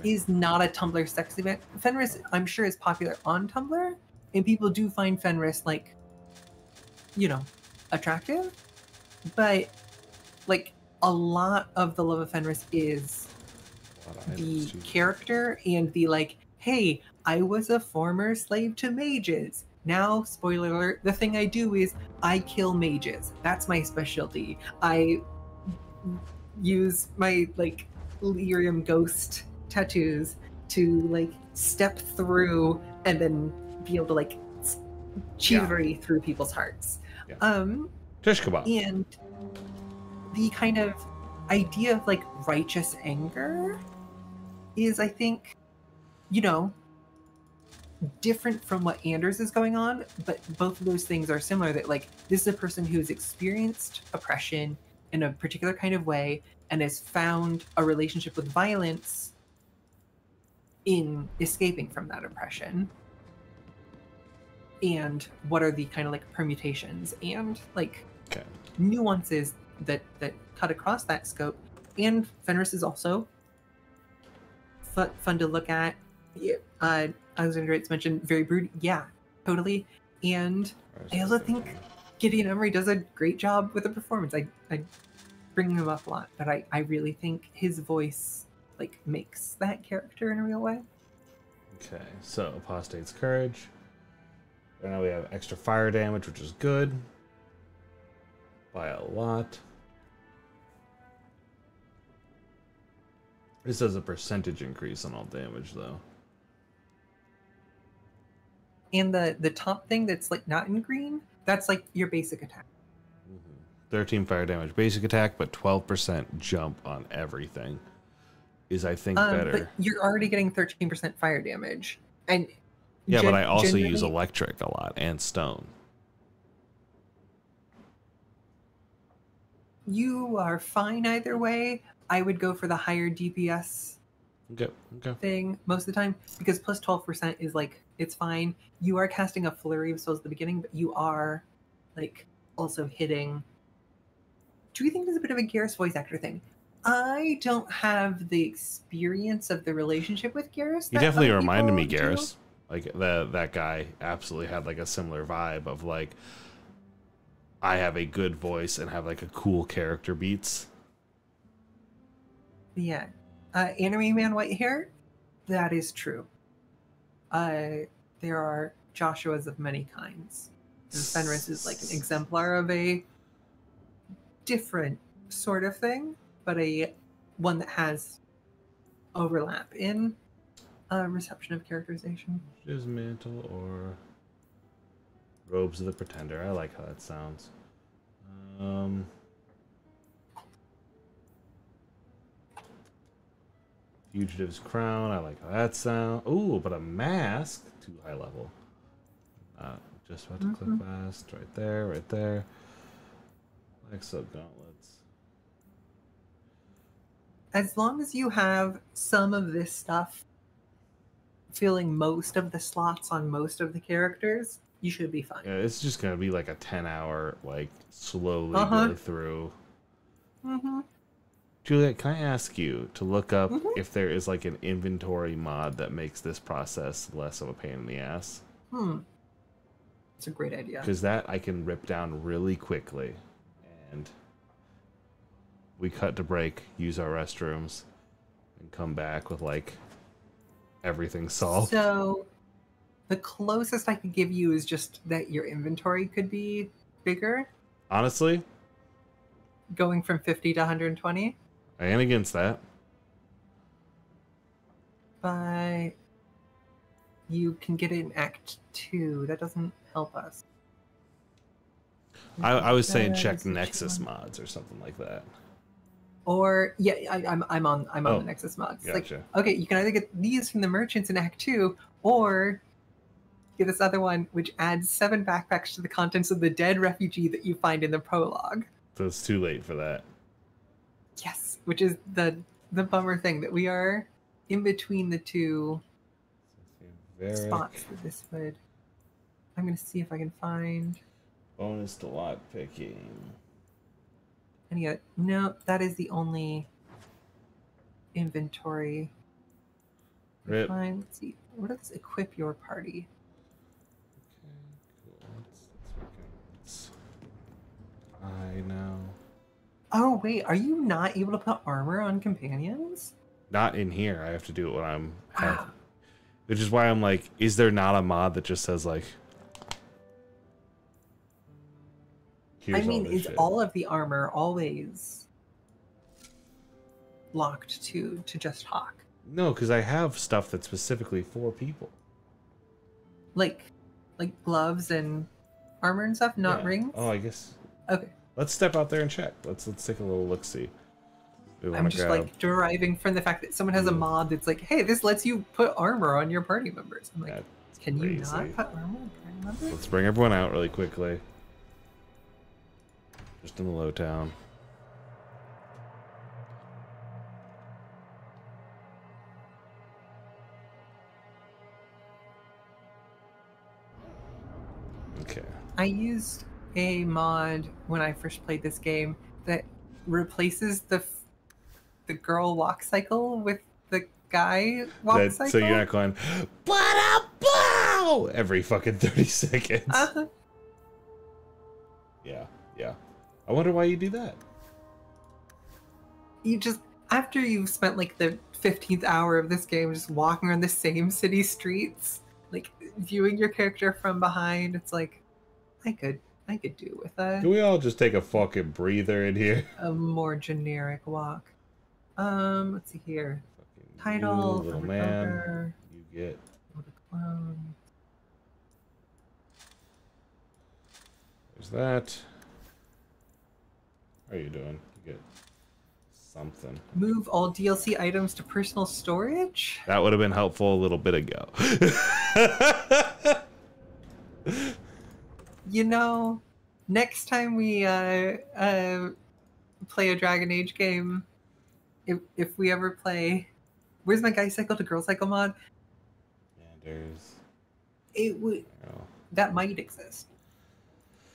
is not a Tumblr sex event. Fenris, I'm sure, is popular on Tumblr, and people do find Fenris, like, you know, attractive. But, like, a lot of the love of Fenris is the character and the, like, hey, I was a former slave to mages. Now, spoiler alert, the thing I do is I kill mages. That's my specialty. I use my, like, lyrium ghost tattoos to, like, step through and then be able to, like, chivalry through people's hearts. Shish kebab. And the kind of idea of, like, righteous anger is, I think, you know, different from what Anders is going on, but both of those things are similar, that, like, this is a person who's experienced oppression in a particular kind of way and has found a relationship with violence in escaping from that oppression. And what are the kind of, like, permutations and, like, nuances that cut across that scope. And Fenris is also fun to look at. Alexander Greats mentioned very broody. Yeah, totally. And I also think Gideon Emery does a great job with the performance. I bring him up a lot, but I really think his voice, like, makes that character in a real way. Okay, so Apostate's Courage. Right now we have extra fire damage, which is good. By a lot. This does a percentage increase on all damage, though. And the top thing that's, like, not in green, that's, like, your basic attack. 13 fire damage basic attack, but 12% jump on everything is, I think, better. But you're already getting 13% fire damage. And yeah, but I also use electric a lot and stone. You are fine either way. I would go for the higher DPS thing most of the time, because plus 12% is, like, it's fine. You are casting a flurry of spells at the beginning, but you are, like, also hitting. Do you think there's a bit of a Garrus voice actor thing? I don't have the experience of the relationship with Garrus. He definitely reminded me Garrus. Like, that guy absolutely had, like, a similar vibe of, like, I have a good voice and have, like, a cool character beats. Yeah. Anime man white hair, that is true. There are Joshuas of many kinds. And Fenris is, like, an exemplar of a different sort of thing, but one that has overlap in reception of characterization. Is mantle or robes of the pretender. I like how that sounds. Fugitive's crown. I like how that sounds. Ooh, but a mask. Too high level. Just about to click fast. Right there. Right there. Exo gauntlets. As long as you have some of this stuff filling most of the slots on most of the characters, you should be fine. Yeah, it's just gonna be like a 10-hour, like, slowly go through. Juliet, can I ask you to look up if there is, like, an inventory mod that makes this process less of a pain in the ass? It's a great idea. Because that I can rip down really quickly. And we cut to break, use our restrooms, and come back with, like, everything solved. So the closest I could give you is just that your inventory could be bigger. Honestly? Going from 50 to 120? I ain't against that. But you can get it in Act 2. That doesn't help us. I was saying check Nexus mods or something like that. Or yeah, I'm on the Nexus mods. Gotcha. Like, okay, you can either get these from the merchants in Act 2, or get this other one which adds 7 backpacks to the contents of the dead refugee that you find in the prologue. So it's too late for that. Yes, which is the bummer thing, that we are in between the two spots that this would. I'm going to see if I can find bonus to lock picking. And yet, no, that is the only inventory. Rip. Fine. Let's see. What does equip your party? Okay, cool. I know. Oh wait, are you not able to put armor on companions? Not in here. I have to do it when I'm half. Which is why I'm like, is there not a mod that just says like? I mean, is all of the armor always locked to just Hawk? No, because I have stuff that's specifically for people. Like gloves and armor and stuff, not rings? Oh, I guess. Okay. Let's step out there and check. Let's take a little look-see. I'm just like deriving from the fact that someone has a mod that's like, hey, this lets you put armor on your party members. I'm like, can you not put armor on party members? Let's bring everyone out really quickly. Just in the low town. Okay. I used a mod when I first played this game that replaces the girl walk cycle with the guy walk cycle. So you're not going ba-da-bow every fucking 30 seconds. Yeah. I wonder why you do that. You just, after you've spent like the 15th hour of this game just walking around the same city streets, like viewing your character from behind, it's like, I could do with a. Can we all just take a fucking breather in here? A more generic walk. Let's see here. Title, little man. You get. There's that. How are you doing? You get something. Move all DLC items to personal storage? That would have been helpful a little bit ago. You know, next time we play a Dragon Age game, if we ever play, where's my guy cycle to girl cycle mod? It would. That might exist.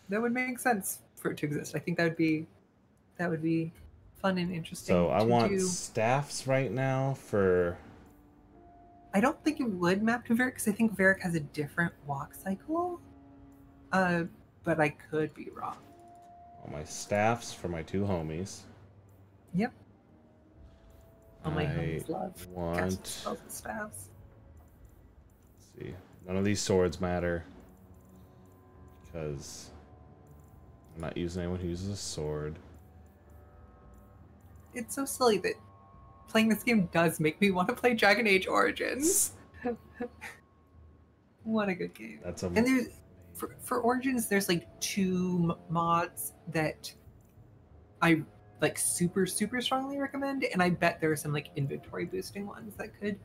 That would make sense for it to exist. I think that would be fun and interesting. So I want staffs right now for. I don't think it would map to Varric because I think Varric has a different walk cycle. But I could be wrong. All my staffs for my two homies. Yep. All my I homies love want spells and staffs. Let's see. None of these swords matter because I'm not using anyone who uses a sword. It's so silly that playing this game does make me want to play Dragon Age Origins. What a good game. And there's for Origins, there's like two mods that I like super strongly recommend, and I bet there are some like inventory boosting ones that could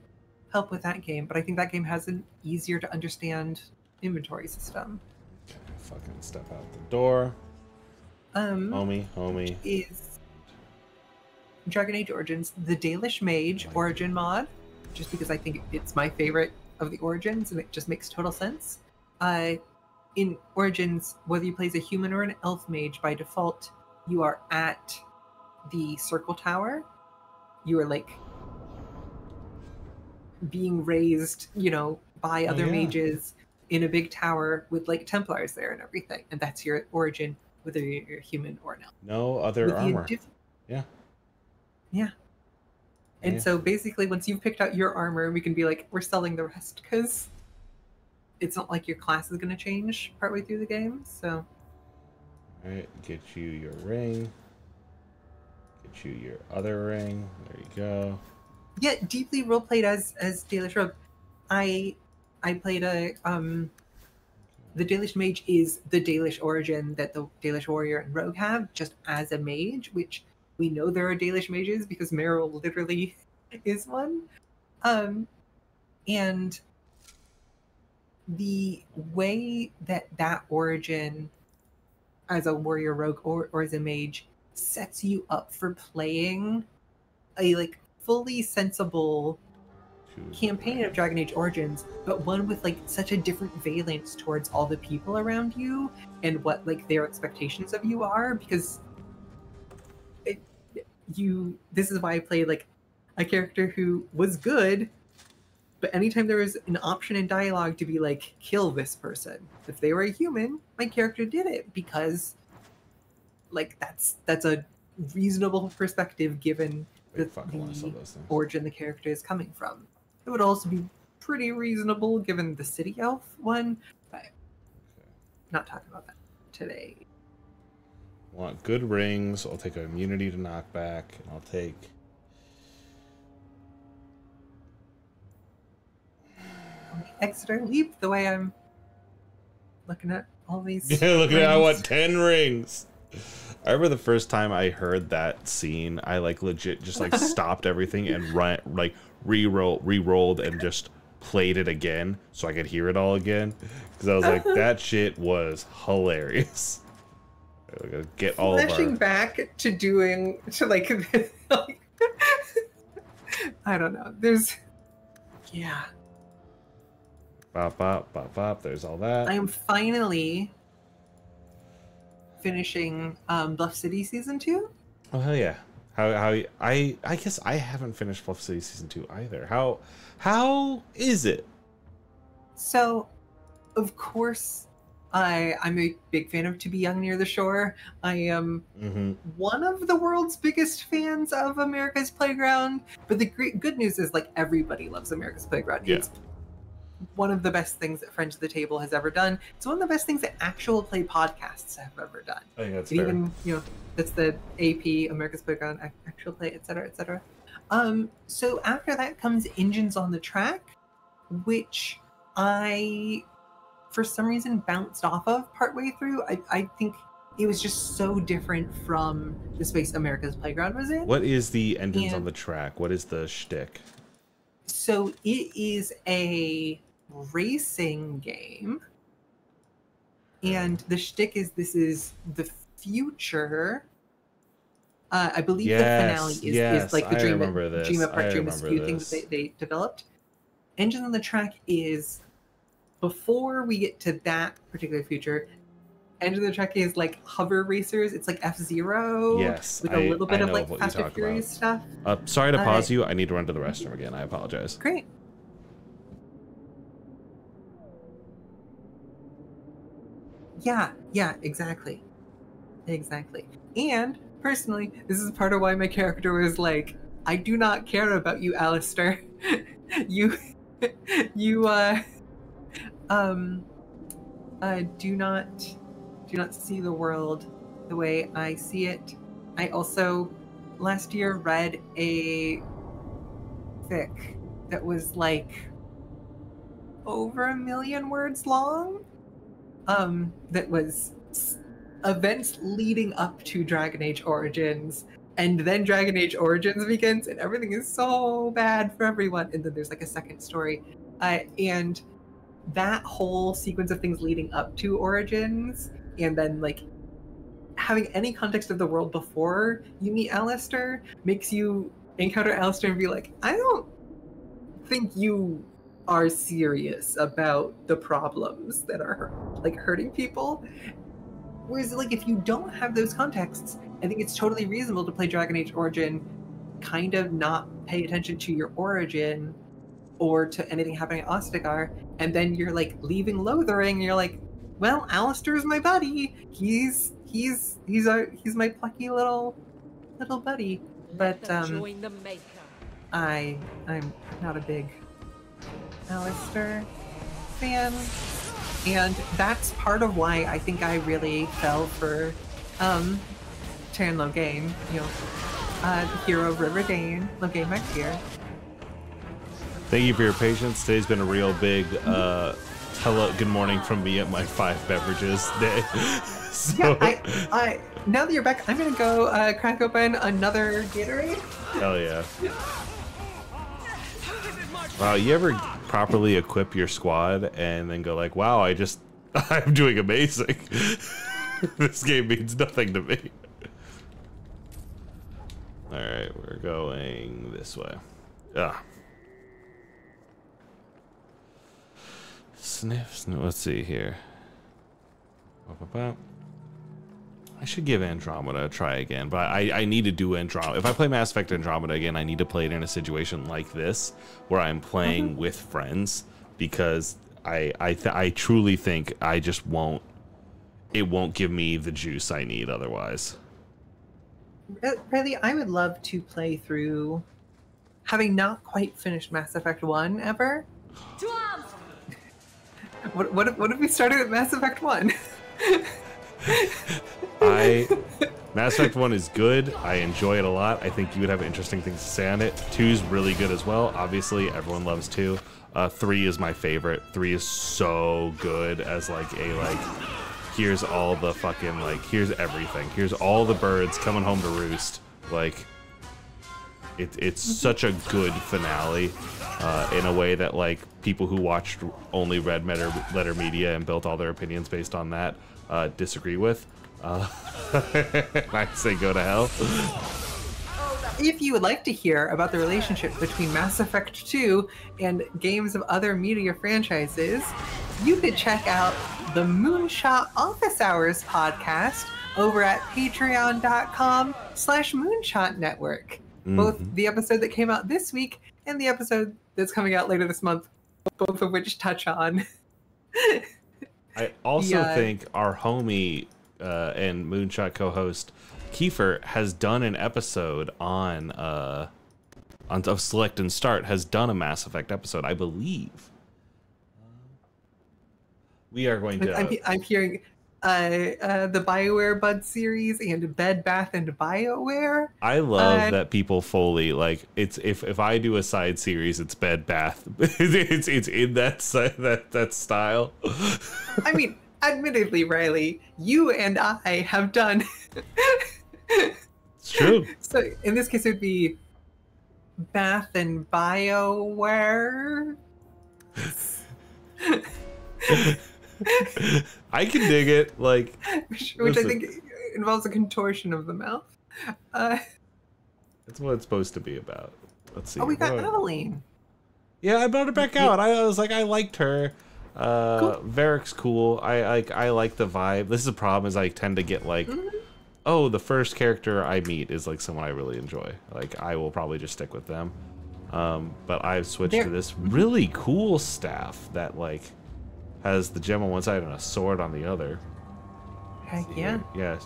help with that game. But I think that game has an easier to understand inventory system. Okay, fucking step out the door. Homie. Is Dragon Age Origins the Dalish Mage Origin mod? Just because I think it's my favorite of the Origins, and it just makes total sense. In Origins, whether you play as a human or an elf mage, by default, you are at the circle tower. You are like being raised, by other mages in a big tower with like Templars there and everything. And that's your origin, whether you're human or an elf. No other armor. Yeah. And so basically, once you've picked out your armor, we can be like, we're selling the rest because it's not like your class is going to change partway through the game. So, all right, get you your ring. Get you your other ring. There you go. Yeah, deeply roleplayed as Dalish Rogue. I played the Dalish Mage is the Dalish origin that the Dalish Warrior and Rogue have, just as a mage, which we know there are Dalish mages because Meryl literally is one. And the way that origin as a warrior rogue or as a mage sets you up for playing a like fully sensible campaign of Dragon Age Origins, but one with like such a different valence towards all the people around you and what like their expectations of you are, because this is why I played like a character who was good, but anytime there was an option in dialogue to be like, kill this person, if they were a human, my character did it, because like that's a reasonable perspective given the origin the character is coming from. It would also be pretty reasonable given the city elf one, but not talking about that today. Want good rings. I'll take immunity to knockback, and I'll take Exeter Leap, the way I'm looking at all these. Yeah, look at I want 10 rings. I remember the first time I heard that scene, I like legit just like stopped everything and re-rolled and just played it again so I could hear it all again, because I was like, that shit was hilarious. I gotta get all of our... back to doing to like I don't know. There's Bop, bop, bop, bop. There's all that. I am finally finishing Bluff City Season 2. Oh, hell yeah. I guess I haven't finished Bluff City Season 2 either. How is it? So, of course, I'm a big fan of To Be Young Near the Shore. I am one of the world's biggest fans of America's Playground. But the good news is, like, everybody loves America's Playground. Yeah. It's one of the best things that Friends of the Table has ever done. It's one of the best things that actual play podcasts have ever done. I think that's fair. Even, that's the AP, America's Playground, actual play, etc., etc. So after that comes Engines on the Track, which I, for some reason, bounced off of partway through. I think it was just so different from the space America's Playground was in. What is the Engines on the Track? What is the shtick? So it is a racing game, and the shtick is this is the future. I believe the finale is like the Dream Apart, Dream Askew thing that they developed. Engine on the Track is before we get to that particular future. Engine on the Track is like hover racers. It's like F-Zero. Yes, with a little bit of like Fast and Furious stuff. Sorry to pause you. I need to run to the restroom again. I apologize. Great. Yeah, exactly. And personally, this is part of why my character was like, I do not care about you, Alistair. you do not see the world the way I see it. I also last year read a fic that was like over 1 million words long. That was events leading up to Dragon Age Origins, and then Dragon Age Origins begins, and everything is so bad for everyone. And then there's like a second story, and that whole sequence of things leading up to Origins, and then like having any context of the world before you meet Alistair makes you encounter Alistair and be like, I don't think you are serious about the problems that are like hurting people. Whereas like if you don't have those contexts, I think it's totally reasonable to play Dragon Age Origin, kind of not pay attention to your origin or to anything happening at Ostagar, and then you're like leaving Lothering and you're like, well, Alistair's my buddy. He's my plucky little buddy. But join the maker. I'm not a big Alistair fan, and that's part of why I think I really fell for Taryn Loghain, the hero of River Dane, Loghain Mactier. Thank you for your patience. Today's been a real big hello, good morning from me at my 5 beverages day. So, yeah, now that you're back, I'm gonna go crack open another Gatorade. Hell yeah. Wow, you ever properly equip your squad and then go like, wow, I'm doing amazing. This game means nothing to me. Alright, we're going this way. Sniff. Let's see here. I should give Andromeda a try again, but I need to do Andromeda. If I play Mass Effect Andromeda again, I need to play it in a situation like this, where I'm playing with friends, because I truly think I just won't. It won't give me the juice I need otherwise. Really, I would love to play through, having not quite finished Mass Effect 1 ever. What if we started at Mass Effect 1? Mass Effect 1 is good. I enjoy it a lot. I think you would have interesting things to say on it. 2's really good as well. Obviously, everyone loves 2. 3 is my favorite. 3 is so good as here's all the fucking, here's everything. Here's all the birds coming home to roost. It's such a good finale in a way that, people who watched only Red Letter Media and built all their opinions based on that disagree with. I say go to hell. If you would like to hear about the relationship between Mass Effect 2 and games of other media franchises, you could check out the Moonshot Office Hours podcast over at patreon.com/Moonshot Network. Both the episode that came out this week and the episode that's coming out later this month, both of which touch on. I also think our homie and Moonshot co-host Kiefer has done an episode on of Select and Start, has done a Mass Effect episode, I believe. We are going to. I'm hearing the BioWare Bud series and Bed Bath and BioWare. I love that people fully it's if I do a side series, it's Bed Bath. it's in that style. I mean, admittedly, Riley, you and I have done. It's true. So in this case, it would be Bath and BioWare. I can dig it, which I think involves a contortion of the mouth. That's what it's supposed to be about. Let's see. Oh, we got Eveline. Yeah, I brought her back out. I was I liked her. Cool. Varric's cool. I like the vibe. This is a problem, is I tend to get oh, the first character I meet is someone I really enjoy. I will probably just stick with them. But I've switched to this really cool staff that has the gem on one side and a sword on the other. Heck yeah. Yeah,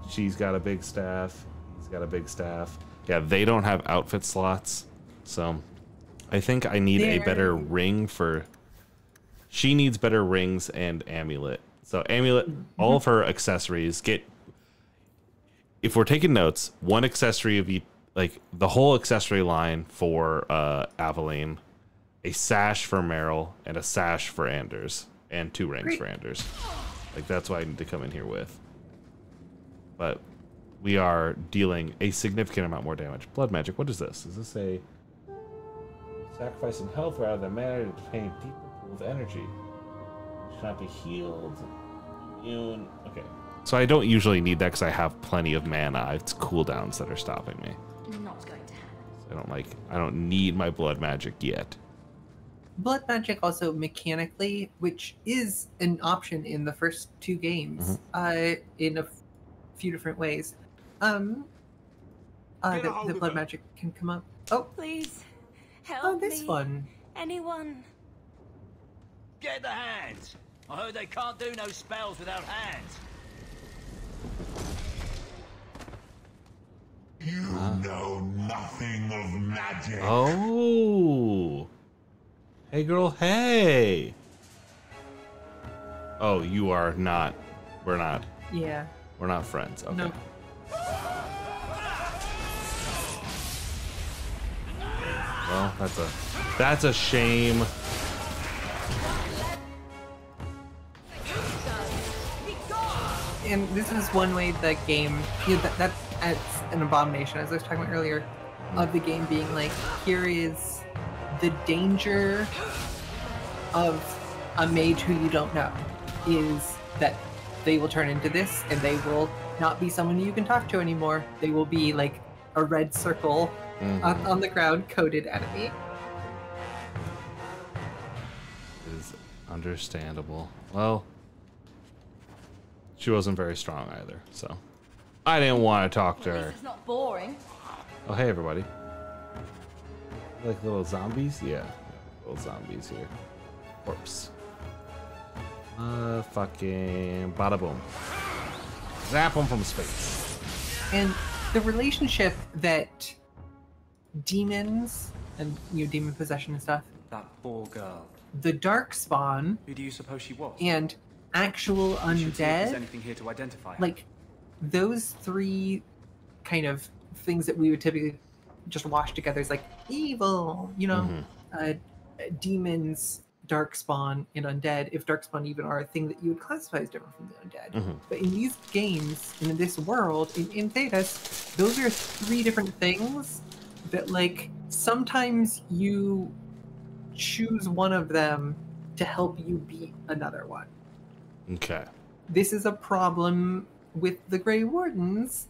she's got a big staff. He's got a big staff. Yeah, they don't have outfit slots, so I think I need a better ring for. She needs better rings and amulet. So amulet, all of her accessories get. If we're taking notes, one accessory of each, the whole accessory line for Aveline, a sash for Meryl, and a sash for Anders, and 2 rings for Anders. That's what I need to come in here with. But we are dealing a significant amount more damage. Blood magic. What is this? Is this a sacrificing health rather than mana to obtain deeper pool of energy? Should not be healed. Immune. Okay. So I don't usually need that because I have plenty of mana. It's cooldowns that are stopping me. Not going to happen. So I don't need my blood magic yet. Blood magic also mechanically, which is an option in the first 2 games, in a few different ways. The blood magic can come up. Oh, please help me. This one. Anyone? Get the hands. I heard they can't do no spells without hands. You know nothing of magic. Oh. Hey, girl, hey. Oh, you are not. We're not. Yeah. We're not friends. Okay. No. Well, that's a shame. And this is one way the game, that's an abomination, as I was talking about earlier, of the game being here is the danger of a mage who you don't know, is that they will turn into this, and they will not be someone you can talk to anymore. They will be like a red circle on the ground, coded enemy. Is understandable. Well, she wasn't very strong either, so I didn't want to talk to her. It's not boring. Oh, hey everybody. Like little zombies? Yeah, little zombies here. Corpse. Fucking bada boom. Zap them from space. And the relationship that demons and demon possession and stuff. That poor girl. The Darkspawn. Who do you suppose she was? And actual undead. There's anything here to identify her. Like those three kind of things that we would typically just wash together is like evil, demons, Darkspawn, and undead. If Darkspawn even are a thing that you would classify as different from the undead. But in these games, and in this world, in Thedas, those are three different things that like sometimes you choose one of them to help you beat another one. Okay. This is a problem with the Grey Wardens,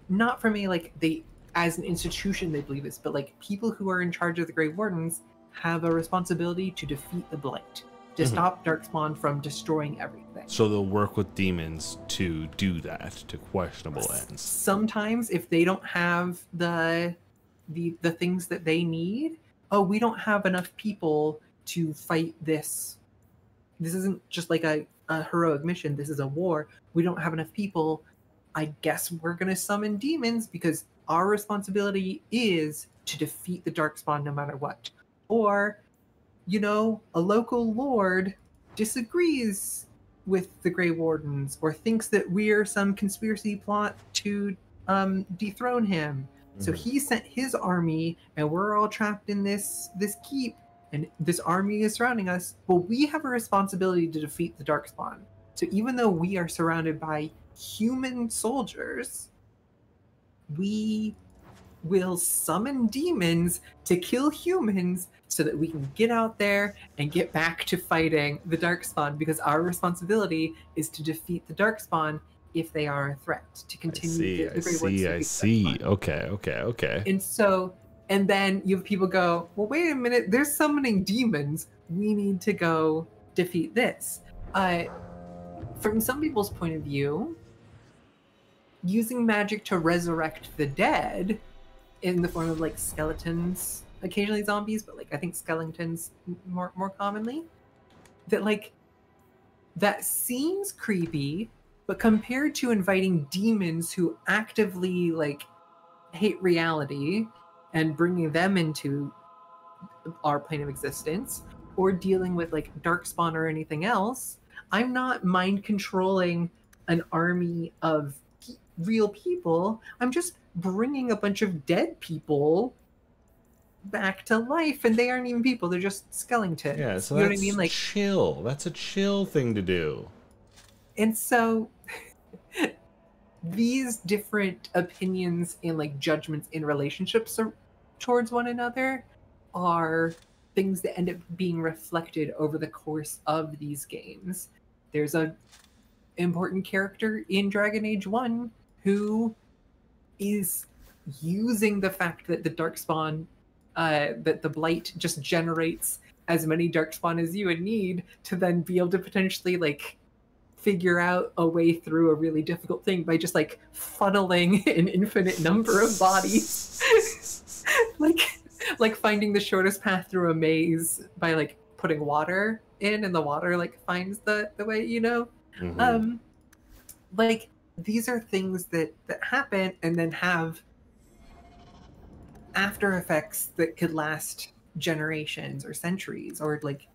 not from a like they as an institution they believe this, but like people who are in charge of the Grey Wardens have a responsibility to defeat the Blight, to stop Darkspawn from destroying everything. So they'll work with demons to do that, to questionable ends. Sometimes if they don't have the things that they need, we don't have enough people to fight this. This isn't just like a heroic mission, this is a war. We don't have enough people. I guess we're going to summon demons because our responsibility is to defeat the Darkspawn no matter what. Or, a local lord disagrees with the Grey Wardens or thinks that we're some conspiracy plot to dethrone him. So he sent his army and we're all trapped in this keep and this army is surrounding us. Well, we have a responsibility to defeat the Darkspawn. So even though we are surrounded by human soldiers, we will summon demons to kill humans so that we can get out there and get back to fighting the Darkspawn, because our responsibility is to defeat the Darkspawn if they are a threat, to continue the Grey Wardens. I see. Okay. And then you have people go, well, wait a minute, they're summoning demons. We need to go defeat this. From some people's point of view, using magic to resurrect the dead in the form of like skeletons, occasionally zombies, but like I think skeletons more commonly, that seems creepy, but compared to inviting demons who actively like hate reality and bringing them into our plane of existence, or dealing with like Darkspawn or anything else, I'm not mind controlling an army of real people. I'm just bringing a bunch of dead people back to life, and they aren't even people, they're just skeletons. Yeah, so you know that's what I mean? Like chill. That's a chill thing to do. And so these different opinions and like judgments in relationships towards one another are things that end up being reflected over the course of these games. There's a important character in Dragon Age 1 who is using the fact that the Darkspawn, that the Blight just generates as many Darkspawn as you would need to then be able to potentially like figure out a way through a really difficult thing by just like funneling an infinite number of bodies. like finding the shortest path through a maze by like putting water in, and the water like finds the way, like these are things that happen and then have after effects that could last generations or centuries, or like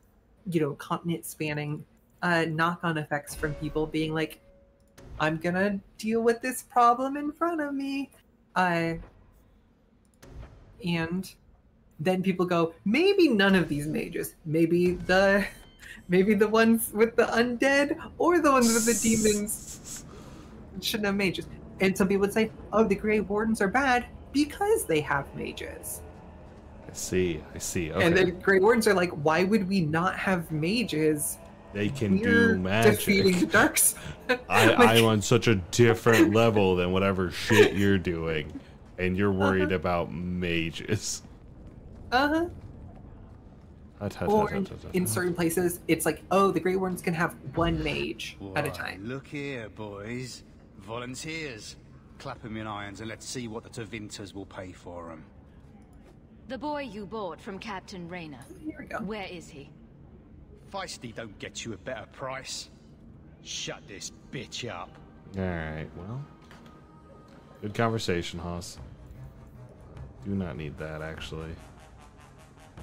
continent spanning knock-on effects from people being like, I'm gonna deal with this problem in front of me, and then people go, maybe none of these mages, maybe the ones with the undead or the ones with the demons shouldn't have mages. And some people would say, oh, the Grey Wardens are bad because they have mages. I see. Okay. And the Grey Wardens are like, why would we not have mages They can do magic. Defeating the dark side. I'm on such a different level than whatever shit you're doing, and you're worried about mages. Or in certain places, it's like, oh, the Grey Warrens can have one mage at a time. Look here, boys. Volunteers. Clap them in irons and let's see what the Tevinters will pay for them. The boy you bought from Captain Rayner. Here we go. Where is he? Feisty don't get you a better price. Shut this bitch up. Alright, well. Good conversation, Haas. Do not need that, actually.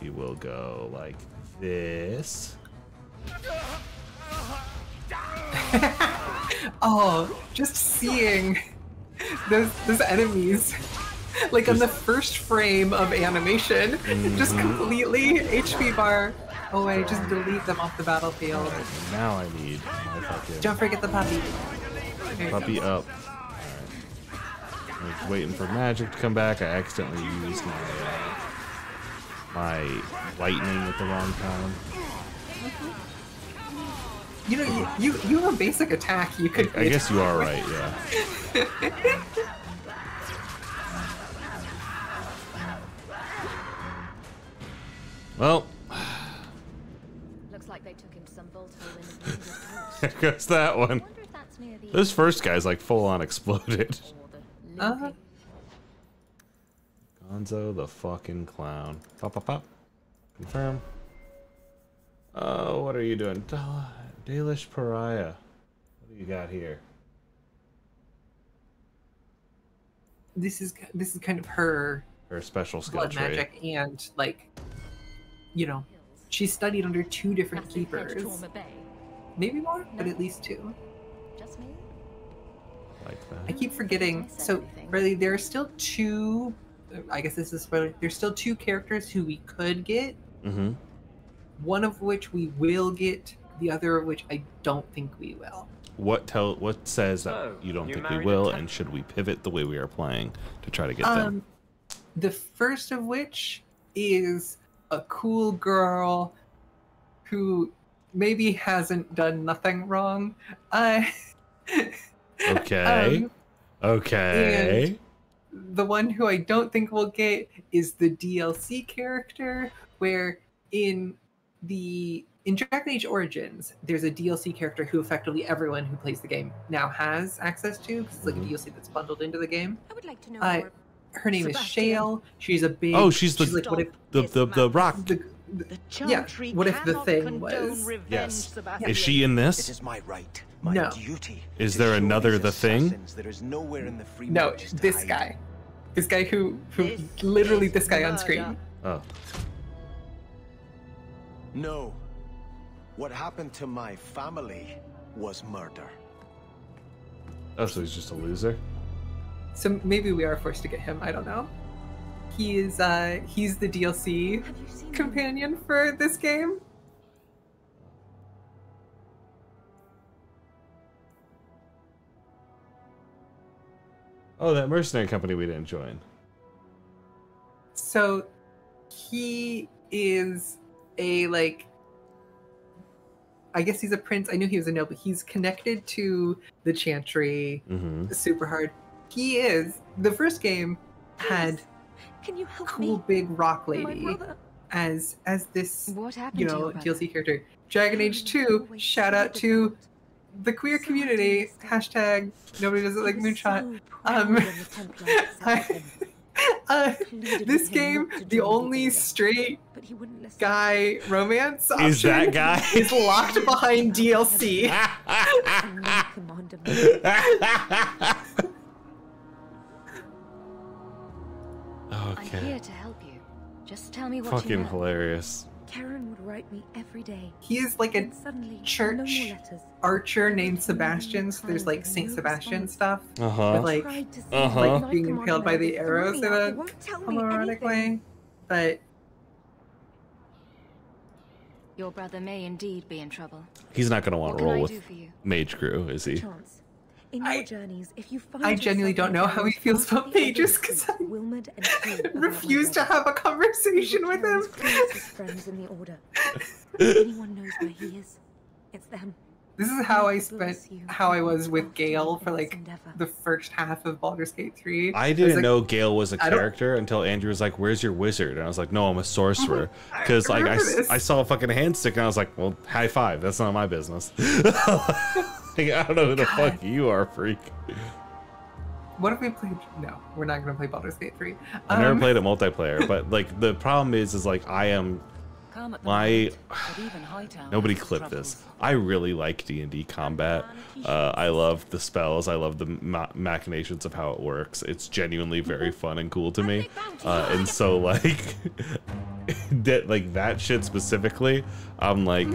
We will go like this. Oh, just seeing those enemies, like on the first frame of animation, just completely HP bar away. Just delete them off the battlefield. Right, now I need my fucking... Don't forget the puppy. Puppy up. Alright. I was waiting for magic to come back. I accidentally used my lightning at the wrong time. You know, you have a basic attack. You could. I guess you are right. Yeah. Well. Looks like they took him to some bolt hole in the There goes that one. This first guy's like full on exploded. Gonzo the fucking clown. Pop, pop, pop. Confirm. Oh, what are you doing? Dalish Pariah. What do you got here? This is kind of her special skill blood trait. magic, and like, you know, she studied under 2 different keepers. Maybe more, but at least 2. Just me? Like that. I keep forgetting. So really, there are still 2. I guess this is spoiler. There's still 2 characters who we could get. Mm-hmm. One of which we will get. The other of which I don't think we will. What says that you don't think we will, and should we pivot the way we are playing to try to get them? The first of which is a cool girl who maybe hasn't done nothing wrong. Okay. Okay. And the one who I don't think we'll get is the DLC character, where in Dragon Age Origins, there's a DLC character who effectively everyone who plays the game now has access to, because it's like a DLC that's bundled into the game. I would like to know more. Her name is Shale. She's a big... Oh, she's like, what if the rock. Yeah, what if the thing was... Yes. Is she in this? It is my right, no. duty. Is there another the thing? There is nowhere in the free no, this guy. This guy who literally this guy on screen. Oh. No. What happened to my family was murder. Oh, so he's just a loser? So maybe we are forced to get him, I don't know. He's the DLC companion for this game. Oh, that mercenary company we didn't join. So he is a, like, I guess he's a prince. I knew he was a noble. He's connected to the Chantry super hard. He is, the first game had cool big rock lady as this, you know, DLC character. Dragon Age 2, shout out to the queer community, hashtag nobody does it like Moonshot. This game, the only straight guy romance option is that guy is locked behind DLC. Okay. I'm here to help you. Just tell me what Fucking you know. hilarious. Karen would write me every day. He is like a church archer named Sebastian. So there's like Saint Sebastian stuff with like being impaled by the arrows in a homoerotic way. But your brother may indeed be in trouble. He's not going to want to roll with Mage Crew, is he? In your journeys, if you find I genuinely don't know how he feels about mages because I refuse to have a conversation with him. Friends in the order. If anyone knows where he is, It's them. This is how I was with Gale for like the first half of Baldur's Gate 3. I didn't know Gale was a character until Andrew was like, "Where's your wizard?" And I was like, "No, I'm a sorcerer." Because like I saw a fucking hand stick and I was like, "Well, high five. That's not my business." Like, I don't know who the fuck you are, freak. What if we played? No, we're not gonna play Baldur's Gate 3. I've never played it multiplayer, but like the problem is like I am. Nobody clip this. I really like D&D combat. I love the spells. I love the machinations of how it works. It's genuinely very fun and cool to me. And so like that shit specifically, I'm like,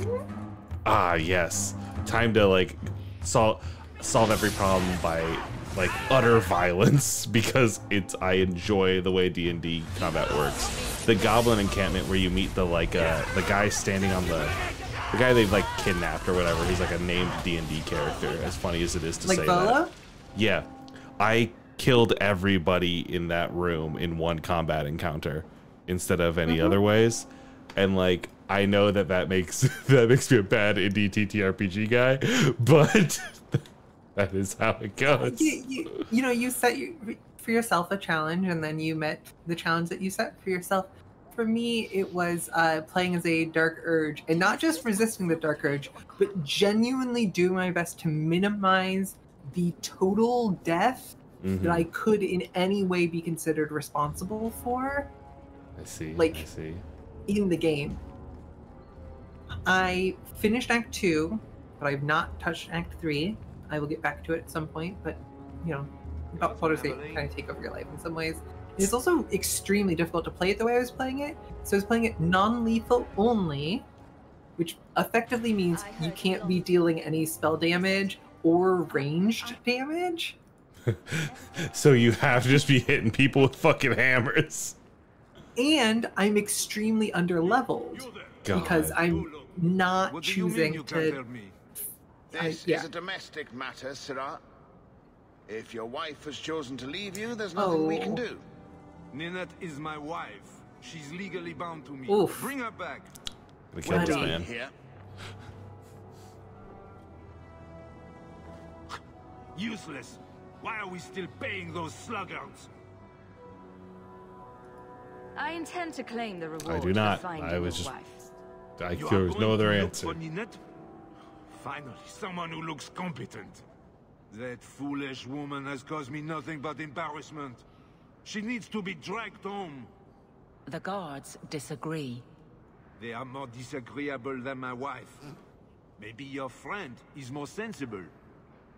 yes, time to like solve every problem by like utter violence, because I enjoy the way D&D combat works. The goblin encampment where you meet the guy standing on the guy they've like kidnapped or whatever. He's like a named D&D character. As funny as it is to say that. Yeah, I killed everybody in that room in one combat encounter instead of any other ways, and like I know that makes me a bad indie TTRPG guy, but that is how it goes. You know, you set for yourself a challenge, and then you met the challenge that you set for yourself. For me, it was playing as a Dark Urge, and not just resisting the Dark Urge, but genuinely doing my best to minimize the total death that I could in any way be considered responsible for. I see. In the game. I finished Act 2, but I've not touched Act 3. I will get back to it at some point, but you know, Baldur's Gate kind of take over your life in some ways. It's also extremely difficult to play it the way I was playing it. So I was playing it non-lethal only, which effectively means you can't be dealing any spell damage or ranged damage. So you have to just be hitting people with fucking hammers. And I'm extremely under-leveled because I'm not choosing to... This is a domestic matter, Sirrah. If your wife has chosen to leave you, there's nothing we can do. Ninette is my wife. She's legally bound to me. Oof. Bring her back. We killed this man. Here. Useless. Why are we still paying those sluggards? I intend to claim the reward. I do not. I was just. There was no other answer. Finally, someone who looks competent. That foolish woman has caused me nothing but embarrassment. She needs to be dragged home. The guards disagree. They are more disagreeable than my wife. Maybe your friend is more sensible.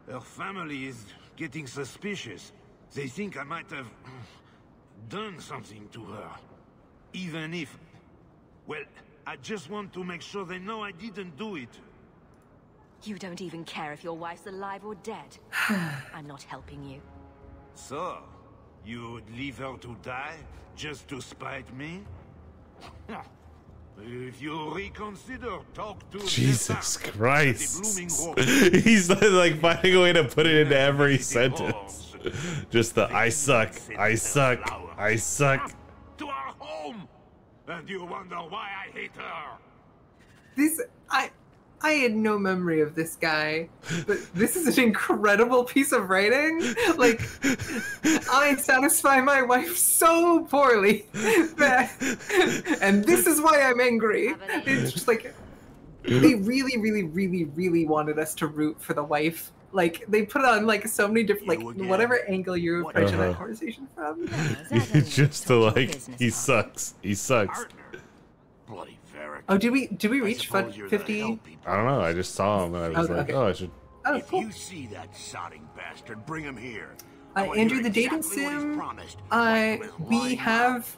Her family is getting suspicious. They think I might have done something to her. Even if... Well, I just want to make sure they know I didn't do it. You don't even care if your wife's alive or dead. I'm not helping you. So, you would leave her to die just to spite me? If you reconsider, talk to Jesus Christ. He's like finding a way to put it into every sentence. Just the I suck, I suck, I suck. To our home! And you wonder why I hate her. I had no memory of this guy, but this is an incredible piece of writing. Like, I satisfy my wife so poorly and this is why I'm angry. It's just like, they really, really, really, really wanted us to root for the wife. Like, they put on like so many different, like, whatever angle you're approaching that conversation from. It's just the like, he sucks, he sucks. Bloody Oh, did we reach 50? I don't know. I just saw him and I was like, oh, I should. Oh, cool. If you see that sodding bastard, bring him here. Andrew, the dating sim, we have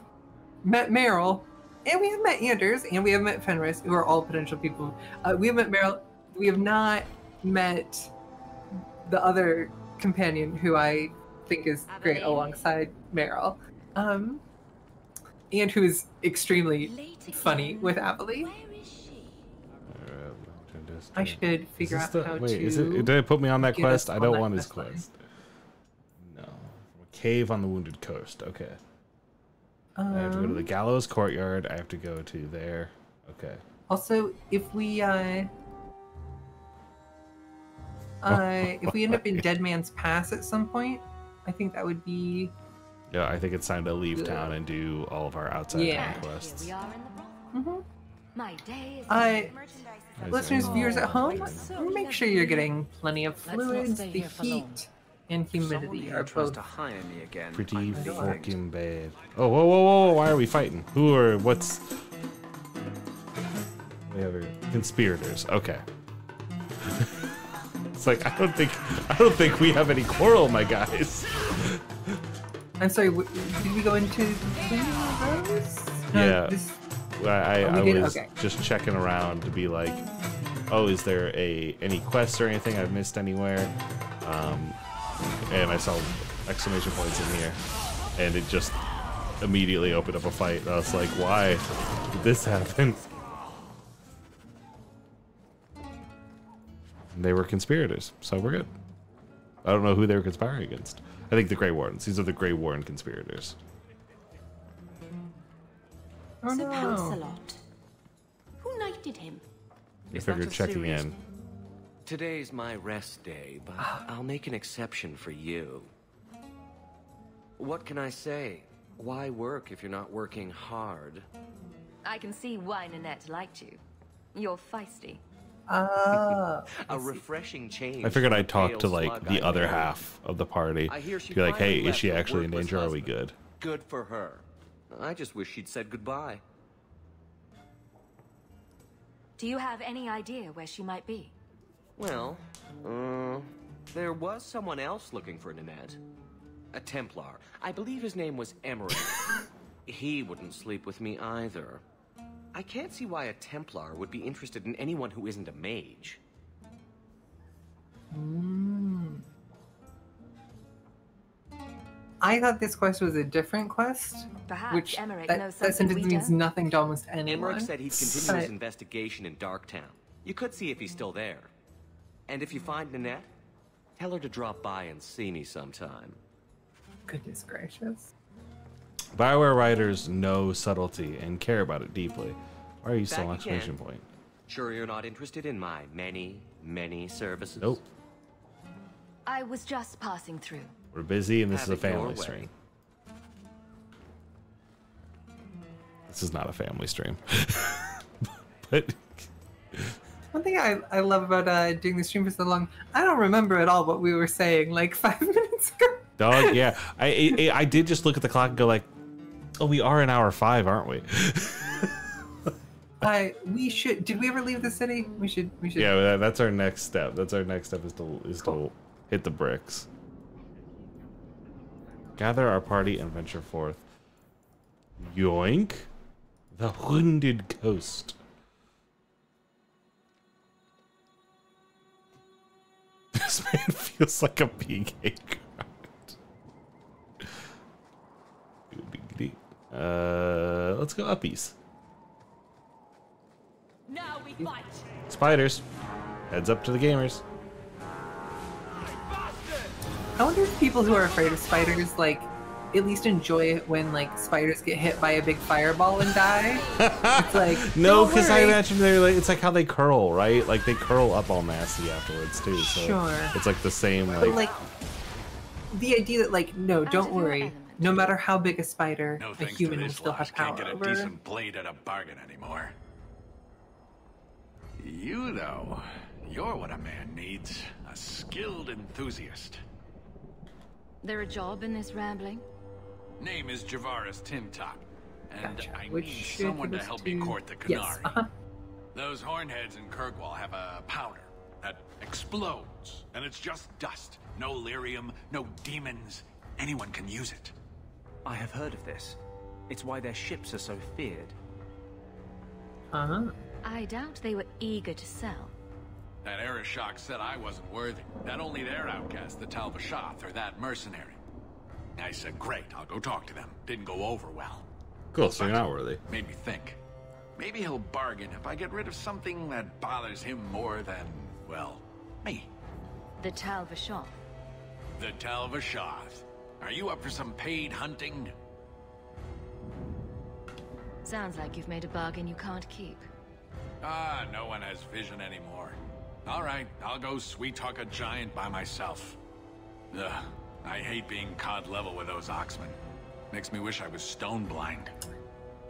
met Meryl, and we have met Anders, and we have met Fenris, who are all potential people. We have met Meryl. We have not met the other companion, who I think is great alongside Meryl. And who is extremely funny with Abilene. I should figure out how to... Did it put me on that quest? I don't want his quest. No. Cave on the Wounded Coast. Okay. I have to go to the Gallows Courtyard. I have to go to there. Okay. Also, if we If we end up in Dead Man's Pass at some point, I think that would be... Yeah, I think it's time to leave town and do all of our outside quests. My day is listeners, viewers at home, make sure you're getting plenty of fluids. The heat and humidity are both to hire me again. Pretty fucking bad. Oh, whoa, whoa, whoa! Why are we fighting? Who are? What's? We have conspirators. Okay. It's like I don't think we have any quarrel, my guys. I'm sorry. Did we go into those? Yeah. I was okay. just checking around to be like, oh, is there any quests or anything I've missed anywhere? And I saw exclamation points in here, and it just immediately opened up a fight. And I was like, why did this happen? And they were conspirators, so we're good. I don't know who they were conspiring against. I think the Grey Wardens. These are the Grey Warden conspirators. Oh, Sir no. Lancelot. Who knighted him? I figured checking in. Today's my rest day, but I'll make an exception for you. What can I say? Why work if you're not working hard? I can see why Nanette liked you. You're feisty. A refreshing change. I figured I'd talk to pale like slug the I other married. half of the party. I hear she Be like, finally hey, is left she her actually in worthless danger? Are we husband. good? Good for her. I just wish she'd said goodbye. Do you have any idea where she might be? Well, there was someone else looking for Nanette. A Templar. I believe his name was Emery. He wouldn't sleep with me either. I can't see why a Templar would be interested in anyone who isn't a mage. I thought this quest was a different quest. Perhaps which Emmerich that knows something sentence we means don't. nothing to almost anyone. Emmerich said he'd continue his But- investigation in Darktown. You could see if he's still there. And if you find Nanette, tell her to drop by and see me sometime. Goodness gracious. BioWare writers know subtlety and care about it deeply. Why are you still Back exclamation again. point? Sure you're not interested in my many, many services? Nope. I was just passing through. We're busy and this Have is a it your family way. stream. This is not a family stream. But One thing I love about doing the stream for so long, I don't remember at all what we were saying like 5 minutes ago. dog, yeah. I did just look at the clock and go like, oh, we are in hour 5, aren't we? We should. Did we ever leave the city? We should. Yeah, that's our next step. That's our next step is to hit the bricks. Gather our party and venture forth. Yoink. The wounded ghost. This man feels like a PK card. Let's go uppies. Now we fight. Spiders. Heads up to the gamers. I wonder if people who are afraid of spiders like at least enjoy it when like spiders get hit by a big fireball and die. It's like No, don't because I worry. imagine they're like it's like how they curl, right? Like they curl up all nasty afterwards too. So Sure. it's like the same But like like the idea that like no, don't worry. No matter how big a spider, No a thanks human to will this still lot, have can't power get a over. decent blade at a bargain anymore. You though, you're what a man needs. A skilled enthusiast. There a job in this rambling? Name is Javaris Tintop, and Gotcha. I Which need should someone give to us help me to- court the Yes, Canary. uh-huh. Those hornheads in Kirkwall have a powder that explodes, and it's just dust. No lyrium, no demons. Anyone can use it. I have heard of this. It's why their ships are so feared. Uh-huh. I doubt they were eager to sell. That Arishok said I wasn't worthy. Not only their outcast, the Talbashath, or that mercenary. I said, great, I'll go talk to them. Didn't go over well. cool, so you're not worthy. Made me think. Maybe he'll bargain if I get rid of something that bothers him more than, well, me. The Talvashoth. The Talvashath. Are you up for some paid hunting? Sounds like you've made a bargain you can't keep. Ah, no one has vision anymore. All right, I'll go sweet-talk a giant by myself. Ugh, I hate being cod level with those oxmen. Makes me wish I was stone blind.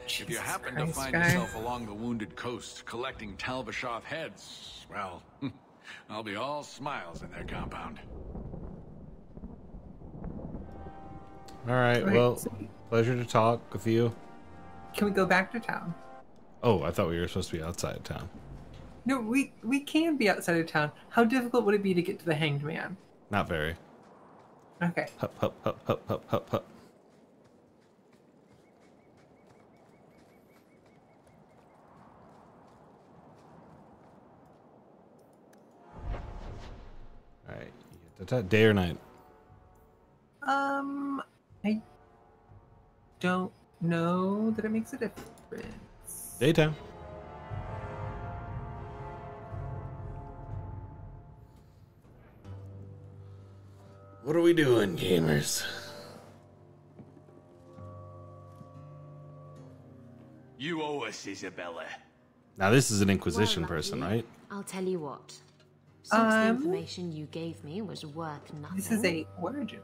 If you happen to find yourself along the wounded coast collecting Talbashoth heads, well, I'll be all smiles in their compound. All right, well, pleasure to talk with you. Can we go back to town? Oh, I thought we were supposed to be outside of town. No, we can be outside of town. How difficult would it be to get to the Hanged Man? Not very. Okay. Hup, hup, hup, hup, hup, hup, hup. All right. Day or night? I don't know that it makes a difference. Daytime. What are we doing, gamers? You owe us, Isabella. Now this is an Inquisition person, right? I'll tell you what. Since the information you gave me was worth nothing. This is a origin.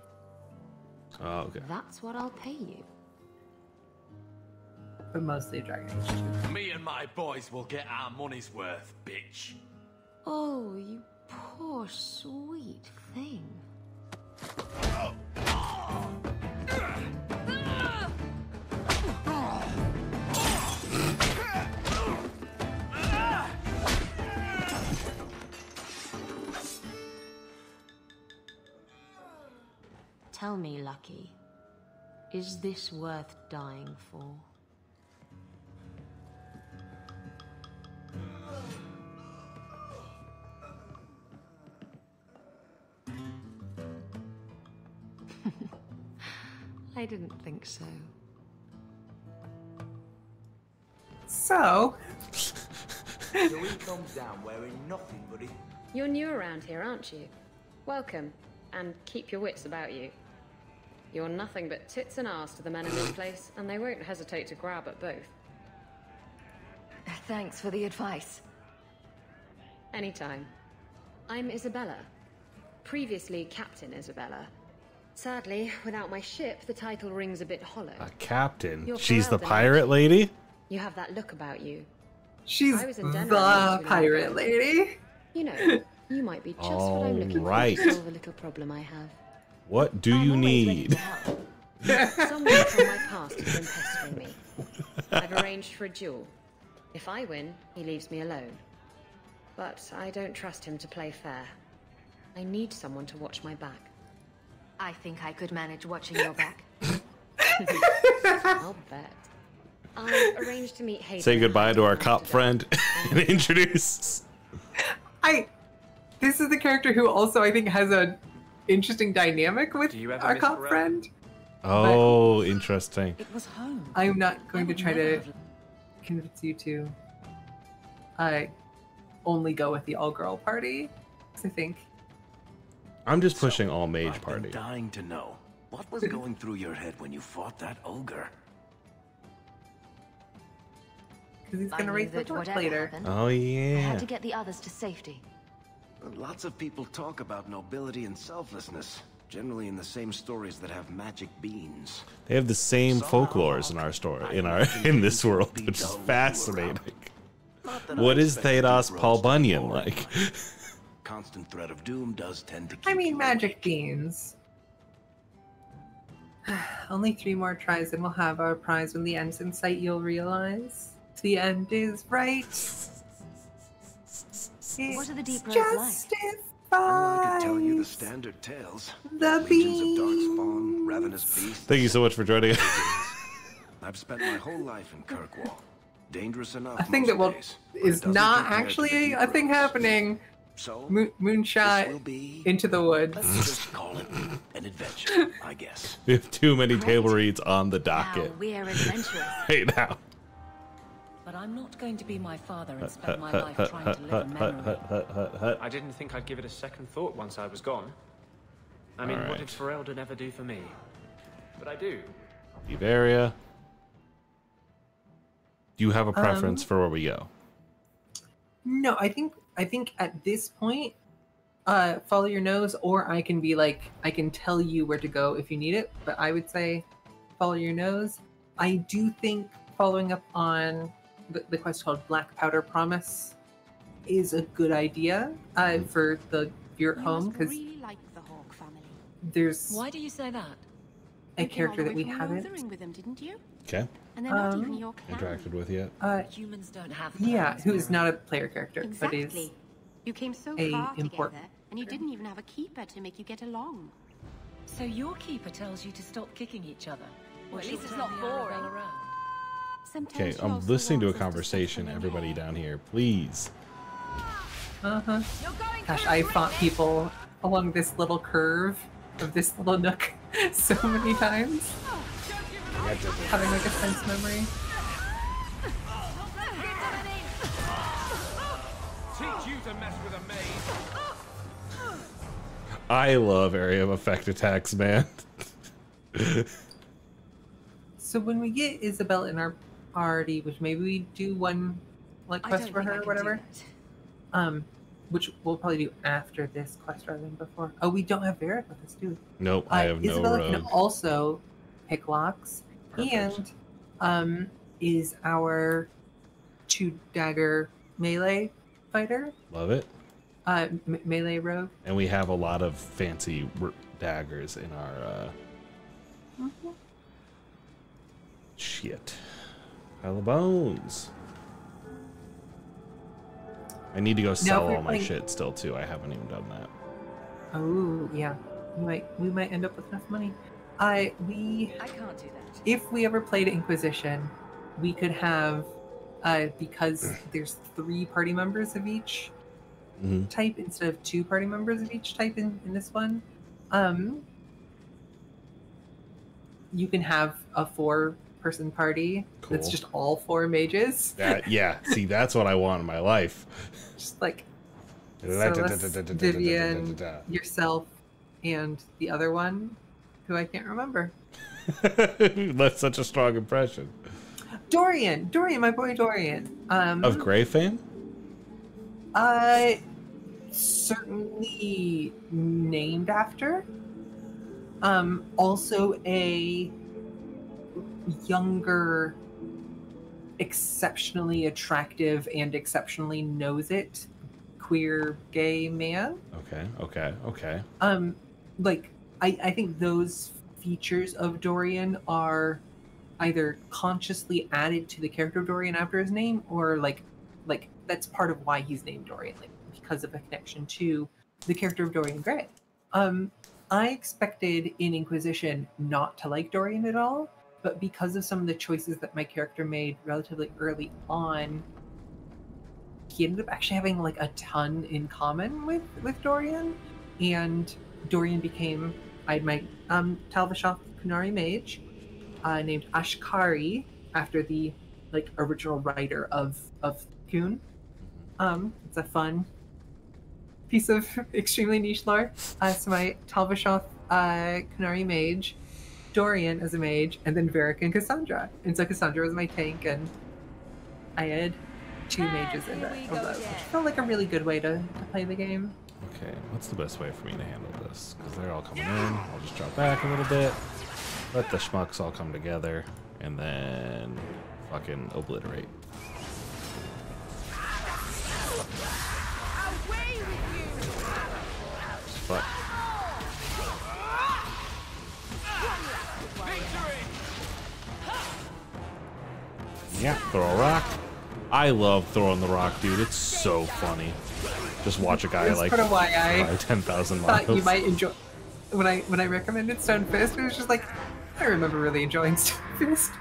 Oh, okay. That's what I'll pay you. But mostly Dragon Age 2. Me and my boys will get our money's worth, bitch. Oh, you poor sweet thing. Tell me, Lucky, is this worth dying for? I didn't think so. So... So he comes down wearing nothing, buddy. You're new around here, aren't you? Welcome, and keep your wits about you. You're nothing but tits and arse to the men in this place, and they won't hesitate to grab at both. Thanks for the advice. Anytime. I'm Isabella. Previously Captain Isabella. Sadly, without my ship, the title rings a bit hollow. A captain? You're She's the proud, pirate lady? You have that look about you. She's I was in Denver the pirate lady. You know, you might be just what I'm looking for to solve a little problem I have. What do you need? Someone from my past has been pestering me. I've arranged for a duel. If I win, he leaves me alone. But I don't trust him to play fair. I need someone to watch my back. I think I could manage watching your back. I'll bet. I've arranged to meet Hayden. Say goodbye to our cop friend and introduce. This is the character who also, I think, has an interesting dynamic with our cop friend. Oh, interesting. It was home. I'm not going to try to convince you to only go with the all-girl party. I think I'm just pushing all mage party. I'm dying to know what was going through your head when you fought that ogre. Because he's gonna raise the torch later. Oh yeah. I had to get the others to safety. Lots of people talk about nobility and selflessness, generally in the same stories that have magic beans. They have the same folklores in our story, in this world, which is fascinating. What is Thedas Paul Bunyan like? Constant threat of doom does tend to keep I mean, magic beans. Only 3 more tries and we'll have our prize. When the end's in sight, you'll realize the end is right. What are the deep roads like? I could tell you the standard tales. The Legions of Darkspawn, ravenous beasts. Thank you so much for joining us. I've spent my whole life in Kirkwall. Dangerous enough. A thing that is not actually a thing happening. So, Moonshot into the woods. Let's just call it an adventure, I guess. We have too many table reads on the docket. We're adventurous. Right now. But I'm not going to be my father and spend my life trying to live a memory. I didn't think I'd give it a second thought once I was gone. I mean, what did Ferelden ever do for me? But I do. Bavaria. Do you have a preference for where we go? No, I think I think at this point, follow your nose, or I can be like, I can tell you where to go if you need it, but I would say follow your nose. I do think following up on the quest called Black Powder Promise is a good idea for if you're at home, because there's Why do you say that? a character that we haven't with him, didn't you? Okay. And they're not even your Interacted with yet. Humans don't have who is not a player character, exactly. but is You came so a far import- together, and you didn't even have a keeper to make you get along. So your keeper tells you to stop kicking each other. Well, at least it's not boring. Okay, I'm listening to a conversation. Everybody down here, please. Gosh, I fought people along this little curve of this little nook so many times. Having like a sense memory. Teach you to mess with a maid. I love area of effect attacks, man. So when we get Isabel in our party, which maybe we do one like quest for her or whatever, which we'll probably do after this quest rather than before. Oh, we don't have Varric with us, do we? Nope, I have no Isabella rogue. can also pick locks. Perfect. And is our 2-dagger melee fighter. Love it. Melee rogue. And we have a lot of fancy daggers in our shit. Pile of bones. I need to go sell all my shit still too. I haven't even done that. Oh yeah, we might end up with enough money. I can't do that. If we ever played Inquisition, we could have because there's 3 party members of each type instead of 2 party members of each type in this one. You can have a 4-person party that's just all 4 mages. Yeah, see, that's what I want in my life. Just like Vivian, yourself, and the other one, who I can't remember. That's such a strong impression. Dorian, my boy Dorian. Of Grey fame? Certainly named after. Also a younger, exceptionally attractive and exceptionally knows it queer gay man. Okay. Like I think those features of Dorian are either consciously added to the character of Dorian after his name, or like that's part of why he's named Dorian, like because of a connection to the character of Dorian Gray. I expected in Inquisition not to like Dorian at all, but because of some of the choices that my character made relatively early on, he ended up actually having like a ton in common with Dorian, and Dorian became, I had my Talvashoth Kunari mage named Ashkari after the like original writer of Kun. It's a fun piece of extremely niche lore. So my Talvashoth Kunari mage, Dorian as a mage, and then Varric and Cassandra. And so Cassandra was my tank, and I had 2 mages in that, which felt like a really good way to play the game. Okay, what's the best way for me to handle this? Because they're all coming in. I'll just drop back a little bit. Let the schmucks all come together. And then fucking obliterate. But yeah, throw a rock. I love throwing the rock, dude. It's so funny. Just watch a guy like part of why I fly 10,000 miles. thought you might enjoy when I recommended Stone Fist. It was just like I remember really enjoying Stone Fist.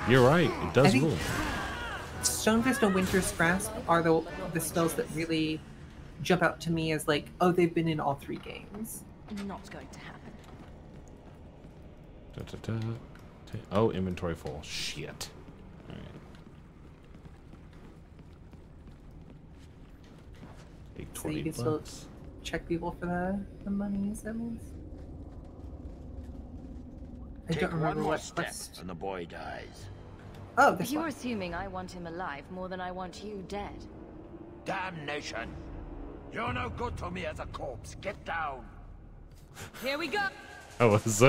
You're right. It does rule. Stone Fist and Winter's Grasp are the spells that really jump out to me as like, oh, they've been in all 3 games. Not going to happen. Oh, inventory full. Shit. All right. Take 20 so you can still check people for the monies, that means. I don't remember what quest. And the boy dies. Oh, this You're one. assuming I want him alive more than I want you dead. Damnation! You're no good to me as a corpse. Get down. Here we go. I was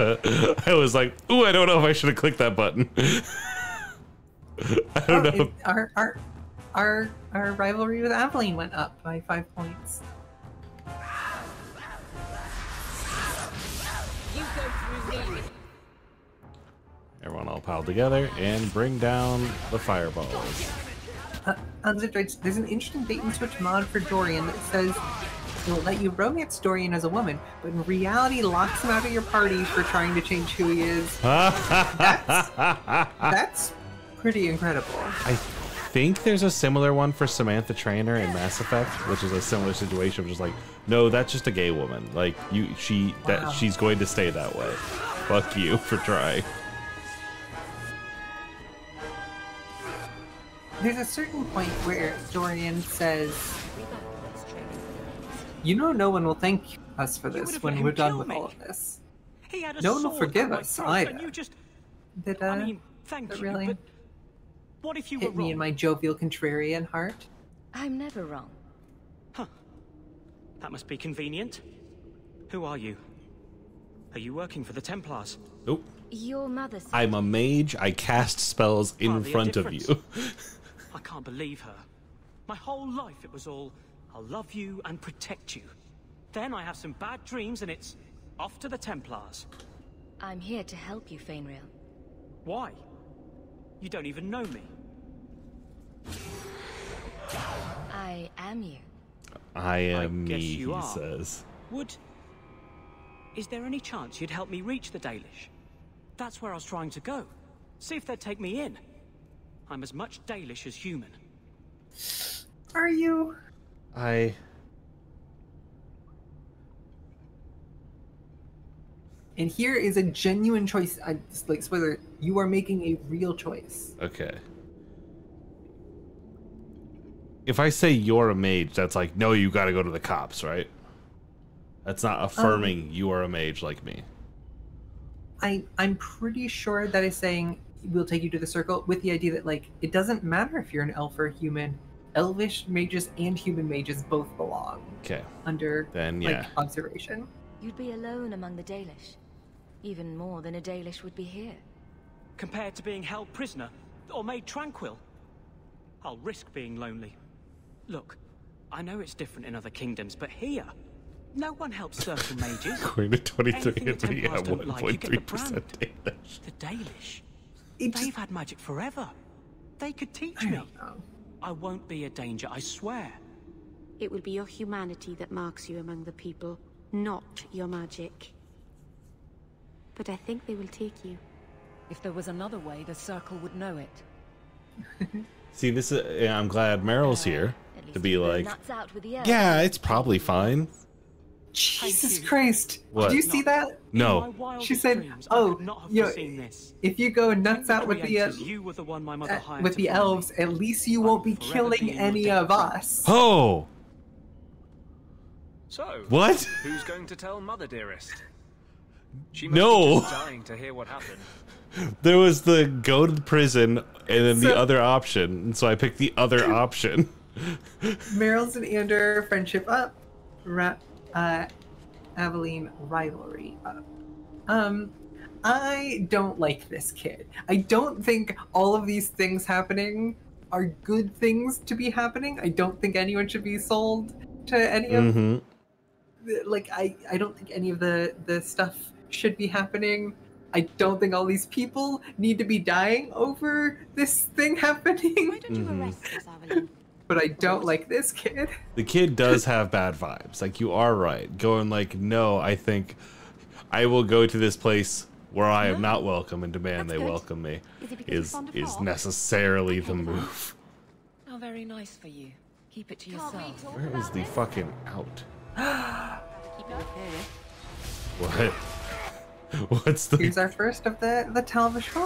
like, ooh, I don't know if I should have clicked that button. I don't know. Our rivalry with Aveline went up by 5 points. You go through me. Everyone all piled together and bring down the fireballs. There's an interesting bait and switch mod for Dorian that says it will let you romance Dorian as a woman, but in reality locks him out of your party for trying to change who he is. That's pretty incredible. I think there's a similar one for Samantha Trainer in Mass Effect, which is a similar situation, which is like, no, that's just a gay woman. Like she's going to stay that way. Fuck you for trying. There's a certain point where Dorian says, you know, no one will thank us for this when we're done with all of this. No one will forgive us either. I mean, thank you, really but what if you were hit me wrong? in my jovial contrarian heart? I'm never wrong. Huh. That must be convenient. Who are you? Are you working for the Templars? Nope. Your mother said I'm a mage. I cast spells in Hardly a front of difference. you. I can't believe her. My whole life it was all, I'll love you and protect you. Then I have some bad dreams and it's off to the Templars. I'm here to help you, Fainrail. Why? You don't even know me. I am you. I am guess me, you he are. says. Is there any chance you'd help me reach the Dalish? That's where I was trying to go. See if they'd take me in. I'm as much Dalish as human. Are you? And here is a genuine choice. I just like spoiler. You are making a real choice. Okay. If I say you're a mage, that's like, no, you gotta go to the cops, right? That's not affirming you are a mage like me. I'm pretty sure that is saying we'll take you to the circle with the idea that like it doesn't matter if you're an elf or a human. Elvish mages and human mages both belong. Okay. Under then like observation. You'd be alone among the Dalish. Even more than a Dalish would be here. Compared to being held prisoner or made tranquil, I'll risk being lonely. Look, I know it's different in other kingdoms, but here, no one helps circle mages. According to 23, Anything the Templars don't like, you get the 1.3% brand. Dalish. The Dalish. They've had magic forever. They could teach me. I won't be a danger, I swear. It will be your humanity that marks you among the people, not your magic. But I think they will take you. If there was another way, the Circle would know it. See, this is. I'm glad Meryl's here to be like, Nuts out with the elves. yeah, it's probably fine. Jesus Christ! What? Did you see that? No. She said, "Oh, you know, if you go nuts out with the elves, at least you won't be killing any of us." Oh. So, what? Who's going to tell Mother Dearest? She must No. be just dying to hear what happened. There was the go to the prison and then the other option, and so I picked the other option. Meryl's and Ander friendship up. Aveline rivalry up. I don't like this kid. I don't think all of these things happening are good things to be happening. I don't think anyone should be sold to any of like I don't think any of the stuff should be happening. I don't think all these people need to be dying over this thing happening. Why don't you arrest us, Aveline? But I don't like this kid. The kid does have bad vibes. Like, you are right. Going like, no, I think I will go to this place where I am not welcome and demand they welcome me is necessarily the move. How very nice for you. Keep it to yourself. Where is the fucking out? Keep it here. What? What's the... Here's our first of the television.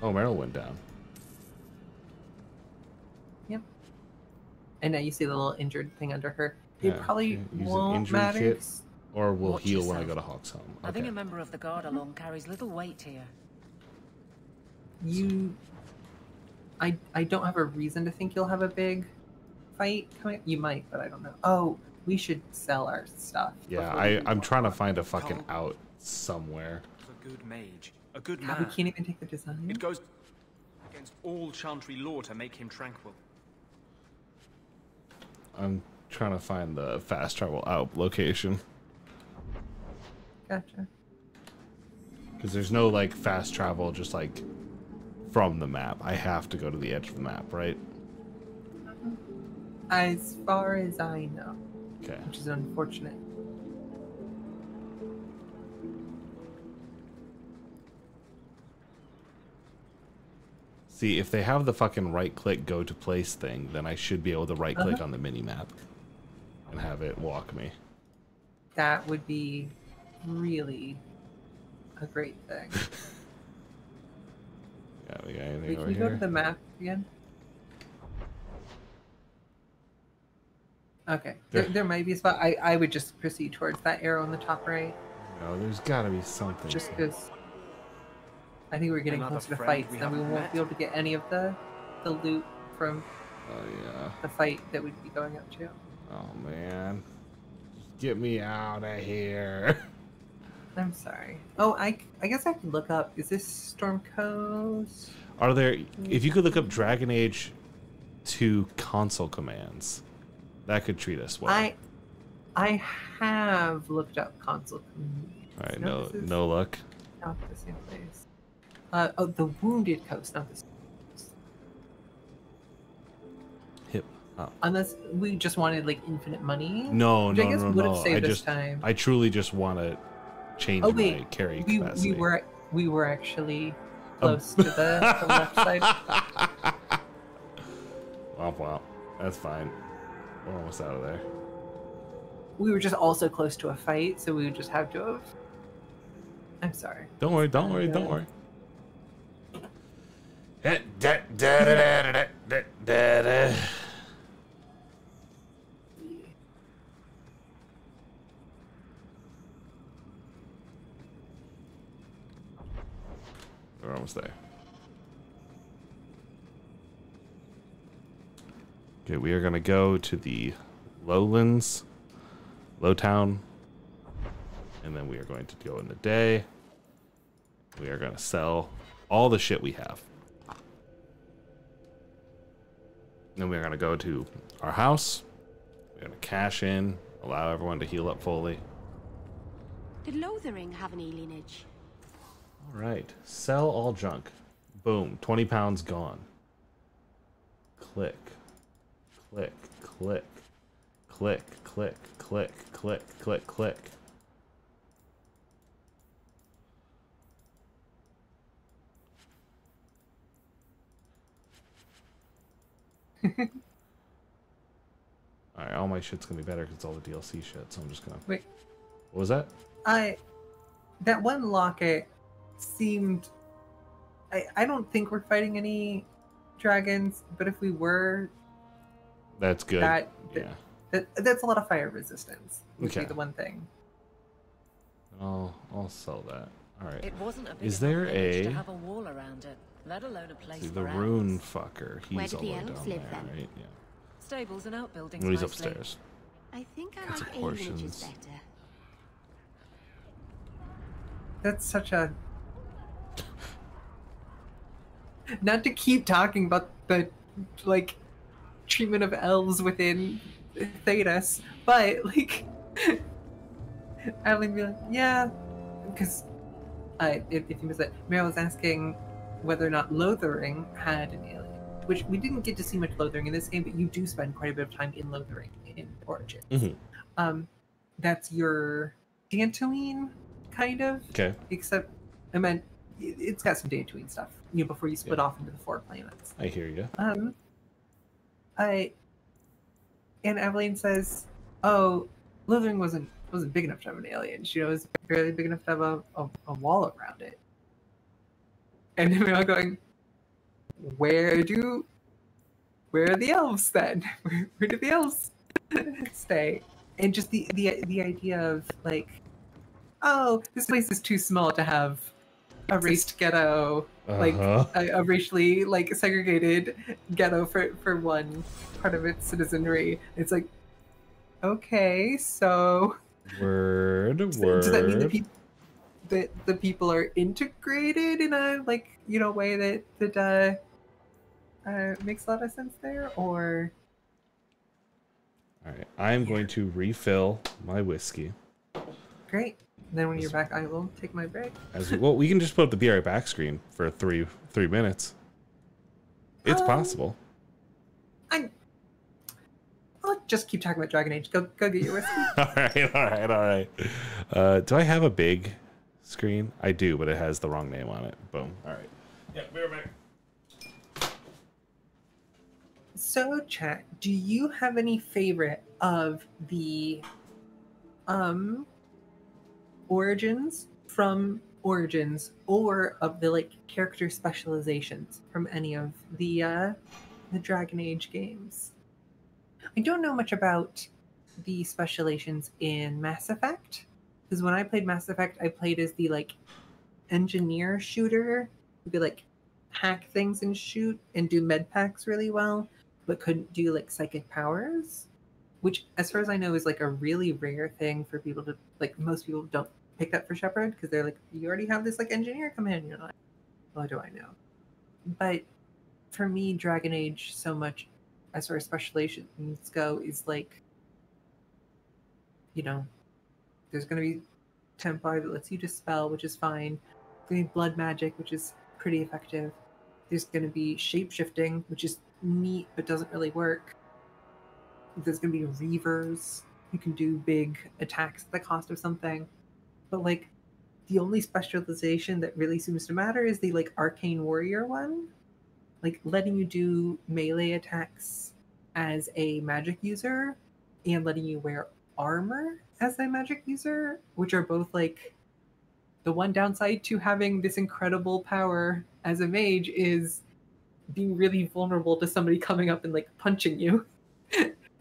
Oh, Meryl went down. Yep. And now you see the little injured thing under her. It probably use won't an injury matter. kit, or will Watch heal when I yourself. go to Hawk's home. I think a member of the guard along carries little weight here. I don't have a reason to think you'll have a big fight coming. You might, but I don't know. Oh, we should sell our stuff. Yeah, I'm trying to find a fucking out somewhere. A good mage, a good God, man. we can't even take the design. It goes against all Chantry law to make him tranquil. I'm trying to find the fast travel out location. Gotcha. Because there's no like fast travel just like from the map. I have to go to the edge of the map, right? As far as I know. Okay. Which is unfortunate. See, if they have the fucking right-click go to place thing, then I should be able to right-click on the mini-map and have it walk me. That would be really a great thing. Yeah, we got anything Wait, over can you here? go to the map again? Okay. There might be a spot. I would just proceed towards that arrow on the top right. No, there's got to be something. Just because I think we're getting closer to fights, and we won't be able to get any of the loot from the fight that we'd be going up to. Oh man, get me out of here! I'm sorry. Oh, I guess I can look up. Is this Storm Coast? Are there? If you could look up Dragon Age 2 console commands, that could treat us well. I have looked up console commands. All right, no luck. Not the same place. Oh, the Wounded Coast, not the same place. Hip up. Unless we just wanted like infinite money. No, which no, I guess no, would no. have saved us time. I truly just want to change my carry capacity. We were actually close to the left side. Wow, that's fine. We're almost out of there. We were just also close to a fight, so we would just have to have. I'm sorry. Don't worry. Don't worry. We're almost there. Okay, we are going to go to the Lowlands, Lowtown, and then we are going to go in the day. We are going to sell all the shit we have. Then we're going to go to our house. We're going to cash in, allow everyone to heal up fully. Did Lothering have any lineage? All right, sell all junk. Boom, 20 pounds gone. Click, click, click, click, click, click, click, click, click. Alright, all my shit's gonna be better because it's all the DLC shit, so I'm just gonna... Wait. What was that? That one locket seemed... I don't think we're fighting any dragons, but if we were... That's good. That's a lot of fire resistance, would be Okay. the one thing. I'll sell that. Alright. It wasn't a big Is there enough village a... to have a wall around it, let alone a place See, for the animals. rune fucker. Where He's do all the the way elves down live, there, then? right? Yeah. Stables and outbuildings He's mostly. upstairs. I think I Lots like of alienages portions. better. That's such a... Not to keep talking about the, like, treatment of elves within Thedas, but, like... Adeline be like, yeah, because... if you missed it, Mary was asking whether or not Lothering had an alien. Which we didn't get to see much Lothering in this game, but you do spend quite a bit of time in Lothering in Origins. Mm-hmm. That's your Dantooine, kind of. Okay. Except, I meant, it's got some Dantooine stuff, before you split off into the 4 planets. I hear you. And Evelyn says, "Oh, Lothering wasn't big enough to have an alien. It was barely big enough to have a wall around it." And then we're all going, "Where do where are the elves then? Where do the elves stay? And just the idea of like, oh, this place is too small to have a raced ghetto, like a racially like segregated ghetto for one part of its citizenry. It's like, okay, so word. Does that mean that the people are integrated in a like, you know, way that makes a lot of sense there? Or all right, I'm going to refill my whiskey. Great. And then when you're back, I will take my break. Well, we can just put up the Be Right Back screen for three minutes. It's possible. I'll just keep talking about Dragon Age. Go get your whiskey. all right. Do I have a big screen? I do, but it has the wrong name on it. Boom. All right. Yeah, be right back. So, chat, do you have any favorite of the origins from Origins, or of the like character specializations from any of the Dragon Age games? I don't know much about the specializations in Mass Effect, because when I played Mass Effect, I played as the like engineer shooter, who could like hack things and shoot and do med packs really well, but couldn't do like psychic powers, which as far as I know is like a really rare thing for people to like. Most people don't pick up for Shepard because they're like, you already have this like engineer come in. You're like, what do I know? But for me, Dragon Age, so much as far as specializations go, is like, you know, there's going to be Templar that lets you dispel, which is fine. There's going to be blood magic, which is pretty effective. There's going to be shape-shifting, which is neat but doesn't really work. There's going to be reavers. You can do big attacks at the cost of something. But like, the only specialization that really seems to matter is the like arcane warrior one, like letting you do melee attacks as a magic user and letting you wear armor as a magic user, which are both like, the one downside to having this incredible power as a mage is being really vulnerable to somebody coming up and like punching you.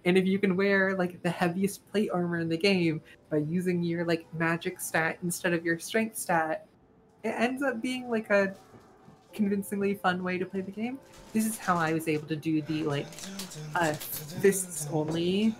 And if you can wear like the heaviest plate armor in the game by using your like magic stat instead of your strength stat, it ends up being like a convincingly fun way to play the game. This is how I was able to do the like fists only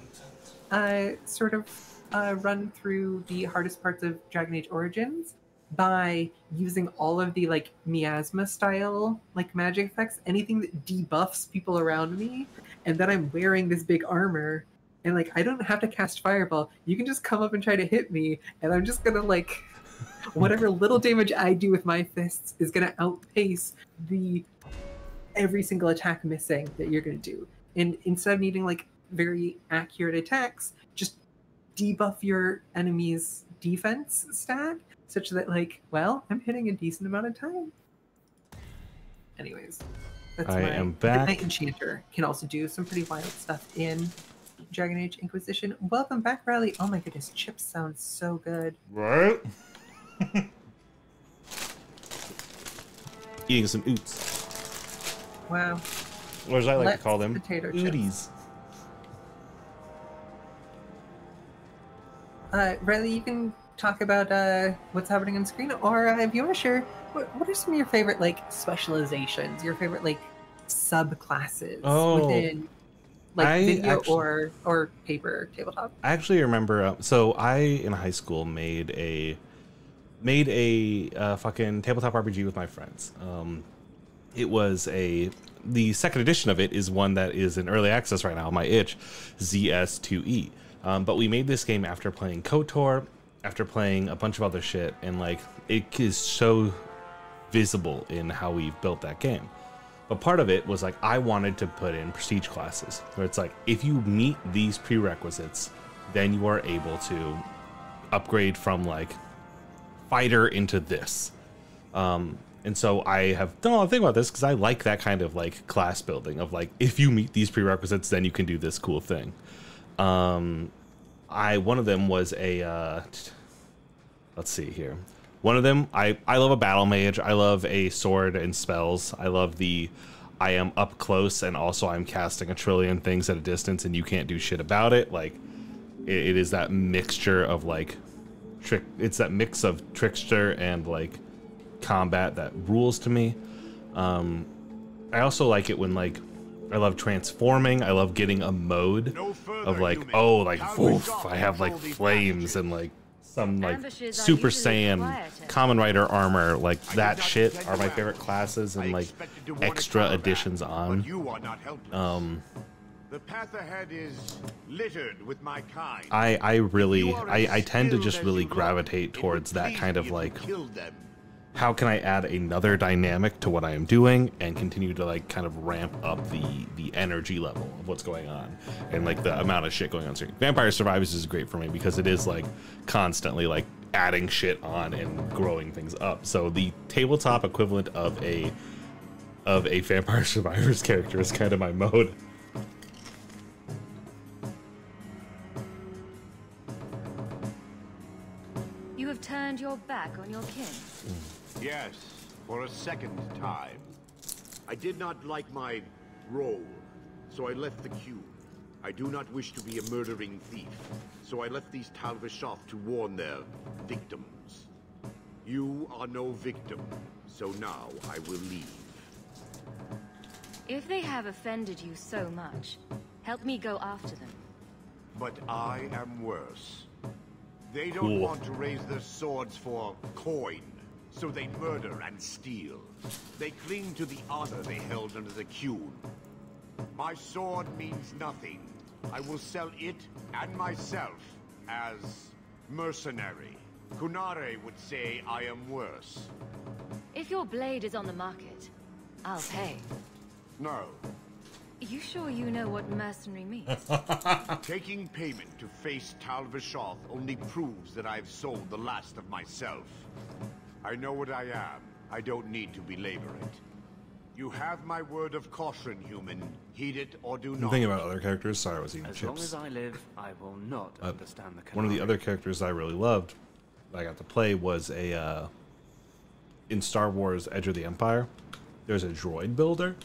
sort of run through the hardest parts of Dragon Age Origins, by using all of the like miasma style like magic effects, anything that debuffs people around me, and then I'm wearing this big armor, and like I don't have to cast fireball. You can just come up and try to hit me, and I'm just gonna like whatever little damage I do with my fists is gonna outpace the every single attack missing that you're gonna do. And instead of needing like very accurate attacks, just debuff your enemy's defense stat, such that like, well, I'm hitting a decent amount of time. Anyways, that's I am back. Midnight Enchanter can also do some pretty wild stuff in Dragon Age Inquisition. Welcome back, Riley. Oh my goodness, chips sound so good. Right? Eating some oots. Wow. Or as I like to call them, potato ooties. Riley, you can talk about what's happening on screen, or if you want to share, what are some of your favorite like specializations, your favorite like subclasses within like video or paper tabletop? I actually remember. So I in high school made a fucking tabletop RPG with my friends. It was the second edition of it is one that is in early access right now on my itch, ZS2E. But we made this game after playing KOTOR, after playing a bunch of other shit, and like it is so visible in how we've built that game. But part of it was like I wanted to put in prestige classes, where it's like if you meet these prerequisites, then you are able to upgrade from like fighter into this. And so I have done a lot of things about this because I like that kind of like class building of like if you meet these prerequisites, then you can do this cool thing. One of them was a let's see here. One of them, I love a battle mage. I love a sword and spells. I love the I am up close and also I'm casting a trillion things at a distance and you can't do shit about it. Like, it is that mixture of like it's that mix of trickster and like combat that rules to me. I also like it when like I love transforming. I love getting a mode of like, oh, like oof, I have like flames and like some like Super Saiyan Common Rider armor. Like that shit are my favorite classes and like extra additions on. The path ahead is littered with my kind. I tend to just really gravitate towards that kind of like, how can I add another dynamic to what I am doing and continue to like kind of ramp up the energy level of what's going on and like the amount of shit going on. Vampire Survivors is great for me because it is like constantly like adding shit on and growing things up. So the tabletop equivalent of a Vampire Survivors character is kind of my mode. You have turned your back on your kin. Yes, for a second time. I did not like my role, so I left the queue. I do not wish to be a murdering thief, so I left these Talvishoth to warn their victims. You are no victim, so now I will leave. If they have offended you so much, help me go after them. But I am worse. They don't want to raise their swords for coin, so they murder and steal. They cling to the honor they held under the Qun. My sword means nothing. I will sell it and myself as mercenary. Kunare would say I am worse. If your blade is on the market, I'll pay. No. You sure you know what mercenary means? Taking payment to face Talvishoth only proves that I've sold the last of myself. I know what I am. I don't need to belabor it. You have my word of caution, human. Heed it or do not. I'm thinking about other characters. Sorry, I was eating As chips. long as I live, I will not understand the One of the other characters I really loved that I got to play was in Star Wars Edge of the Empire, there's a droid builder,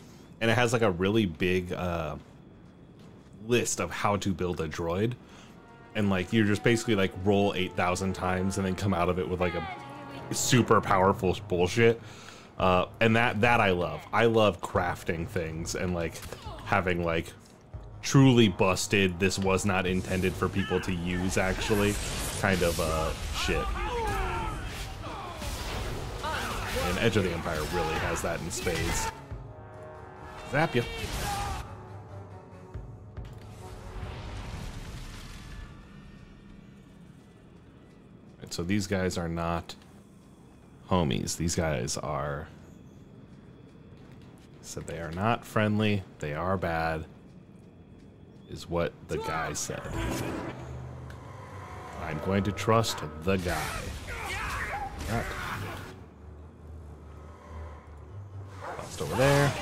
and it has like a really big list of how to build a droid. And like you're just basically like roll 8,000 times and then come out of it with like a super powerful bullshit. And that I love. I love crafting things and like having like truly busted, this was not intended for people to use actually kind of shit. And Edge of the Empire really has that in spades. Zap ya. Right, so these guys are not homies. These guys are... said they are not friendly. They are bad. Is what the guy said. I'm going to trust the guy. Right. Bust over there.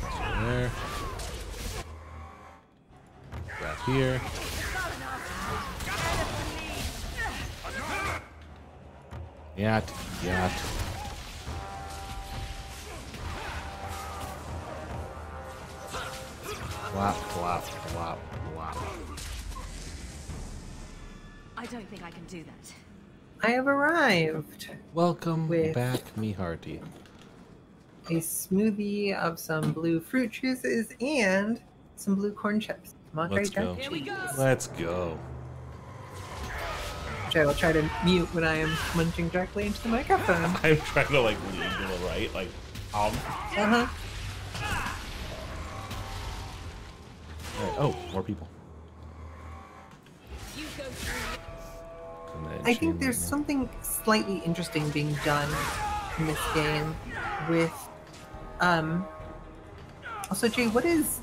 Bust over there. Grab here. Yat. Flop, flop, flop, flop. I don't think I can do that. I have arrived. Welcome back, me hearty. A smoothie of some blue fruit juices and some blue corn chips. Let's go. Here we go. Let's go. Which I will try to mute when I am munching directly into the microphone. I'm trying to like lean to the right, like Uh-huh. Right. Oh, more people. I think there's something slightly interesting being done in this game with also Jay, what is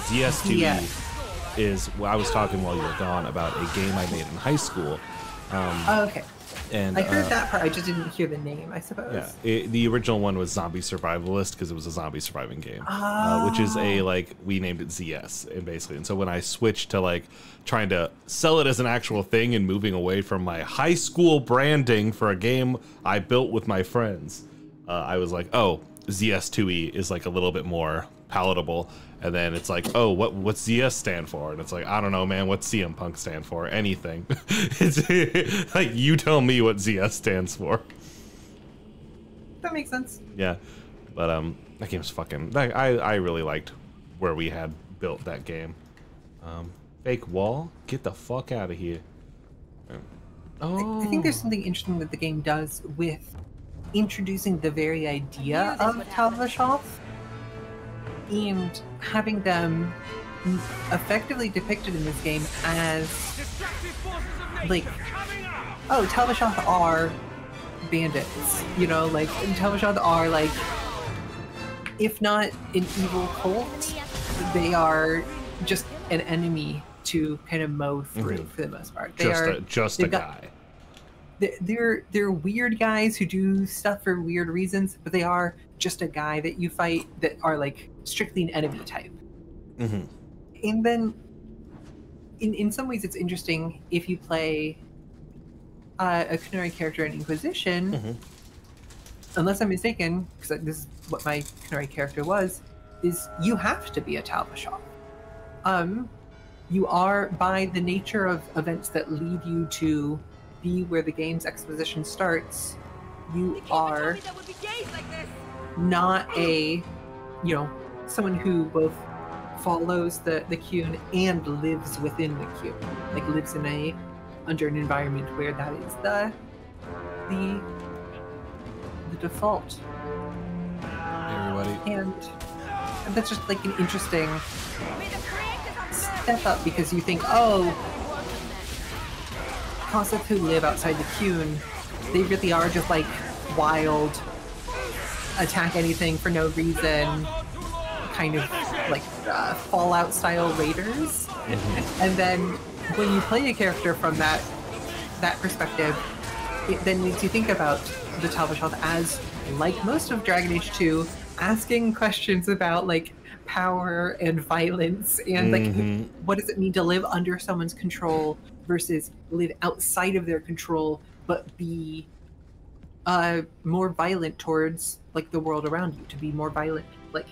ZS2E is, well, I was talking while you were gone about a game I made in high school. Okay. And I heard that part, I just didn't hear the name, I suppose. Yeah, the original one was Zombie Survivalist because it was a zombie surviving game, which is a, like, we named it ZS, and basically. And so when I switched to, like, trying to sell it as an actual thing and moving away from my high school branding for a game I built with my friends, I was like, oh, ZS2E is like a little bit more palatable. And then it's like, oh, what's ZS stand for? And it's like, I don't know, man. What's CM Punk stand for? Anything. It's like, you tell me what ZS stands for. That makes sense. Yeah, but that game's fucking. I really liked where we had built that game. Fake wall, get the fuck out of here. Oh, I think there's something interesting that the game does with introducing the very idea of Talvashov and having them effectively depicted in this game as like, oh, Talvashov are bandits, you know, like Talvashov are like, if not an evil cult, they are just an enemy to kind of mow through for the most part. Just a guy. They're weird guys who do stuff for weird reasons, but they are just a guy that you fight that are like strictly an enemy type. Mm-hmm. And then in some ways it's interesting if you play a Kunari character in Inquisition, unless I'm mistaken, because this is what my Kunari character was, is you have to be a Talvashov. You are, by the nature of events that lead you to be where the game's exposition starts, you are not a, you know, someone who both follows the Qun and lives within the Qun, like lives in under an environment where that is the default. Everybody. And that's just like an interesting step up, because you think, oh, Kosseth who live outside the Qun, they really are just like wild, attack anything for no reason, kind of like Fallout style raiders. And then when you play a character from that perspective, it then makes you think about the Talvashov as, like most of Dragon Age 2, asking questions about like power and violence and like what does it mean to live under someone's control versus live outside of their control but be more violent towards like the world around you, to be more violent. Like,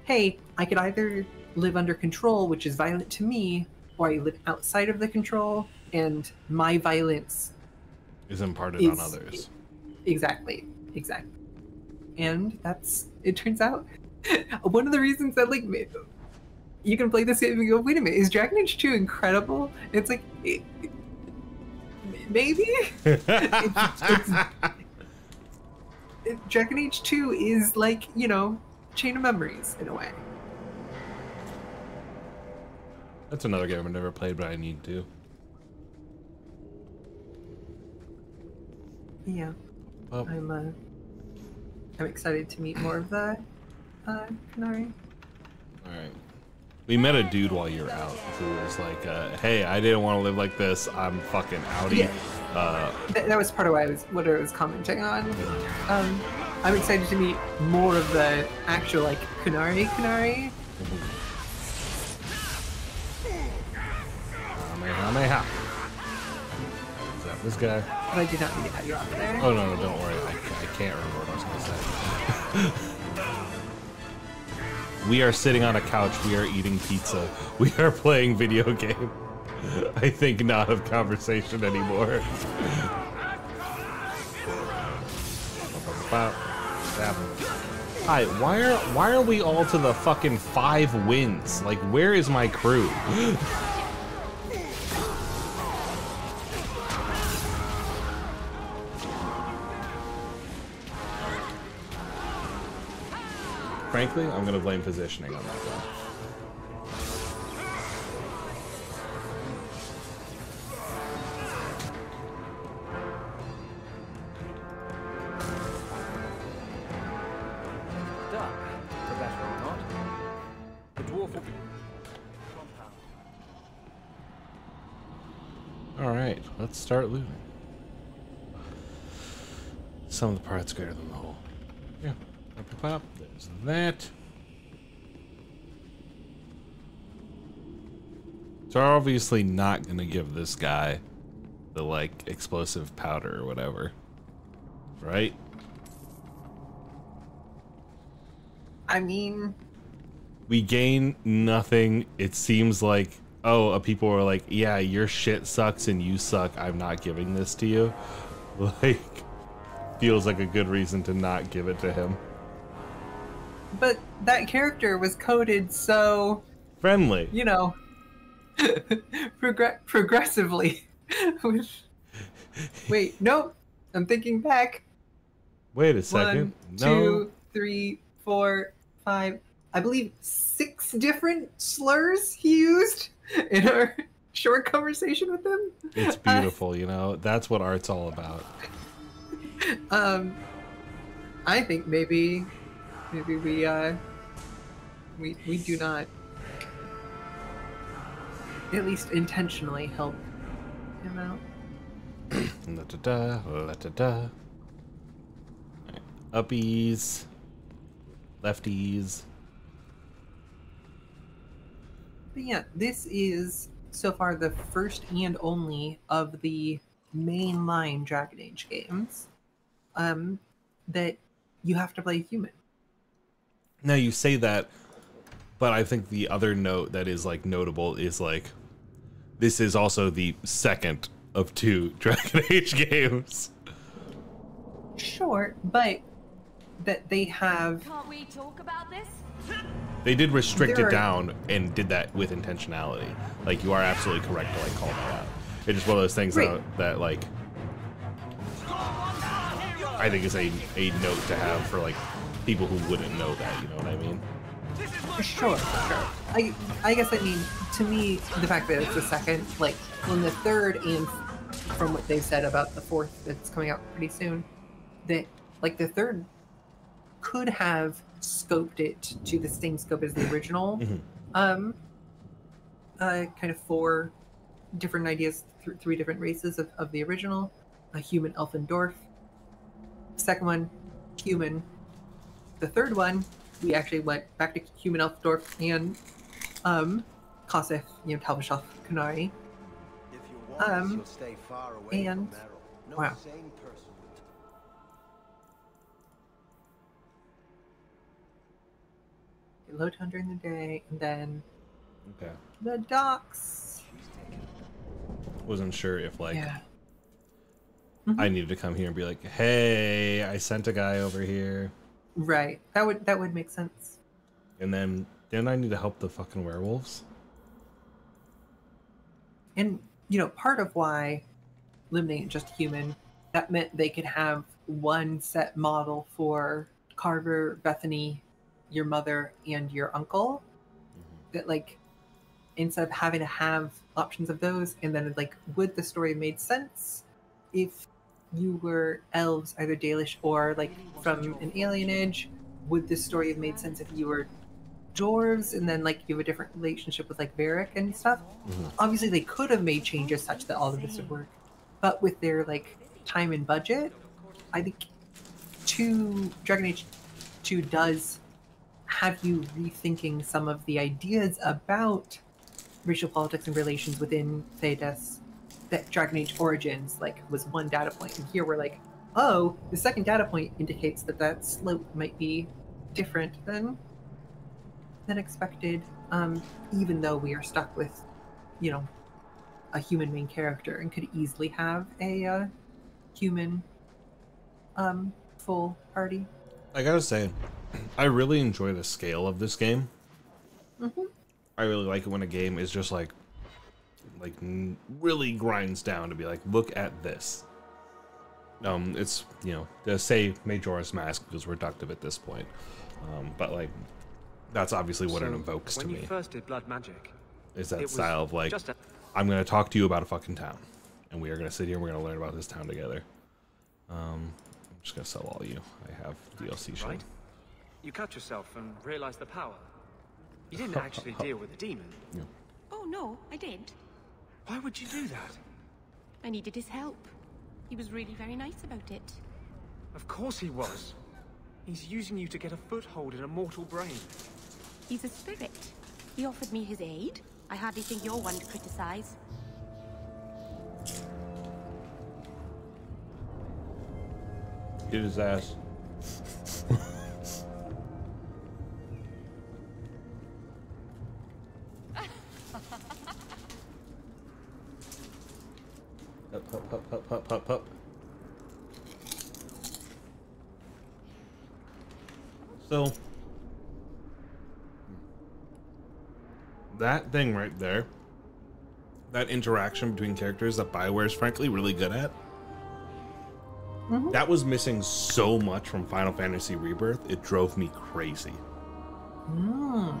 hey, I could either live under control, which is violent to me, or I live outside of the control and my violence is imparted on others. Exactly. And it turns out one of the reasons that like you can play this game and go, wait a minute, is Dragon Age 2 incredible? It's like maybe Dragon Age 2 is like, you know, Chain of Memories in a way. That's another game I've never played, but I need to. Yeah. I'm excited to meet more of the Kunari. Alright. We met a dude while you were out who was like, hey, I didn't want to live like this. I'm fucking outie. Yeah. That was part of what I was commenting on. I'm excited to meet more of the actual like Kunari. Is that this guy? But I did not mean to cut you off there. Oh no, don't worry. I can't remember what I was gonna say. We are sitting on a couch. We are eating pizza. We are playing video game. I think not of conversation anymore. Hi, why are we all to the fucking 5 wins? Like, where is my crew? Frankly, I'm gonna blame positioning on that one. Alright, let's start looting. Some of the parts greater than the whole. Yeah. Pop. There's that. So we're obviously not gonna give this guy the like explosive powder or whatever. Right? I mean, we gain nothing. It seems like, oh, people are like, yeah, your shit sucks and you suck. I'm not giving this to you. Like, feels like a good reason to not give it to him. But that character was coded so friendly, you know, progressively. Wait, nope. I'm thinking back. Wait a second. 1, 2, 3, 4, 5. I believe 6 different slurs he used in our short conversation with him. It's beautiful, you know. That's what art's all about. I think maybe we do not at least intentionally help him out. La-da-da, la-da-da. Uppies, lefties. But yeah, this is so far the first and only of the mainline Dragon Age games that you have to play human. Now you say that, but I think the other note that is like notable is like this is also the second of 2 Dragon Age games. Sure, but that they have. Can't we talk about this? They did restrict it down and did that with intentionality. Like, you are absolutely correct to like call that out. It's just one of those things that like I think is a note to have for like people who wouldn't know that. You know what I mean? Sure. I guess I mean, to me, the fact that it's the second, like when the third, and from what they said about the fourth that's coming out pretty soon, that like the third could have scoped it to the same scope as the original. Kind of 4 different ideas, 3 different races of the original: a human, elf, and dwarf. Second one, human. The third one, we actually went back to human, elf, dwarf, and Kosef, Talbashov, Kunari. If you want, you'll stay far away and from Meryl. No wow. sane person would. Low tone during the day, and then okay. The docks. Wasn't sure if like I needed to come here and be like, hey, I sent a guy over here. Right. That would make sense. And then didn't I need to help the fucking werewolves? And part of why eliminating just human, that meant they could have one set model for Carver, Bethany, your mother, and your uncle. That like instead of having to have options of those, and then like would the story have made sense if you were elves, either Dalish or like from an alienage? Would this story have made sense if you were dwarves and then like you have a different relationship with like Varric and stuff? Obviously they could have made changes such that all of this would work, but with their like time and budget, I think Dragon Age 2 does have you rethinking some of the ideas about racial politics and relations within Thedas. That Dragon Age Origins like was one data point, and here we're like, oh, the second data point indicates that slope might be different than expected, even though we are stuck with a human main character and could easily have a human full party. I gotta say, I really enjoy the scale of this game. I really like it when a game is just like really grinds down to be like, look at this. It's to say Majora's Mask because reductive at this point, but like that's obviously what it evokes to me. When you first did Blood Magic, is that style of like, I'm going to talk to you about a fucking town, and we are going to sit here and we're going to learn about this town together. I'm just going to sell all you. I have DLC shit. Right? You cut yourself and realized the power. You didn't actually deal with the demon. Yeah. Oh no, I did. Why would you do that? I needed his help. He was really very nice about it. Of course he was. He's using you to get a foothold in a mortal brain. He's a spirit. He offered me his aid. I hardly think you're one to criticize. Get his ass. Hup. So that thing right there, that interaction between characters that BioWare is frankly really good at, that was missing so much from Final Fantasy Rebirth. It drove me crazy.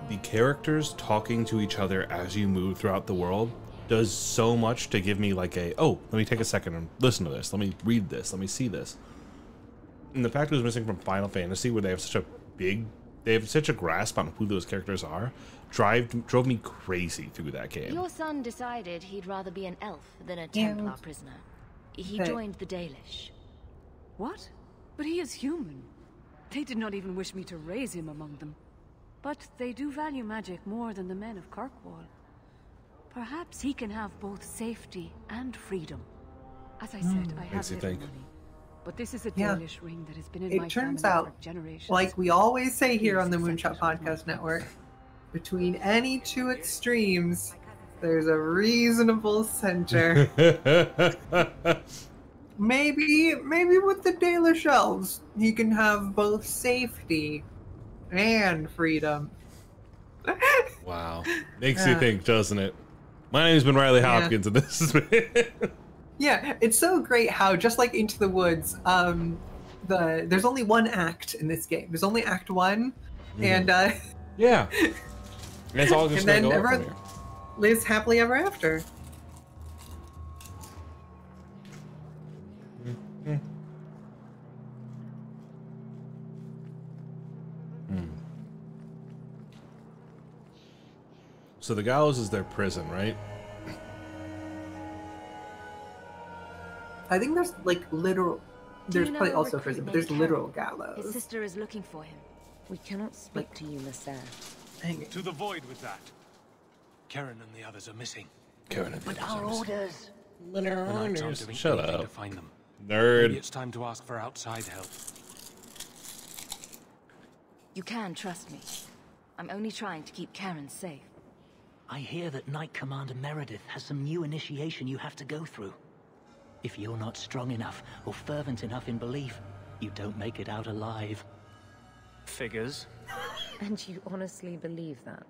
The characters talking to each other as you move throughout the world does so much to give me like oh, let me take a second and listen to this. Let me read this. Let me see this. And the fact it was missing from Final Fantasy, where they have such a grasp on who those characters are, drove me crazy through that game. Your son decided he'd rather be an elf than a Templar prisoner. He joined the Dalish. What? But he is human. They did not even wish me to raise him among them. But they do value magic more than the men of Kirkwall. Perhaps he can have both safety and freedom. As I said, I have little money. But this is a Dalish ring that has been in my family for generations. Like we always say here on the Moonshot Podcast Network, between any two extremes, there's a reasonable center. Maybe with the Dalish elves, he can have both safety and freedom. Wow. Makes you think, doesn't it? My name's been Riley Hopkins, and this has been... Yeah, it's so great how, just like Into the Woods, there's only one act in this game. There's only Act 1, and yeah, and it's all just and gonna then go everyone lives happily ever after. So the gallows is their prison, right? I think there's like literal. There's probably also a prison, but there's literal gallows. His sister is looking for him. We cannot speak to you, Lasser. To the void with that. Karen and the others are missing. But our orders. Shut up. To find them. Nerd. Maybe it's time to ask for outside help. You can trust me. I'm only trying to keep Karen safe. I hear that Knight Commander Meredith has some new initiation you have to go through. If you're not strong enough or fervent enough in belief, you don't make it out alive. Figures. And you honestly believe that?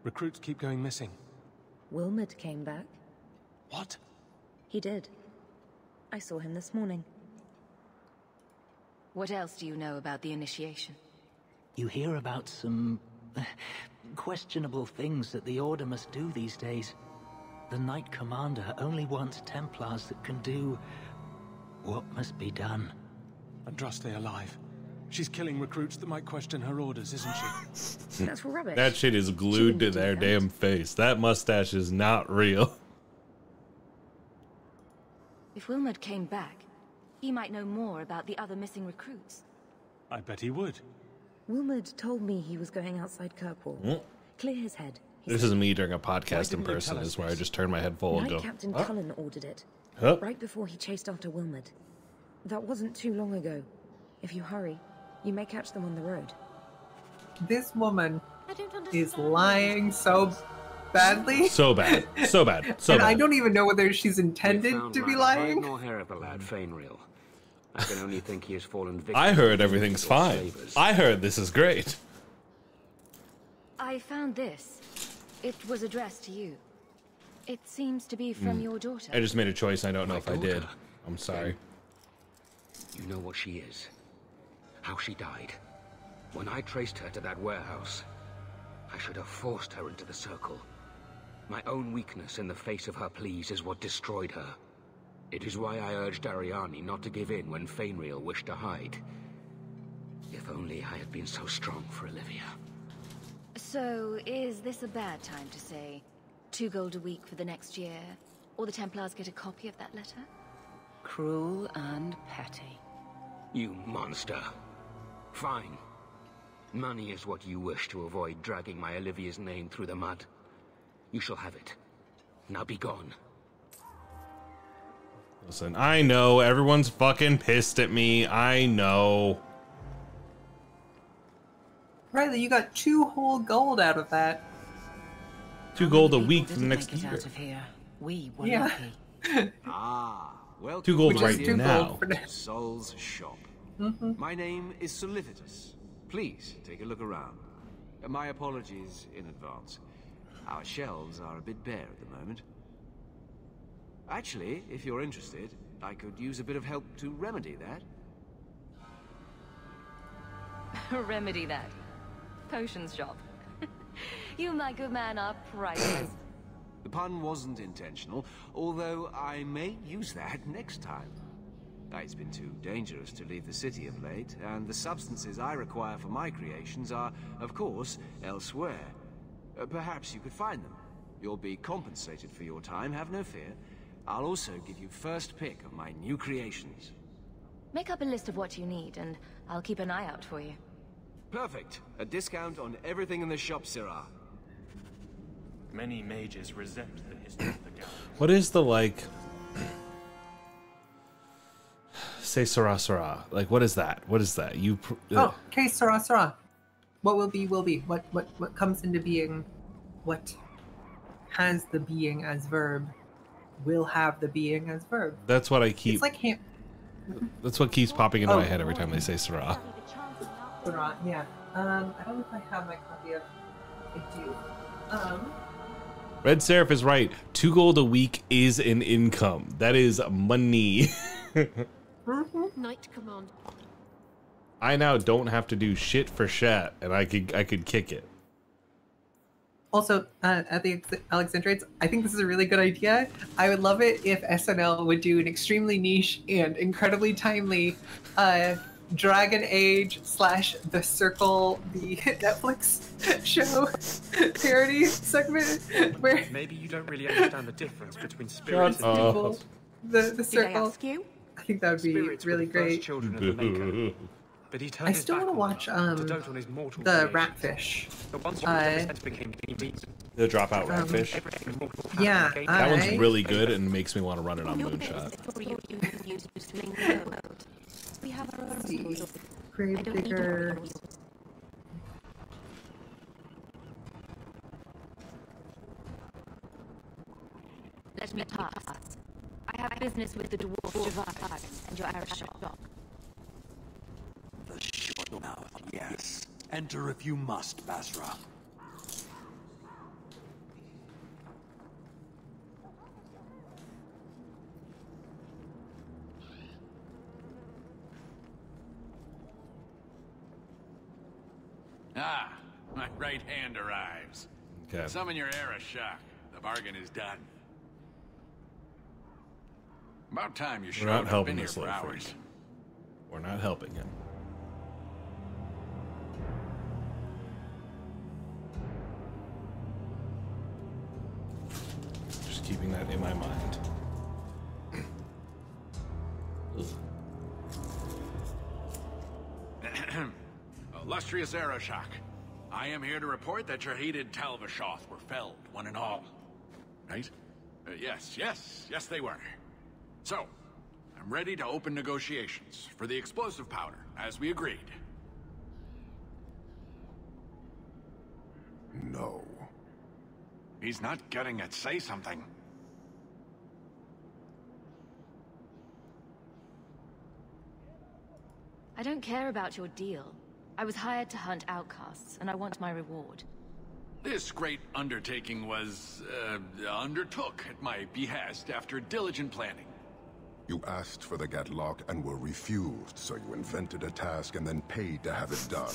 Recruits keep going missing. Wilmot came back. What? He did. I saw him this morning. What else do you know about the initiation? You hear about some questionable things that the Order must do these days. The Knight Commander only wants Templars that can do what must be done. Andraste alive. She's killing recruits that might question her orders, isn't she? That's rubbish. That shit is glued to their damn face. That mustache is not real. If Wilmot came back, he might know more about the other missing recruits. I bet he would. Wilmot told me he was going outside Kirkwall. Clear his head. This is me during a podcast in person, is where I just turn my head full and go, Captain Cullen ordered it. Right before he chased after Wilmot. That wasn't too long ago. If you hurry, you may catch them on the road. This woman is lying so badly. So bad. So bad. So and bad. I don't even know whether she's intended to be lying. No hair of the lad Fainreal. I can only think he has fallen victim. I heard everything's fine. I heard this is great. I found this. It was addressed to you. It seems to be from your daughter. I just made a choice. I don't know if I did. I'm sorry. You know what she is. How she died. When I traced her to that warehouse, I should have forced her into the circle. My own weakness in the face of her pleas is what destroyed her. It is why I urged Ariani not to give in when Fainreal wished to hide. If only I had been so strong for Olivia. So, is this a bad time to say 2 gold a week for the next year? Or the Templars get a copy of that letter? Cruel and petty. You monster. Fine. Money is what you wish to avoid dragging my Olivia's name through the mud. You shall have it. Now be gone. Listen, I know everyone's fucking pissed at me. I know. Riley, you got 2 whole gold out of that. 2 gold a week for the next Get year. out of here. We were lucky. Well, 2 gold right now. Sol's shop. My name is Solicitus. Please take a look around. My apologies in advance. Our shelves are a bit bare at the moment. Actually, if you're interested, I could use a bit of help to remedy that. Remedy that? Potions shop. You, my good man, are priceless. The pun wasn't intentional, although I may use that next time. It's been too dangerous to leave the city of late, and the substances I require for my creations are, of course, elsewhere. Perhaps you could find them. You'll be compensated for your time, have no fear. I'll also give you first pick of my new creations. Make up a list of what you need, and I'll keep an eye out for you. Perfect. A discount on everything in the shop, Syrah. Many mages resent the history of the gallery. What is the, like... Say Syrah, Syrah. Like, what is that? What is that? You... Oh, okay, Syrah, Syrah. What will be, will be. What comes into being, what has the being as verb, will have the being as verb. That's what I keep... It's like him. That's what keeps popping into my head every time they say Syrah. Syrah, yeah. I don't know if I have my copy of... I do. Red Seraph is right. 2 gold a week is an income. That is money. Knight command. I now don't have to do shit for shat, and I could kick it. Also, at the Alexandrites, I think this is a really good idea. I would love it if SNL would do an extremely niche and incredibly timely Dragon Age / The Circle, the Netflix show parody segment where maybe you don't really understand the difference between spirits and people. The Circle. Did I ask you? I think that would be really great. Children of the Maker. But he turned I his still back want to watch to dote on his mortal the creation. Ratfish. The ones that became demons. The Dropout Ratfish. Yeah, that one's really good and makes me want to run it on Moonshot. We have our own Grave Digger. Let me pass. I have business with the dwarf Juliet and your Irish shop. The short mouth, yes. Enter if you must, Basra. Ah, my right hand arrives. Okay. Summon your Arashok. The bargain is done. About time you showed. We're not helping been here this for little hours. freak. We're not helping him. Just keeping that in my mind. Illustrious Arashok, I am here to report that your hated Talvashoth were felled, one and all. Right? Yes, they were. So, I'm ready to open negotiations for the explosive powder, as we agreed. No. He's not getting it. Say something. I don't care about your deal. I was hired to hunt outcasts, and I want my reward. This great undertaking was, undertook at my behest after diligent planning. You asked for the Gatlock and were refused, so you invented a task and then paid to have it done.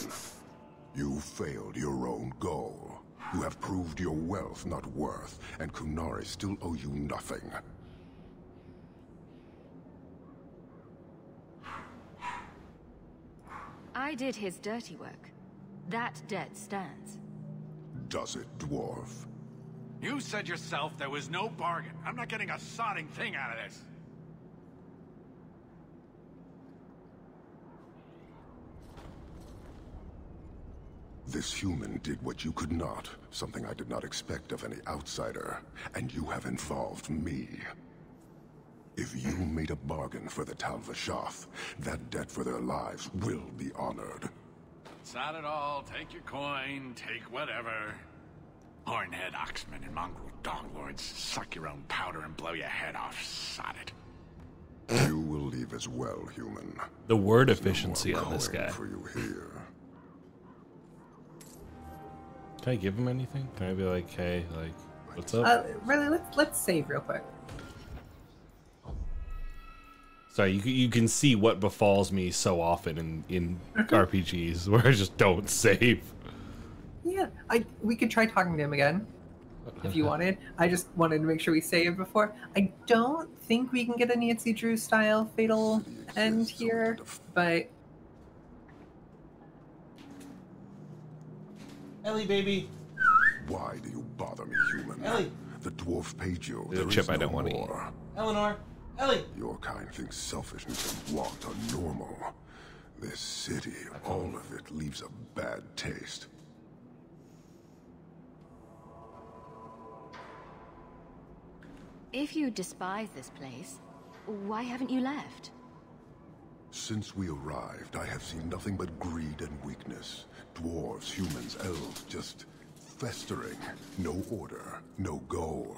You failed your own goal. You have proved your wealth not worth, and Kunari still owe you nothing. I did his dirty work. That debt stands. Does it, dwarf? You said yourself there was no bargain. I'm not getting a sodding thing out of this. This human did what you could not, something I did not expect of any outsider, and you have involved me. If you made a bargain for the Talvashoth, that debt for their lives will be honored. It's not at all. Take your coin, take whatever. Hornhead Oxmen and mongrel dog lords suck your own powder and blow your head off. Sod it. You will leave as well, human. The word efficiency on this guy. For you here. Can I give him anything? Can I be like, hey, like, what's up? Really, let's save real quick. Sorry, you can see what befalls me so often in RPGs where I just don't save. Yeah, we could try talking to him again if you wanted. I just wanted to make sure we saved before. I don't think we can get a Nancy Drew style fatal end here, but Ellie, baby. Why do you bother me, human? Ellie. The dwarf paid you. There's a chip I don't want to eat. Eleanor. Ellie. Your kind thinks selfishness and want are normal. This city, all of it, leaves a bad taste. If you despise this place, why haven't you left? Since we arrived, I have seen nothing but greed and weakness. Dwarves, humans, elves, just festering. No order, no goal.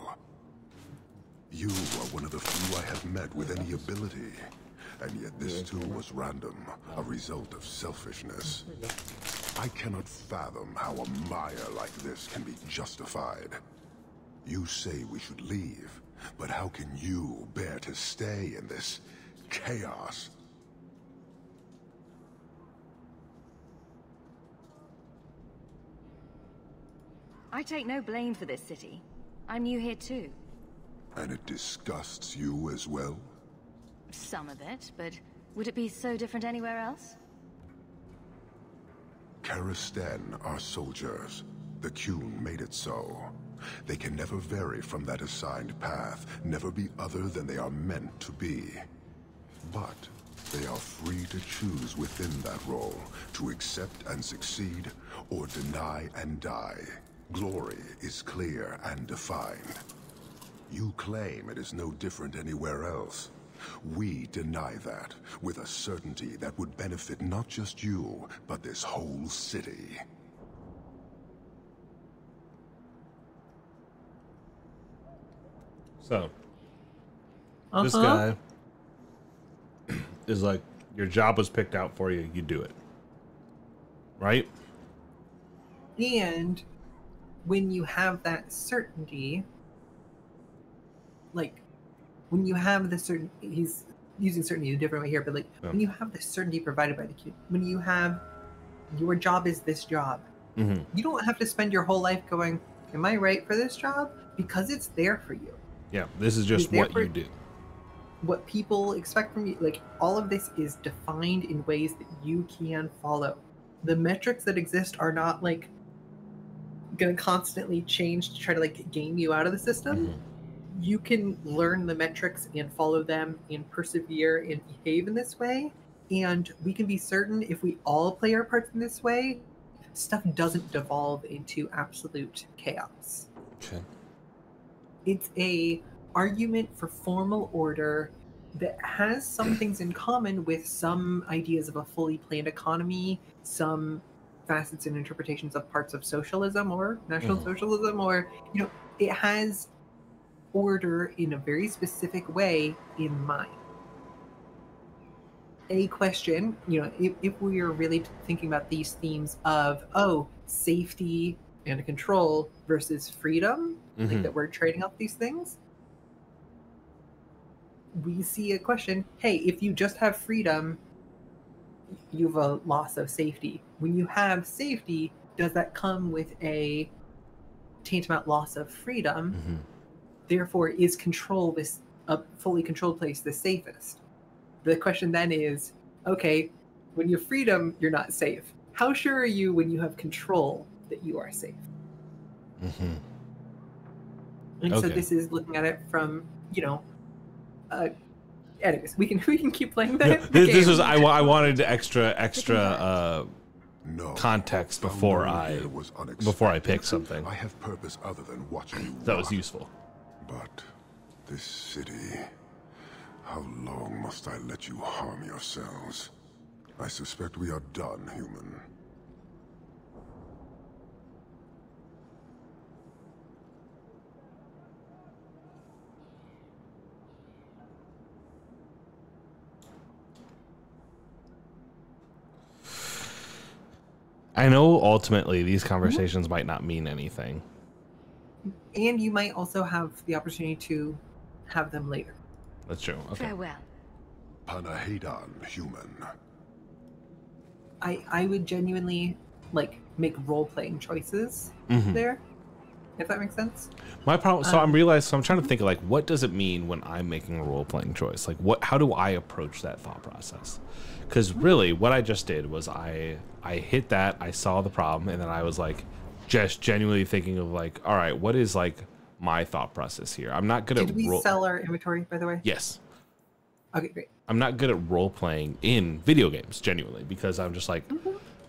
You are one of the few I have met with any ability. And yet this too was random, a result of selfishness. I cannot fathom how a mire like this can be justified. You say we should leave, but how can you bear to stay in this chaos? I take no blame for this city. I'm new here too. And it disgusts you as well? Some of it, but would it be so different anywhere else? Karastan are soldiers. The Qun made it so. They can never vary from that assigned path, never be other than they are meant to be. But they are free to choose within that role, to accept and succeed, or deny and die. Glory is clear and defined. You claim it is no different anywhere else. We deny that, with a certainty that would benefit not just you, but this whole city. So, this guy is like, your job was picked out for you, you do it. Right? And when you have that certainty, like, when you have the certain, he's using certainty a different way here, but like, when you have the certainty provided by the Q, when you have, your job is this job, you don't have to spend your whole life going, am I right for this job? Because it's there for you. Yeah, this is just what you do. What people expect from you, like, all of this is defined in ways that you can follow. The metrics that exist are not, like, going to constantly change to try to, like, game you out of the system. You can learn the metrics and follow them and persevere and behave in this way. And we can be certain if we all play our parts in this way, stuff doesn't devolve into absolute chaos. Okay. It's a argument for formal order that has some things in common with some ideas of a fully planned economy, some facets and interpretations of parts of socialism or national socialism, or, you know, it has order in a very specific way in mind. A question, you know, if we are really thinking about these themes of, safety and control versus freedom, like that we're trading off these things, we see a question, hey, if you just have freedom, you have a loss of safety. When you have safety, does that come with a tantamount loss of freedom? Therefore, is control, this a fully controlled place, the safest? The question then is, okay, when you have freedom, you're not safe. How sure are you when you have control that you are safe? And so this is looking at it from, you know, anyways, we can keep playing that. This was I wanted extra context before I pick something. I have purpose other than watching you that was useful. But this city, how long must I let you harm yourselves? I suspect we are done, human. I know ultimately these conversations might not mean anything. And you might also have the opportunity to have them later. That's true. Okay. Farewell. Panahedon, human. I would genuinely like make role-playing choices there, if that makes sense. My problem, so I'm trying to think of like, what does it mean when I'm making a role-playing choice? Like, how do I approach that thought process? Because really, what I just did was I hit that, I saw the problem, and then I was like, just genuinely thinking of like, all right, what is like my thought process here? I'm not good at. Did we sell our inventory, by the way? Yes. Okay, great. I'm not good at role-playing in video games, genuinely, because I'm just like,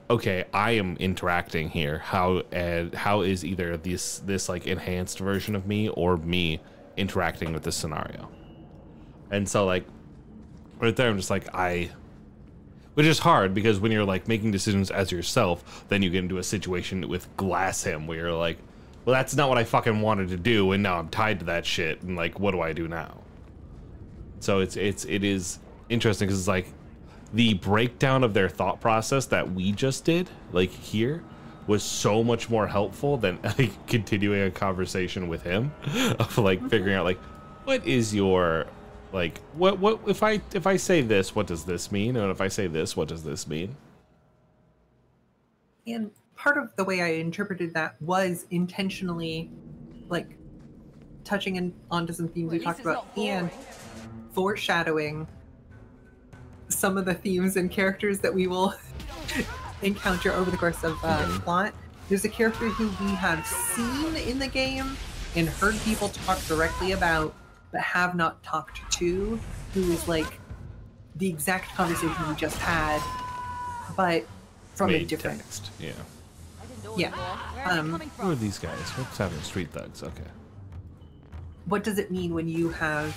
okay, I am interacting here. How is either this like enhanced version of me or me interacting with this scenario? And so like right there, I'm just like which is hard because when you're like making decisions as yourself, then you get into a situation with Glass Him where you're like, well, that's not what I fucking wanted to do, and now I'm tied to that shit, and like, what do I do now? So it is interesting because it's like the breakdown of their thought process that we just did, like here, was so much more helpful than like continuing a conversation with him of like figuring out like, what is your like what if I say this, what does this mean? And if I say this, what does this mean? And part of the way I interpreted that was intentionally like touching onto some themes we talked about and foreshadowing some of the themes and characters that we will encounter over the course of plot. There's a character who we have seen in the game and heard people talk directly about, but have not talked to, who is like the exact conversation we just had, but from a different text. Yeah. Yeah. Who are these guys? What's happening? Street thugs. Okay. What does it mean when you have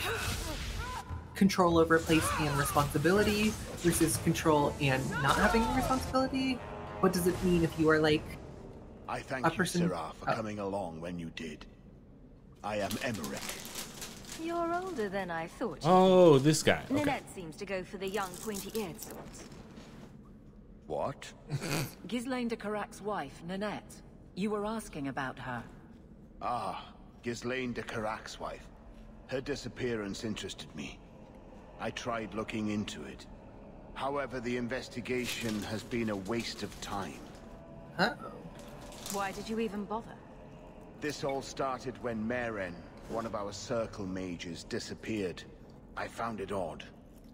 control over place and responsibility versus control and not having responsibility? What does it mean if you are like I thank you, Syrah, for coming along when you did. I am Emmerich. You're older than I thought. Oh, this guy. Okay. Nanette seems to go for the young, pointy-eared sorts. What? Ghislaine de Carac's wife, Nanette. You were asking about her. Ah, Ghislaine de Carac's wife. Her disappearance interested me. I tried looking into it. However, the investigation has been a waste of time. Why did you even bother? This all started when Maren, one of our circle mages, disappeared. I found it odd.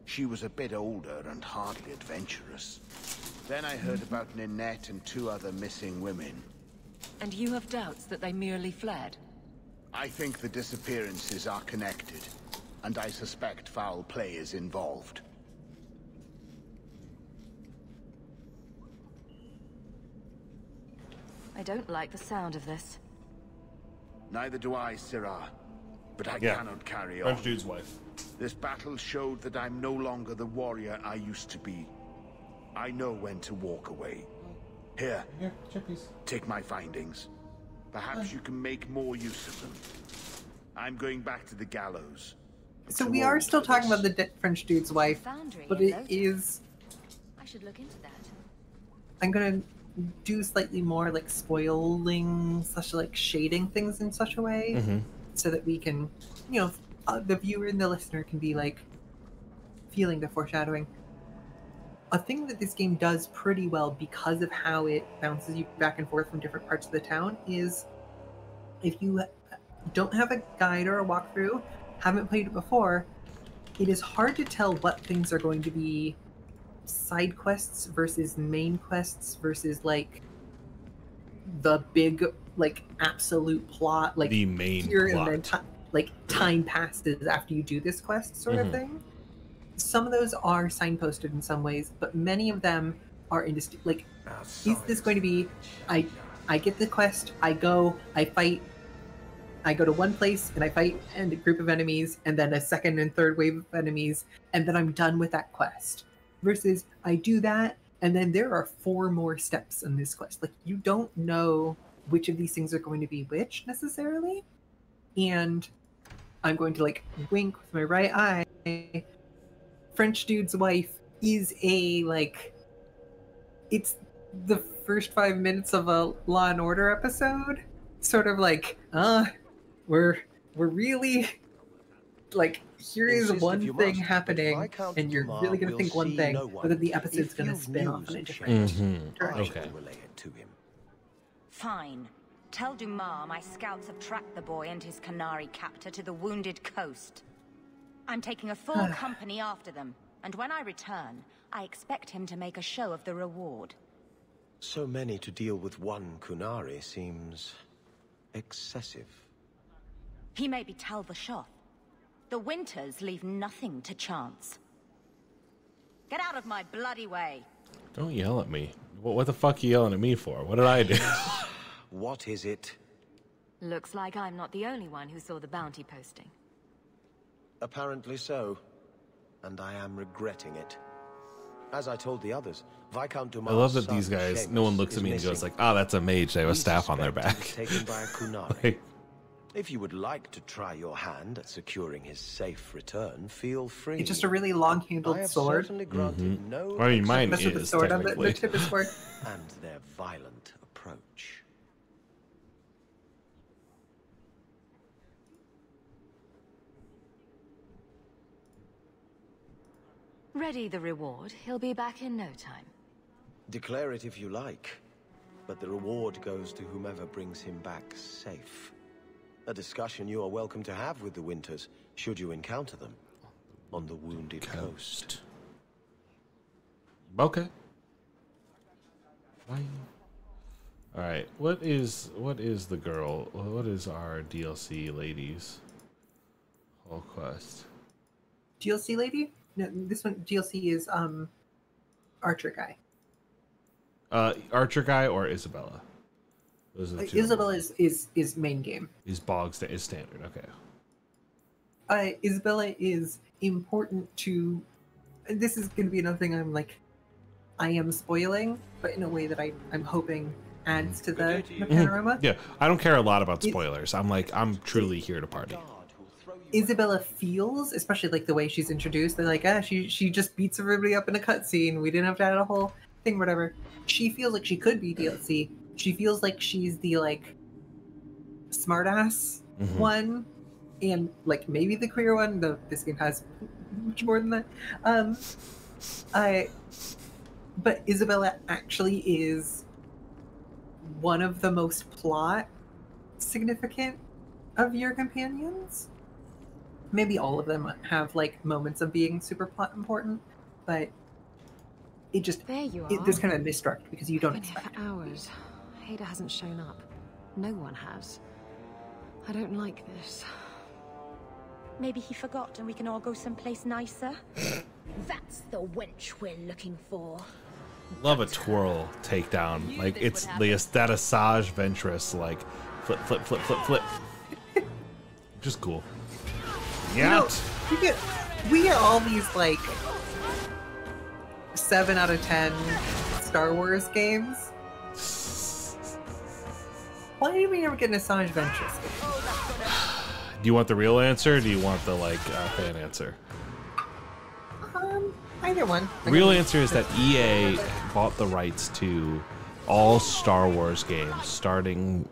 She was a bit older and hardly adventurous. Then I heard about Ninette and 2 other missing women. And you have doubts that they merely fled? I think the disappearances are connected, and I suspect foul play is involved. I don't like the sound of this. Neither do I, Syrah. But I cannot carry on. French dude's wife. This battle showed that I'm no longer the warrior I used to be. I know when to walk away. Here, take my findings. Perhaps you can make more use of them. I'm going back to the gallows. So we are still talking about the French dude's wife, but it is... I should look into that. I'm gonna do slightly more like spoiling, such like shading things in such a way, so that we can, you know, the viewer and the listener can be like feeling the foreshadowing. A thing that this game does pretty well because of how it bounces you back and forth from different parts of the town is if you don't have a guide or a walkthrough, haven't played it before, it is hard to tell what things are going to be side quests versus main quests versus like the big like absolute plot, like the main here plot. And then like time passes after you do this quest sort of thing. Some of those are signposted in some ways, but many of them are indistinct. Like, is this going to be, I get the quest, I go, I fight, I go to one place and I fight and a group of enemies and then a second and third wave of enemies and then I'm done with that quest. Versus I do that and then there are 4 more steps in this quest. Like, you don't know which of these things are going to be which necessarily. And I'm going to like wink with my right eye. French dude's wife is a like, it's the first 5 minutes of a Law and Order episode. Sort of like, we're really like, here is one thing happening, and you're really going to think one thing, but then the episode's going to spin off in a different direction. Okay. Relay it to him. Fine. Tell Dumas my scouts have tracked the boy and his Canary captor to the wounded coast. I'm taking a full company after them, and when I return, I expect him to make a show of the reward. So many to deal with one Kunari seems excessive. He may be Tal Vashoth. The Winters leave nothing to chance. Get out of my bloody way. Don't yell at me. What the fuck are you yelling at me for? What did I do? What is it? Looks like I'm not the only one who saw the bounty posting. Apparently so. And I am regretting it. As I told the others, Viscount Dumas' I love that son, these guys, Seamus, no one looks is at me and missing. goes like, "Ah, that's a mage. They have a staff on their suspect he back." was taken by a Kunari. Like, if you would like to try your hand at securing his safe return, feel free. It's just a really long-handled sword. No I mean, mine That's what the is sword on the technically. tip of sword. and their violent approach. Ready the reward. He'll be back in no time. Declare it if you like, but the reward goes to whomever brings him back safe. A discussion you are welcome to have with the Winters, should you encounter them on the Wounded Coast. Okay. Fine. All right. What is the girl? What is our DLC ladies? Whole quest. DLC lady? No, this one DLC is Archer guy. Archer guy or Isabella? Those are the two. Isabella is main game. Is Boggs is standard. Okay. Isabella is important to. This is going to be another thing I am spoiling, but in a way that I'm hoping adds to the panorama. Yeah, I don't care a lot about spoilers. I'm truly here to party. Isabella feels, especially like the way she's introduced, they're like, she just beats everybody up in a cutscene. We didn't have to add a whole thing, whatever. She feels like she could be DLC. She feels like she's the smartass one, and like maybe the queer one. Though this game has much more than that. But Isabella actually is one of the most plot significant of your companions. Maybe all of them have like moments of being super plot important, but it just there's kind of a misdirect because you don't expect for hours. Ada hasn't shown up. No one has. I don't like this. Maybe he forgot and we can all go someplace nicer. That's the wench we're looking for. Love a twirl takedown. Like it's the that Asajj Ventress like flip flip flip flip flip. Just cool. Yeah. We get all these like 7 out of 10 Star Wars games. Why did we never get an Asajj Ventress game? Do you want the real answer or do you want the fan answer? Either one. The real answer is that EA bought the rights to all Star Wars games starting,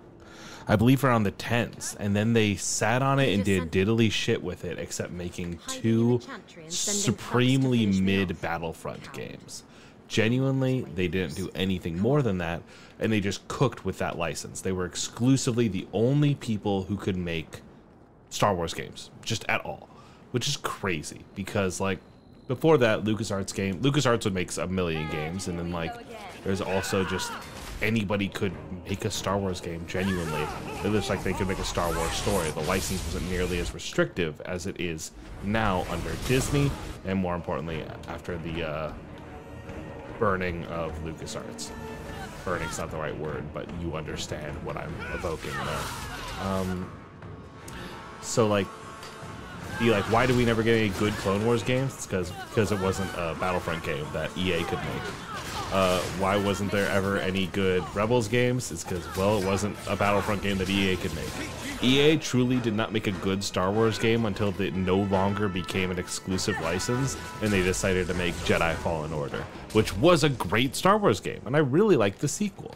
I believe, around the 10s, and then they sat on it and did diddly shit with it, except making 2 supremely mid Battlefront games. Genuinely, they didn't do anything more than that, and they just cooked with that license. They were exclusively the only people who could make Star Wars games, just at all, which is crazy, because, like, before that, LucasArts would make a million games, and then, like, there's also just anybody could make a Star Wars game, genuinely. It looks like they could make a Star Wars story. The license wasn't nearly as restrictive as it is now under Disney, and more importantly, after the burning of LucasArts. Burning's not the right word, but you understand what I'm evoking there. So, like, why do we never get any good Clone Wars games? It's because it wasn't a Battlefront game that EA could make. why wasn't there ever any good Rebels games? It's because, well, it wasn't a Battlefront game that EA could make. EA truly did not make a good Star Wars game until it no longer became an exclusive license, and they decided to make Jedi Fallen Order, which was a great Star Wars game, and I really liked the sequel.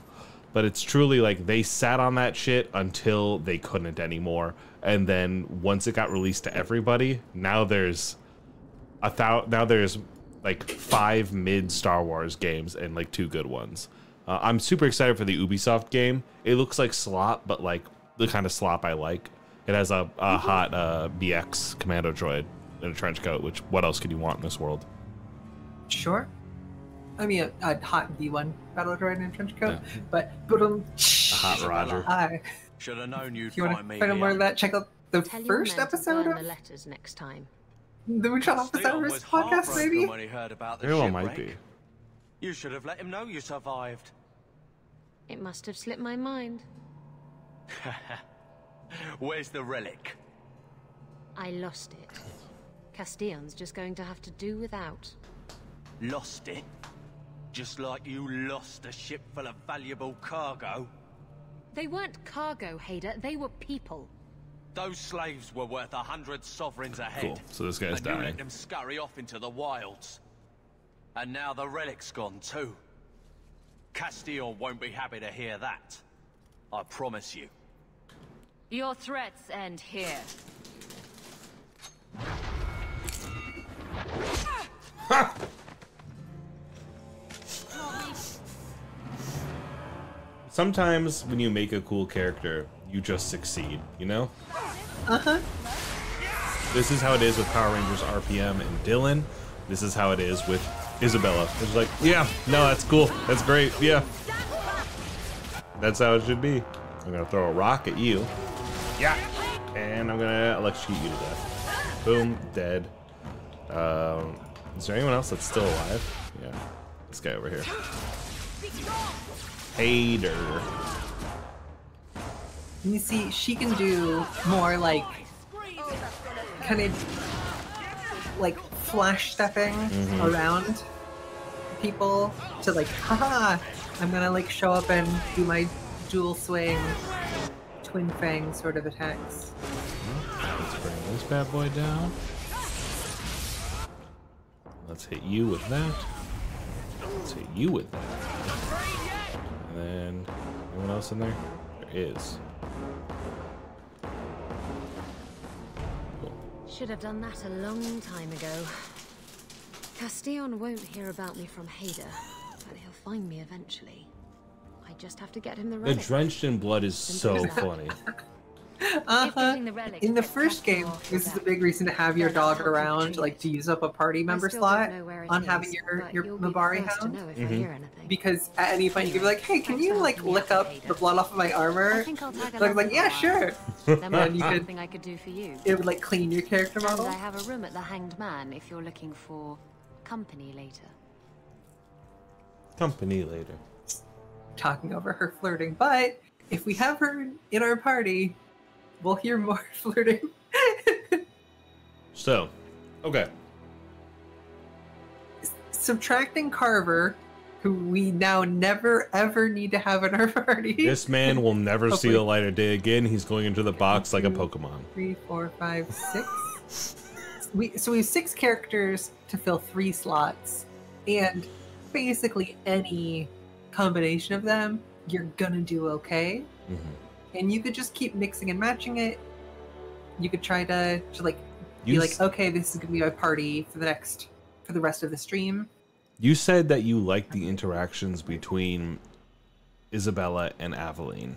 But it's truly like they sat on that shit until they couldn't anymore, and then once it got released to everybody, now there's like 5 mid Star Wars games and like 2 good ones. I'm super excited for the Ubisoft game. It looks like slop, but like the kind of slop I like. It has a hot BX commando droid in a trench coat, which what else could you want in this world? Sure. I mean, a hot V1 battle droid in a trench coat, but a hot Roger. Should have known you'd if you want to find out more of that, check out the first episode of the letters next time. The MOONSHOT podcast, maybe. When he heard about the Very well might shipwreck. be. You should have let him know you survived. It must have slipped my mind. Where's the relic? I lost it. Castellon's just going to have to do without. Lost it? Just like you lost a ship full of valuable cargo? They weren't cargo, Hader. They were people. Those slaves were worth 100 sovereigns a head. Cool. So this guy's and you dying. let them scurry off into the wilds. And now the relic's gone too. Castillon won't be happy to hear that. I promise you. Your threats end here. Sometimes when you make a cool character, you just succeed, you know? This is how it is with Power Rangers RPM and Dylan. This is how it is with Isabella. It's like, yeah, no, that's cool. That's great. Yeah. That's how it should be. I'm going to throw a rock at you. Yeah. And I'm going to electrocute you to death. Boom. Dead. Is there anyone else that's still alive? Yeah. This guy over here. Hader. You see, she can do more like kind of like flash stepping around people to like, haha, I'm gonna like show up and do my dual swing, twin fang sort of attacks. Let's bring this bad boy down. Let's hit you with that. Let's hit you with that. And then, anyone else in there? There is. Should have done that a long time ago. Castillon won't hear about me from Hader, but he'll find me eventually. I just have to get him the relic. The Drenched in Blood is so funny. In the first game, this is a big reason to have your dog around, like to use up a party member slot on having your Mabari hound. Because at any point you can be like, hey, can you like lick up the blood off of my armor? Like, yeah, sure. And you could, I could do for you. It would like clean your character model. And I have a room at the Hanged Man if you're looking for company later. Company later. Talking over her flirting, but if we have her in our party, we'll hear more flirting. So, okay. Subtracting Carver, who we now never ever need to have in our party. This man will never see the light of day again. He's going into the box like a Pokemon. 3, 4, 5, 6. So we have 6 characters to fill 3 slots, and basically any combination of them, you're gonna do okay. And you could just keep mixing and matching it. You could try to like be like, okay, this is gonna be my party for the rest of the stream. You said that you liked the interactions between Isabella and Aveline.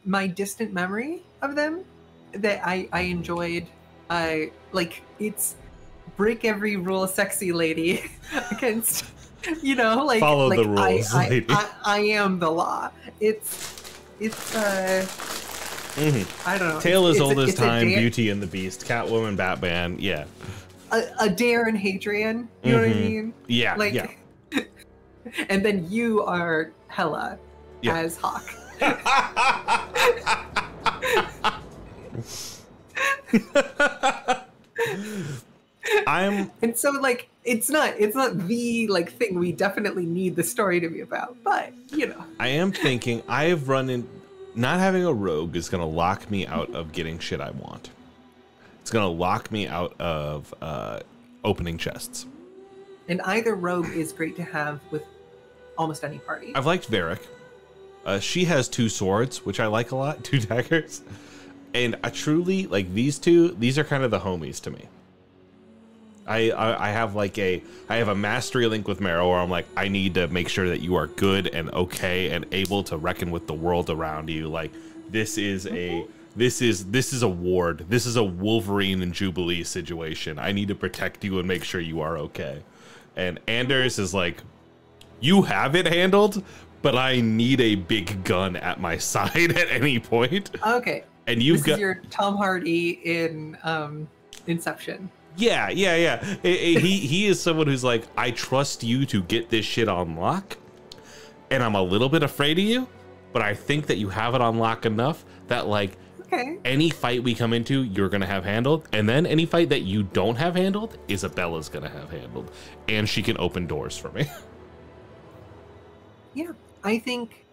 My distant memory of them that I enjoyed. Like it's break every rule, sexy lady against. You know, like follow like the rules, lady. I am the law. It's I don't know. Tale as old as time, Beauty and the Beast, Catwoman, Batman, yeah. A Dare and Hadrian, you know what I mean? Yeah, like, yeah. And then you are Hela as Hawk. And so like it's not the like thing we definitely need the story to be about, but you know. I am thinking I've run in, not having a rogue is gonna lock me out of getting shit I want. It's gonna lock me out of opening chests. And either rogue is great to have with almost any party. I've liked Varric. She has 2 swords, which I like a lot, 2 daggers. And I truly like these two. These are kind of the homies to me. I have a mastery link with Marrow where I'm like, I need to make sure that you are good and okay and able to reckon with the world around you. Like this is a Ward. This is a Wolverine and Jubilee situation. I need to protect you and make sure you are okay. And Anders is like, you have it handled, but I need a big gun at my side at any point. Okay. And you've got your Tom Hardy in Inception. Yeah. He is someone who's like, I trust you to get this shit on lock, and I'm a little bit afraid of you, but I think that you have it on lock enough that like any fight we come into, you're gonna have handled, and then any fight that you don't have handled, Isabella's gonna have handled, and she can open doors for me. Yeah, I think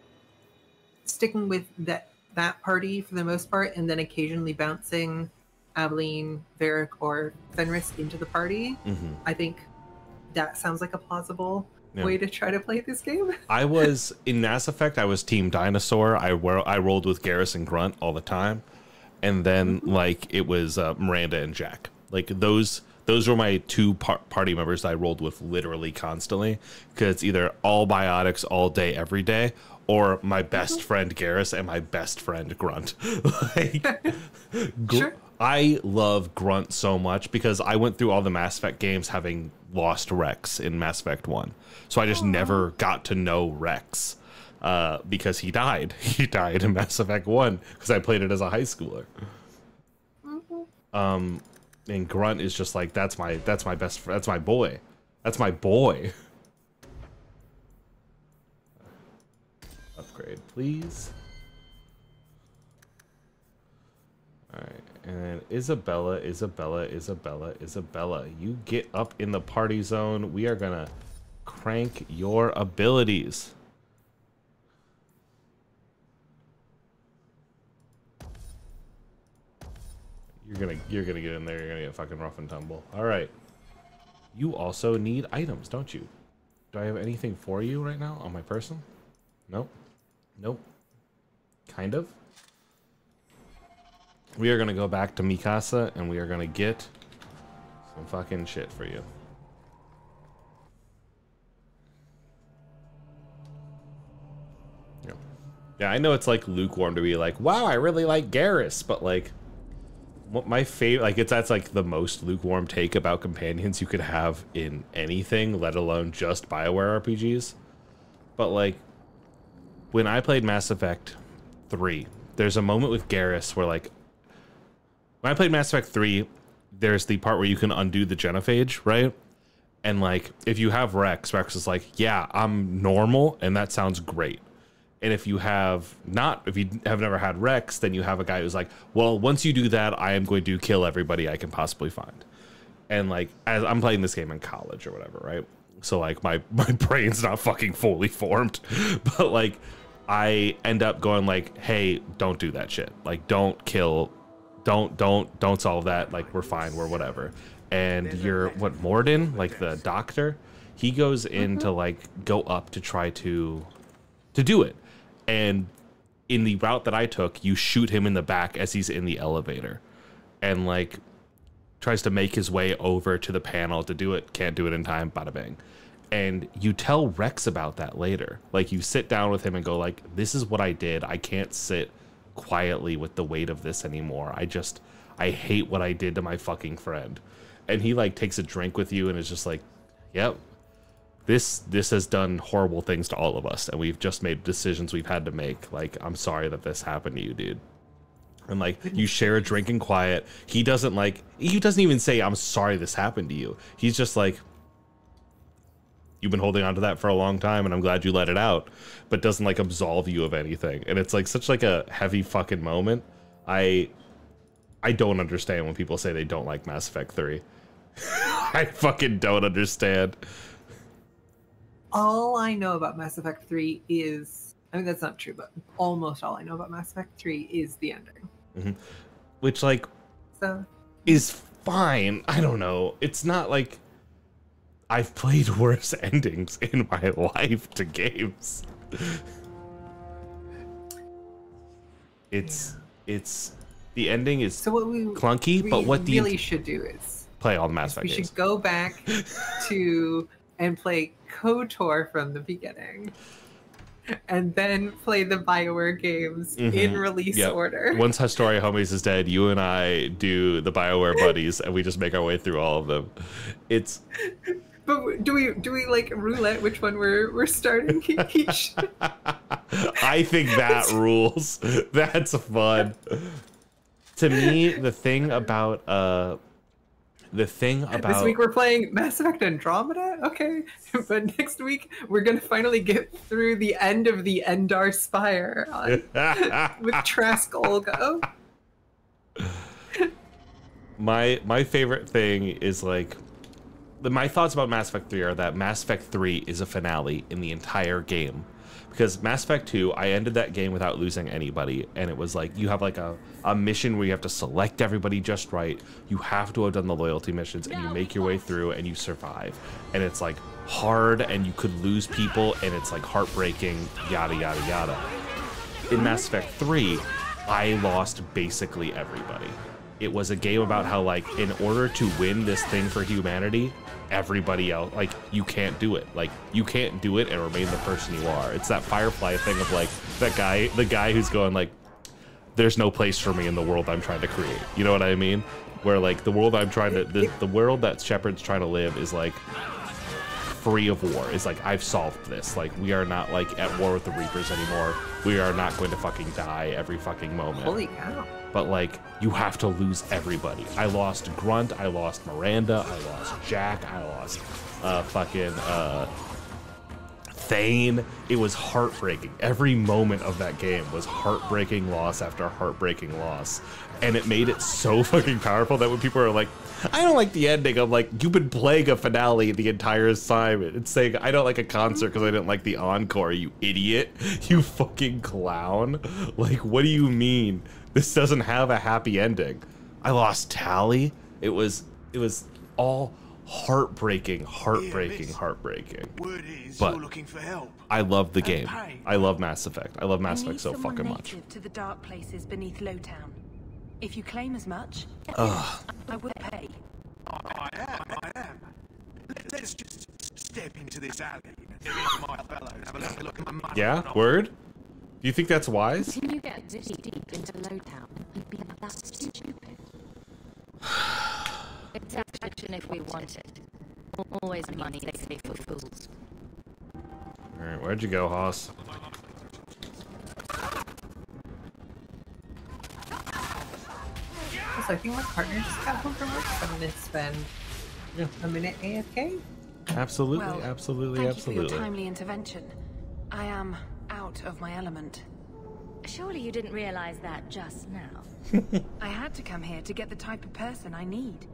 sticking with that party for the most part, and then occasionally bouncing Aveline, Varric, or Fenris into the party. Mm-hmm. I think that sounds like a plausible way to try to play this game. I was in Mass Effect. I was Team Dinosaur. I rolled with Garrus and Grunt all the time, and then like it was Miranda and Jack. Like those were my 2 party members that I rolled with literally constantly, because it's either all biotics all day every day, or my best friend Garrus and my best friend Grunt. Sure. I love Grunt so much because I went through all the Mass Effect games having lost Rex in Mass Effect 1. So I just never got to know Rex because he died. He died in Mass Effect 1 because I played it as a high schooler. And Grunt is just like, that's my best friend. That's my boy. That's my boy. Upgrade, please. All right. And then Isabella, you get up in the party zone. We are gonna crank your abilities. You're gonna get in there. You're gonna get fucking rough and tumble. All right. You also need items, don't you? Do I have anything for you right now on my person? Nope. Kind of. We are going to go back to Mikasa, and we are going to get some fucking shit for you. Yeah, I know it's like lukewarm to be like, wow, I really like Garrus, but like, what my favorite, like that's like the most lukewarm take about companions you could have in anything, let alone just BioWare RPGs. But like, when I played Mass Effect 3, there's a moment with Garrus where like, when I played Mass Effect 3, there's the part where you can undo the genophage, right? And like, if you have Rex is like, yeah, I'm normal, and that sounds great. And if you have never had Rex, then you have a guy who's like, well, once you do that, I am going to kill everybody I can possibly find. And like, as I'm playing this game in college or whatever, right? So like, my brain's not fucking fully formed, but like, I end up going like, hey, don't do that shit. Like, don't kill. Don't solve that. Like, we're fine. We're whatever. And you're Morden, like the doctor, he goes in to like go up to try to do it. And in the route that I took, you shoot him in the back as he's in the elevator, and like tries to make his way over to the panel to do it. Can't do it in time. Bada bang. And you tell Rex about that later. Like, you sit down with him and go like, this is what I did. I can't sit quietly with the weight of this anymore. I hate what I did to my fucking friend. And he like takes a drink with you and is just like, yep, this has done horrible things to all of us, and we've just made decisions we've had to make. Like, I'm sorry that this happened to you, dude. And like, you share a drink in quiet. He doesn't even say, I'm sorry this happened to you. He's just like, you've been holding on to that for a long time, and I'm glad you let it out, but doesn't like absolve you of anything. And it's like such like a heavy fucking moment. I don't understand when people say they don't like Mass Effect 3. I fucking don't understand. All I know about Mass Effect 3 is, I mean, that's not true, but almost all I know about Mass Effect 3 is the ending. Mm-hmm. Which, like, so is fine. I don't know. It's not like I've played worse endings in my life to games. It's the ending is so what clunky, but what we really should do is play all the Mass Effect games. We should go back to and play KOTOR from the beginning, and then play the BioWare games in release order. Once Historia Homies is dead, you and I do the BioWare buddies, and we just make our way through all of them. It's. But do we like roulette which one we're starting each? I think that rules. That's fun. To me, the thing about this week we're playing Mass Effect Andromeda, okay, but next week we're gonna finally get through the end of the Endar Spire with Trask Olga. My favorite thing is like. My thoughts about Mass Effect 3 are that Mass Effect 3 is a finale in the entire game. Because Mass Effect 2, I ended that game without losing anybody, and it was like, you have like a mission where you have to select everybody just right, you have to have done the loyalty missions, and you make your way through, and you survive. And it's like hard, and you could lose people, and it's like heartbreaking, yada yada yada. In Mass Effect 3, I lost basically everybody. It was a game about how, like, in order to win this thing for humanity, everybody else, like, you can't do it. Like, you can't do it and remain the person you are. It's that Firefly thing of, like, the guy who's going, like, there's no place for me in the world I'm trying to create. You know what I mean? Where, like, the world I'm trying to, the world that Shepard's trying to live is, like, free of war. It's like, I've solved this. Like, we are not, like, at war with the Reapers anymore. We are not going to fucking die every fucking moment. Holy cow. But, like, you have to lose everybody. I lost Grunt, I lost Miranda, I lost Jack, I lost Thane. It was heartbreaking. Every moment of that game was heartbreaking loss after heartbreaking loss. And it made it so fucking powerful that when people are like, I don't like the ending, I'm like, you've been playing a finale the entire assignment. It's saying, I don't like a concert because I didn't like the encore, you idiot. You fucking clown. Like, what do you mean? This doesn't have a happy ending. I lost Tally. It was all heartbreaking. Word is but you're looking for help. I love the game. I love Mass Effect. I love Mass Effect so fucking much. To the dark places beneath Lowtown. If you claim as much, I will pay. I am. Let's just step into this alley. My fellows, have a look at my money. Yeah, word? Do you think that's wise? Can you get this deep into Lowtown and be that stupid? It's action if we want it. Always money they say for fools. Alright, where'd you go, Hoss? So I think my partner just got home from work, so I'm gonna spend a minute AFK. Absolutely, Well, absolutely, thank absolutely. you for your timely intervention. I am out of my element. Surely you didn't realize that just now. I had to come here to get the type of person I need.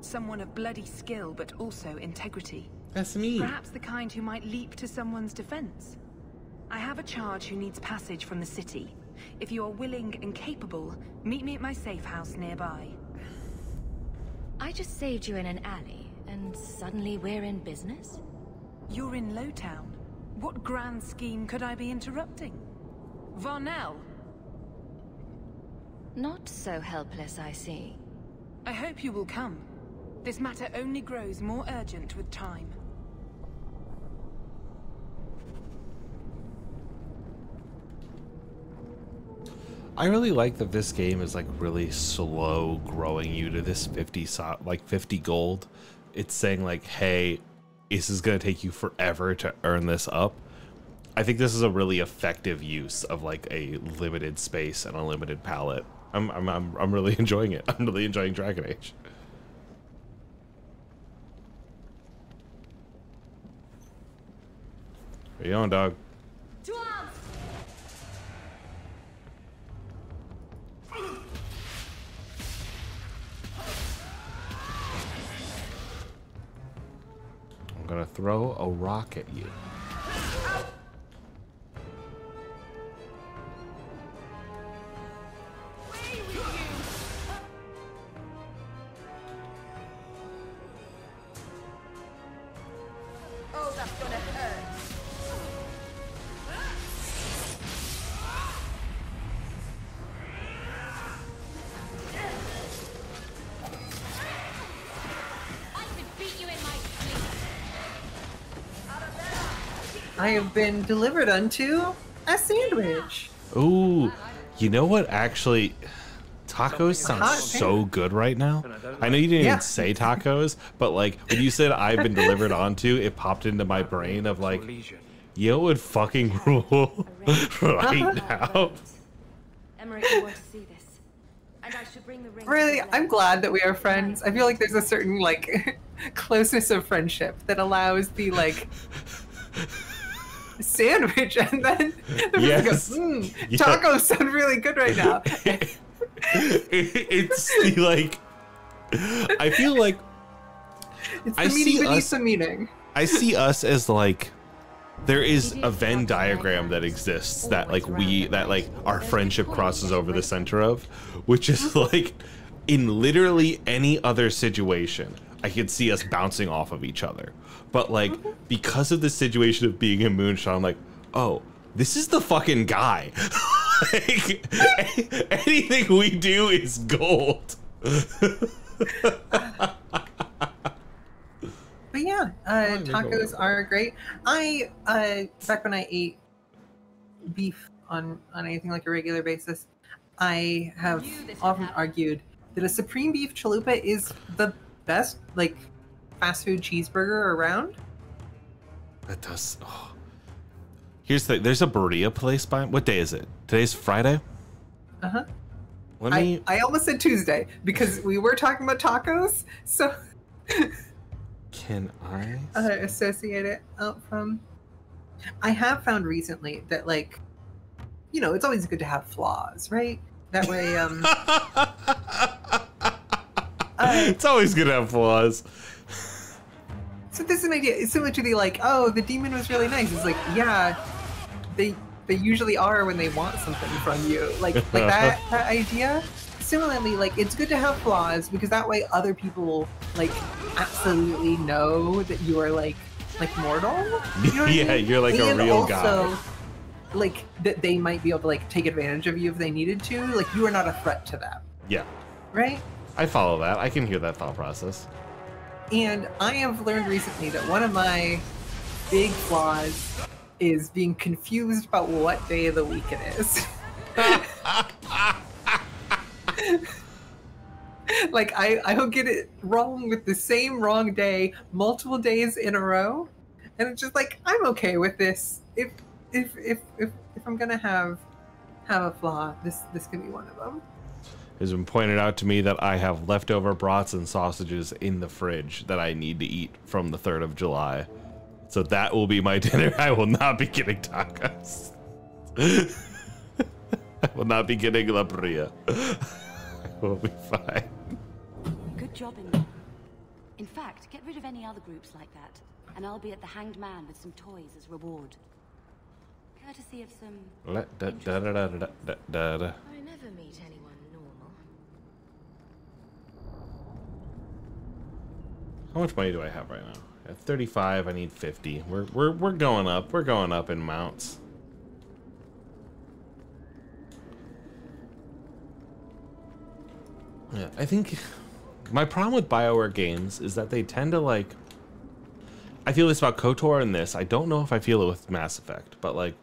Someone of bloody skill, but also integrity. That's me. Perhaps the kind who might leap to someone's defense. I have a charge who needs passage from the city. If you are willing and capable, meet me at my safe house nearby. I just saved you in an alley, and suddenly we're in business? You're in Lowtown. What grand scheme could I be interrupting? Varnell? Not so helpless, I see. I hope you will come. This matter only grows more urgent with time. I really like that this game is like really slow growing you to this 50 gold. It's saying like, hey, this is going to take you forever to earn this up. I think this is a really effective use of like a limited space and a limited palette. I'm really enjoying it. I'm really enjoying Dragon Age. Where you going, dog? gonna throw a rock at you. Oh, that's gonna hurt. I have been delivered unto a sandwich. Ooh, you know what? Actually, tacos sound so good right now. I know you didn't even say tacos, but like when you said I've been delivered onto, it popped into my brain of like, yo, would fucking rule right now. Emmerich, you want to see this? And I should bring the ring. Really, I'm glad that we are friends. I feel like there's a certain like closeness of friendship that allows the like sandwich, and then the person goes, tacos sound really good right now. It's the like, I feel like it's the meaning beneath the meaning. I see us as like, there is a Venn diagram that exists that like our friendship crosses over the center of, which is like in literally any other situation I could see us bouncing off of each other, but like because of the situation of being in Moonshot, I'm like, oh, this is the fucking guy. Like, anything we do is gold. But yeah, tacos are great. I back when I ate beef on anything like a regular basis, I have often argued that a supreme beef chalupa is the best like fast food cheeseburger around. That does. Oh. Here's the there's a burrito place by. What day is it? Today's Friday. I almost said Tuesday because we were talking about tacos, so. Can I associate it out from? I have found recently that, like, you know, it's always good to have flaws, right? That way, it's always good to have flaws. So this is an idea. It's similar to the like, oh, the demon was really nice. It's like, yeah, they usually are when they want something from you, like that idea. Similarly, like, it's good to have flaws because that way other people like absolutely know that you are like mortal. You know what I mean? You're like and a real also, guy. Like that they might be able to like take advantage of you if they needed to. Like you are not a threat to them. Yeah. Right? I follow that. I can hear that thought process. And I have learned recently that one of my big flaws is being confused about what day of the week it is. Like I will get it wrong with the same wrong day multiple days in a row, and it's just like I'm okay with this. If I'm gonna have a flaw, this can be one of them. It has been pointed out to me that I have leftover brats and sausages in the fridge that I need to eat from the 3rd of July. So that will be my dinner. I will not be getting tacos. I will not be getting la bria. We'll be fine. Good job in there. In fact, get rid of any other groups like that, and I'll be at the Hanged Man with some toys as reward. Courtesy of some... I never meet anyone normal. How much money do I have right now? At 35, I need 50. We're going up. We're going up in mounts. Yeah, I think my problem with BioWare games is that they tend to like. I feel this about KOTOR and this. I don't know if I feel it with Mass Effect, but like.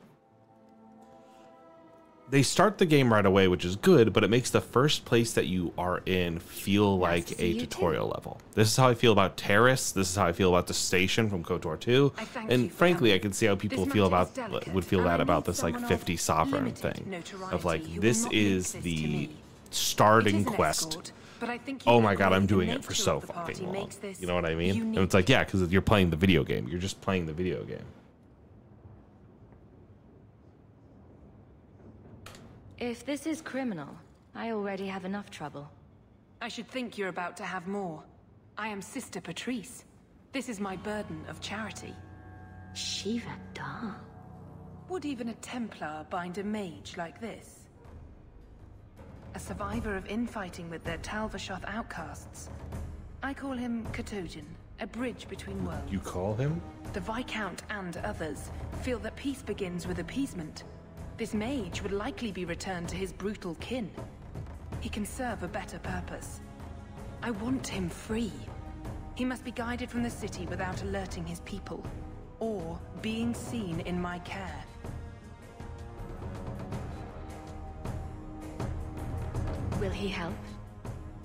They start the game right away, which is good, but it makes the first place that you are in feel like a tutorial level. This is how I feel about Terrace. This is how I feel about the station from KOTOR 2. And frankly, I can see how people feel about about this like 50 Sovereign thing. Of like, this is the starting quest. Oh my god, I'm doing it for so fucking long. You know what I mean? And it's like, yeah, because you're playing the video game. You're just playing the video game. If this is criminal, I already have enough trouble. I should think you're about to have more. I am Sister Patrice. This is my burden of charity. Shiva Da. Would even a Templar bind a mage like this? A survivor of infighting with their Talvashoth outcasts. I call him Katojan, a bridge between worlds. You call him? The Viscount and others feel that peace begins with appeasement. This mage would likely be returned to his brutal kin. He can serve a better purpose. I want him free. He must be guided from the city without alerting his people, or being seen in my care. Will he help?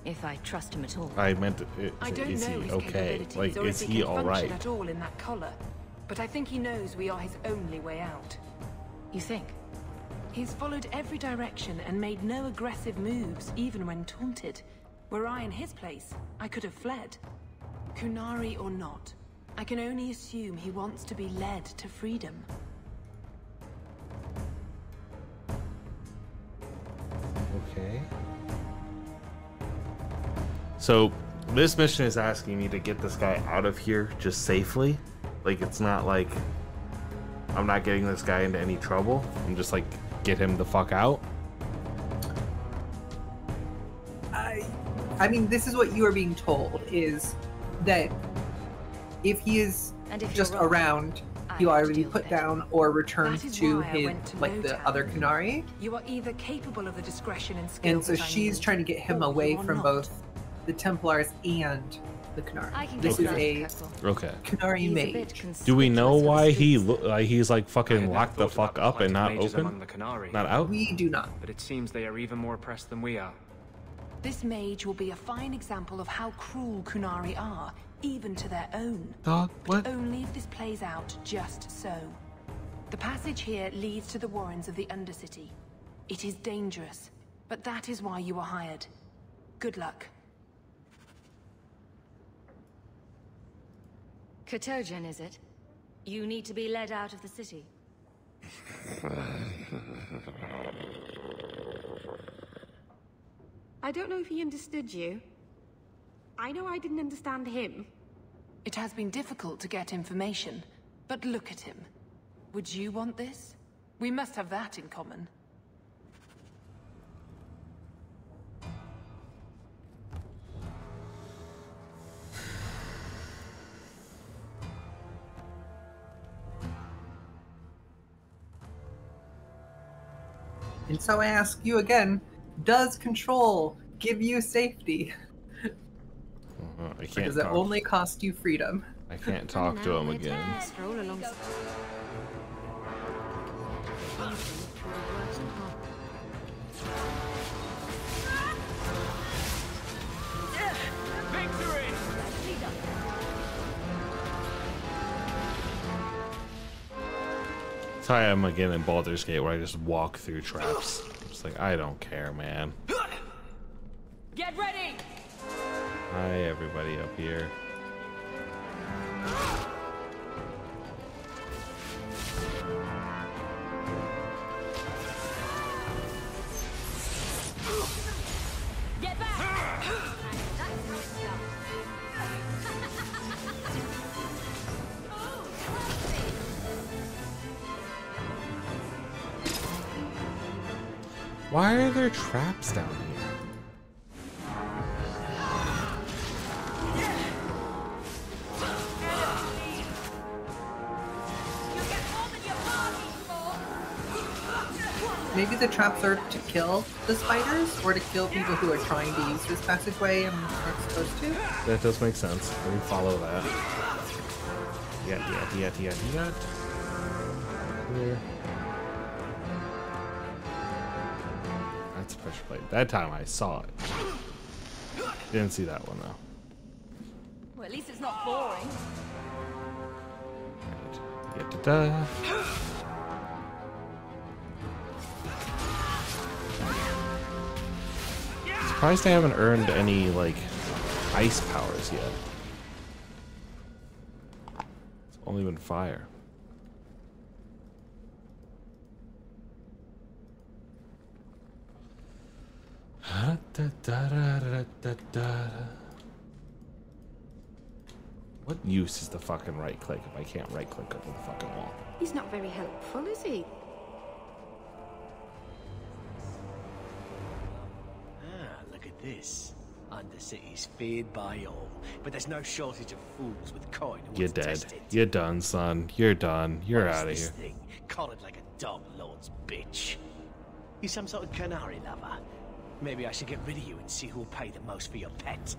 If I trust him at all. I meant, I don't is know he his okay? capabilities, Like, or is if he can all function right? at all in that collar. But I think he knows we are his only way out. You think? He's followed every direction and made no aggressive moves, even when taunted. Were I in his place, I could have fled. Kunari or not, I can only assume he wants to be led to freedom. Okay. So, this mission is asking me to get this guy out of here just safely. Like, it's not like I'm not getting this guy into any trouble. I'm just like, get him the fuck out. I mean, this is what you are being told, is that if he is just around, he'll either be put down or returned to his, like, the other Kunari. You are either capable of the discretion and skill. And so she's trying to get him away from both the Templars and the Kunari. This is a Kunari mage. Do we know why he's like fucking locked the fuck up and not open? Not out? We do not. But it seems they are even more oppressed than we are. This mage will be a fine example of how cruel Kunari are, even to their own. Dog, what? But only if this plays out just so. The passage here leads to the warrens of the Undercity. It is dangerous, but that is why you are hired. Good luck. Katojan, is it? You need to be led out of the city. I don't know if he understood you. I know I didn't understand him. It has been difficult to get information, but look at him. Would you want this? We must have that in common. And so I ask you again, does control give you safety? I can't. Or does it only cost you freedom? I can't talk to him again. Sorry, I'm again in Baldur's Gate where I just walk through traps. It's like, I don't care, man. Get ready! Hi, everybody up here. Get back! Why are there traps down here? Maybe the traps are to kill the spiders, or to kill people who are trying to use this passageway and aren't supposed to? That does make sense. Let me follow that. Yet. Here. That's a pressure plate. That time I saw it. Didn't see that one though. Well, at least it's not boring. Da-da-da. Surprised I haven't earned any, like, ice powers yet. It's only been fire. What use is the fucking right click if I can't right click over the fucking wall? He's not very helpful, is he? Ah, look at this. Undercity's feared by all, but there's no shortage of fools with coin who You're want to dead. test it. You're done, son. You're done. You're out of This here. thing? Collared like a dog lord's bitch. You some sort of canary lover? Maybe I should get rid of you and see who'll pay the most for your pet.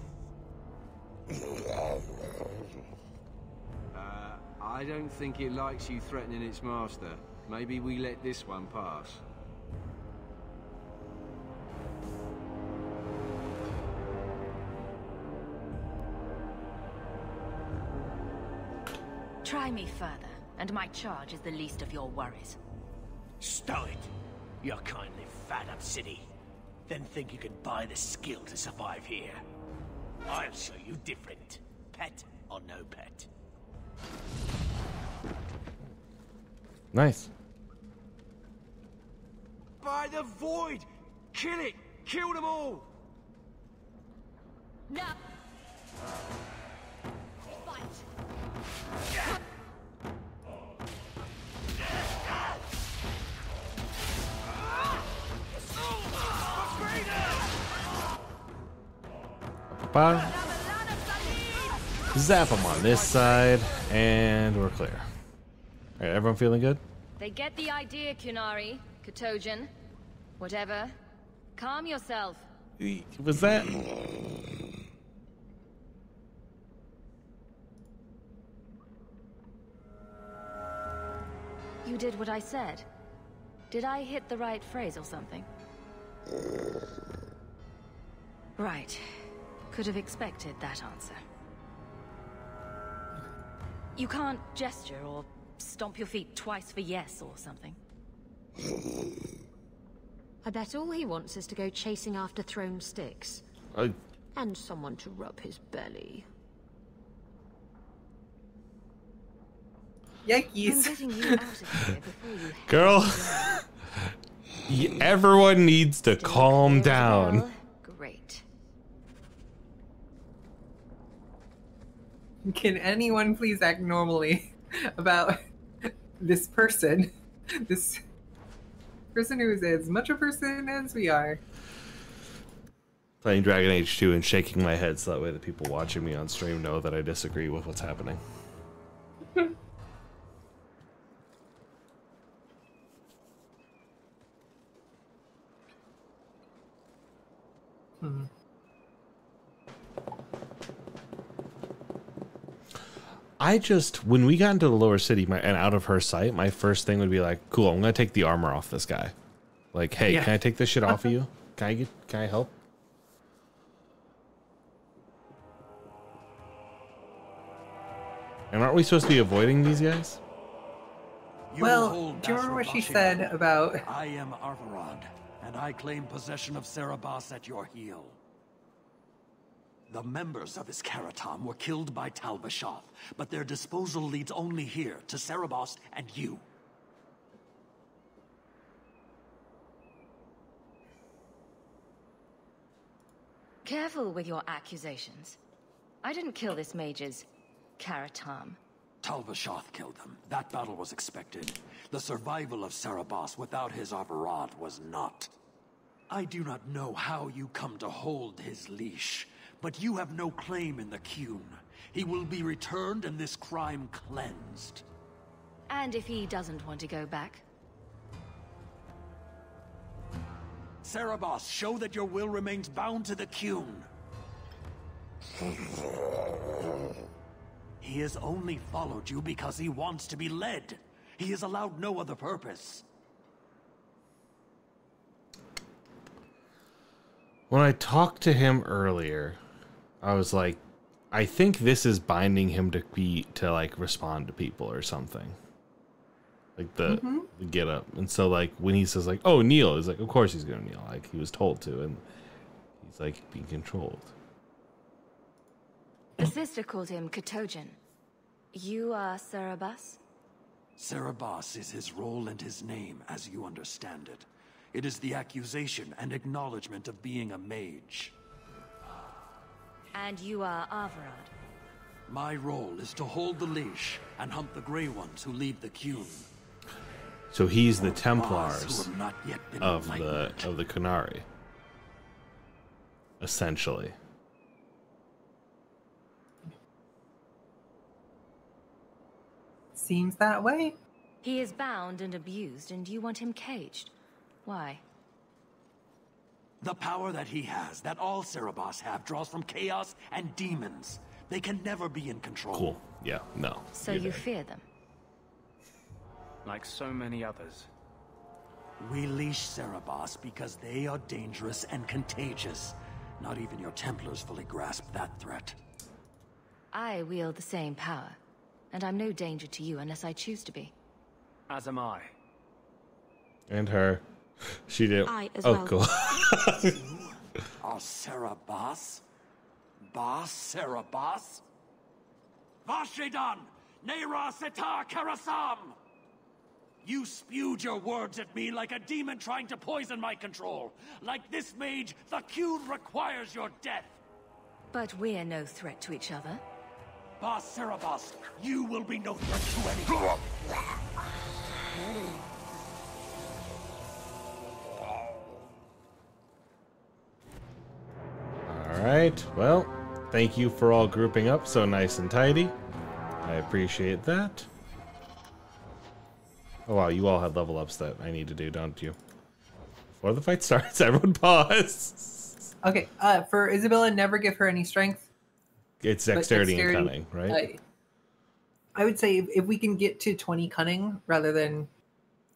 I don't think it likes you threatening its master. Maybe we let this one pass. Try me further, and my charge is the least of your worries. Stow it. You're kindly fat up city. Then think you can buy the skill to survive here. I'll show you different. Pet or no pet. Nice. By the void! Kill it! Kill them all! No! Zap them on this side, and we're clear. All right, everyone feeling good? They get the idea, Kunari, Katojan, whatever. Calm yourself. Was that? You did what I said. Did I hit the right phrase or something? Right. Could have expected that answer. You can't gesture or stomp your feet twice for yes or something. I bet all he wants is to go chasing after thrown sticks. And someone to rub his belly. Yikes. I'm getting you out of here before you Girl, everyone needs to calm down. Well, great. Can anyone please act normally about this person? This person who is as much a person as we are. Playing Dragon Age 2 and shaking my head so that way the people watching me on stream know that I disagree with what's happening. When we got into the lower city and out of her sight, my first thing would be like, cool, I'm going to take the armor off this guy. Like, hey, Yeah. can I take this shit off of you? Can I help? And aren't we supposed to be avoiding these guys? Well, do you remember what she said about... I am Arvarad, and I claim possession of Cerebos at your heel. The members of Iskaratam were killed by Tal-Vashoth, but their disposal leads only here, to Cerebos and you. Careful with your accusations. I didn't kill this mage's Karatam. Tal-Vashoth killed them. That battle was expected. The survival of Cerebos without his Arvarad was not. I do not know how you come to hold his leash, but you have no claim in the Qun. He will be returned and this crime cleansed. And if he doesn't want to go back? Cerebos, show that your will remains bound to the Qun. He has only followed you because he wants to be led. He has allowed no other purpose. When I talked to him earlier, I was like, I think this is binding him to like respond to people or something. Like the get up. And so like when he says like, oh, kneel, he's like, of course he's gonna kneel. Like he was told to, and he's like being controlled. The sister called him Katojan. You are Cerebos? Cerebos is his role and his name, as you understand it. It is the accusation and acknowledgement of being a mage. And you are Arvarad? My role is to hold the leash and hunt the Grey Ones who lead the Qun. So he's the Templars Who have not yet been of enlightened. the Qunari, essentially. Seems that way. He is bound and abused, and you want him caged. Why? The power that he has, that all Cerebos have, draws from chaos and demons. They can never be in control. Cool. Yeah, no. So you fear them? Like so many others. We leash Cerebos because they are dangerous and contagious. Not even your Templars fully grasp that threat. I wield the same power, and I'm no danger to you unless I choose to be. As am I. And her. She did. I as oh, well. cool. Are Cerebos? Bas Cerebos? Vashedan! Nera Setar Karasam! You spewed your words at me like a demon trying to poison my control. Like this mage, the Qun requires your death. But we're no threat to each other. Bas Cerebos, you will be no threat to anyone. Alright, well, thank you for all grouping up so nice and tidy. I appreciate that. Oh wow, you all had level ups that I need to do, don't you? Before the fight starts, everyone pause. Okay, for Isabella, never give her any strength. It's dexterity and cunning, right? I would say if we can get to 20 cunning rather than,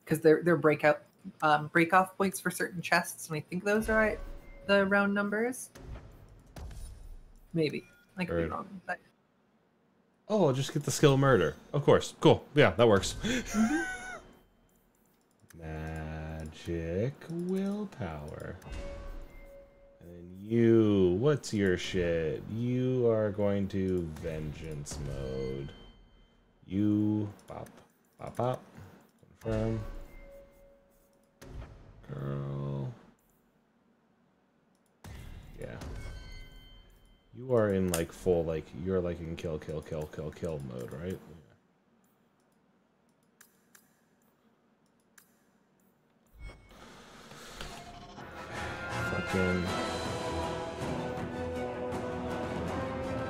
because they're break off points for certain chests, and I think those are right, the round numbers. Maybe I could be wrong. But... Oh, I'll just get the skill murder. Of course, cool. Yeah, that works. Magic willpower. And then you, what's your shit? You are going to vengeance mode. You pop, pop, pop. Confirm. Girl. Yeah. You are in like full, like, you're like in kill mode, right? Yeah. Fucking.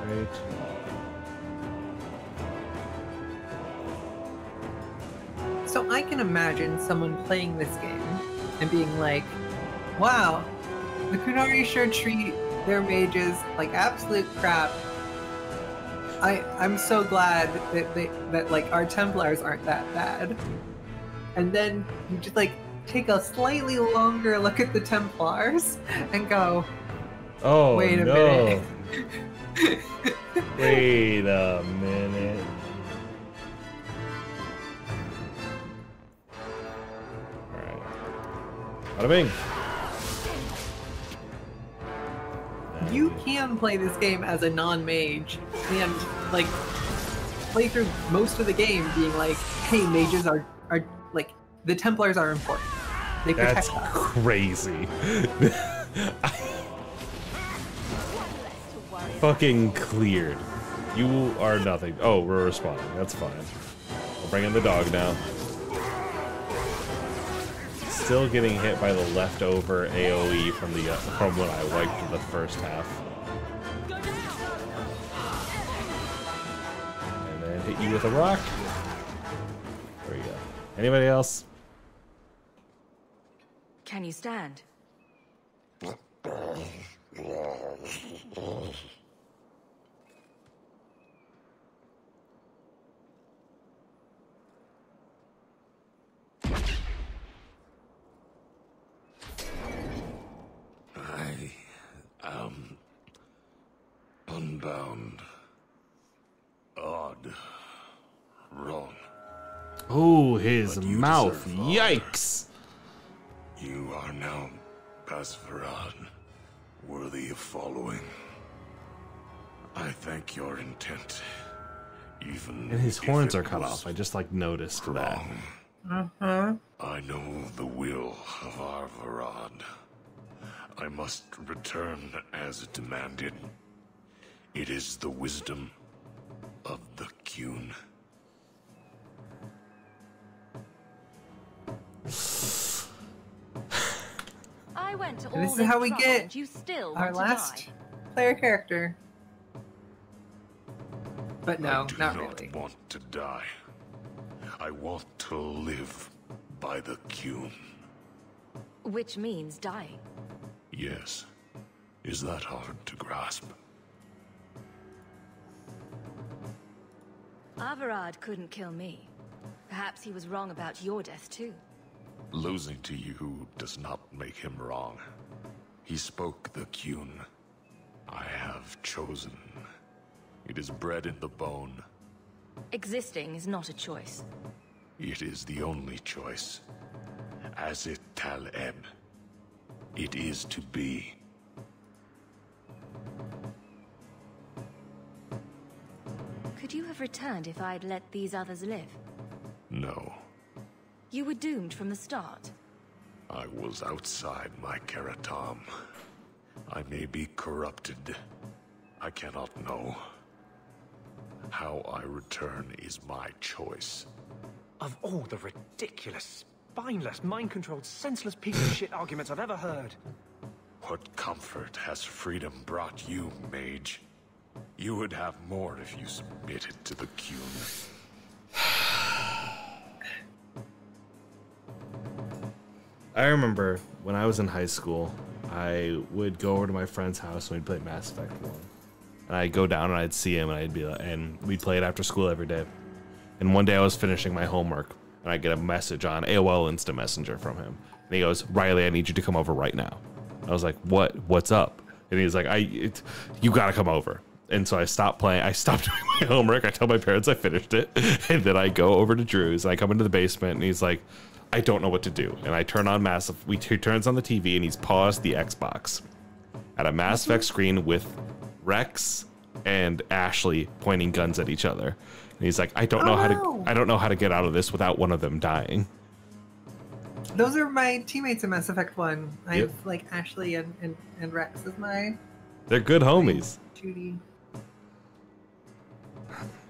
Great. So I can imagine someone playing this game and being like, wow, the Qunari sure treat their mages like absolute crap. I'm so glad that like our Templars aren't that bad. And then you just like take a slightly longer look at the Templars and go, oh, wait a no. minute. Wait a minute. Alright. Bada bing. You can play this game as a non-mage and like play through most of the game being like, hey, mages are like, the Templars are important. They protect us. That's crazy. Fucking cleared. You are nothing. Oh, we're responding. That's fine. I'll bring in the dog now. Still getting hit by the leftover AoE from the from when I wiped the first half. And then hit you with a rock. There we go. Anybody else? Can you stand? I am unbound. Odd. Wrong. Oh, his mouth. Yikes. You are now Basvarad, worthy of following. I thank your intent. Even And his if horns it are cut was off. I just like noticed that. I know the will of our Varad. I must return as demanded. It is the wisdom of the Qun. I went to all this is how we trouble get and you still our want last to die. player character. But no, I not do really. not want to die. I want to live by the Qun. Which means dying. Yes. Is that hard to grasp? Averard couldn't kill me. Perhaps he was wrong about your death too. Losing to you does not make him wrong. He spoke the Qun. I have chosen. It is bred in the bone. Existing is not a choice. It is the only choice. As it Tal-Eb. It is to be. Could you have returned if I'd let these others live? No. You were doomed from the start. I was outside my Karatam. I may be corrupted. I cannot know. How I return is my choice. Of all the ridiculous, spineless, mind-controlled, senseless piece of shit arguments I've ever heard. What comfort has freedom brought you, mage? You would have more if you submitted to the Qun. I remember when I was in high school, I would go over to my friend's house and we'd play Mass Effect 1. And I'd go down and I'd see him and I'd be like, and we'd play it after school every day. And one day I was finishing my homework and I get a message on AOL Instant Messenger from him. And he goes, "Riley, I need you to come over right now." I was like, "What? What's up?" And he's like, "You gotta come over." And so I stopped playing. I stopped doing my homework. I tell my parents I finished it. And then I go over to Drew's and I come into the basement and he's like, "I don't know what to do." And I turn on he turns on the TV and he's paused the Xbox at a Mass Effect screen with Rex and Ashley pointing guns at each other. And he's like, I don't know how to get out of this without one of them dying. Those are my teammates in Mass Effect 1. I have like Ashley and Rex as my... They're good homies. Judy.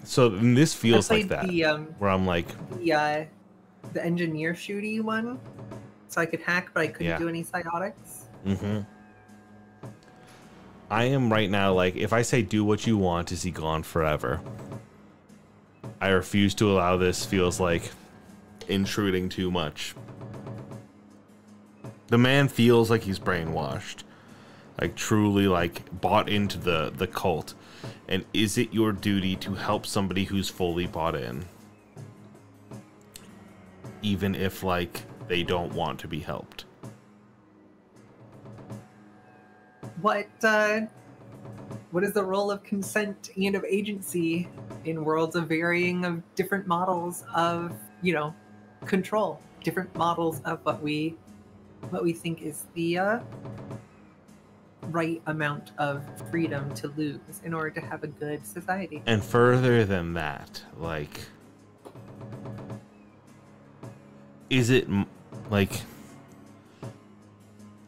So this feels like that, where I'm like... The engineer shooty one, so I could hack, but I couldn't do any psiotics. Mm-hmm. I am right now, like, if I say do what you want, is he gone forever? I refuse to allow this. Feels like intruding too much. The man feels like he's brainwashed. Like, truly, like, bought into the cult. And is it your duty to help somebody who's fully bought in? Even if, like, they don't want to be helped. What is the role of consent and of agency in worlds of different models of, control? Different models of what we think is the right amount of freedom to lose in order to have a good society. And further than that, like... Is it, like,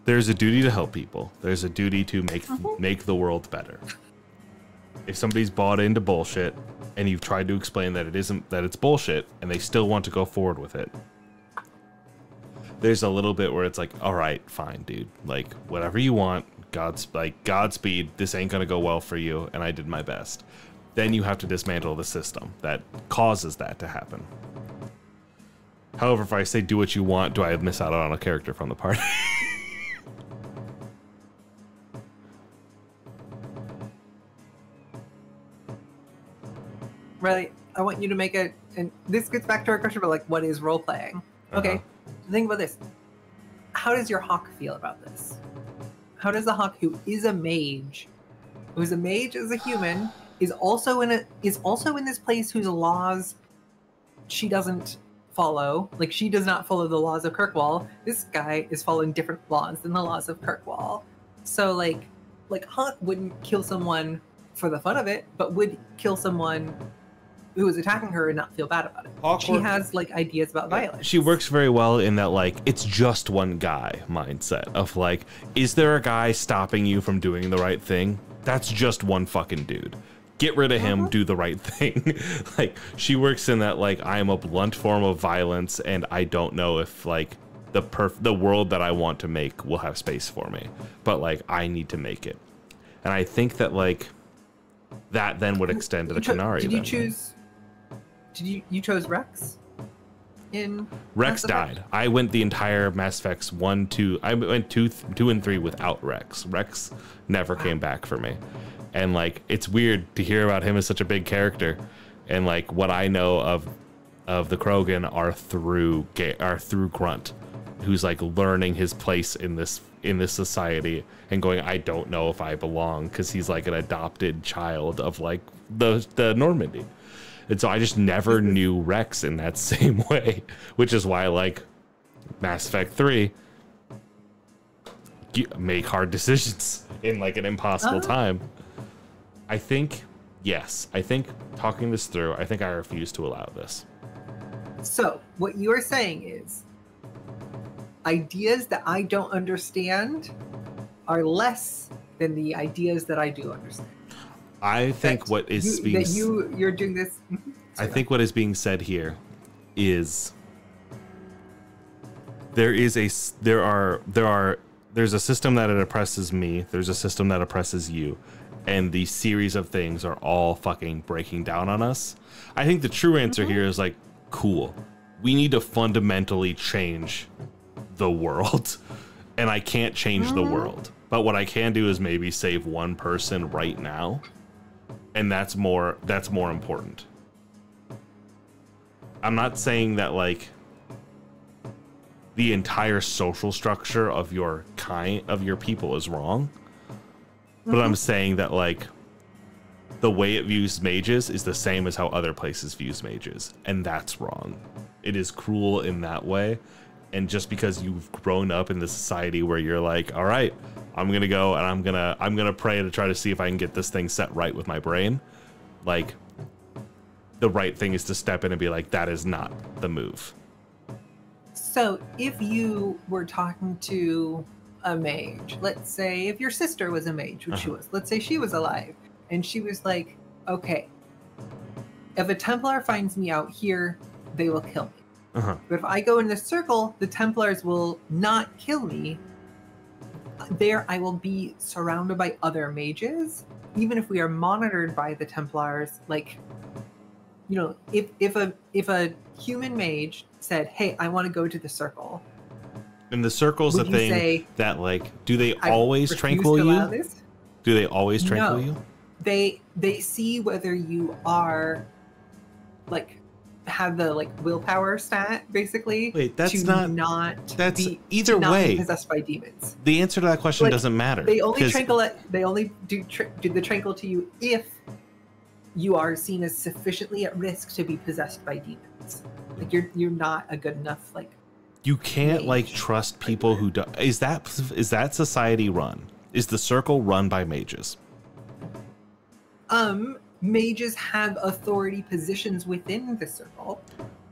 there's a duty to help people. There's a duty to make the world better. If somebody's bought into bullshit and you've tried to explain that it's bullshit and they still want to go forward with it, there's a little bit where it's like, all right, fine, dude. Like, whatever you want, Godspeed, this ain't gonna go well for you, and I did my best. Then you have to dismantle the system that causes that to happen. However, if I say do what you want, do I miss out on a character from the party? Really, I want you to make and this gets back to our question about, like, what is role-playing? Okay, think about this. How does your Hawk feel about this? How does the Hawk, who is a mage as a human, is also in this place whose laws she doesn't follow? Like, she does not follow the laws of Kirkwall. This guy is following different laws than the laws of Kirkwall. So like Hawk wouldn't kill someone for the fun of it, but would kill someone who was attacking her and not feel bad about it. She has, like, ideas about violence. She works very well in that, like, it's just one guy mindset of, like, is there a guy stopping you from doing the right thing? That's just one fucking dude. get rid of him, do the right thing. Like, she works in that, like, I am a blunt form of violence, and I don't know if, like, the world that I want to make will have space for me. But, like, I need to make it. And I think that, like, that then would extend to the Qunari. Did you choose... You chose Rex? Rex died. I went the entire Mass Effects 1, 2... I went 2 and 3 without Rex. Rex never came back for me. And, like, it's weird to hear about him as such a big character. And, like, what I know of the Krogan are through Grunt, who's, like, learning his place in this society and going, I don't know if I belong, because he's, like, an adopted child of, like, the Normandy. And so I just never knew Rex in that same way, which is why, like, Mass Effect 3, make hard decisions in, like, an impossible time. I think, yes. I think talking this through, I think I refuse to allow this. So, what you are saying is, ideas that I don't understand are less than the ideas that I do understand. I think you're doing this. I think what is being said here is there's a system that it oppresses me. There's a system that oppresses you. And the series of things are all fucking breaking down on us. I think the true answer here is like, cool. We need to fundamentally change the world. And I can't change the world. But what I can do is maybe save one person right now. And that's more important. I'm not saying that, like, the entire social structure of your people is wrong. But I'm saying that, like, the way it views mages is the same as how other places views mages. And that's wrong. It is cruel in that way. And just because you've grown up in the society where you're like, all right, I'm going to go and I'm going to pray to try to see if I can get this thing set right with my brain. Like, the right thing is to step in and be like, that is not the move. So if you were talking to a mage, let's say if your sister was a mage, which she was, let's say she was alive, and she was like, okay, if a Templar finds me out here, they will kill me. But if I go in the circle, the Templars will not kill me. There I will be surrounded by other mages. Even if we are monitored by the Templars, like, you know, if a human mage said, hey, I want to go to the circle. And the circle's the thing that, like, do they always tranquil you? Do they always tranquil you? They see whether you are, like, have the, like, willpower stat, basically. Wait, that's be possessed by demons. The answer to that question doesn't matter. They only do the tranquil to you if you are seen as sufficiently at risk to be possessed by demons. Like, you're not a good enough, like, you can't mage. Like, trust people who do. Is that society run? Is the circle run by mages? Mages have authority positions within the circle.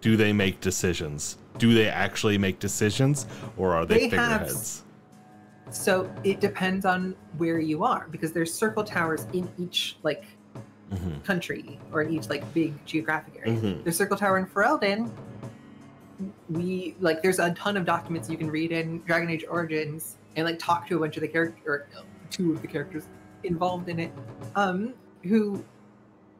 Do they make decisions? Do they actually make decisions, or are they figureheads? So it depends on where you are, because there's circle towers in each, like, country, or in each, like, big geographic area. There's circle tower in Ferelden. There's a ton of documents you can read in Dragon Age Origins and, like, talk to a bunch of the characters, or two of the characters involved in it, who,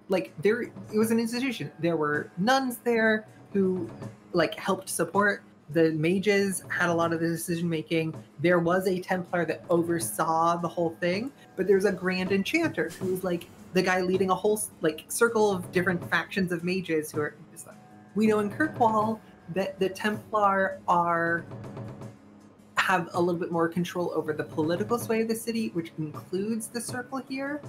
like, it was an institution. There were nuns there who, like, helped support. The mages had a lot of the decision making. There was a Templar that oversaw the whole thing, but there's a Grand Enchanter who was, like, the guy leading a whole, like, circle of different factions of mages who are just like, we know in Kirkwall that the Templar have a little bit more control over the political sway of the city, which includes the circle here.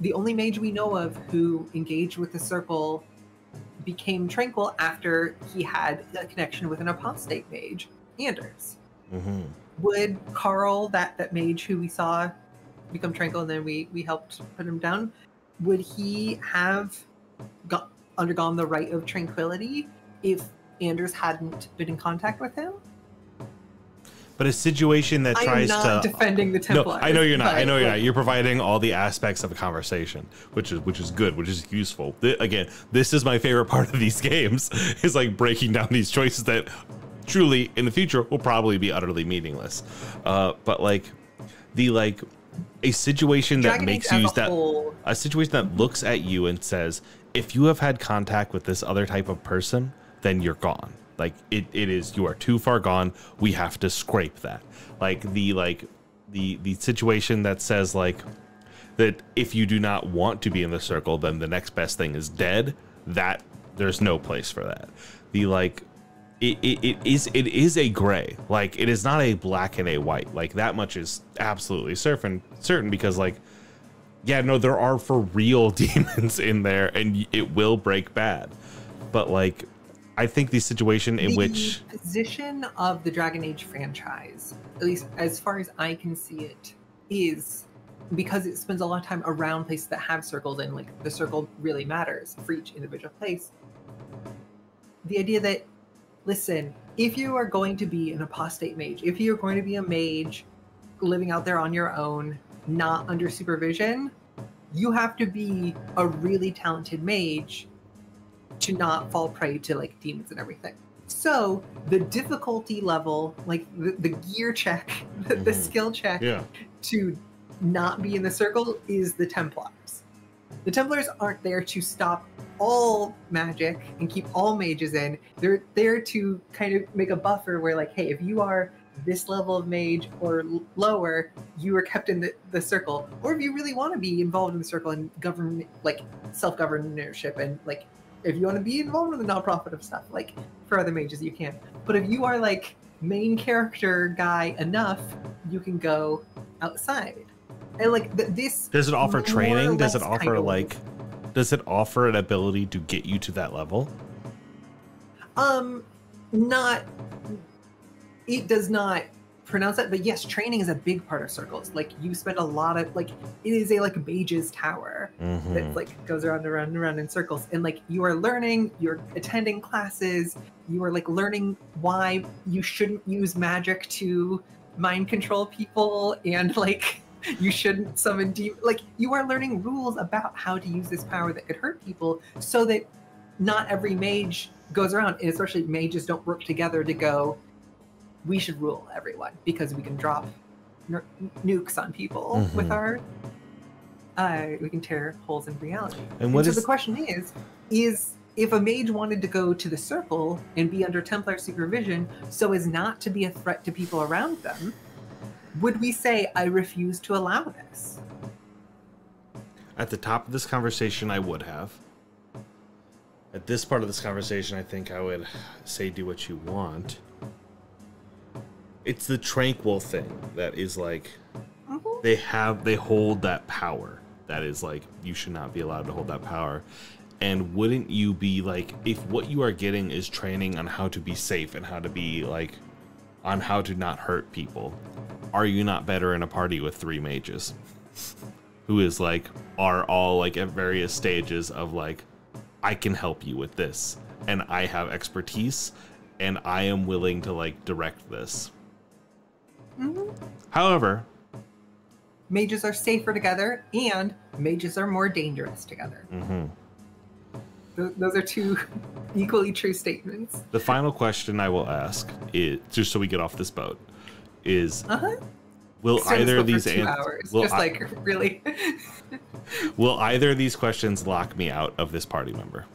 The only mage we know of who engaged with the circle became tranquil after he had a connection with an apostate mage, Anders. Would Carl, that mage who we saw become tranquil and then we helped put him down, would he have undergone the rite of tranquility if Anders hadn't been in contact with him? But a situation that tries I'm not defending the Templars. No, I know you're not. I know you're not. You're providing all the aspects of a conversation, which is good, which is useful. Again, this is my favorite part of these games, is like breaking down these choices that truly in the future will probably be utterly meaningless. But like a situation that makes you a situation that looks at you and says, if you have had contact with this other type of person, then you're gone. Like it is, you are too far gone. We have to scrape that. Like the situation that says like that if you do not want to be in the circle, then the next best thing is dead. That there's no place for that. The like it is a gray. Like it is not a black and a white. Like that much is absolutely certain because like, yeah, no, there are for real demons in there and it will break bad. But like, I think the situation in which the position of the Dragon Age franchise, at least as far as I can see it, is because it spends a lot of time around places that have circles and like the circle really matters for each individual place. The idea that, listen, if you are going to be an apostate mage, if you're going to be a mage living out there on your own, not under supervision, you have to be a really talented mage to not fall prey to like demons and everything. So the difficulty level, like the gear check, the skill check to not be in the circle is the Templars. The Templars aren't there to stop all magic and keep all mages in. They're there to kind of make a buffer where like, hey, if you are this level of mage or lower, you are kept in the circle. Or if you really want to be involved in the circle and govern, like self-governorship and like, if you want to be involved in the nonprofit of stuff, like for other mages, you can. But if you are like main character guy enough, you can go outside. And like this. Does it offer training? Does it offer like? Does it offer an ability to get you to that level? Not. It does not pronounce that, but yes, training is a big part of circles. Like you spend a lot of like it is a like mage's tower that like goes around and around and around in circles, and like you are learning, you're attending classes, you are like learning why you shouldn't use magic to mind control people, and like you shouldn't summon demons. Like you are learning rules about how to use this power that could hurt people, so that not every mage goes around, and especially mages don't work together to go, we should rule everyone because we can drop nukes on people with our we can tear holes in reality. And so the question is if a mage wanted to go to the circle and be under Templar supervision so as not to be a threat to people around them, would we say, I refuse to allow this? At the top of this conversation, I would have. At this part of this conversation, I think I would say do what you want. It's the tranquil thing that is like they hold that power that is like you should not be allowed to hold that power. And wouldn't you be like, if what you are getting is training on how to be safe and how to be like on how to not hurt people, are you not better in a party with 3 mages who is like are all like at various stages of like, I can help you with this and I have expertise and I am willing to like direct this. However, mages are safer together and mages are more dangerous together. Those are 2 equally true statements. The final question I will ask is, just so we get off this boat, is will either of these really will either of these questions lock me out of this party member?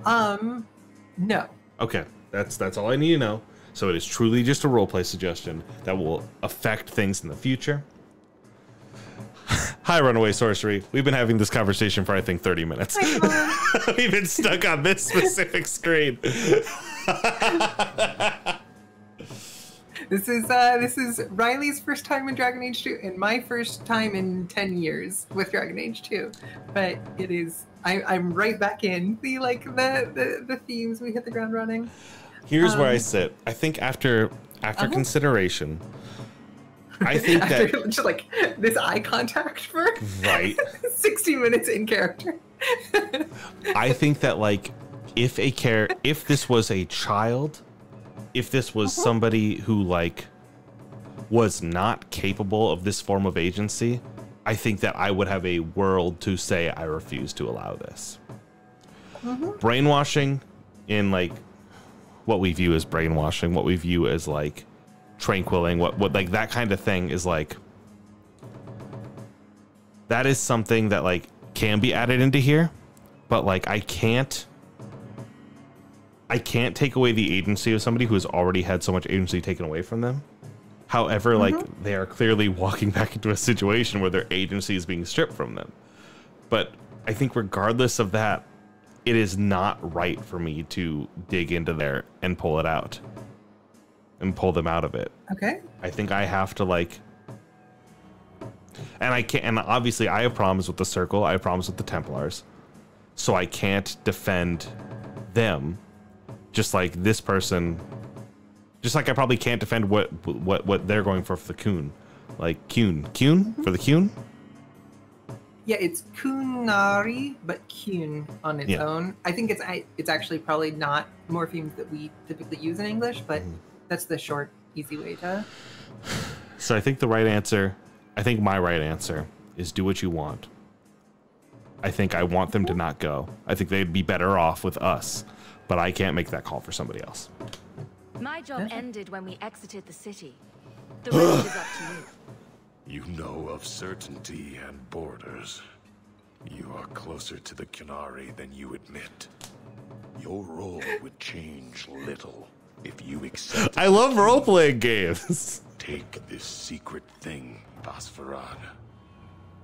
No. Okay, that's all I need to know. So it is truly just a roleplay suggestion that will affect things in the future. Hi, Runaway Sorcery. We've been having this conversation for, I think, 30 minutes. We've been stuck on this specific screen. This is Riley's first time in Dragon Age 2 and my first time in 10 years with Dragon Age 2. But it is, I'm right back in. See, like, the themes, we hit the ground running. Here's where I sit. I think after consideration, I think that just like this eye contact for 60 minutes in character. I think that like if this was a child if this was somebody who like was not capable of this form of agency, I think that I would have a world to say I refuse to allow this. Brainwashing in like what we view as brainwashing, what we view as like tranquiling, what like that kind of thing is like, that is something that like can be added into here, but like I can't take away the agency of somebody who has already had so much agency taken away from them. However, like they are clearly walking back into a situation where their agency is being stripped from them. But I think regardless of that, it is not right for me to dig into there and pull it out and pull them out of it. Okay. I think I have to like, and I can't, and obviously I have problems with the Circle. I have problems with the Templars, so I can't defend them. Just like this person, just like I probably can't defend what they're going for the Coon, like Kuhn for the Kuhn. Yeah, it's Kunari, but Kuhn on its own. I think it's actually probably not morphemes that we typically use in English, but that's the short, easy way to. So I think the right answer, I think my right answer is do what you want. I think I want them to not go. I think they'd be better off with us, but I can't make that call for somebody else. My job ended when we exited the city. The rest is up to you. You know of certainty and borders. You are closer to the Kunari than you admit. Your role would change little if you accept. I love role-playing games. Take this secret thing, Basfarad.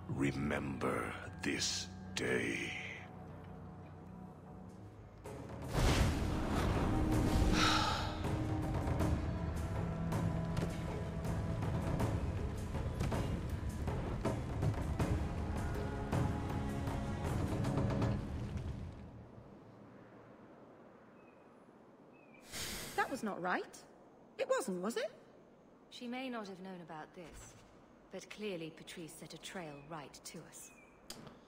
Remember this day. That was not right. It wasn't, was it? She may not have known about this, but clearly Patrice set a trail right to us.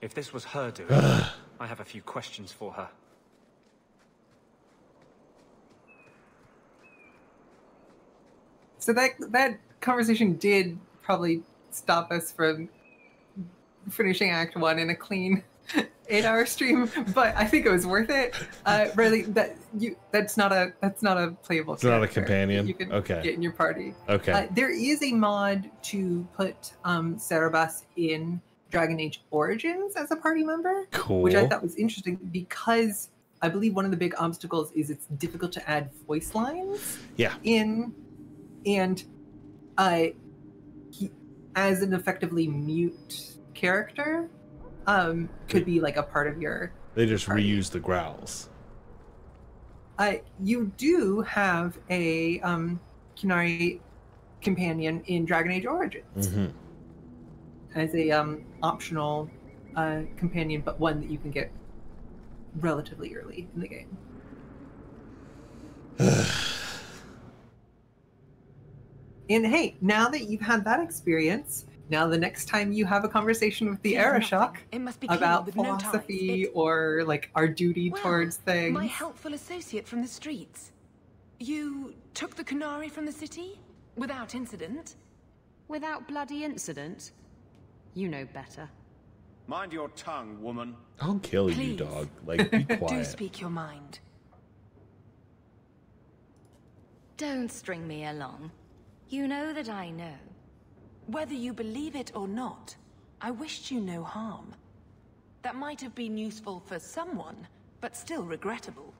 If this was her doing, I have a few questions for her. So that conversation did probably stop us from finishing Act 1 in a clean 8-hour stream, but I think it was worth it. Really, that's not a playable. It's not a companion. You can okay. Get in your party. Okay. There is a mod to put Cerebus in Dragon Age Origins as a party member, cool. Which I thought was interesting because I believe one of the big obstacles is it's difficult to add voice lines. Yeah. And he, as an effectively mute character, could be like a part of your. They just party. reuse the growls. You do have a Kunari companion in Dragon Age Origins as a optional companion, but one that you can get relatively early in the game. And hey, now that you've had that experience, now the next time you have a conversation with the Arashok about philosophy or like our duty towards things. My helpful associate from the streets. You took the Kunari from the city? Without incident? Without bloody incident? You know better. Mind your tongue, woman. I'll kill Please. you, dog. Like, be quiet. Do speak your mind. Don't string me along. You know that I know. Whether you believe it or not, I wished you no harm. That might have been useful for someone, but still regrettable.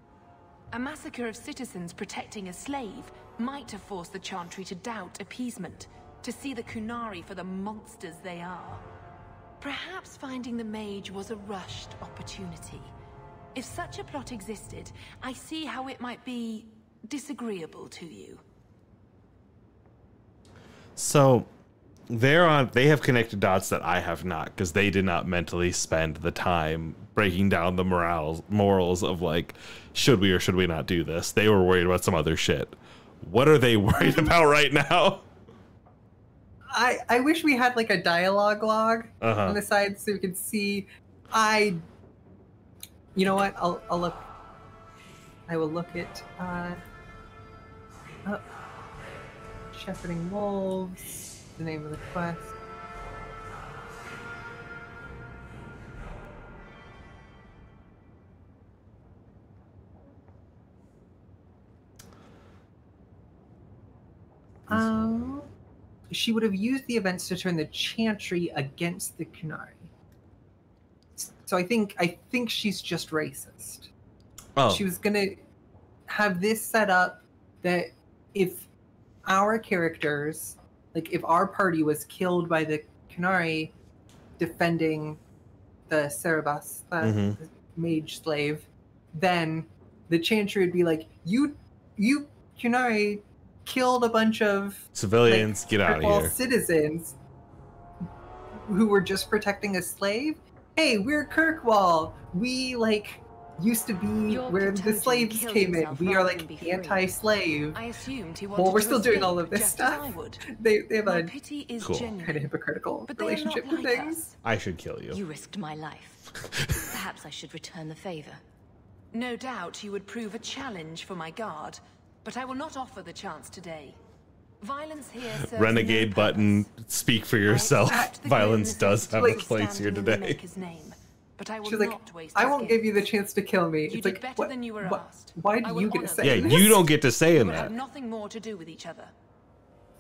A massacre of citizens protecting a slave might have forced the Chantry to doubt appeasement, to see the Kunari for the monsters they are. Perhaps finding the mage was a rushed opportunity. If such a plot existed, I see how it might be disagreeable to you. So they have connected dots that I have not, because they did not mentally spend the time breaking down the morals of like, should we or should we not do this? They were worried about some other shit. What are they worried about right now? I wish we had like a dialogue log on the side so we could see. You know what? I'll look. I will look at Oh. Shepherding Wolves, the name of the quest. She would have used the events to turn the Chantry against the Kunari. So I think she's just racist. Oh. She was gonna have this set up that if our characters, like if our party was killed by the Kunari defending the Cerebus, the mage slave, then the Chantry would be like, you Kunari killed a bunch of civilians, get out of here. Citizens who were just protecting a slave. Hey, we're Kirkwall. We used to be where the slaves came in. We are anti-slave. I assumed he well, we're still doing all of this stuff. They have a cool. kind of hypocritical relationship to things. I should kill you. You risked my life. Perhaps I should return the favor. No doubt you would prove a challenge for my guard, but I will not offer the chance today. Violence here serves Renegade no button, speak for yourself. Violence does have a place here today. But I will She's not waste I won't give you the chance to kill me. You it's did better than you were asked. Why do you get to say this? Yeah, you don't get to say in We that. have nothing more to do with each other.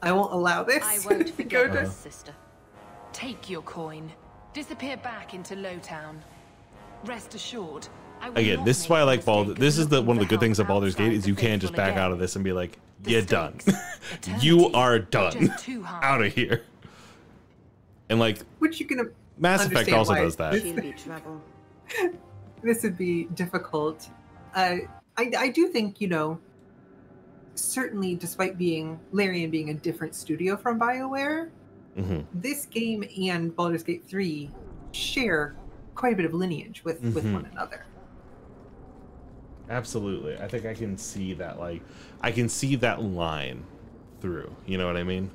I won't allow this. I won't forget this, sister. Take your coin. Disappear back into Lowtown. Rest assured, I will Again, not this is make why I the like mistake Baldur's. of This is looking one of the for good things of help Baldur's Gate is outside you the can't just faithful back out again. of this and be like, you're done. You are done. Out of here. And which you can Mass Effect also does that. This would be difficult. I do think, certainly despite Larian being a different studio from BioWare, this game and Baldur's Gate 3 share quite a bit of lineage with one another. Absolutely. I think I can see that I can see that line through. You know what I mean?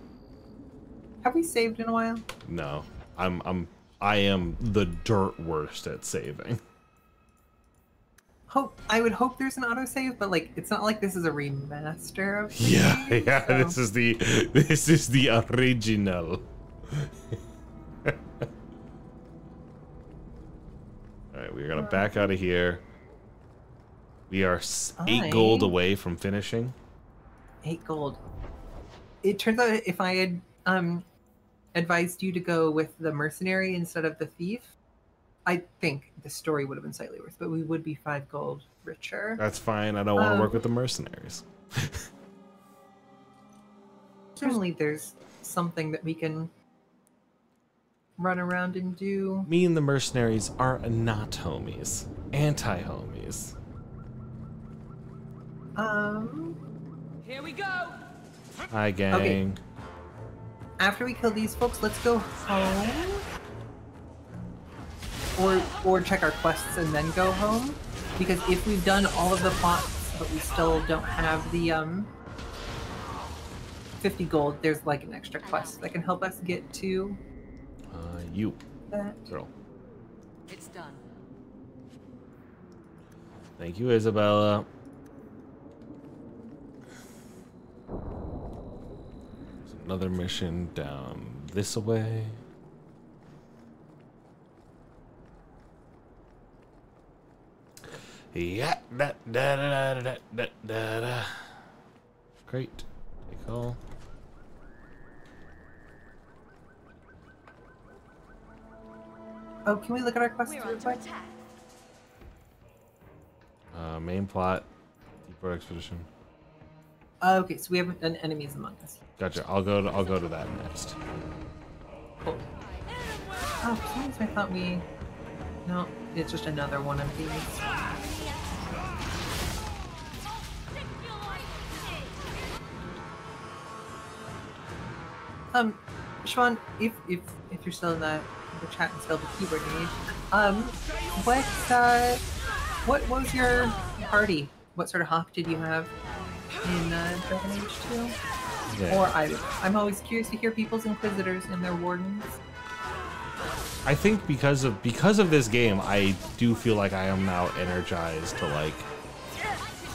Have we saved in a while? No. I am the dirt worst at saving. I would hope there's an autosave, but it's not like this is a remaster of the game, so. This is the original. Alright, we're gonna back out of here. We are 8 gold away from finishing. 8 gold. It turns out if I had advised you to go with the mercenary instead of the thief, I think the story would have been slightly worse, but we would be 5 gold richer. That's fine. I don't want to work with the mercenaries. Certainly there's something that we can run around and do. Me and the mercenaries are not homies. Anti-homies. Here we go. Hi, gang. Okay. After we kill these folks, let's go home. Or check our quests and then go home. Because if we've done all of the plots, but we still don't have the 50 gold, there's an extra quest that can help us get to you. That. Girl. It's done. Thank you, Isabella. There's another mission down this way. Yeah. Great. Take all. Oh, can we look at our quests real quick? Main plot, Deep Road Expedition. Okay, so we have an enemies among us. Gotcha. I'll go to that next. Cool. Oh, for some reason I thought we. No, it's just another one of these. Siobhan, if you're still in the chat and still the keyboard age, what was your party? What sort of hawk did you have in Dragon Age 2? Yeah. Or either. I'm always curious to hear people's inquisitors and their wardens. I think because of this game, I do feel like I am now energized to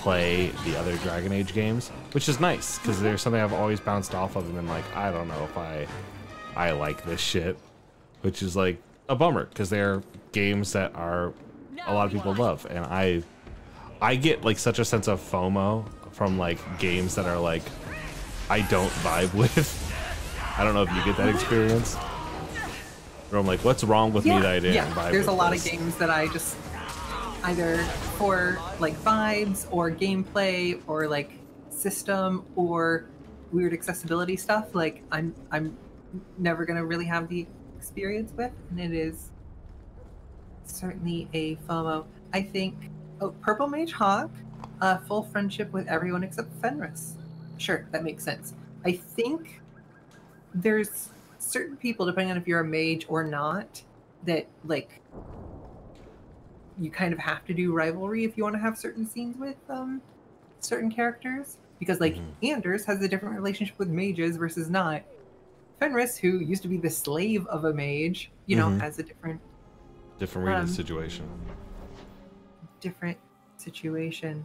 play the other Dragon Age games, which is nice because there's something I've always bounced off of and been like, I don't know if I like this shit, which is like a bummer because they're games that are a lot of people love, and I get like such a sense of FOMO from like games that are like I don't vibe with. I don't know if you get that experience. Where I'm like, what's wrong with me that I didn't vibe There's with a lot this? of games that I just either for like vibes or gameplay or like system or weird accessibility stuff, like I'm never gonna really have the experience with, and it is certainly a FOMO. I think Purple Mage Hawk, full friendship with everyone except Fenris. Sure, that makes sense. I think there's certain people, depending on if you're a mage or not, that like you kind of have to do rivalry if you want to have certain scenes with certain characters, because like Anders has a different relationship with mages versus not. Fenris, who used to be the slave of a mage, you know, has a different rated situation. Different situation.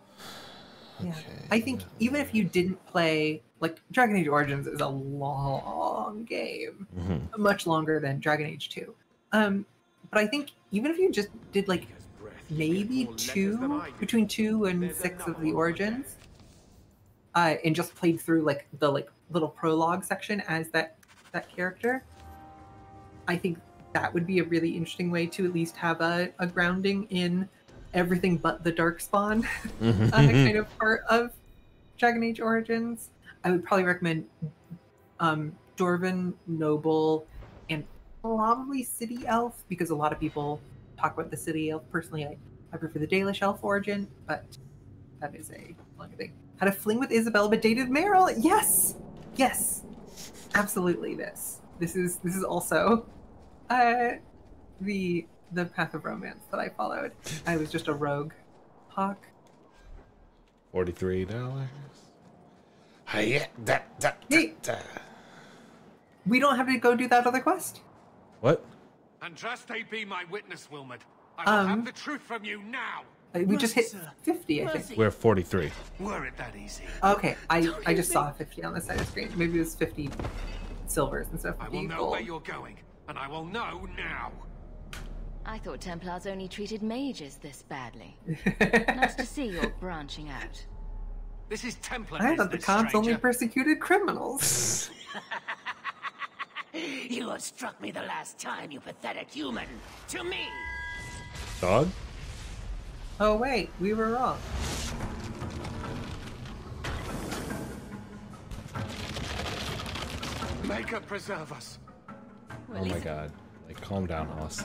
Yeah. I think even if you didn't play, like, Dragon Age Origins is a long game, much longer than Dragon Age 2. But I think even if you just did like maybe between 2 and 6 of the Origins, and just played through like the like little prologue section as that character, I think that would be a really interesting way to at least have a grounding in everything but the Darkspawn kind of part of Dragon Age Origins. I would probably recommend Dwarven, Noble, and probably City Elf, because a lot of people talk about the City Elf. Personally, I prefer the Dalish Elf origin, but that is a long thing. Had a fling with Isabella but dated Meryl. Yes, absolutely. This is also the path of romance that I followed. I was just a rogue hawk. $43. Hey, we don't have to go do that other quest. What? Andraste be my witness, Wilmot. I will have the truth from you now. We just hit 50, I think. We're 43. Were it that easy? Okay, I just saw 50 on the side of the screen. Maybe it was 50 silvers and stuff. I will know where you're going, and I will know now. I thought Templars only treated mages this badly. Nice to see you're branching out. This is Templar I thought the cops only persecuted criminals. You have struck me the last time, you pathetic human. To me! Dog? Oh wait, we were wrong. Make her preserve us. Oh my god. Like, calm down, Hoss.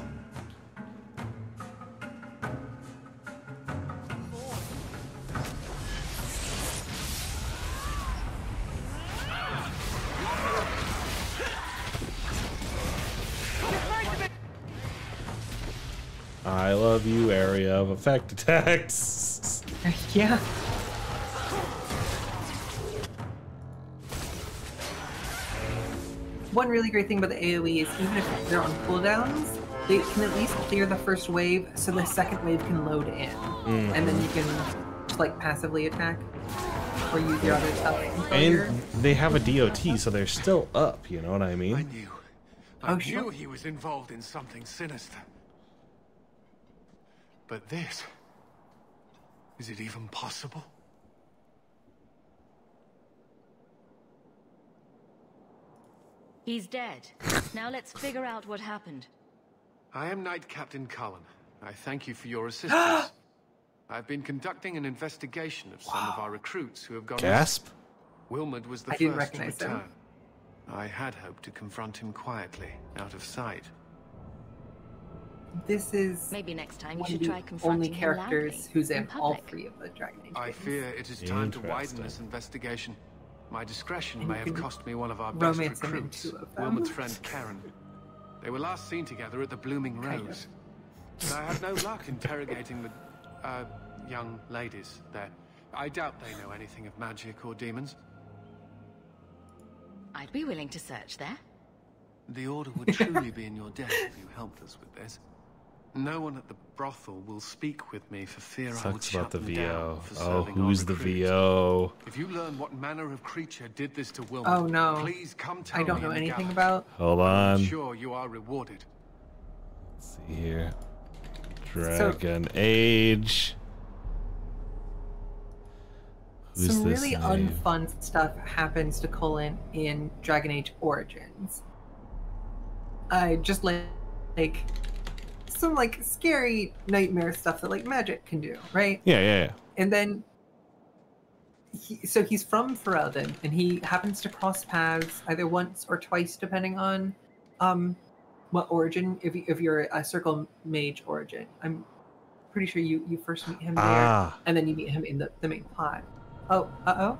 I love you, area of effect attacks. Yeah. One really great thing about the AoE is even if they're on cooldowns, they can at least clear the first wave so the second wave can load in. And then you can just like passively attack or use your other stuff. And they have a DOT, so they're still up, you know what I mean? I knew he was involved in something sinister. But this... is it even possible? He's dead. Now let's figure out what happened. I am Knight Captain Cullen. I thank you for your assistance. I've been conducting an investigation of some of our recruits who have gone... Gasp? Wilmot was the first to return. I had hoped to confront him quietly, out of sight. This is maybe next time one you of should the try confronting only characters him loudly, who's in all public. 3 of the Dragon Age I games. fear it is time to widen this investigation. My discretion And may you have can cost me one of our best romance him in recruits, 2 of them. Wilmot's friend Karen. They were last seen together at the Blooming Rose. But I had no luck interrogating the young ladies there. I doubt they know anything of magic or demons. I'd be willing to search there. The Order would truly be in your debt if you helped us with this. No one at the brothel will speak with me for fear I would Sucks shut about the them VO. down for Oh, serving our who's the recruits. VO? If you learn what manner of creature did this to Wilma, Oh no. please come tell I don't me know in the anything gallery. about. Hold I'm on. sure you are rewarded. Let's see here. Dragon Age. Who's Some this really name? unfun stuff happens to Cullen in Dragon Age Origins. I just like some like scary nightmare stuff that like magic can do, right? Yeah. And then so he's from Ferelden, and he happens to cross paths either once or twice, depending on what origin. If you're a Circle Mage origin, I'm pretty sure you first meet him there, and then you meet him in the main plot. Oh,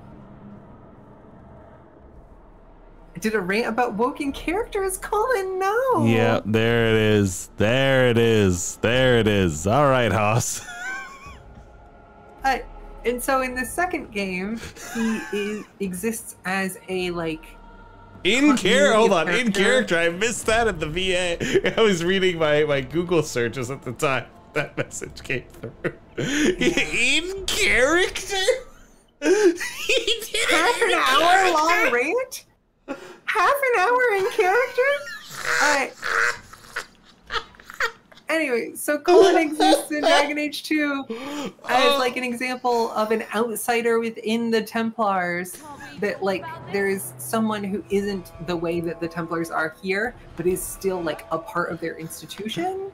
Did a rant about woken characters, Colin? No. Yeah, there it is. There it is. There it is. All right, Haas. And so in the second game, he exists as a like In character. I missed that at the VA. I was reading my Google searches at the time that message came through. In character? He did half an hour long rant? Half an hour in character? Anyway, so Colin exists in Dragon Age 2 as like an example of an outsider within the Templars. That like there's someone who isn't the way that the Templars are here, but is still like a part of their institution,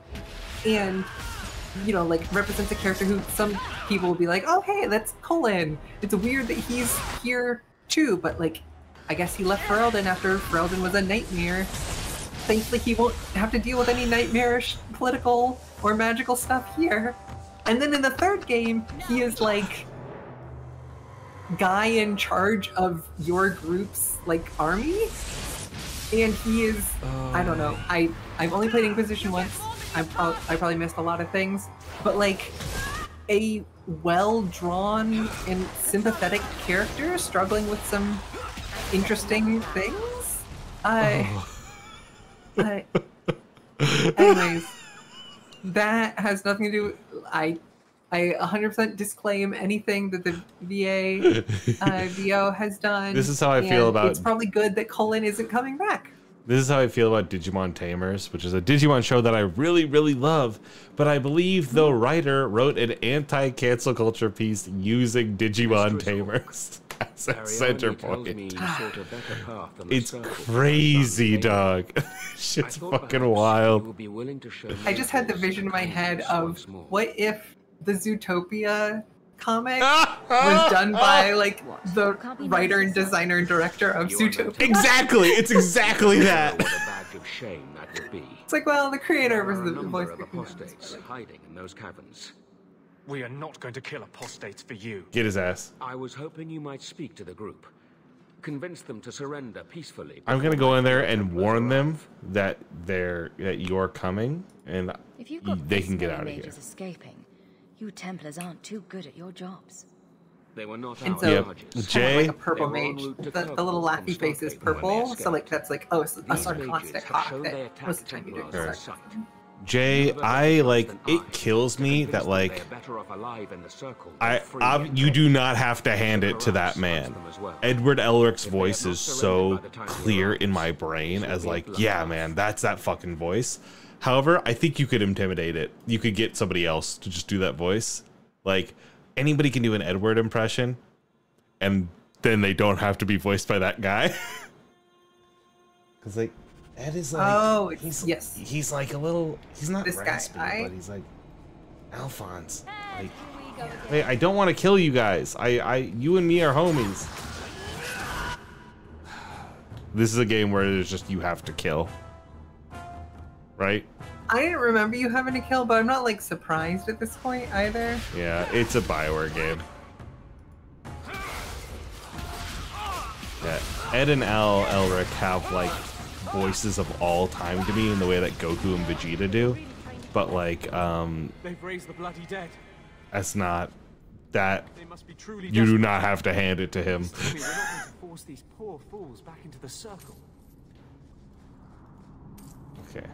and you know, like represents a character who some people will be like, oh hey, that's Colin. It's weird that he's here too, but like I guess he left Ferelden after Ferelden was a nightmare. Thankfully, he won't have to deal with any nightmarish political or magical stuff here. And then in the third game, he is like guy in charge of your group's like army. And he is, I don't know, I've only played Inquisition once. I probably missed a lot of things, but like a well-drawn and sympathetic character struggling with some interesting things. Anyways, that has nothing to do with, I 100% disclaim anything that the VO has done. This is how I feel about. It's probably good that Colin isn't coming back. This is how I feel about Digimon Tamers, which is a Digimon show that I really, really love. But I believe the writer wrote an anti-cancel culture piece using Digimon Tamers as a center point. It's crazy, dog. Shit's fucking wild. I just had the vision in my head of what if the Zootopia comic was done by like the writer and designer and director of Zootopia. Exactly, it's exactly that. It's like, well, the creator was the voice. Apostates hiding in those caverns. We are not going to kill apostates for you. Get his ass. I was hoping you might speak to the group. Convince them to surrender peacefully. I'm gonna go in there and warn them that you're coming, and if you've got they can get out of mages here. Escaping, you Templars aren't too good at your jobs. They were not And our so, targets. Jay, like a purple mage. The little laughy face is purple, so like that's like, oh, it's a sarcastic hawk that most of the time you do sarcasm. Jay, it kills me that like you do not have to hand it to that man. Edward Elric's voice is so clear in my brain as like, yeah, man, that's that fucking voice. However, I think you could intimidate it. You could get somebody else to just do that voice. Like anybody can do an Edward impression, and then they don't have to be voiced by that guy. Because like Ed is like, he's like a little, he's not this raspy, guy, right? but he's like Alphonse. Like, hey, I don't want to kill you guys. You and me are homies. This is a game where it's just you have to kill, right? I didn't remember you having to kill, but I'm not like surprised at this point either. Yeah, it's a BioWare game. Yeah, Ed and Elric have like voices of all time to me in the way that Goku and Vegeta do, but like they've raised the bloody dead. That's not that. You do not have to hand it to him. We're not going to force these poor fools back into the circle. Okay,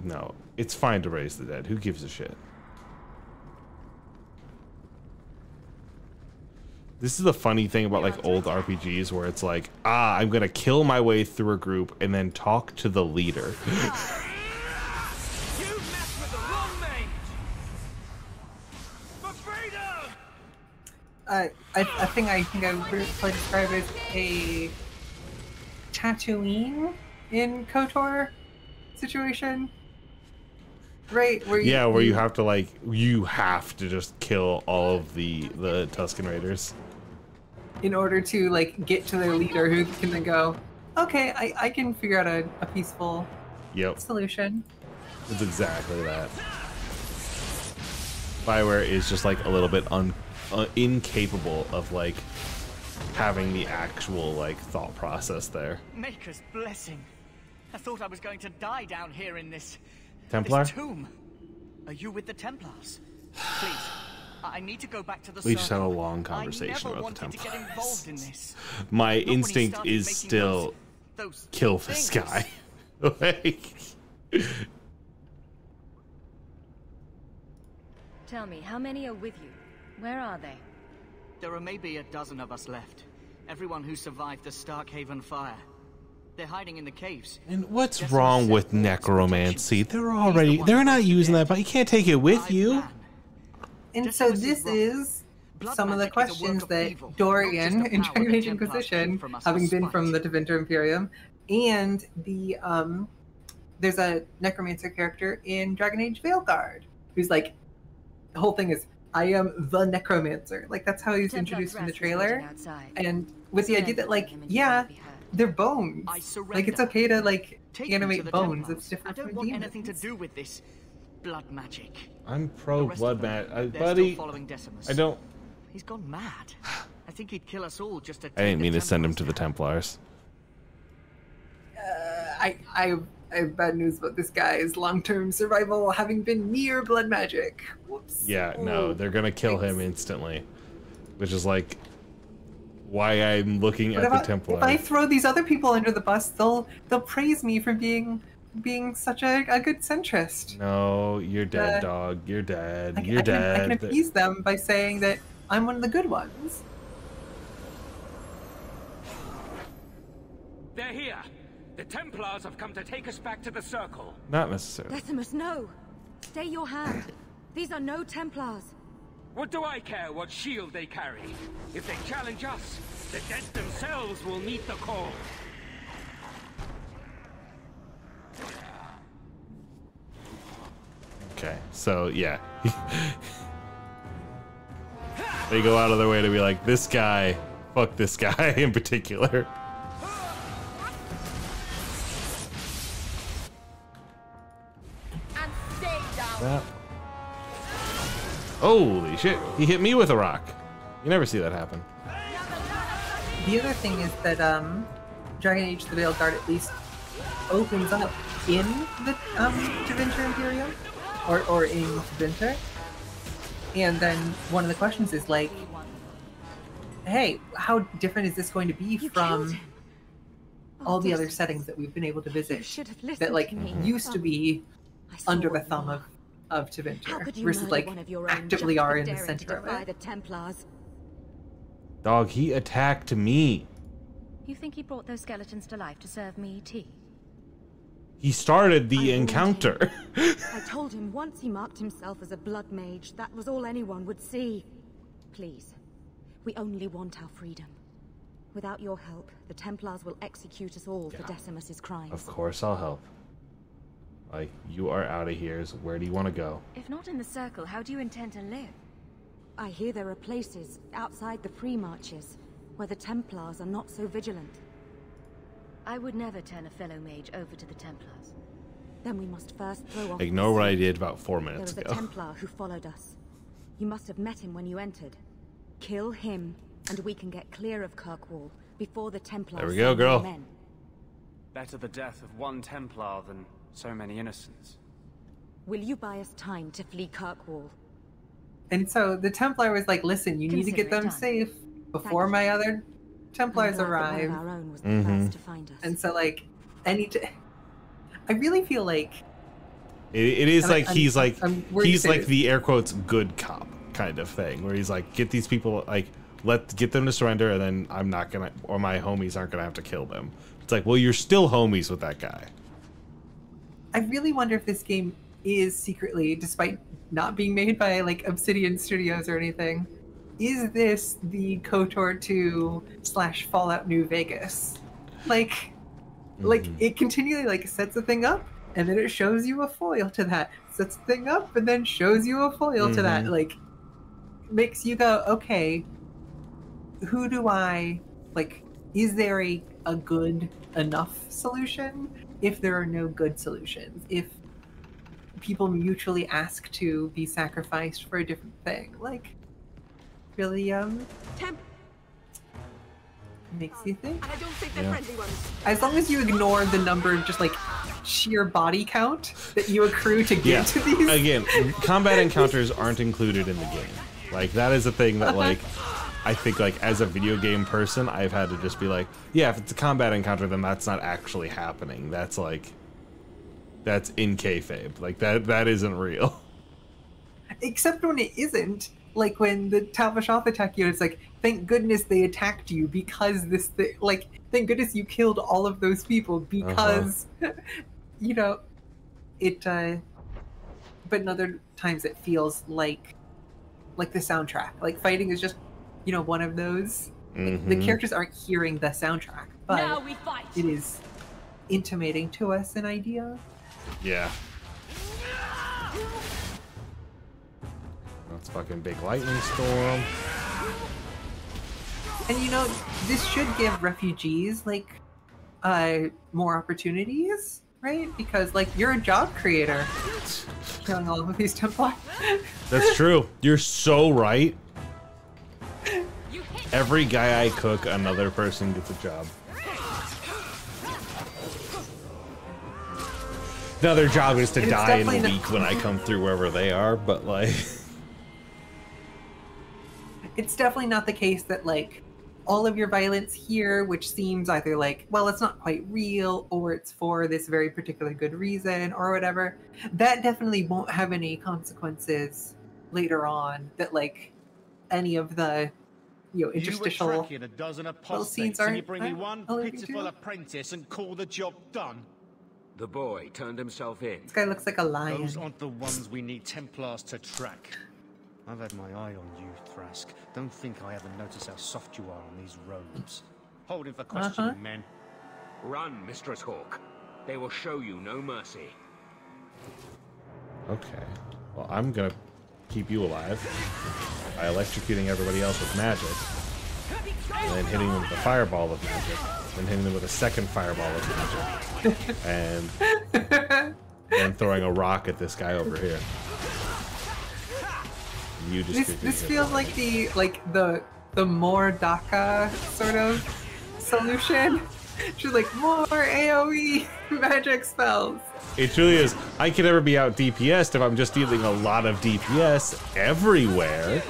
No, it's fine to raise the dead. Who gives a shit? This is the funny thing about like old RPGs where it's like, I'm gonna kill my way through a group and then talk to the leader. I think I would probably describe it as a Tatooine in KOTOR situation, right? Where you have to like you have to just kill all of the Tusken Raiders in order to like get to their leader, who can then go, okay, I can figure out a peaceful solution. It's exactly that. BioWare is just like a little bit incapable of like having the actual like thought process there. Maker's blessing. I thought I was going to die down here in this Templar tomb. Are you with the Templars? Please, I need to go back to the We just had a long conversation about the Templars. My instinct is still kill this guy. Tell me, how many are with you? Where are they? There are maybe a dozen of us left. Everyone who survived the Starkhaven fire. They're hiding in the caves. And what's wrong with necromancy? They're not using that, but you can't take it with you. And so this is some of the questions that Dorian in Dragon Age Inquisition, having been from the Tevinter Imperium, and the there's a necromancer character in Dragon Age Veilguard who's like, the whole thing is, I am the necromancer. Like, that's how he's introduced in the trailer. And with the idea that, like, yeah, they're bones. Like, it's okay to, like, animate bones. It's different from demons. I don't want anything to do with this blood magic. I'm pro blood magic, buddy. I don't. He's gone mad. I think he'd kill us all just to. I didn't mean to send him to the Templars. I have bad news about this guy's long-term survival, having been near blood magic. Whoops. Yeah, no, they're gonna kill him instantly, which is like why I'm looking at the Templars. If I throw these other people under the bus, they'll praise me for being such a good centrist. No, you're dead, dog. You're dead. You're dead. I can appease them by saying that I'm one of the good ones. They're here. The Templars have come to take us back to the Circle. Not necessarily. Decimus, no. Stay your hand. These are no Templars. What do I care what shield they carry? If they challenge us, the dead themselves will meet the call. Okay, so yeah. They go out of their way to be like, this guy, fuck this guy in particular. Holy shit, he hit me with a rock. You never see that happen. The other thing is that Dragon Age the Veilguard at least opens up in the Tevinter Imperium, or in Tevinter. And then one of the questions is like, hey, how different is this going to be from all the other settings that we've been able to visit that like used to be under the thumb of Tevinter versus like actively are in the center of it. The Templars. Dog, he attacked me. You think he brought those skeletons to life to serve me tea? He started the encounter. I told him once he marked himself as a blood mage, that was all anyone would see. Please, we only want our freedom. Without your help, the Templars will execute us all for Decimus's crimes. Of course I'll help. Like, you are out of here. So where do you want to go? If not in the Circle, how do you intend to live? I hear there are places outside the pre-marches where the Templars are not so vigilant. I would never turn a fellow mage over to the Templars. Then we must first throw off. Ignore what I did about 4 minutes ago. There was a Templar who followed us. You must have met him when you entered. Kill him, and we can get clear of Kirkwall before the Templars. There we go, girl. Men. Better the death of one Templar than so many innocents. Will you buy us time to flee Kirkwall? And so the Templar was like, listen, you need to get them safe before my other Templars arrive. Our own was the first to find us. And so like, I really feel like It is like he's like to the air quotes good cop kind of thing, where he's like, get these people, like, get them to surrender, and then I'm not gonna, or my homies aren't gonna have to kill them. It's like, well, you're still homies with that guy. I really wonder if this game is secretly, despite not being made by like Obsidian Studios or anything, is this the KOTOR 2 / Fallout New Vegas? Like it continually like sets a thing up, and then it shows you a foil to that. Sets the thing up, and then shows you a foil to that. Like, makes you go, okay, who do I like? Is there a good enough solution? If there are no good solutions, if people mutually ask to be sacrificed for a different thing, like, really makes you think. I don't think they're friendly ones. As long as you ignore the number of just like sheer body count that you accrue to get to these. Again, combat encounters aren't included in the game. Like, that is a thing that like I think, like, as a video game person, I've had to just be like, yeah, if it's a combat encounter, then that's not actually happening. That's like, that's in kayfabe. Like, that isn't real. Except when it isn't. Like, when the Tal-Vashoth attack you, it's like, thank goodness they attacked you because this thing, like, thank goodness you killed all of those people because, you know, it, but in other times it feels like the soundtrack. Like, fighting is just, you know, one of those. Like, the characters aren't hearing the soundtrack, but now we fight. It is intimating to us an idea. Yeah. That's fucking big lightning storm. And you know, this should give refugees like more opportunities, right? Because like you're a job creator, killing all of these Templars. That's true. You're so right. Every guy I cook, another person gets a job. Now their job is to die in a week when I come through wherever they are, but like... It's definitely not the case that like all of your violence here, which seems either like, well, it's not quite real, or it's for this very particular good reason, or whatever, that definitely won't have any consequences later on that like any of the, you know, interstitial little scenes are. You bring me one pitiful apprentice and call the job done. The boy turned himself in. This guy looks like a lion. Those aren't the ones we need Templars to track. I've had my eye on you, Thrask. Don't think I haven't noticed how soft you are on these robes. Holding for questioning, men. Run, Mistress Hawk. They will show you no mercy. Okay. Well, I'm gonna keep you alive by electrocuting everybody else with magic, and then hitting them with a fireball of magic, and hitting them with a second fireball of magic, and throwing a rock at this guy over here. You just this feels like the more DACA sort of solution. Just like more AoE magic spells. It truly is. I can never be out DPS'd if I'm just dealing a lot of DPS everywhere.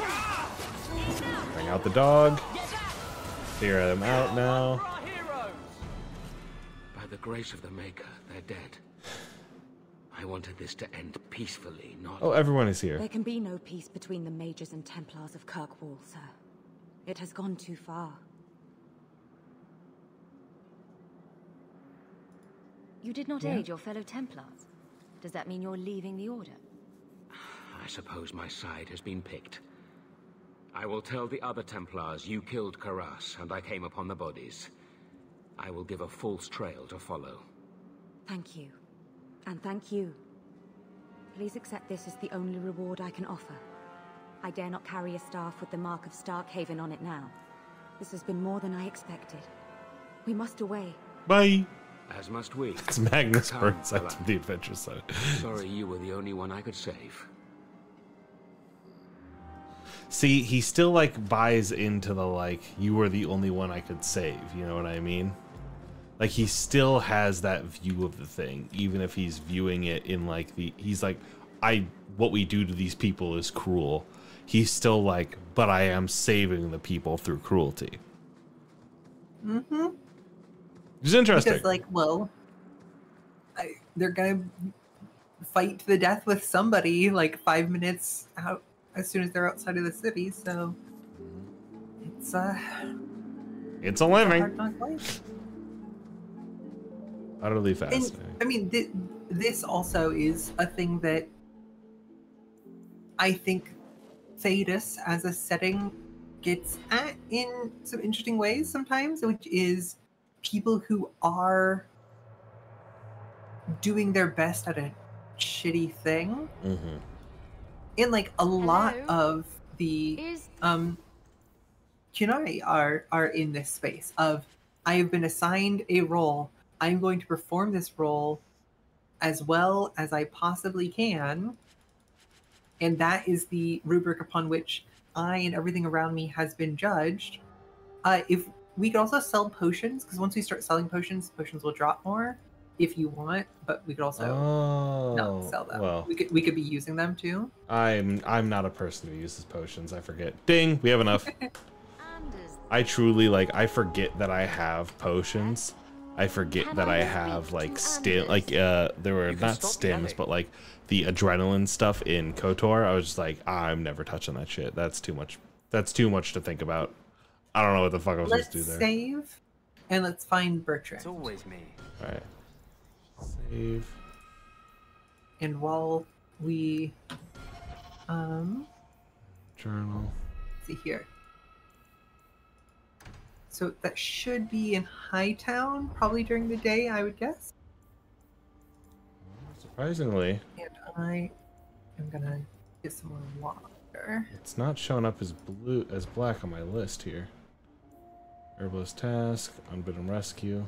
Bring out the dog. Clear them out now. By the grace of the Maker, they're dead. I wanted this to end peacefully, not... Oh, everyone is here. There can be no peace between the Mages and Templars of Kirkwall, sir. It has gone too far. You did not aid your fellow Templars. Does that mean you're leaving the Order? I suppose my side has been picked. I will tell the other Templars you killed Karas, and I came upon the bodies. I will give a false trail to follow. Thank you. And thank you. Please accept this as the only reward I can offer. I dare not carry a staff with the mark of Starkhaven on it now. This has been more than I expected. We must away. Bye. As must we. It's Magnus Burnside from the Adventure Zone. Sorry you were the only one I could save. See, he still like buys into the like, you were the only one I could save, you know what I mean? Like, he still has that view of the thing, even if he's viewing it in like he's like, what we do to these people is cruel. He's still like, but I am saving the people through cruelty. Mm-hmm. It's interesting. Because like, well, they're gonna fight to the death with somebody like 5 minutes out as soon as they're outside of the city. So it's a living. hard knock life. Utterly fascinating. And, I mean, this also is a thing that I think Thedas as a setting gets at in some interesting ways sometimes, which is people who are doing their best at a shitty thing. Mm-hmm. And like a lot of the Kunai are in this space of, I have been assigned a role. I'm going to perform this role as well as I possibly can. And that is the rubric upon which I and everything around me has been judged. If we could also sell potions, because once we start selling potions, potions will drop more if you want, but we could also not sell them. Well, we could be using them too. I'm not a person who uses potions. I forget. Ding, we have enough. I truly I forget that I have potions. I forget that I have like stim, there were not stims, but like the adrenaline stuff in KOTOR. I was just like, I'm never touching that shit. That's too much. That's too much to think about. I don't know what the fuck I was supposed to do there. Let's save, and let's find Bertrand. It's always me. All right. Save. And while we, journal. Let's see here. So that should be in Hightown, probably during the day, I would guess. Surprisingly. And I am gonna get some more water. It's not showing up as black on my list here. Herbalist task, unbidden rescue,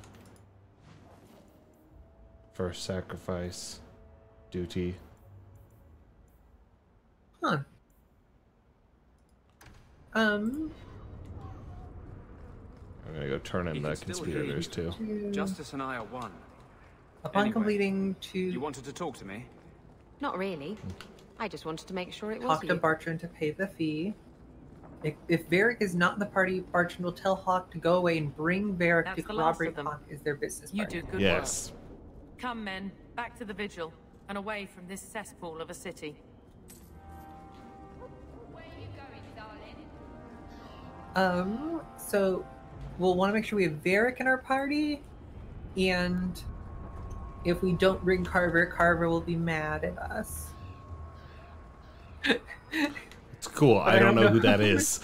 first sacrifice, duty. Huh. I'm gonna go turn in the conspirators too. Justice and I are one. Upon completing You wanted to talk to me? Not really. I just wanted to make sure it was talk you. to Bartrand to pay the fee. If Varric is not in the party, Bartrand will tell Hawk to go away and bring Varric to corroborate Hawk is their business partner. You do good work. Come, men, back to the vigil and away from this cesspool of a city. So we'll want to make sure we have Varric in our party, and if we don't bring Carver, Carver will be mad at us. It's cool. I don't know who that is.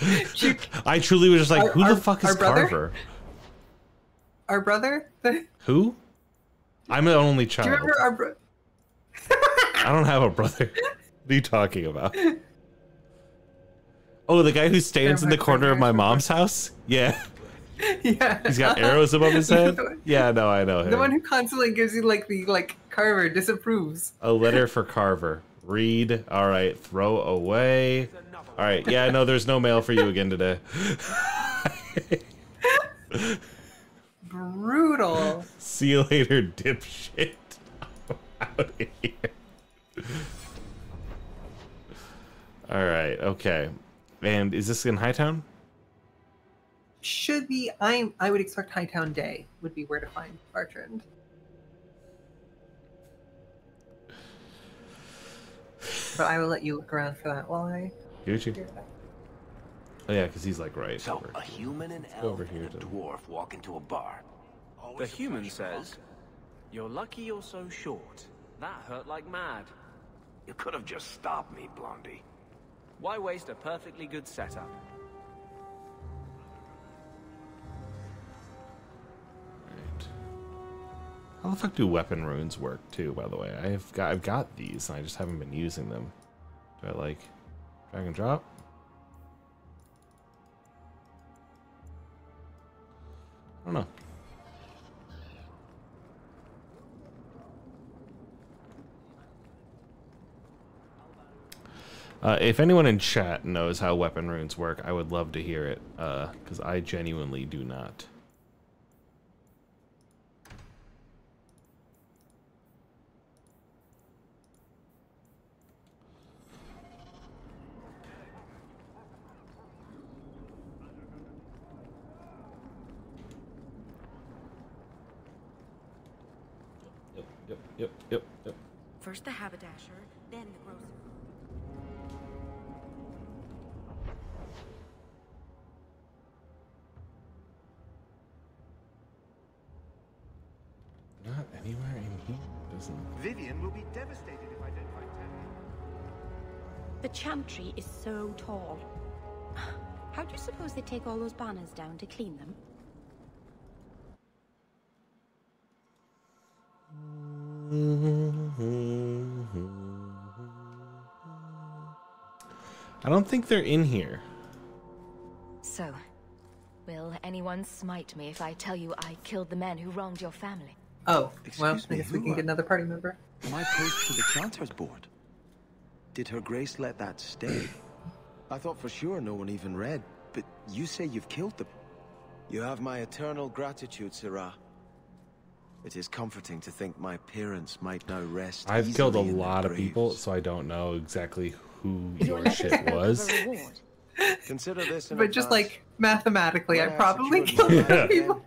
I truly was just like, who the fuck is Carver? Our brother? Who? I'm an only child. Do you remember our brother? I don't have a brother. What are you talking about? Oh, the guy who stands in the corner of my mom's house? Yeah. Yeah. He's got arrows above his head? Yeah, no, I know him. The one who constantly gives you Carver disapproves. A letter for Carver. Read. All right. Throw away. All right. Yeah, no, there's no mail for you again today. Brutal. See you later, dipshit. I'm out of here. All right. Okay. And is this in Hightown? Should be. I would expect Hightown Day would be where to find Bartrand. But I will let you look around for that while I. Gucci. Oh yeah, because he's like right. So over. a human, an Let's go elf, over here and a dwarf walk into a bar. The human says, "You're lucky you're so short. That hurt like mad." You could have just stopped me, Blondie. Why waste a perfectly good setup? Right. How the fuck do weapon runes work too? By the way, I've got these, and I just haven't been using them. Do I like drag and drop? I don't know. If anyone in chat knows how weapon runes work, I would love to hear it, because I genuinely do not. Yep. First the haberdasher, then the grocer. Not anywhere in here, doesn't it? Vivian will be devastated if I don't find Tammy. The chantry is so tall. How do you suppose they take all those banners down to clean them? I don't think they're in here. So, will anyone smite me if I tell you I killed the men who wronged your family? Oh, well, Excuse I me, guess we who can are- get another party member. Am I post to the Chanter's board? Did Her Grace let that stay? I thought for sure no one even read, but you say you've killed them. You have my eternal gratitude, Sirrah. It is comforting to think my parents might now rest. I've killed a easily in their lot of graves. people, so I don't know exactly who your shit was. Consider this in But just advance. like mathematically, I When probably secured killed my more people.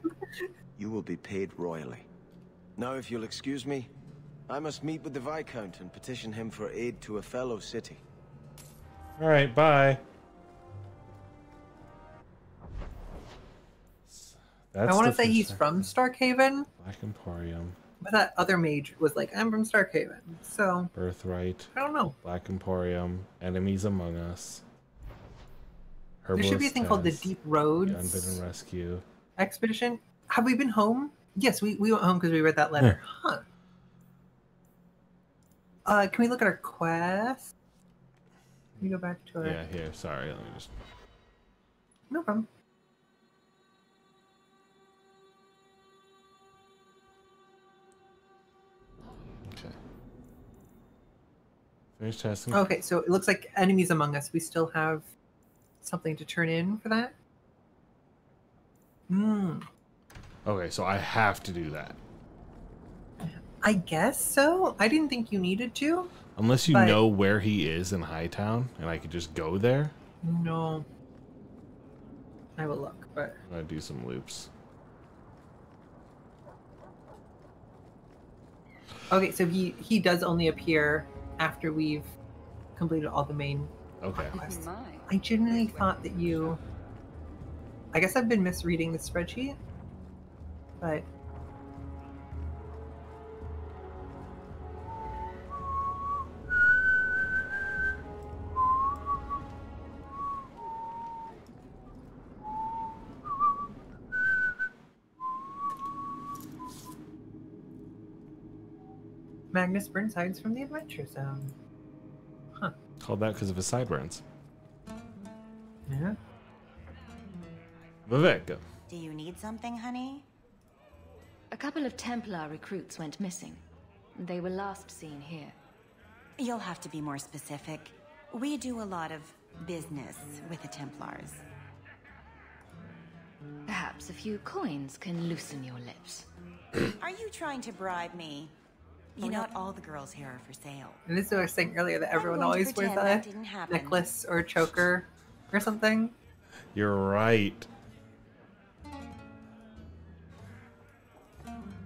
You will be paid royally. Now, if you'll excuse me, I must meet with the Viscount and petition him for aid to a fellow city. All right, bye. I want to say he's from Starkhaven, Black Emporium, but that other mage was like, I'm from Starkhaven. So, Birthright. I don't know. Black Emporium, Enemies Among Us. There should be a thing called the Herbalist Deep Test, Roads The Unbidden Rescue. Expedition. Have we been home? Yes, we went home because we read that letter. Huh. Can we look at our quest? Can we go back to our... Yeah, here. Sorry, let me just... No problem. Okay. Finish testing. Okay, so it looks like Enemies Among Us. We still have something to turn in for that? Hmm. Okay, so I have to do that. I guess so. I didn't think you needed to. Unless you but- know where he is in Hightown, and I could just go there. No. I will look, but... I'm gonna do some loops. Okay, so he does only appear after we've completed all the main Okay. quests. I genuinely thought that you... I guess I've been misreading the spreadsheet, but... Magnus Burnside's from the Adventure Zone. Huh. Called that because of his sideburns. Yeah. Vivek. Do you need something, honey? A couple of Templar recruits went missing. They were last seen here. You'll have to be more specific. We do a lot of business with the Templars. Perhaps a few coins can loosen your lips. Are you trying to bribe me? You know, not all the girls here are for sale. And this is what I was saying earlier, that everyone going to always wears pretend that a didn't happen. necklace or a choker or something. You're right.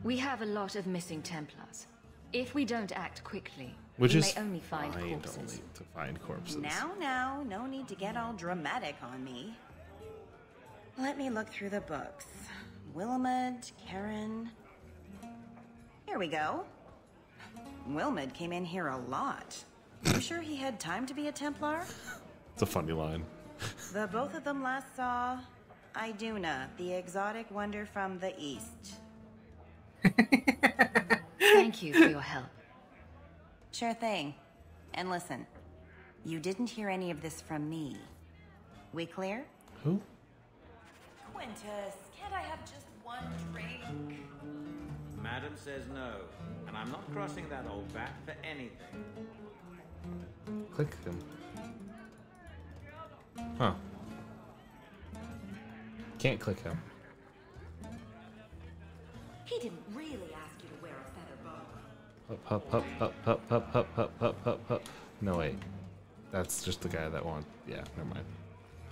We have a lot of missing Templars. If we don't act quickly, Which we is may only find fine corpses. only to find corpses. Now, no need to get all dramatic on me. Let me look through the books. Willamette, Karen... Here we go. Wilmot came in here a lot. You sure he had time to be a Templar? It's a funny line. The both of them last saw Iduna, the exotic wonder from the east. Thank you for your help. Sure thing. And listen, you didn't hear any of this from me. We clear? Who? Quintus, can't I have just one drink? Madam says no, and I'm not crossing that old back for anything. Click them. Huh. Can't click him. He didn't really ask you to wear a feather boa. Hup, hup, hup, hup, hup, hup, hup, hup, hup, hup. No, wait. That's just the guy that wants... Yeah, never mind.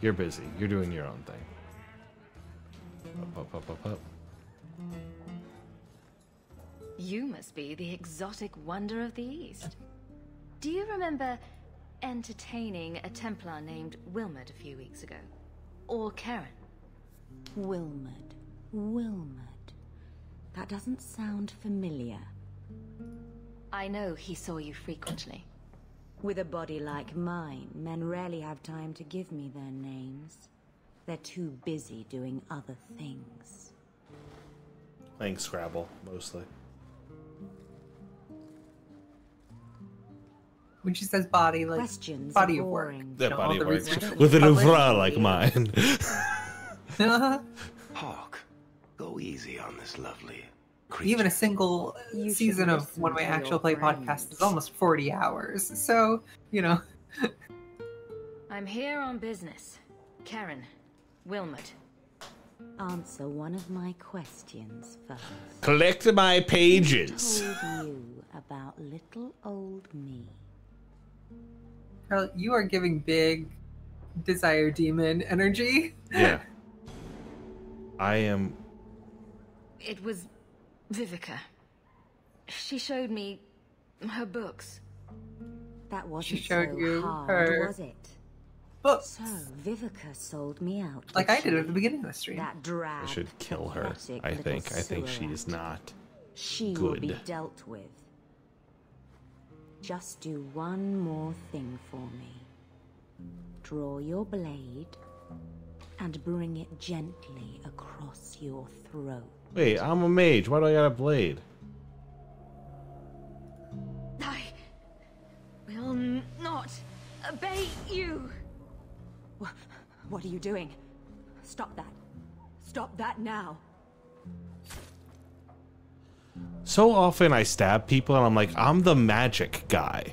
You're busy. You're doing your own thing. Hup, hup, hup, hup, hup. You must be the exotic wonder of the East. Do you remember entertaining a Templar named Wilmot a few weeks ago? Or Karen? Wilmot. That doesn't sound familiar. I know he saw you frequently. With a body like mine, men rarely have time to give me their names. They're too busy doing other things. Playing Scrabble, mostly. When she says body, like questions body of work. That body of work. With an oeuvre like mine. Hawk, go easy on this lovely creature. Even a single season of One Way Actual Play podcast is almost 40 hours. So, you know. I'm here on business. Karen, Wilmot. Answer one of my questions first. Collect my pages. Who told you about little old me? Girl, you are giving big desire demon energy. Yeah. I am. It was Vivica. She showed me her books. That wasn't She showed so you hard, her was it? books. So Vivica sold me out. Like I did at the beginning of the stream. That drab, I should kill her. I think she is not She good. will be dealt with. Just do one more thing for me. Draw your blade and bring it gently across your throat. Wait, I'm a mage. Why do I got a blade? I will not obey you. What are you doing? Stop that. Stop that now. So often I stab people and I'm like, I'm the magic guy.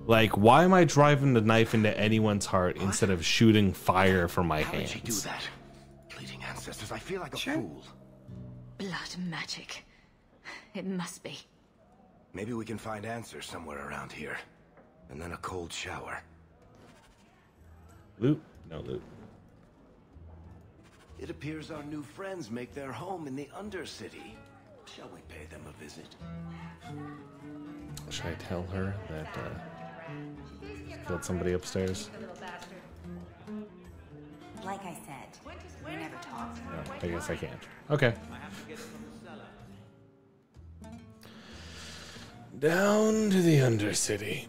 Like, why am I driving the knife into anyone's heart instead of shooting fire from my hands? How did she do that? Bleeding ancestors, I feel like a fool. Blood magic. It must be. Maybe we can find answers somewhere around here. And then a cold shower. Loot? No loot. It appears our new friends make their home in the Undercity. Shall we pay them a visit? Should I tell her that killed somebody upstairs? Like I said, we never talk. No, I guess I can't. Okay. Down to the Undercity.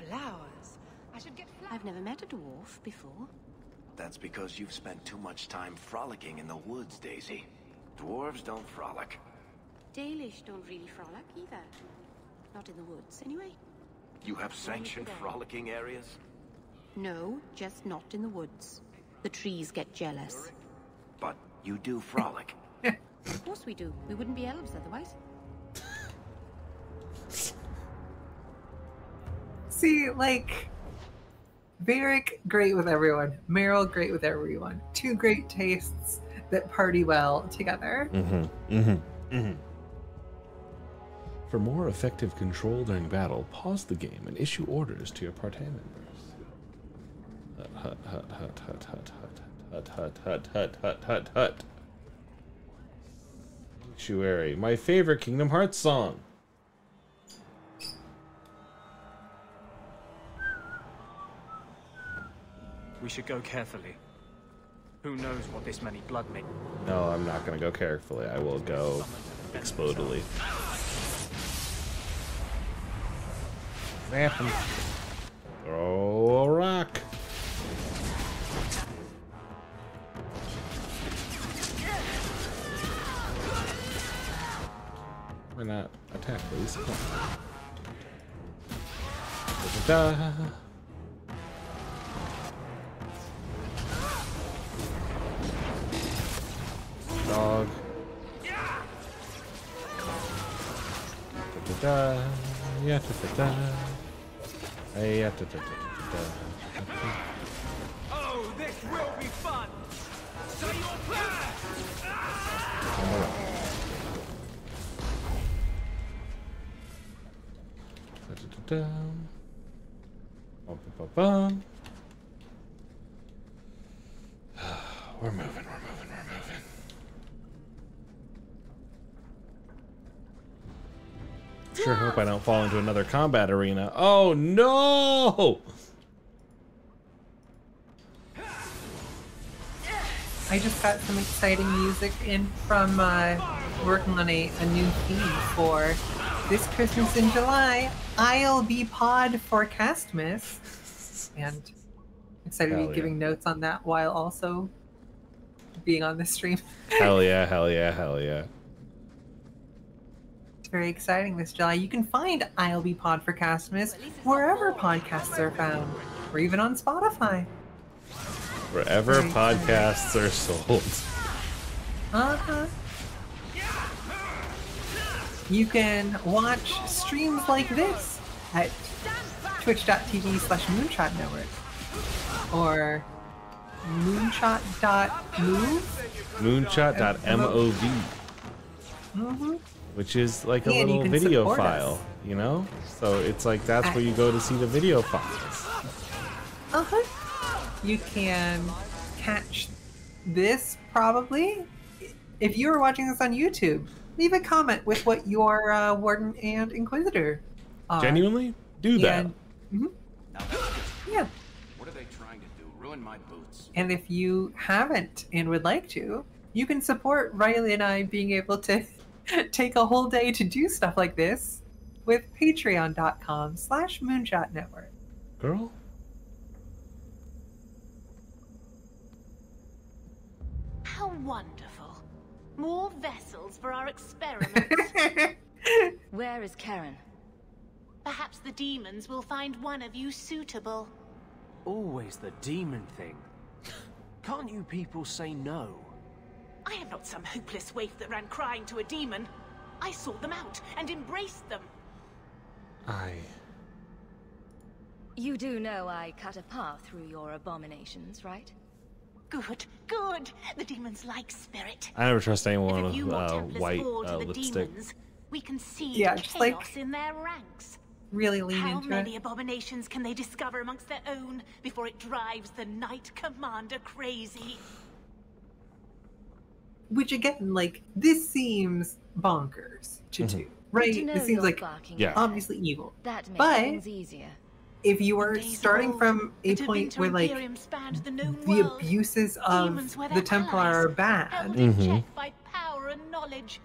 Flowers. I should get flowers. I've never met a dwarf before. That's because you've spent too much time frolicking in the woods, Daisy. Dwarves don't frolic. Dalish don't really frolic either. Not in the woods, anyway. You have sanctioned frolicking areas? No, just not in the woods. The trees get jealous. But you do frolic. Of course we do. We wouldn't be elves otherwise. See, like, Varric, great with everyone. Meryl, great with everyone. Two great tastes that party well together. For more effective control during battle, pause the game and issue orders to your party members. Hut, hut, hut, hut, hut, hut, hut, hut, hut, hut, hut, hut. Sanctuary, my favorite Kingdom Hearts song. We should go carefully. Who knows what this many blood means? No, I'm not gonna go carefully. I will go explodily. Zap him. Throw a rock. Why not attack, please? Come on. Da-da-da. Dog. Da-da-da. Yeah, da-da-da. Hey, yeah, da-da-da-da-da. Oh, this will be fun! Say your plan! Da-da-da-da. Bum-bum-bum-bum. We're moving. Sure hope I don't fall into another combat arena. Oh no! I just got some exciting music in from working on a new theme for this Christmas in July. I'll be pod for Castmas. And excited to be giving notes on that while also being on the stream. Hell yeah. It's very exciting this July. You can find I'll Be Pod for Castmas wherever podcasts are found, or even on Spotify. Wherever podcasts are sold. Uh-huh. You can watch streams like this at twitch.tv/Moonshot Network or moonshot.move. Moonshot.mov. Mm-hmm. Which is like a little video file, you know? So it's like that's where you go to see the video files. Uh-huh. You can catch this probably. If you were watching this on YouTube, leave a comment with what your Warden and Inquisitor are. Genuinely? Do that. Yeah. What are they trying to do? Ruin my boots. And if you haven't and would like to, you can support Riley and I being able to take a whole day to do stuff like this with patreon.com/Moonshot Network. Girl? How wonderful. More vessels for our experiments. Where is Karen? Perhaps the demons will find one of you suitable. Always the demon thing. Can't you people say no? I am not some hopeless waif that ran crying to a demon. I sought them out and embraced them. You do know I cut a path through your abominations, right? Good, good. The demons like spirit. I never trust anyone If a few more with Templars white fall to the lipstick. demons, we can see just chaos in their ranks. Really lean How into many it. abominations can they discover amongst their own before it drives the Knight Commander crazy? Which again, like, this seems bonkers to do, right? To know This seems you're like barking obviously evil. That makes But things easier. if you are starting from a point where, like, the abuses of the Templar are bad, By power and knowledge.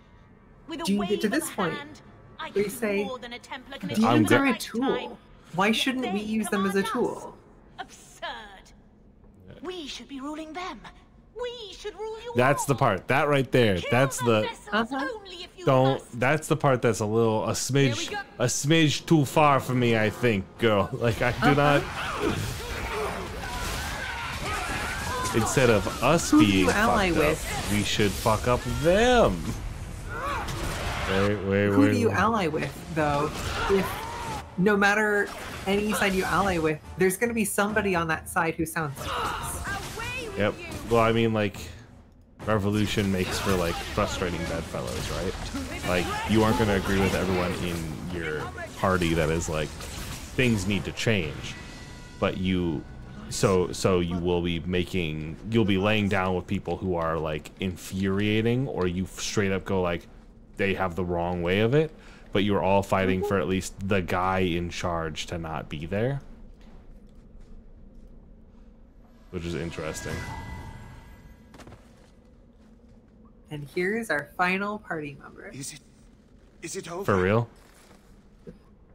With a do you get to wave this of a point hand, I where you can say, do more than a Templar can demons achieve are in a a tool. lifetime. Why shouldn't we use them as a tool? Absurd. We should be ruling them. We should rule you. That's the part. That right there. That's the that's the part that's a smidge too far for me, I think, girl. Like I do not instead of us being fucked up, we should fuck up them. Who do you ally with, though? If no matter any side you ally with, there's going to be somebody on that side who sounds like this. Yep. Well, I mean, like, revolution makes for, like, frustrating bedfellows, right? Like, you aren't going to agree with everyone in your party that is, like, things need to change. But you... So you will be making... You'll be laying down with people who are, like, infuriating, or you straight up go, like, they have the wrong way of it, but you're all fighting for at least the guy in charge to not be there. Which is interesting. And here's our final party member. Is it over? For real?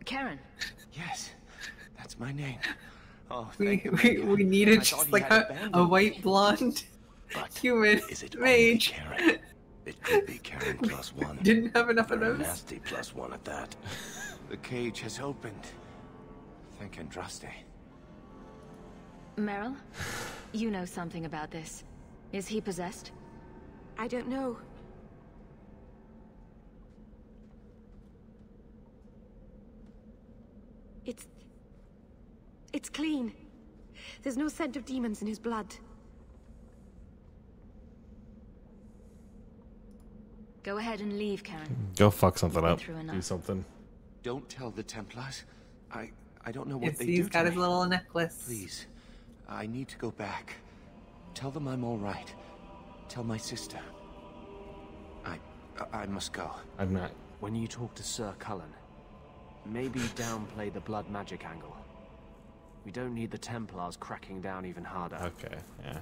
Karen. Yes, that's my name. Oh, we needed just like a white blonde human mage. It could be Karen plus one. Didn't have enough of those. Nasty plus one at that. The cage has opened. Thank Andraste. Meryl, you know something about this. Is he possessed? I don't know. It's clean. There's no scent of demons in his blood. Go ahead and leave, Karen. Go fuck something up. Do something. Don't tell the Templars. I don't know what they do. He's got his little necklace. Please, I need to go back. Tell them I'm all right. Tell my sister. I must go. I'm not. When you talk to Sir Cullen, maybe downplay the blood magic angle. We don't need the Templars cracking down even harder. Okay, yeah.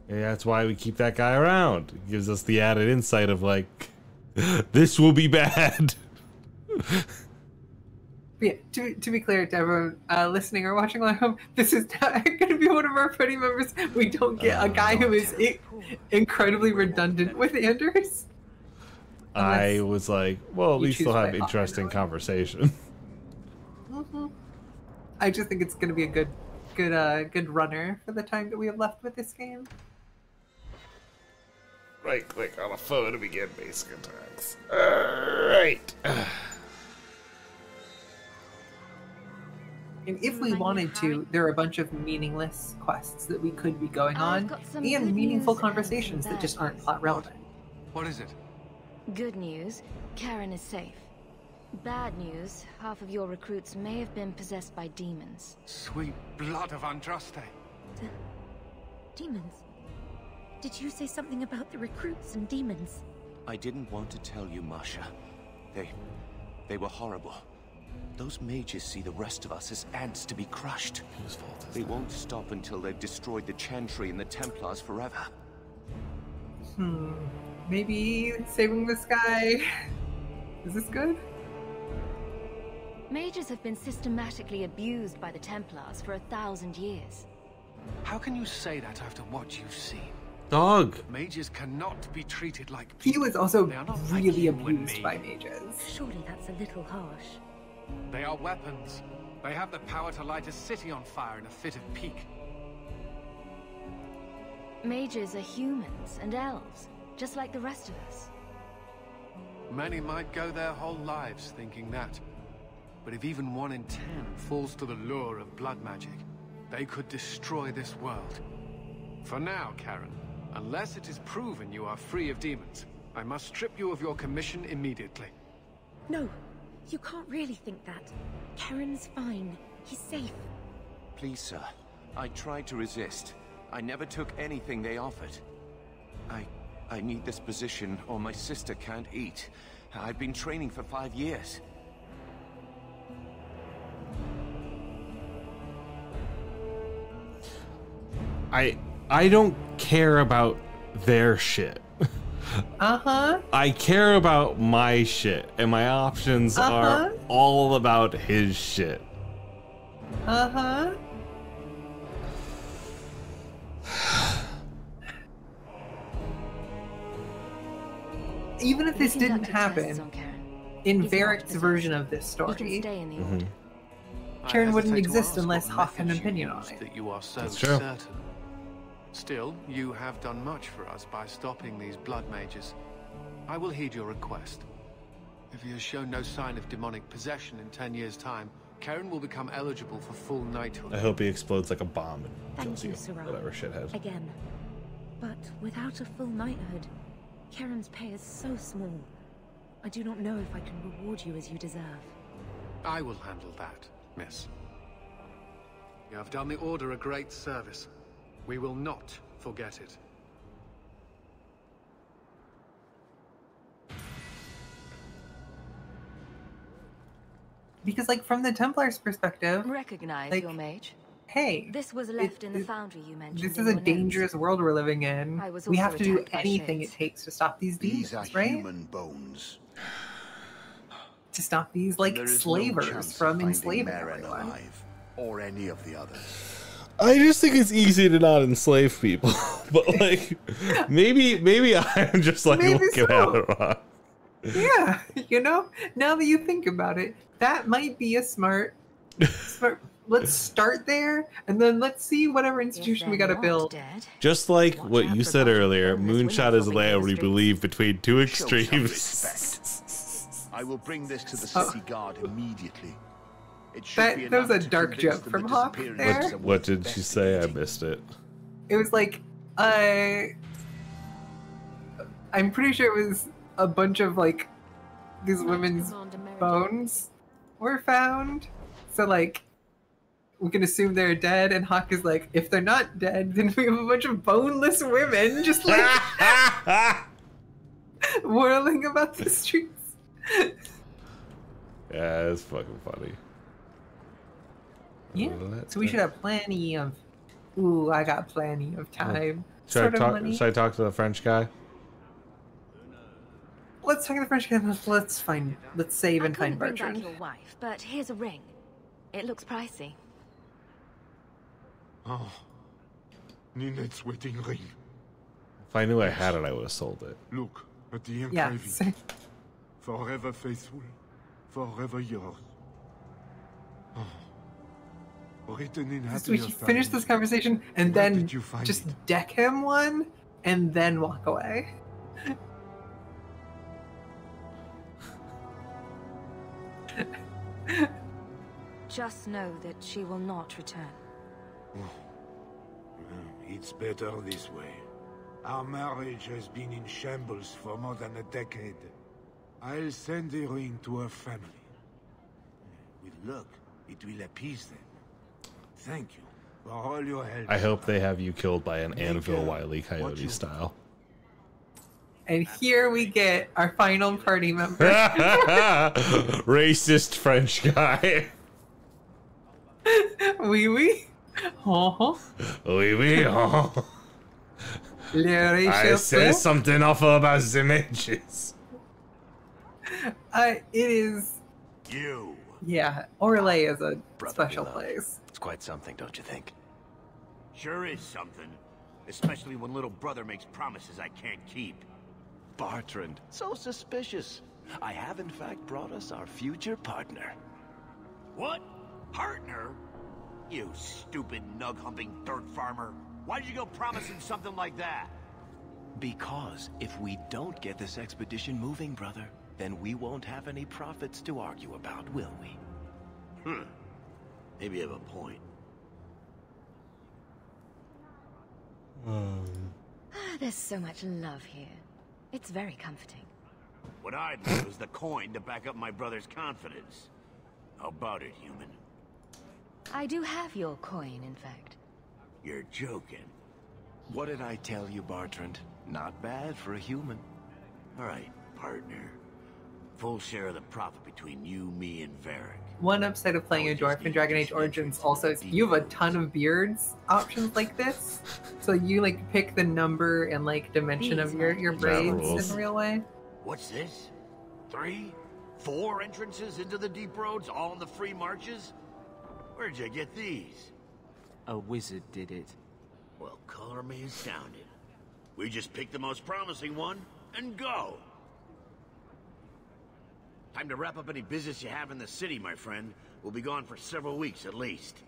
Yeah, that's why we keep that guy around. It gives us the added insight of like, this will be bad. Yeah, to be clear to everyone listening or watching at home, this is not going to be one of our party members. We don't get a guy who is incredibly redundant with Anders. I was like, well, at least they'll have interesting conversation. I just think it's going to be a good runner for the time that we have left with this game. Right click on a foe to begin basic attacks. Alright. And if we wanted to, there are a bunch of meaningless quests that we could be going on, and meaningful conversations that just aren't plot relevant. What is it? Good news, Karen is safe. Bad news, half of your recruits may have been possessed by demons. Sweet blood of Andraste. Demons? Did you say something about the recruits and demons? I didn't want to tell you, Masha. They were horrible. Those mages see the rest of us as ants to be crushed. They won't stop until they've destroyed the Chantry and the Templars forever. Maybe saving this guy. Is this good? Mages have been systematically abused by the Templars for 1,000 years. How can you say that after what you've seen? Dog. Mages cannot be treated like people. He was also really abused by mages. Surely that's a little harsh. They are weapons. They have the power to light a city on fire in a fit of pique. Mages are humans and elves, just like the rest of us. Many might go their whole lives thinking that. But if even 1 in 10 falls to the lure of blood magic, they could destroy this world. For now, Karen, unless it is proven you are free of demons, I must strip you of your commission immediately. No. You can't really think that. Karen's fine. He's safe. Please, sir. I tried to resist. I never took anything they offered. I need this position or my sister can't eat. I've been training for 5 years. I don't care about their shit. I care about my shit, and my options are all about his shit. Even if this didn't happen, in Varric's version of this story, Karen wouldn't exist unless Hawk had an opinion on it. That you are so That's true. certain. Still, you have done much for us by stopping these blood mages. I will heed your request. If he has shown no sign of demonic possession in 10 years' time, Karen will become eligible for full knighthood. I hope he explodes like a bomb and Thank kills you, you. Sarah. Whatever shithead. Again. But without a full knighthood, Karen's pay is so small. I do not know if I can reward you as you deserve. I will handle that, miss. You have done the Order a great service. We will not forget it. Because, like, from the Templars' perspective, Recognize like, your mage. Hey, This was left in the foundry you mentioned. this is a dangerous world we're living in. I was We also have to do attacked by anything shades. it takes to stop these demons, These are right? human bones. To stop these, like, There is no slavers chance of from finding enslaving Marin everyone. alive, or any of the others. I just think it's easy to not enslave people, but like maybe I'm just like Maybe looking so. at it wrong. Yeah, you know, now that you think about it, that might be a smart. Let's start there, and then let's see whatever institution we gotta build. Just like what you said earlier, Moonshot is a layout we believe between two extremes. I will bring this to the city guard immediately. It should be That was a enough to dark convince joke them from the Hawk disappearance there. of What did she say? I missed it. It was like, I'm pretty sure it was a bunch of like these women's bones were found. So like, we can assume they're dead, and Hawk is like, if they're not dead, then we have a bunch of boneless women just like whirling about the streets. Yeah, it's fucking funny. Yeah, so we should have plenty of... Ooh, I got plenty of time. Should I talk to the French guy? Let's talk to the French guy. Let's save and find bring back Bertrand. your wife, but here's a ring. It looks pricey. Oh, Ninette's wedding ring. If I knew I had it, I would have sold it. Look at the engraving. Yeah, same. Forever faithful, forever yours. Oh. Written in So we should finish this conversation and then just deck him one and then walk away. Just know that she will not return. It's better this way. Our marriage has been in shambles for more than a decade. I'll send the ring to her family. With luck, it will appease them. Thank you for all your help. I hope they have you killed by an anvil Wile E. Coyote style. And here we get our final party member. Racist French guy. Oui, oui. Oh. Oui, oui. Oh. I say something awful about the images. It is... You. Yeah, Orlais is a special place. It's quite something, don't you think? Sure is something. Especially when little brother makes promises I can't keep. Bertrand, so suspicious. I have in fact brought us our future partner. What? Partner? You stupid nug-humping dirt farmer. Why'd you go promising something like that? Because if we don't get this expedition moving, brother, then we won't have any profits to argue about, will we? Maybe you have a point. There's so much love here. It's very comforting. What I'd love is the coin to back up my brother's confidence. How about it, human? I do have your coin, in fact. You're joking. What did I tell you, Bertrand? Not bad for a human. All right, partner. Full share of the profit between you, me, and Varric. One upside of playing a dwarf in Dragon Age Origins also is you have a ton of beards options like this. So you like pick the number and like dimension of your braids in a real way. What's this? 3? 4 entrances into the deep roads, all in the free marches? Where'd you get these? A wizard did it. Well, color me astounded. We just pick the most promising one and go. Time to wrap up any business you have in the city, my friend. We'll be gone for several weeks at least.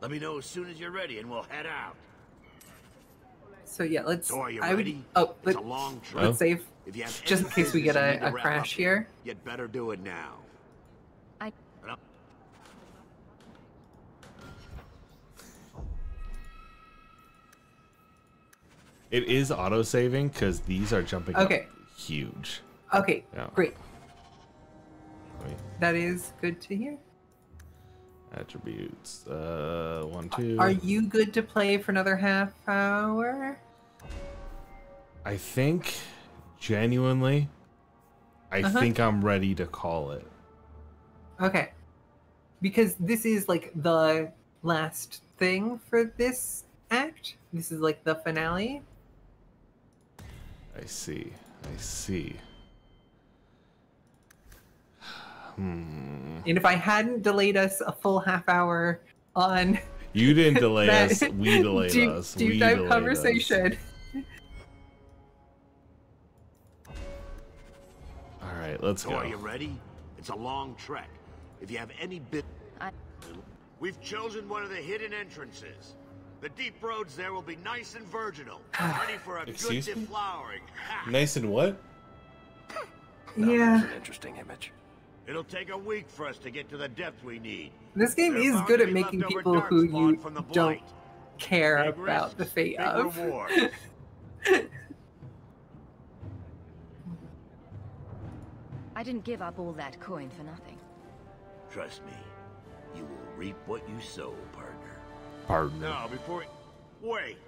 Let me know as soon as you're ready and we'll head out. So yeah, let's... So are you ready? ready? It's a long trip. Let's save, If you have just in case we get a crash here. You'd better do it now. It is auto-saving because these are jumping up huge. Okay, yeah. Great. Wait. That is good to hear. Attributes. 1, 2. Are you good to play for another half hour? I think, genuinely, I think I'm ready to call it. Okay. Because this is like the last thing for this act. This is like the finale. I see. And if I hadn't delayed us a full half hour on... You didn't delay us, we delayed us. Deep dive conversation. Alright, let's go. So are you ready? It's a long trek. If you have any bit... We've chosen one of the hidden entrances. The deep roads there will be nice and virginal, ready for a good deflowering. Nice and what? Yeah. An interesting image. It'll take a week for us to get to the depth we need. This game is good at making people who you don't care about the fate of. I didn't give up all that coin for nothing. Trust me, You will reap what you sow, partner. Partner. Now, before... Wait.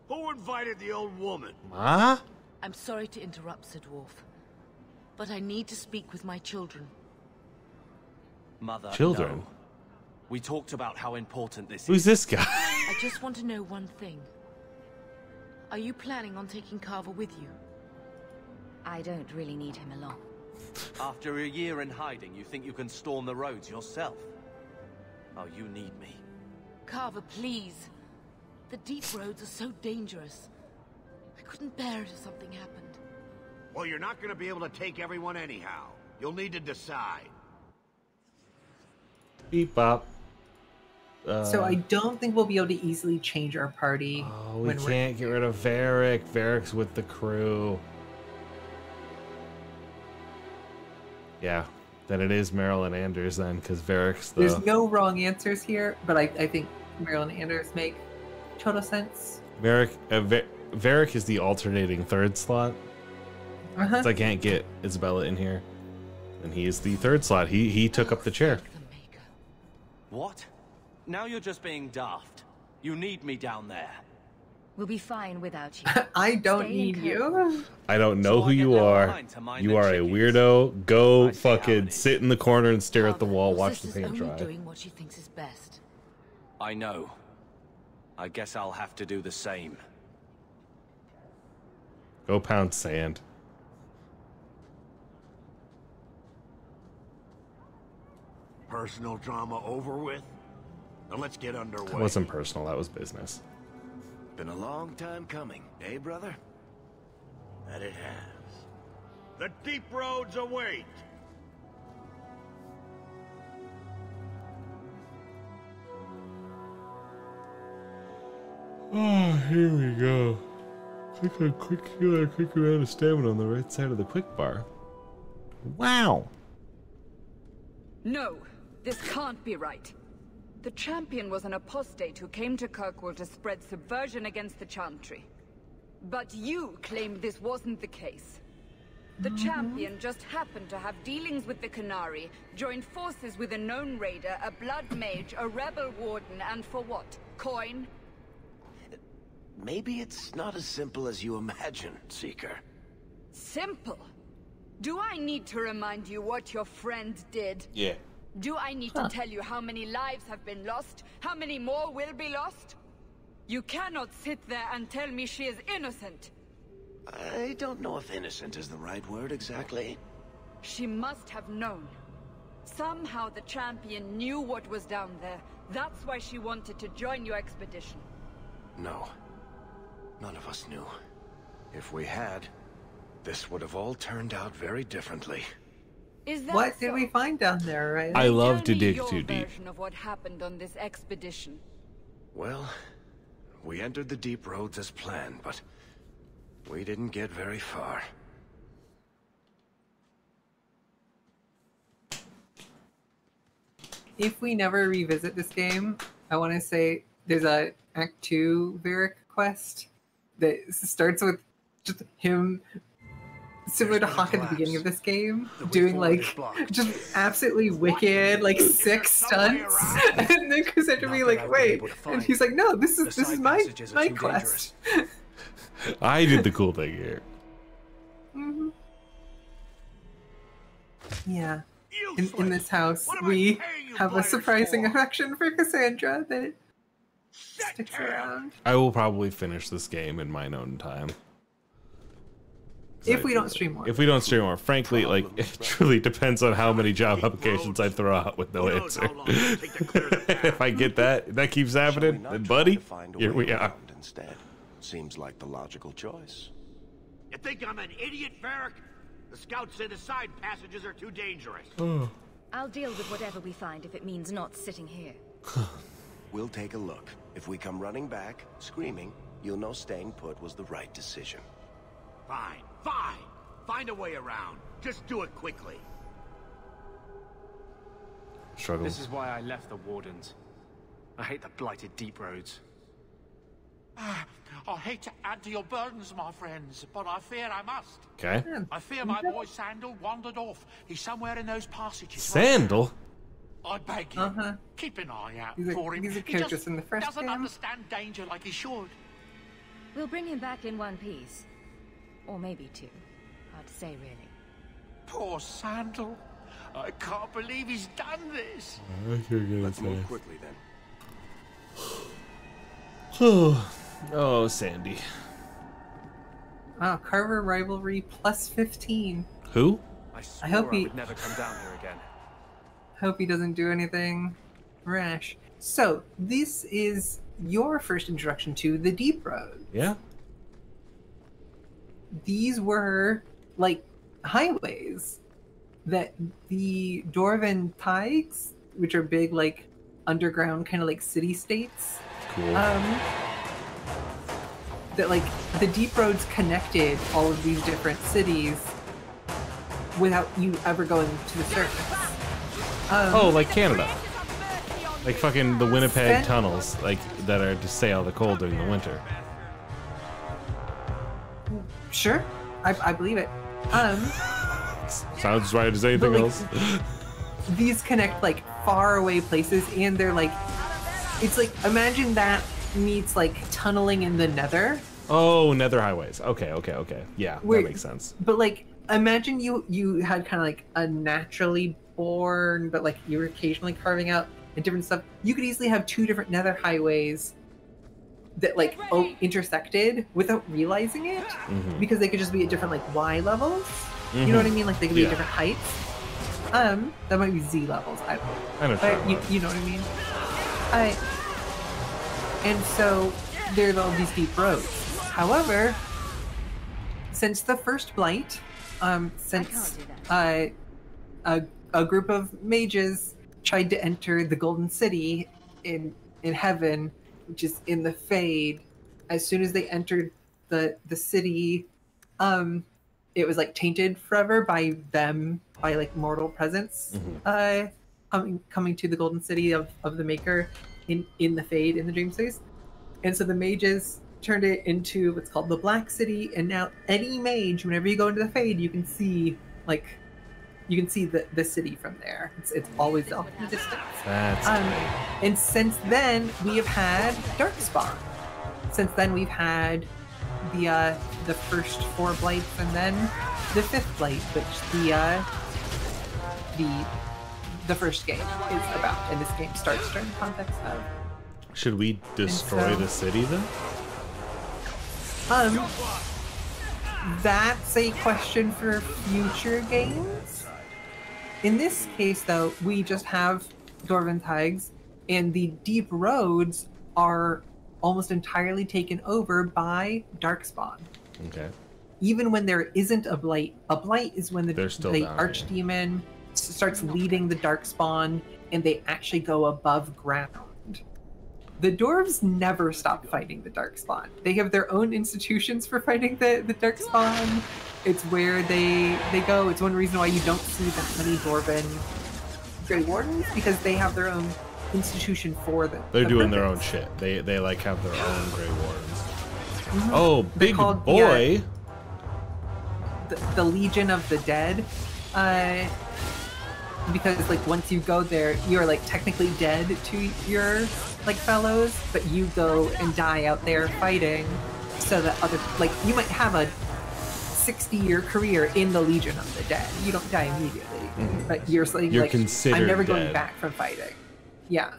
Who invited the old woman? Huh? I'm sorry to interrupt, Sir Dwarf, but I need to speak with my children. Mother, Children? no. We talked about how important this is. Who's this guy? I just want to know one thing. Are you planning on taking Carver with you? I don't really need him along. After a year in hiding, you think you can storm the roads yourself? Oh, you need me. Carver, please. The deep roads are so dangerous. I couldn't bear it if something happened. Well, you're not going to be able to take everyone anyhow. You'll need to decide. Beep bop. So I don't think we'll be able to easily change our party. Oh, we can't get rid of Varric. Varric's with the crew. Yeah, then it is Marilyn Anders then, because Varric's the... There's no wrong answers here, but I think Marilyn Anders make total sense. Varric is the alternating third slot. So I can't get Isabella in here. And he is the third slot. He took up the chair. What? Now you're just being daft. You need me down there. We'll be fine without you. I don't need you. I don't know who you are. You are a weirdo. Go fucking sit in the corner and stare at the wall, watch the paint dry. Doing what she thinks is best. I know. I guess I'll have to do the same. Go pound sand. Personal drama over with? Now let's get underway. That wasn't personal, that was business. Been a long time coming, eh, brother? That it has. The deep roads await! Oh, here we go. Click on quick amount of stamina on the right side of the quick bar. Wow. No, this can't be right. The champion was an apostate who came to Kirkwall to spread subversion against the Chantry. But you claimed this wasn't the case. The champion just happened to have dealings with the Canary, joined forces with a known raider, a blood mage, a rebel warden, and for what? Coin? Maybe it's not as simple as you imagine, Seeker. Simple? Do I need to remind you what your friend did? Yeah. Do I need to tell you how many lives have been lost? How many more will be lost? You cannot sit there and tell me she is innocent. I don't know if innocent is the right word exactly. She must have known. Somehow the champion knew what was down there. That's why she wanted to join your expedition. No. None of us knew. If we had, this would have all turned out very differently. Is that what did we find down there, right? I love to dig too deep. Version of what happened on this expedition. Well, we entered the deep roads as planned, but we didn't get very far. If we never revisit this game, I want to say there's a Act 2 Varric quest that starts with just him, similar to Hawk at the beginning of this game, doing like just absolutely wicked, like sick stunts, and then Cassandra being like, "Wait," and he's like, "No, this is my quest." I did the cool thing here. Mm-hmm. Yeah. In this house, we have a surprising affection for Cassandra that sticks around. I will probably finish this game in my own time. If we don't stream more. If we don't stream more. Frankly, like, it truly depends on how many job applications I throw out with no answer. If I get that keeps happening, then buddy, here we are. Instead, seems like the logical choice. You think I'm an idiot, Varric? The scouts say the side passages are too dangerous. I'll deal with whatever we find if it means not sitting here. We'll take a look. If we come running back, screaming, you'll know staying put was the right decision. Fine, fine. Find a way around. Just do it quickly. Struggle. This is why I left the Wardens. I hate the blighted deep roads. I hate to add to your burdens, my friends, but I fear I must. Okay. I fear my boy Sandal wandered off. He's somewhere in those passages. Sandal? I beg you, keep an eye out for him. He's a character in the first doesn't game. understand danger like he should. We'll bring him back in one piece. Or maybe two. Hard to say, really. Poor Sandal. I can't believe he's done this. Let's move quickly then. Oh, Sandy. Wow, Carver rivalry plus 15. Who? I hope he would never come down here again. Hope he doesn't do anything rash. So, this is your first introduction to the Deep Road. Yeah. These were, like, highways that the Dwarven Tigers, which are big, like, underground kind of like city-states. Cool. That, like, the Deep Roads connected all of these different cities without you ever going to the surface. Oh, like Canada. Like fucking the Winnipeg tunnels, like, that are to stay out of the cold during the winter. Sure. I believe it. Sounds right as anything else. These connect, like, far away places, and they're, like, it's like, imagine that meets, like, tunneling in the Nether. Oh, Nether highways. Okay. Yeah, that makes sense. But, like, imagine you had kind of, like, a naturally born, but, like, you were occasionally carving out and different stuff. You could easily have two different Nether highways that, like, intersected without realizing it, because they could just be at different, like, Y levels. You know what I mean? Like, they could be at different heights. That might be Z levels. I don't know. But you know what I mean? And so there's all these deep roads. However, since the first blight, since a group of mages tried to enter the Golden City in heaven, which is in the Fade, as soon as they entered the city, it was, like, tainted forever by like mortal presence coming to the Golden City of the Maker in the Fade, in the Dream Space. And so the mages turned it into what's called the Black City, and now any mage, whenever you go into the Fade, you can see, like, the city from there. It's always off in the distance. That's great. And since then, we have had Darkspawn. Since then, we've had the first 4 blights, and then the 5th blight, which the first game is about, and this game starts during the context of. Should we destroy the city then? That's a question for future games. In this case, though, we just have Dwarven Tigers, and the Deep Roads are almost entirely taken over by Darkspawn. Okay. Even when there isn't a blight is when the down, archdemon starts leading the Darkspawn, and they actually go above ground. The dwarves never stop fighting the Darkspawn. They have their own institutions for fighting the Darkspawn. It's where they go. It's one reason why you don't see that many Dwarven Grey Wardens, because they have their own institution for them. They're doing their own shit. They like have their own Grey Wardens. Oh, big boy! The Legion of the Dead. Because, like, once you go there, you're, like, technically dead to your, like, fellows, but you go and die out there fighting, so that other, like, you might have a 60-year career in the Legion of the Dead. You don't die immediately, but you're like, considered I'm never going dead. back from fighting. Yeah.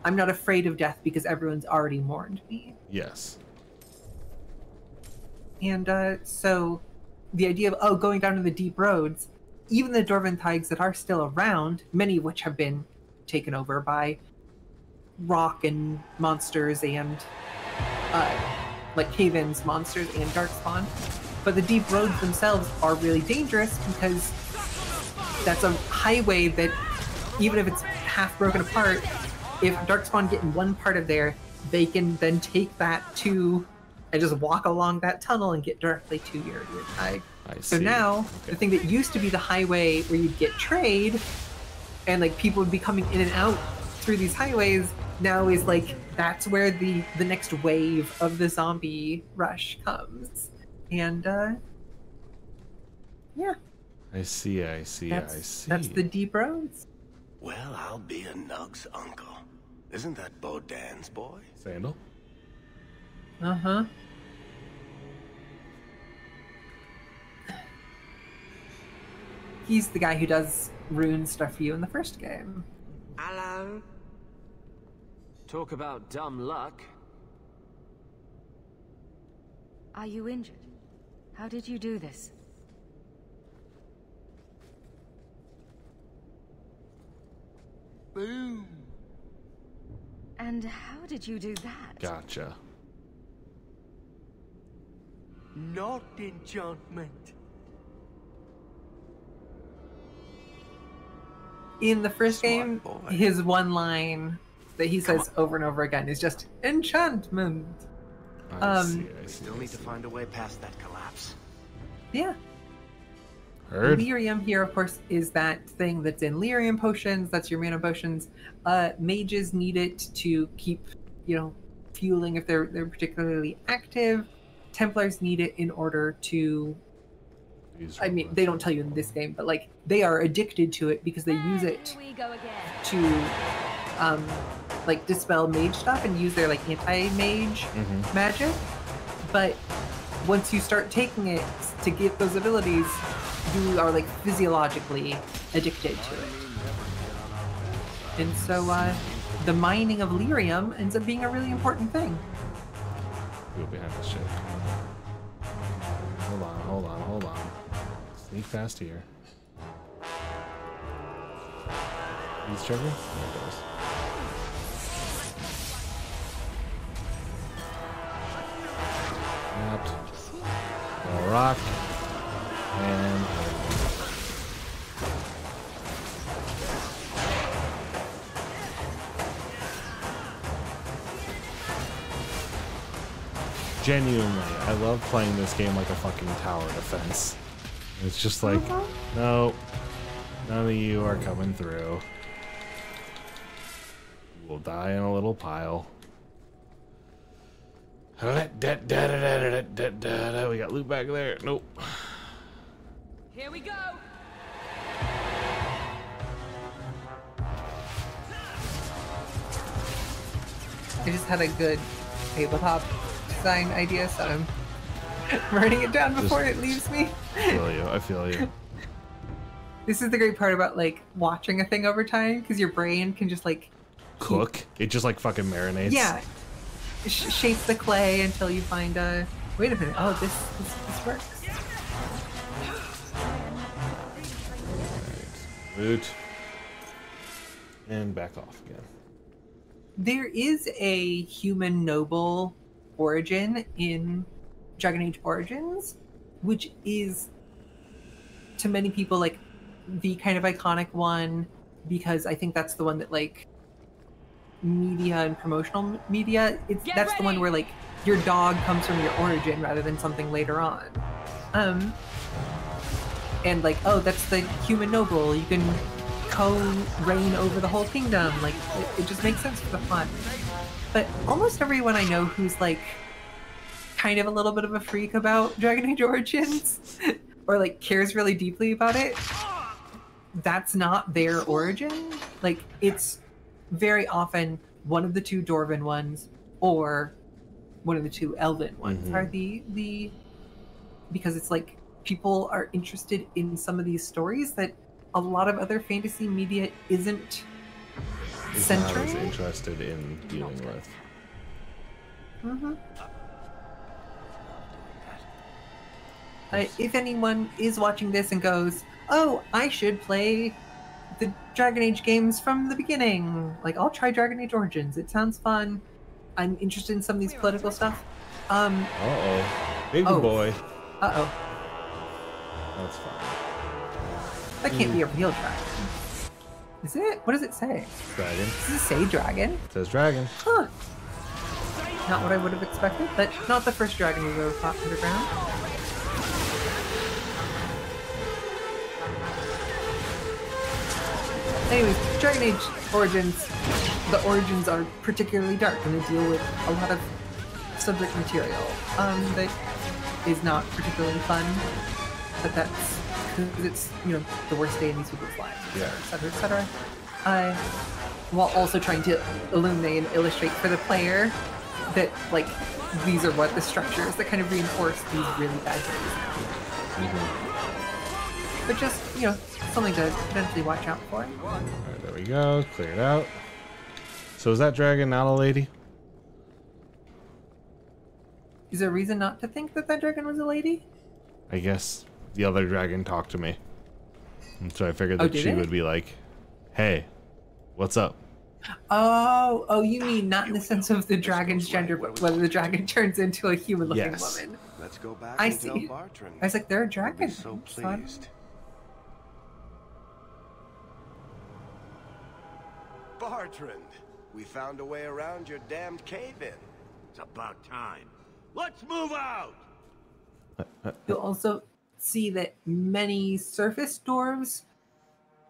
I'm not afraid of death because everyone's already mourned me. Yes. And so the idea of going down to the Deep Roads, even the Dwarven Tigers that are still around, many of which have been taken over by rock and monsters and like Haven's monsters and Darkspawn, but the Deep Roads themselves are really dangerous because that's a highway that, even if it's half broken apart, if Darkspawn get in one part of there, they can then take that to and just walk along that tunnel and get directly to your tag. So now, the thing that used to be the highway where you'd get trade, and like people would be coming in and out through these highways, now is like, that's where the next wave of the zombie rush comes. And yeah. I see. That's the Deep Roads. Well, I'll be a Nug's uncle. Isn't that Bodan's boy? Sandal? Uh-huh. He's the guy who does rune stuff for you in the first game. Hello. Talk about dumb luck. Are you injured? How did you do this? Boom. And how did you do that? Gotcha. Not enchantment. In the first game, his one line that he says over and over again is just enchantment. I still need to find a way past that collapse. Yeah. Heard. Lyrium here, of course, is that thing that's in lyrium potions. That's your mana potions. Mages need it to keep, fueling if they're particularly active. Templars need it in order to. I mean, they don't tell you in this game, but like they are addicted to it because they use it to, like dispel mage stuff and use their like anti-mage magic. But once you start taking it to get those abilities, you are like physiologically addicted to it. And so the mining of lyrium ends up being a really important thing. Go behind this shit. Hold on. Sneak past here. He's trigger? There it goes. Snapped. A rock. And genuinely, I love playing this game like a fucking tower defense. It's just like, no, none of you are coming through. We'll die in a little pile. We got loot back there. Nope. Here we go. I just had a good tabletop design idea, so I'm writing it down before it leaves me. I feel you. This is the great part about like watching a thing over time, because your brain can just like cook. It just like fucking marinates. Yeah. Shape the clay until you find a. Wait a minute. Oh, this works. Right. Boot. And back off again. There is a human noble origin in Dragon Age Origins, which is to many people like the kind of iconic one, because I think that's the one that like media and promotional media, that's the one where like your dog comes from your origin rather than something later on. And like, oh, that's the human noble, you can co-reign over the whole kingdom, like it just makes sense for the fun. But almost everyone I know who's like kind of a little bit of a freak about Dragon Age Origins or like cares really deeply about it, that's not their origin. Like it's very often one of the two Dwarven ones or one of the two Elven ones are the because it's like people are interested in some of these stories that a lot of other fantasy media isn't centering. Not as interested in dealing with. If anyone is watching this and goes, oh, I should play the Dragon Age games from the beginning, like I'll try Dragon Age Origins, it sounds fun, I'm interested in some of these political stuff. Baby boy. That's fine. That can't be a real dragon. Is it? What does it say? Dragon. Does it say dragon? It says dragon. Huh. Not what I would have expected, but not the first dragon we've ever fought underground. Anyways, Dragon Age Origins, the origins are particularly dark and they deal with a lot of subject material that is not particularly fun, but that's because it's, the worst day in these people's lives, et cetera, et cetera. while also trying to illuminate and illustrate for the player that, like, these are what the structures that kind of reinforce these really bad things. But just, you know, something to potentially watch out for. Alright, there we go. Clear it out. So is that dragon not a lady? Is there a reason not to think that that dragon was a lady? I guess the other dragon talked to me. And so I figured that she would be like, hey, what's up? Oh, you mean not in the sense of the dragon's gender, but whether the dragon turns into a human-looking woman. Let's go back I and tell see. Bartrand. I was like, they're a dragon. He'll be so It's fun. pleased. Bartrand, we found a way around your damned cave-in. It's about time. Let's move out! You'll also see that many surface dwarves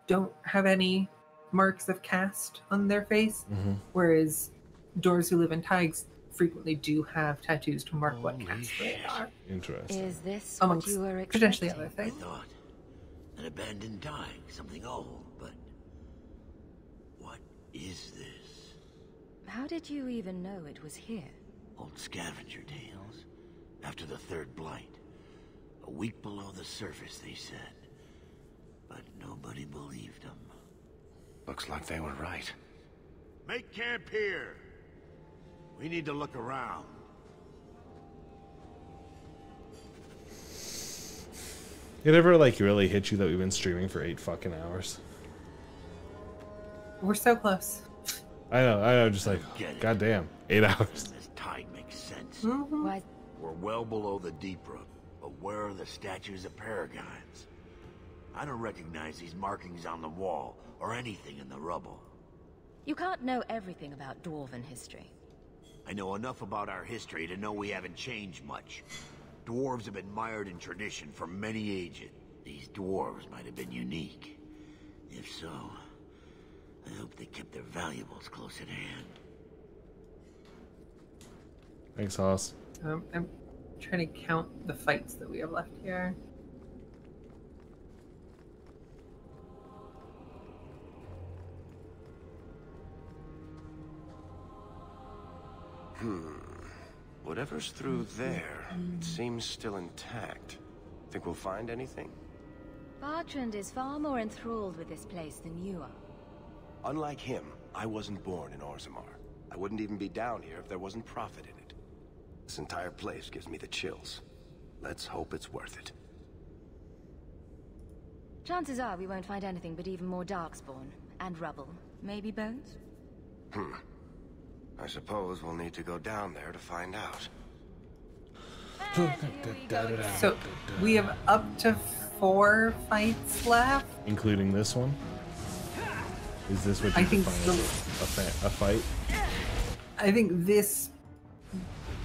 don't have any marks of caste on their face, whereas dwarves who live in Tigers frequently do have tattoos to mark what caste they are. Interesting. Is this Amongst what you were potentially expecting? other things. I thought an abandoned Tig, something old, but what is this? How did you even know it was here? Old scavenger tales. After the third blight. A week below the surface, they said. But nobody believed them. Looks like they were right. Make camp here! We need to look around. It ever, like, really hit you that we've been streaming for 8 fucking hours? We're so close. I know, just like, goddamn, 8 hours. This tide makes sense. Why? We're well below the deep road, but where are the statues of paragons? I don't recognize these markings on the wall, or anything in the rubble. You can't know everything about dwarven history. I know enough about our history to know we haven't changed much. Dwarves have been mired in tradition for many ages. These dwarves might have been unique. If so, I hope they kept their valuables close at hand. Thanks, Hoss. I'm trying to count the fights that we have left here. Whatever's through there, it seems still intact. Think we'll find anything? Bartrand is far more enthralled with this place than you are. Unlike him, I wasn't born in Orzammar. I wouldn't even be down here if there wasn't profit in it. This entire place gives me the chills. Let's hope it's worth it. Chances are we won't find anything but even more darkspawn and rubble. Maybe bones? I suppose we'll need to go down there to find out. So we have up to 4 fights left, including this one. Is this what you define as a fight? I think this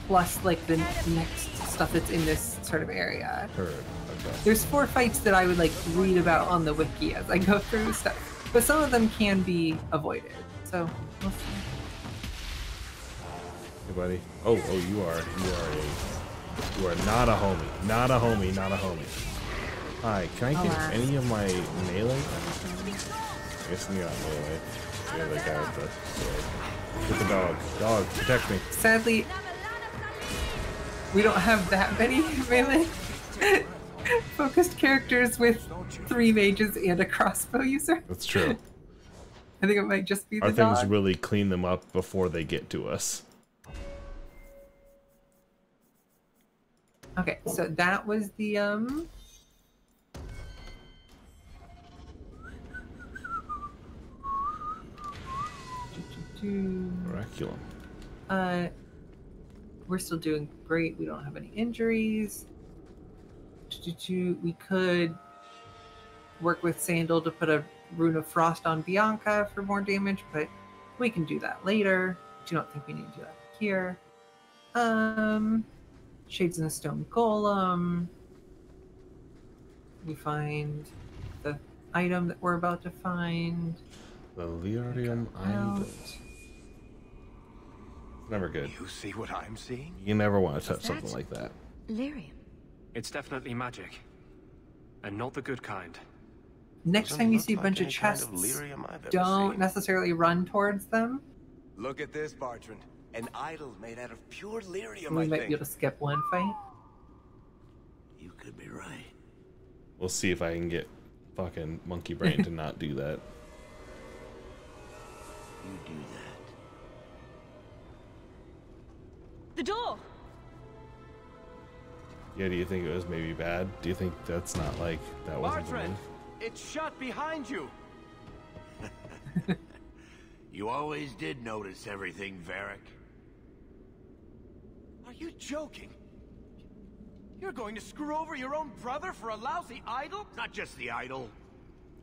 plus like the next stuff that's in this sort of area. Heard. Okay. There's 4 fights that I would like read about on the wiki as I go through stuff, but some of them can be avoided. So we'll see. Hey, buddy. Oh, you are not a homie. Not a homie. Not a homie. Hi, can I get any of my melee? I guess you're not melee. You're the guy with the sword. Get the dog. Dog, protect me. Sadly, we don't have that many melee focused characters with 3 mages and a crossbow user. That's true. I think it might just be the Our dog. things really clean them up before they get to us. Okay, so that was the Oraculum. We're still doing great. We don't have any injuries. We could work with Sandal to put a Rune of Frost on Bianca for more damage, but we can do that later. Do not think we need to do that here. Shades in the Stone Golem. We find the item that we're about to find. The Lyrium Island. Never good. You see what I'm seeing? You never want to touch something like that. Lyrium. It's definitely magic. And not the good kind. next time you see a bunch of chests, don't necessarily run towards them. Look at this, Bartrand. An idol made out of pure lyrium, We might be able to skip one fight. You could be right. We'll see if I can get fucking Monkey Brain to not do that. You do that. The door! Yeah, do you think it was maybe bad? Do you think that's not like, that wasn't the move? It's shut behind you. You always did notice everything, Varric. Are you joking? You're going to screw over your own brother for a lousy idol? Not just the idol.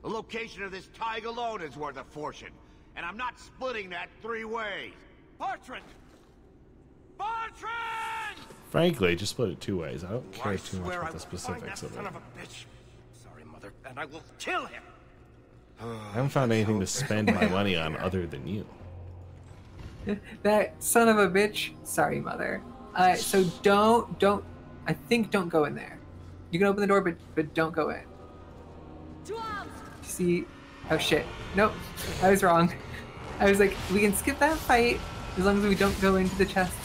The location of this tag alone is worth a fortune. And I'm not splitting that 3 ways. Bartrand! Bartrand! Frankly, just split it 2 ways. I don't care too much about the specifics of it. Son of a bitch. Sorry, Mother, and I will kill him. I haven't found anything to spend my money on other than you. That son of a bitch. Sorry, Mother. So don't. I think don't go in there. You can open the door, but don't go in. See? Oh shit. Nope. I was wrong. I was like, we can skip that fight as long as we don't go into the chests.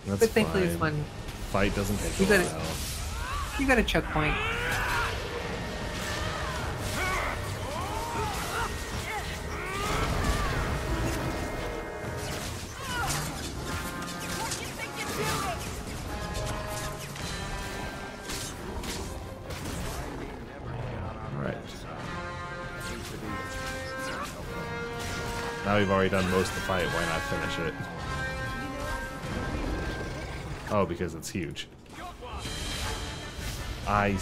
That's but thankfully fine. this one Fight doesn't take a while. You got a choke point. Now we've already done most of the fight, why not finish it? Oh, because it's huge. I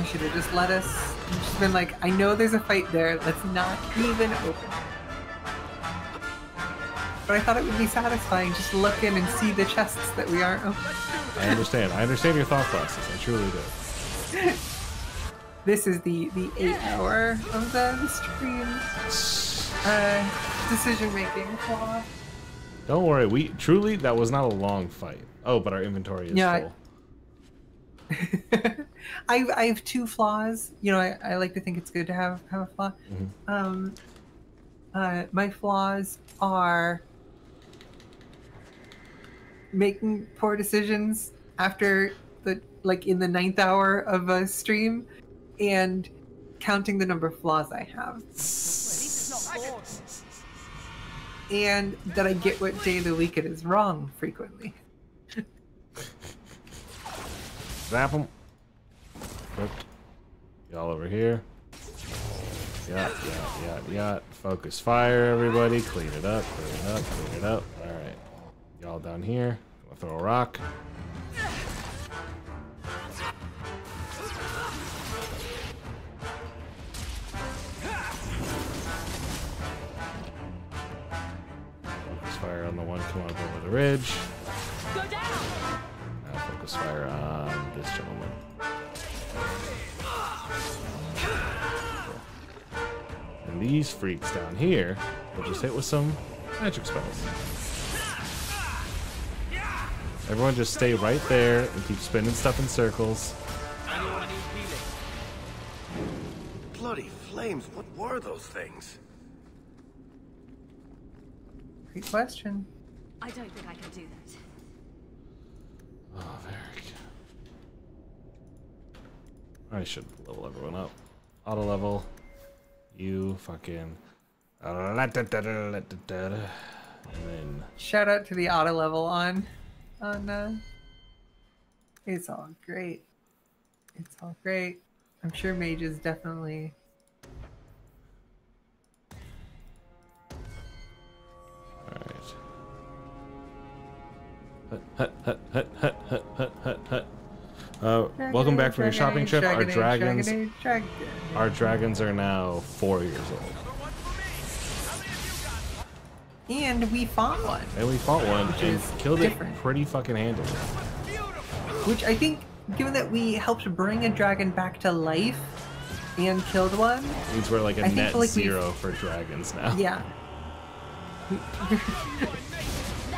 should have just let us. Just been like, I know there's a fight there. Let's not even open. But I thought it would be satisfying just to look in and see the chests that we aren't opening. I understand. I understand your thought process. I truly do. This is the 8 hour of the stream decision making flaw. Don't worry, that was not a long fight. Oh, but our inventory is full. I have 2 flaws. You know, I like to think it's good to have a flaw. Mm-hmm. My flaws are making poor decisions after in the 9th hour of a stream, and counting the number of flaws I have. And that I get what day of the week it is wrong frequently. Zap them. Y'all over here. Yeah. Focus fire, everybody. Clean it up, clean it up. Alright. Y'all down here. Gonna throw a rock. Fire on the one coming up over the ridge. Go down. Now focus fire on this gentleman. And these freaks down here will just hit with some magic spells. Everyone just stay right there and keep spinning stuff in circles. Bloody flames, what were those things? Great question. I don't think I can do that. Oh, Varric. I should level everyone up. Auto level. You fucking. And then. Shout out to the auto level on. It's all great. It's all great. I'm sure Mage is definitely. Welcome back from your shopping trip. Our dragons are now 4 years old. And we fought one. And killed it pretty fucking handily. Which I think, given that we helped bring a dragon back to life and killed one, means we're like a net 0 for dragons now. Yeah.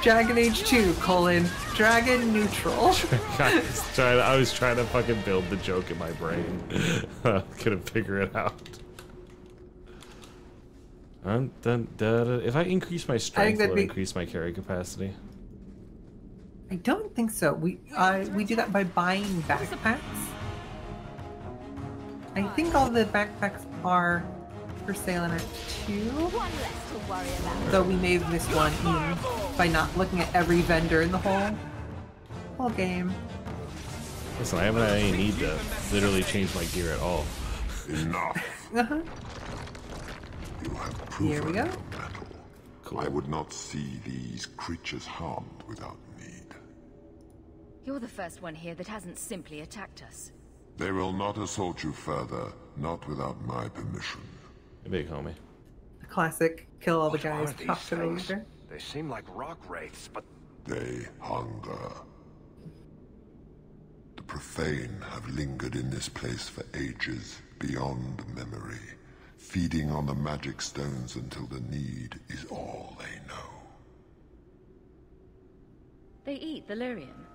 Dragon Age 2, Dragon neutral. I was trying to fucking build the joke in my brain. Couldn't figure it out. If I increase my strength, will it increase my carry capacity? I don't think so. We do that by buying backpacks. I think all the backpacks are for sale in Act 2. Though we may have missed one by not looking at every vendor in the whole game. Listen, I haven't had any need to literally change my gear at all. Enough. You have proven Here we go. your mettle. Cool. I would not see these creatures harmed without need. You're the first one here that hasn't simply attacked us. They will not assault you further, not without my permission. Big homie. Classic, kill all the guys, talk to the leader. They seem like rock wraiths, but... They hunger. The profane have lingered in this place for ages, beyond memory, feeding on the magic stones until the need is all they know. They eat Valyrian.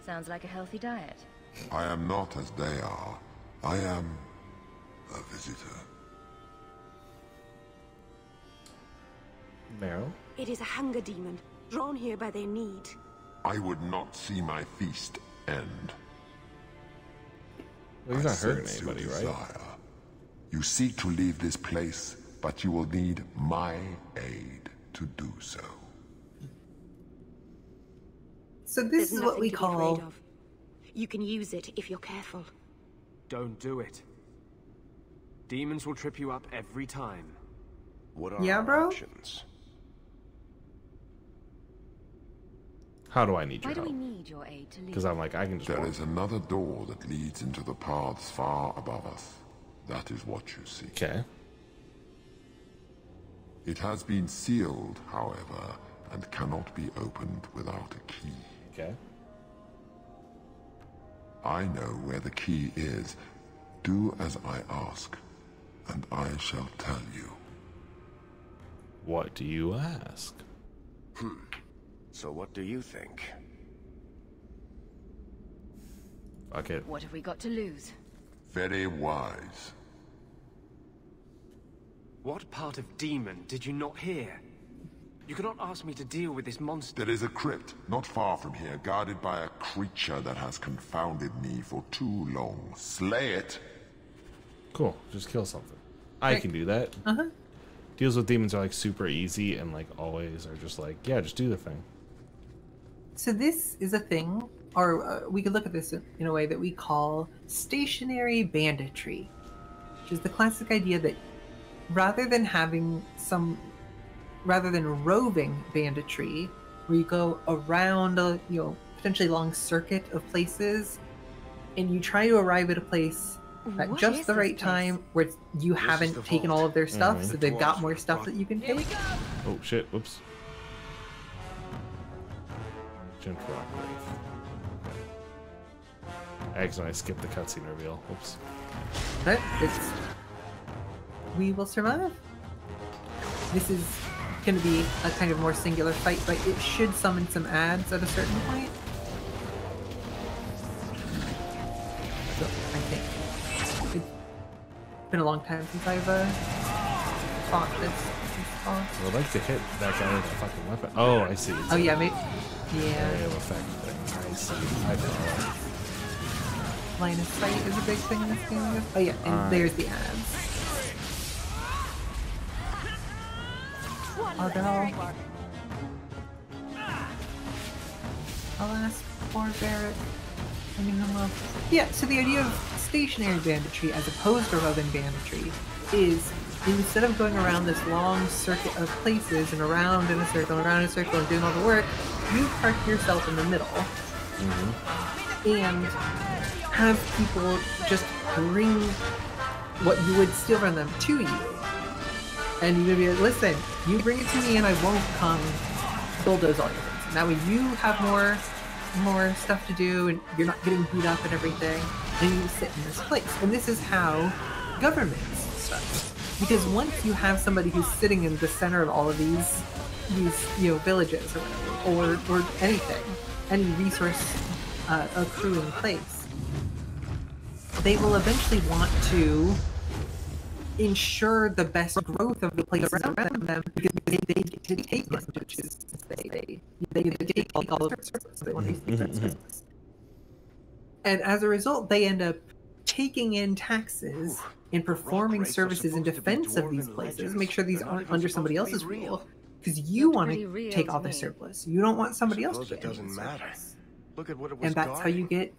Sounds like a healthy diet. I am not as they are. I am a visitor. Meryl? It is a hunger demon, drawn here by their need. I would not see my feast end. Well, he's not hurting anybody, right? You seek to leave this place, but you will need my aid to do so. So this is what we call... You can use it if you're careful. Don't do it. Demons will trip you up every time. What are our options? How do I need your help? help? Why do we need your aid to leave? Because I'm like, I can just There is another door that leads into the paths far above us. That is what you see. Okay. It has been sealed, however, and cannot be opened without a key. Okay. I know where the key is. Do as I ask, and I shall tell you. What do you ask? So what do you think? Fuck it. What have we got to lose? Very wise. What part of demon did you not hear? You cannot ask me to deal with this monster. There is a crypt not far from here, guarded by a creature that has confounded me for too long. Slay it. Cool. Just kill something. I can do that. Deals with demons are like super easy and like always are just like, yeah, just do the thing. So this is a thing, or we could look at this in a way that we call stationary banditry, which is the classic idea that rather than roving banditry, where you go around a potentially long circuit of places, and you try to arrive at a place at just the right time where you haven't taken all of their stuff, so they've got more stuff that you can take. Oh shit! Whoops. Junk rock wraith. Accidentally skipped the cutscene reveal. Whoops. But we will survive. This is going to be a kind of more singular fight, but it should summon some adds at a certain point. So, I think. It's been a long time since I've fought this boss. I would like to hit that guy with a fucking weapon. Oh, I see. Oh, yeah, maybe. Yeah. Area of effect thing. I see. I follow. Line of sight is a big thing in this game. Oh, yeah, and there's the ads. Oh no. Alas, poor Barrett. I mean, yeah, so the idea of stationary banditry as opposed to roving banditry is instead of going around this long circuit of places and around in a circle and doing all the work, you park yourself in the middle and have people just bring what you would steal from them to you. And you're gonna be like, listen, you bring it to me and I won't come bulldoze all your things. And that way you have more stuff to do and you're not getting beat up and everything. And you sit in this place. And this is how governments start. Because once you have somebody who's sitting in the center of all of these these villages or whatever, or anything, any resource accruing place, they will eventually want to ensure the best growth of the place around them because they get to take as much as they take all of their surplus. They want to take that surplus. And as a result, they end up taking in taxes and performing services in defense of these places, make sure these aren't under somebody else's rule, because you want to take all their surplus. You don't want somebody else to. It doesn't matter. Look at what it was. And that's how you get,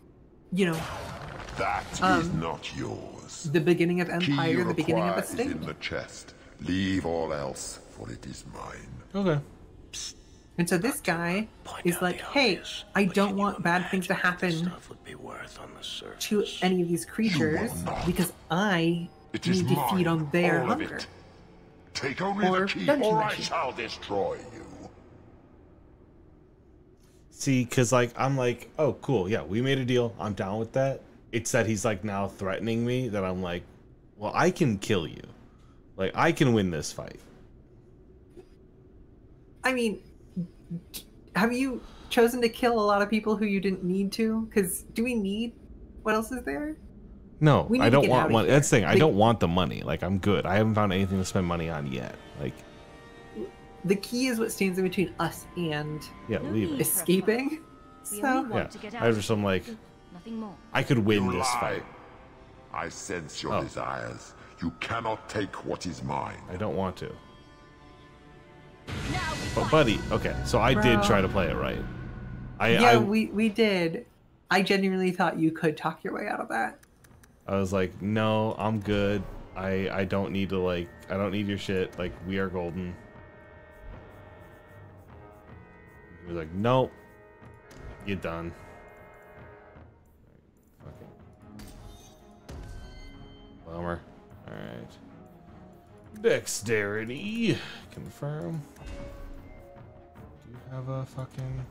that is not yours. The beginning of empire, the beginning of a state. Is in the chest. Leave all else, for it is mine. Okay. And so this guy is like, hey, I don't want bad things to happen to any of these creatures because I need to feed on their hunger. Take only the key, or I shall destroy you. See, because I'm like, oh, cool, yeah, we made a deal. I'm down with that. It's that he's like now threatening me that I'm like, well, I can kill you. Like, I can win this fight. I mean, have you chosen to kill a lot of people who you didn't need to? Because do we need? What else is there? No, I don't want money. That's the thing. I don't want the money. Like, I'm good. I haven't found anything to spend money on yet. Like, the key is what stands in between us and escaping. So I'm like, nothing more. I could win this fight. I sense your desires. You cannot take what is mine. I don't want to. But buddy, okay, so I did try to play it right. We did. I genuinely thought you could talk your way out of that. I was like, no, I'm good. I don't need to I don't need your shit. Like, we are golden. He was like, nope. You're done. Fucking bummer. Alright. Dexterity. Confirm. Do you have a fucking...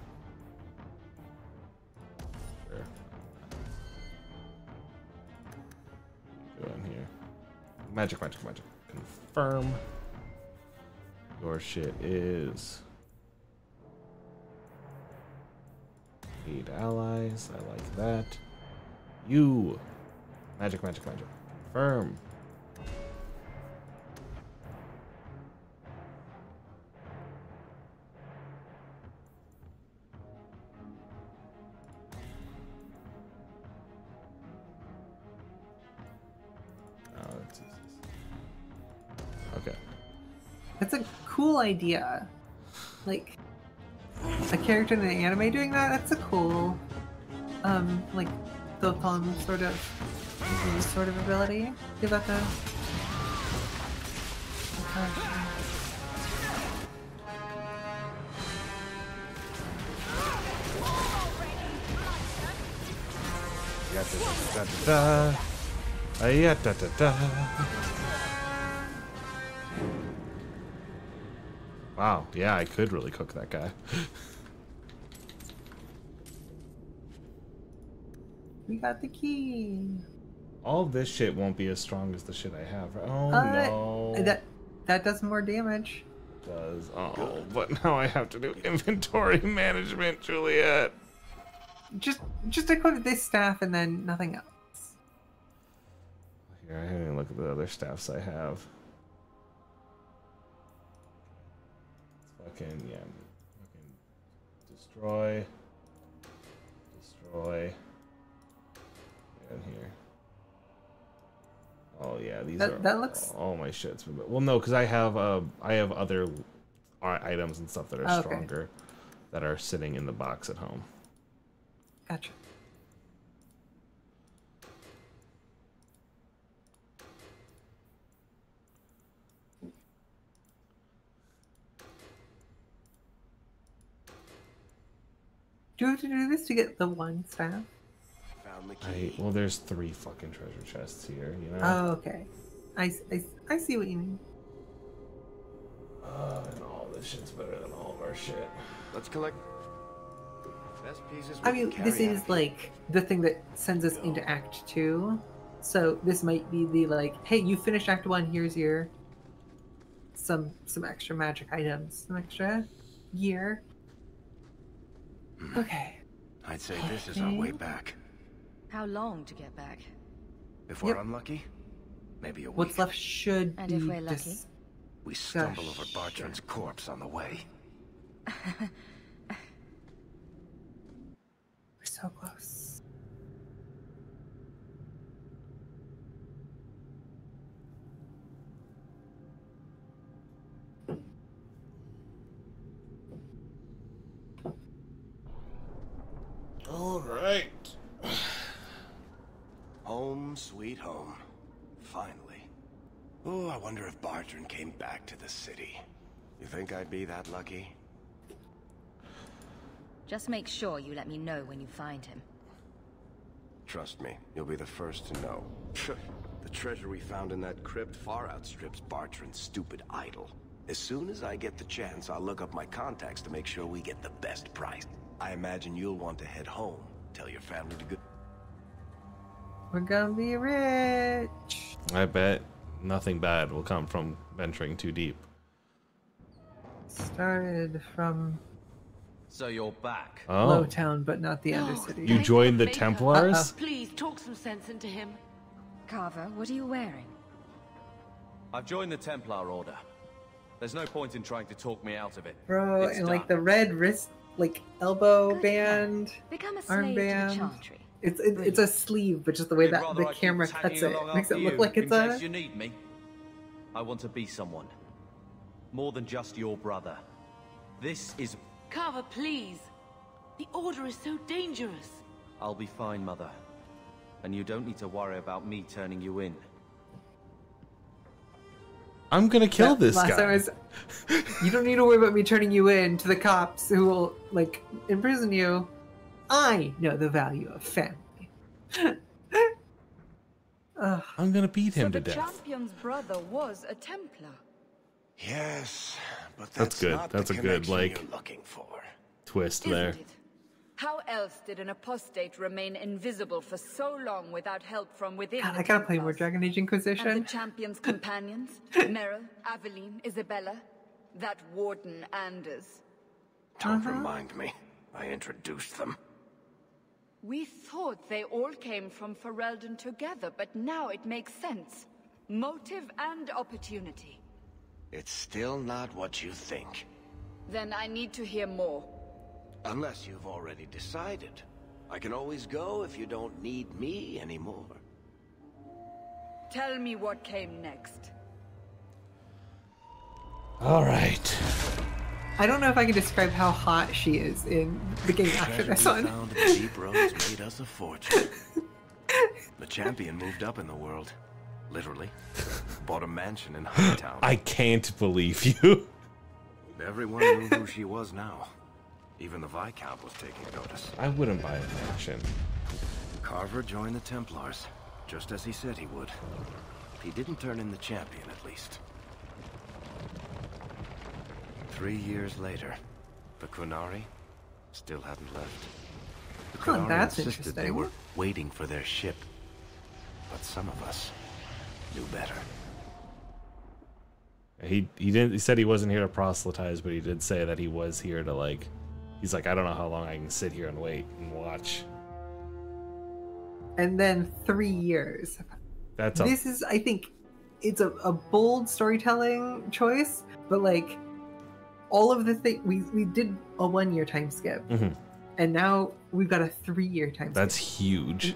Sure. Go in here. Magic. Confirm. Your shit is... 8 allies. I like that. You. Magic. Confirm. Okay. That's a cool idea. Like, a character in an anime doing that? That's a cool, like, Philpon sort of ability. Give that the... Wow, yeah, I could really cook that guy. We got the key. All this shit won't be as strong as the shit I have. Oh no. That does more damage. It does. Oh, but now I have to do inventory management, Juliet. Just equip this staff and then nothing else. Here, I haven't even looked at the other staffs I have. Fucking destroy. In here. Oh yeah, these that looks... all my shits. Well, no, because I have other items and stuff that are stronger that are sitting in the box at home. Gotcha. Do you have to do this to get the one staff? Well, there's 3 fucking treasure chests here, you know? Oh, okay. I see what you mean. And all this shit's better than all of our shit. Let's collect best pieces. I mean, this is like the thing that sends us into Act 2. So this might be the like, hey, you finished Act 1, here's your some extra magic items, some extra gear. Okay. I'd say this is our way back. How long to get back? If we're unlucky, maybe a week. What's left should and be if we're lucky, we stumble over Bartran's corpse on the way. We're so close. All right. Home, sweet home. Finally. Oh, I wonder if Bartran came back to the city. You think I'd be that lucky? just make sure you let me know when you find him. Trust me, you'll be the first to know. The treasure we found in that crypt far outstrips Bartran's stupid idol. As soon as I get the chance, I'll look up my contacts to make sure we get the best price. I imagine you'll want to head home. Tell your family to go. We're gonna be rich. I bet nothing bad will come from venturing too deep. Started from So you're back. Low Town, but not the Undercity. You joined the Templars? Please talk some sense into him. Carver, what are you wearing? I've joined the Templar Order. There's no point in trying to talk me out of it. Bro, It's and like done. the red wrist, like elbow band, Become a slave to the armband. Chantry. It's a sleeve, but just the way You'd that rather the I keep camera tagging cuts it along makes it after look you, like it's in a. case you need me. I want to be someone. More than just your brother. This is... Carver, please. The Order is so dangerous. I'll be fine, Mother. And you don't need to worry about me turning you in. I'm gonna kill this Last guy. time was, you don't need to worry about me turning you in to the cops who will like imprison you. I know the value of family. I'm gonna beat him to the death. champion's brother was a Templar. Yes, but That's good. not That's the a good, connection like, you're looking for. twist Isn't there. it? How else did an apostate remain invisible for so long without help from within? God, the I gotta play Templars? more Dragon Age And Inquisition. the champion's companions? Meryl, Aveline, Isabella? That Warden Anders? Don't remind me. I introduced them. We thought they all came from Ferelden together, but now it makes sense. Motive and opportunity. It's still not what you think. Then I need to hear more. Unless you've already decided. I can always go if you don't need me anymore. Tell me what came next. All right. I don't know if I can describe how hot she is in the game after this one. Found in the deep roads made us a fortune. The champion moved up in the world. Literally. Bought a mansion in Hightown. I can't believe you. Everyone knew who she was now. Even the Viscount was taking notice. I wouldn't buy a mansion. Carver joined the Templars, just as he said he would. He didn't turn in the champion, at least. 3 years later, the Qunari still hadn't left. The Oh, Qunari that's insisted they interesting. were waiting for their ship. But some of us knew better. He didn't. He said he wasn't here to proselytize, but he did say that he was here to like. He's like, I don't know how long I can sit here and wait and watch. And then 3 years. That's This is, I think, it's a bold storytelling choice, but like all of the things we did a 1 year time skip, Mhm. and now we've got a 3 year time That's skip. huge.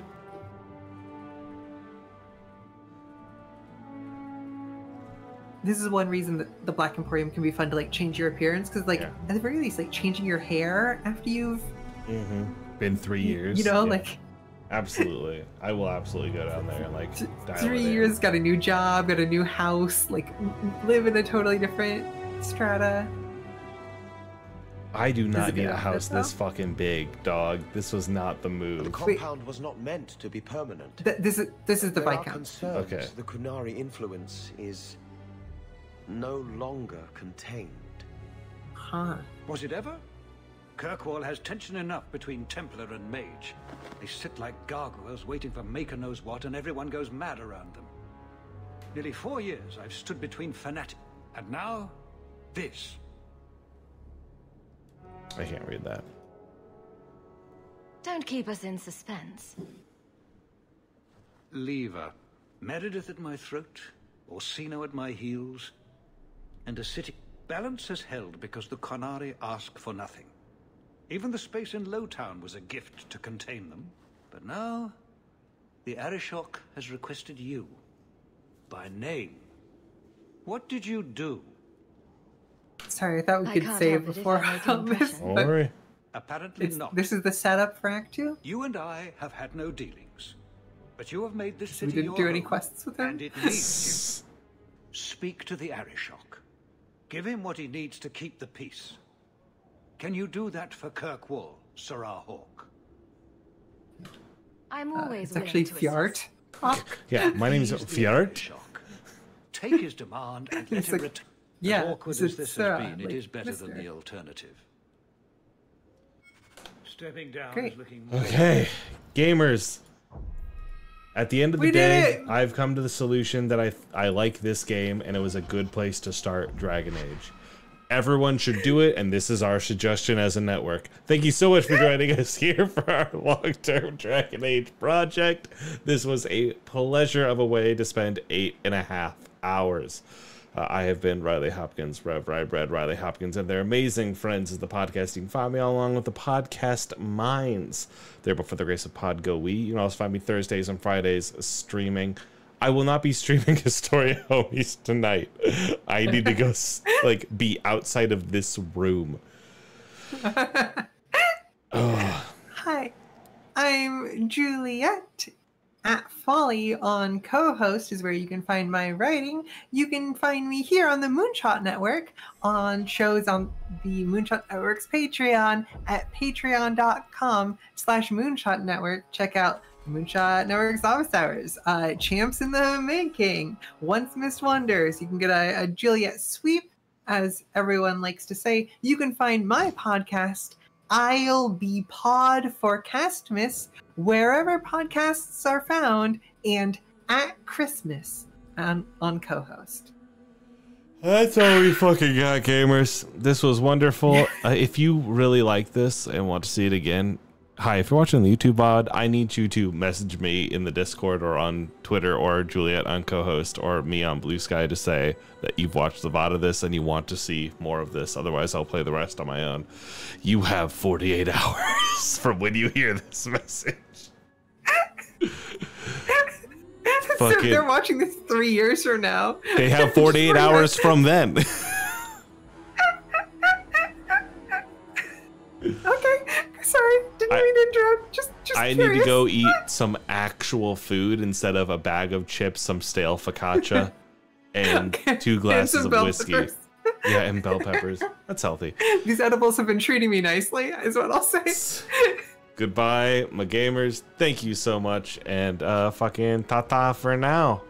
This is one reason that the Black Emporium can be fun to like change your appearance, because like at the very least, like changing your hair after you've Been 3 years. you know Yeah. like Absolutely. I will absolutely go down there and like dial 3 it in. years, got a new job, got a new house, like live in a totally different strata. I do Does not it need get a out house of this fucking big, dog. This was not the move. The compound was not meant to be permanent. This is the There are Viscount. concerns Okay. the Qunari influence is no longer contained. Huh. Was it ever? Kirkwall has tension enough between Templar and Mage. They sit like gargoyles waiting for Maker knows what, and everyone goes mad around them. Nearly 4 years I've stood between fanatics. And now, this. I can't read that. Don't keep us in suspense. Lever. Meredith at my throat, Orsino at my heels, and a city. Balance has held because the Qunari ask for nothing. Even the space in Lowtown was a gift to contain them. But now, the Arishok has requested you. By name. What did you do? Sorry, I thought we could save before all this. Don't worry. Apparently not. This is the setup for Act 2? You and I have had no dealings. But you have made this So city we didn't your do any home, quests with him? and it needs you. Speak to the Arishok. Give him what he needs to keep the peace. Can you do that for Kirkwall, Sarah Hawk? I'm always It's actually Fjart. Yeah, my name's Fjart. Take his demand and let him return. yeah, As awkward so as this it's, has been, it like, is better than Mr. the alternative. Stepping down Great. is looking Okay, gamers. At the end of the We did day, it! I've come to the solution that I like this game, and it was a good place to start Dragon Age. Everyone should do it, and this is our suggestion as a network. Thank you so much for joining us here for our long-term Dragon Age project. This was a pleasure of a way to spend 8.5 hours. I have been Riley Hopkins, Rev Riley Hopkins, and their amazing friends of the podcast. You can find me all along with the podcast Minds. There, but for the grace of Pod Go We. You can also find me Thursdays and Fridays streaming. I will not be streaming Historia Homies tonight. I need to go be outside of this room. Oh. Hi, I'm Juliet. At Folly on co-host is where you can find my writing. You can find me here on the Moonshot Network on shows on the Moonshot Network's Patreon at patreon.com/Moonshot Network. Check out Moonshot Network's Office Hours, Champs in the Making, Once Missed Wonders. You can get a Juliet sweep, as everyone likes to say. You can find my podcast, I'll Be Pod for Castmas, wherever podcasts are found, and at Christmas on co-host. That's all we fucking got, gamers. This was wonderful. If you really like this and want to see it again, hi, if you're watching the YouTube VOD, I need you to message me in the Discord or on Twitter or Juliet on co-host or me on Blue Sky to say that you've watched the VOD of this and you want to see more of this. Otherwise, I'll play the rest on my own. You have 48 hours from when you hear this message. So if they're watching this 3 years from now, they have 48 hours from then. Okay, sorry, didn't mean to interrupt. Just I curious. need to go eat some actual food instead of a bag of chips, some stale focaccia, and 2 glasses of whiskey. Peppers. Yeah, and bell peppers. That's healthy. These edibles have been treating me nicely, is what I'll say. Goodbye, my gamers. Thank you so much, and fucking ta-ta for now.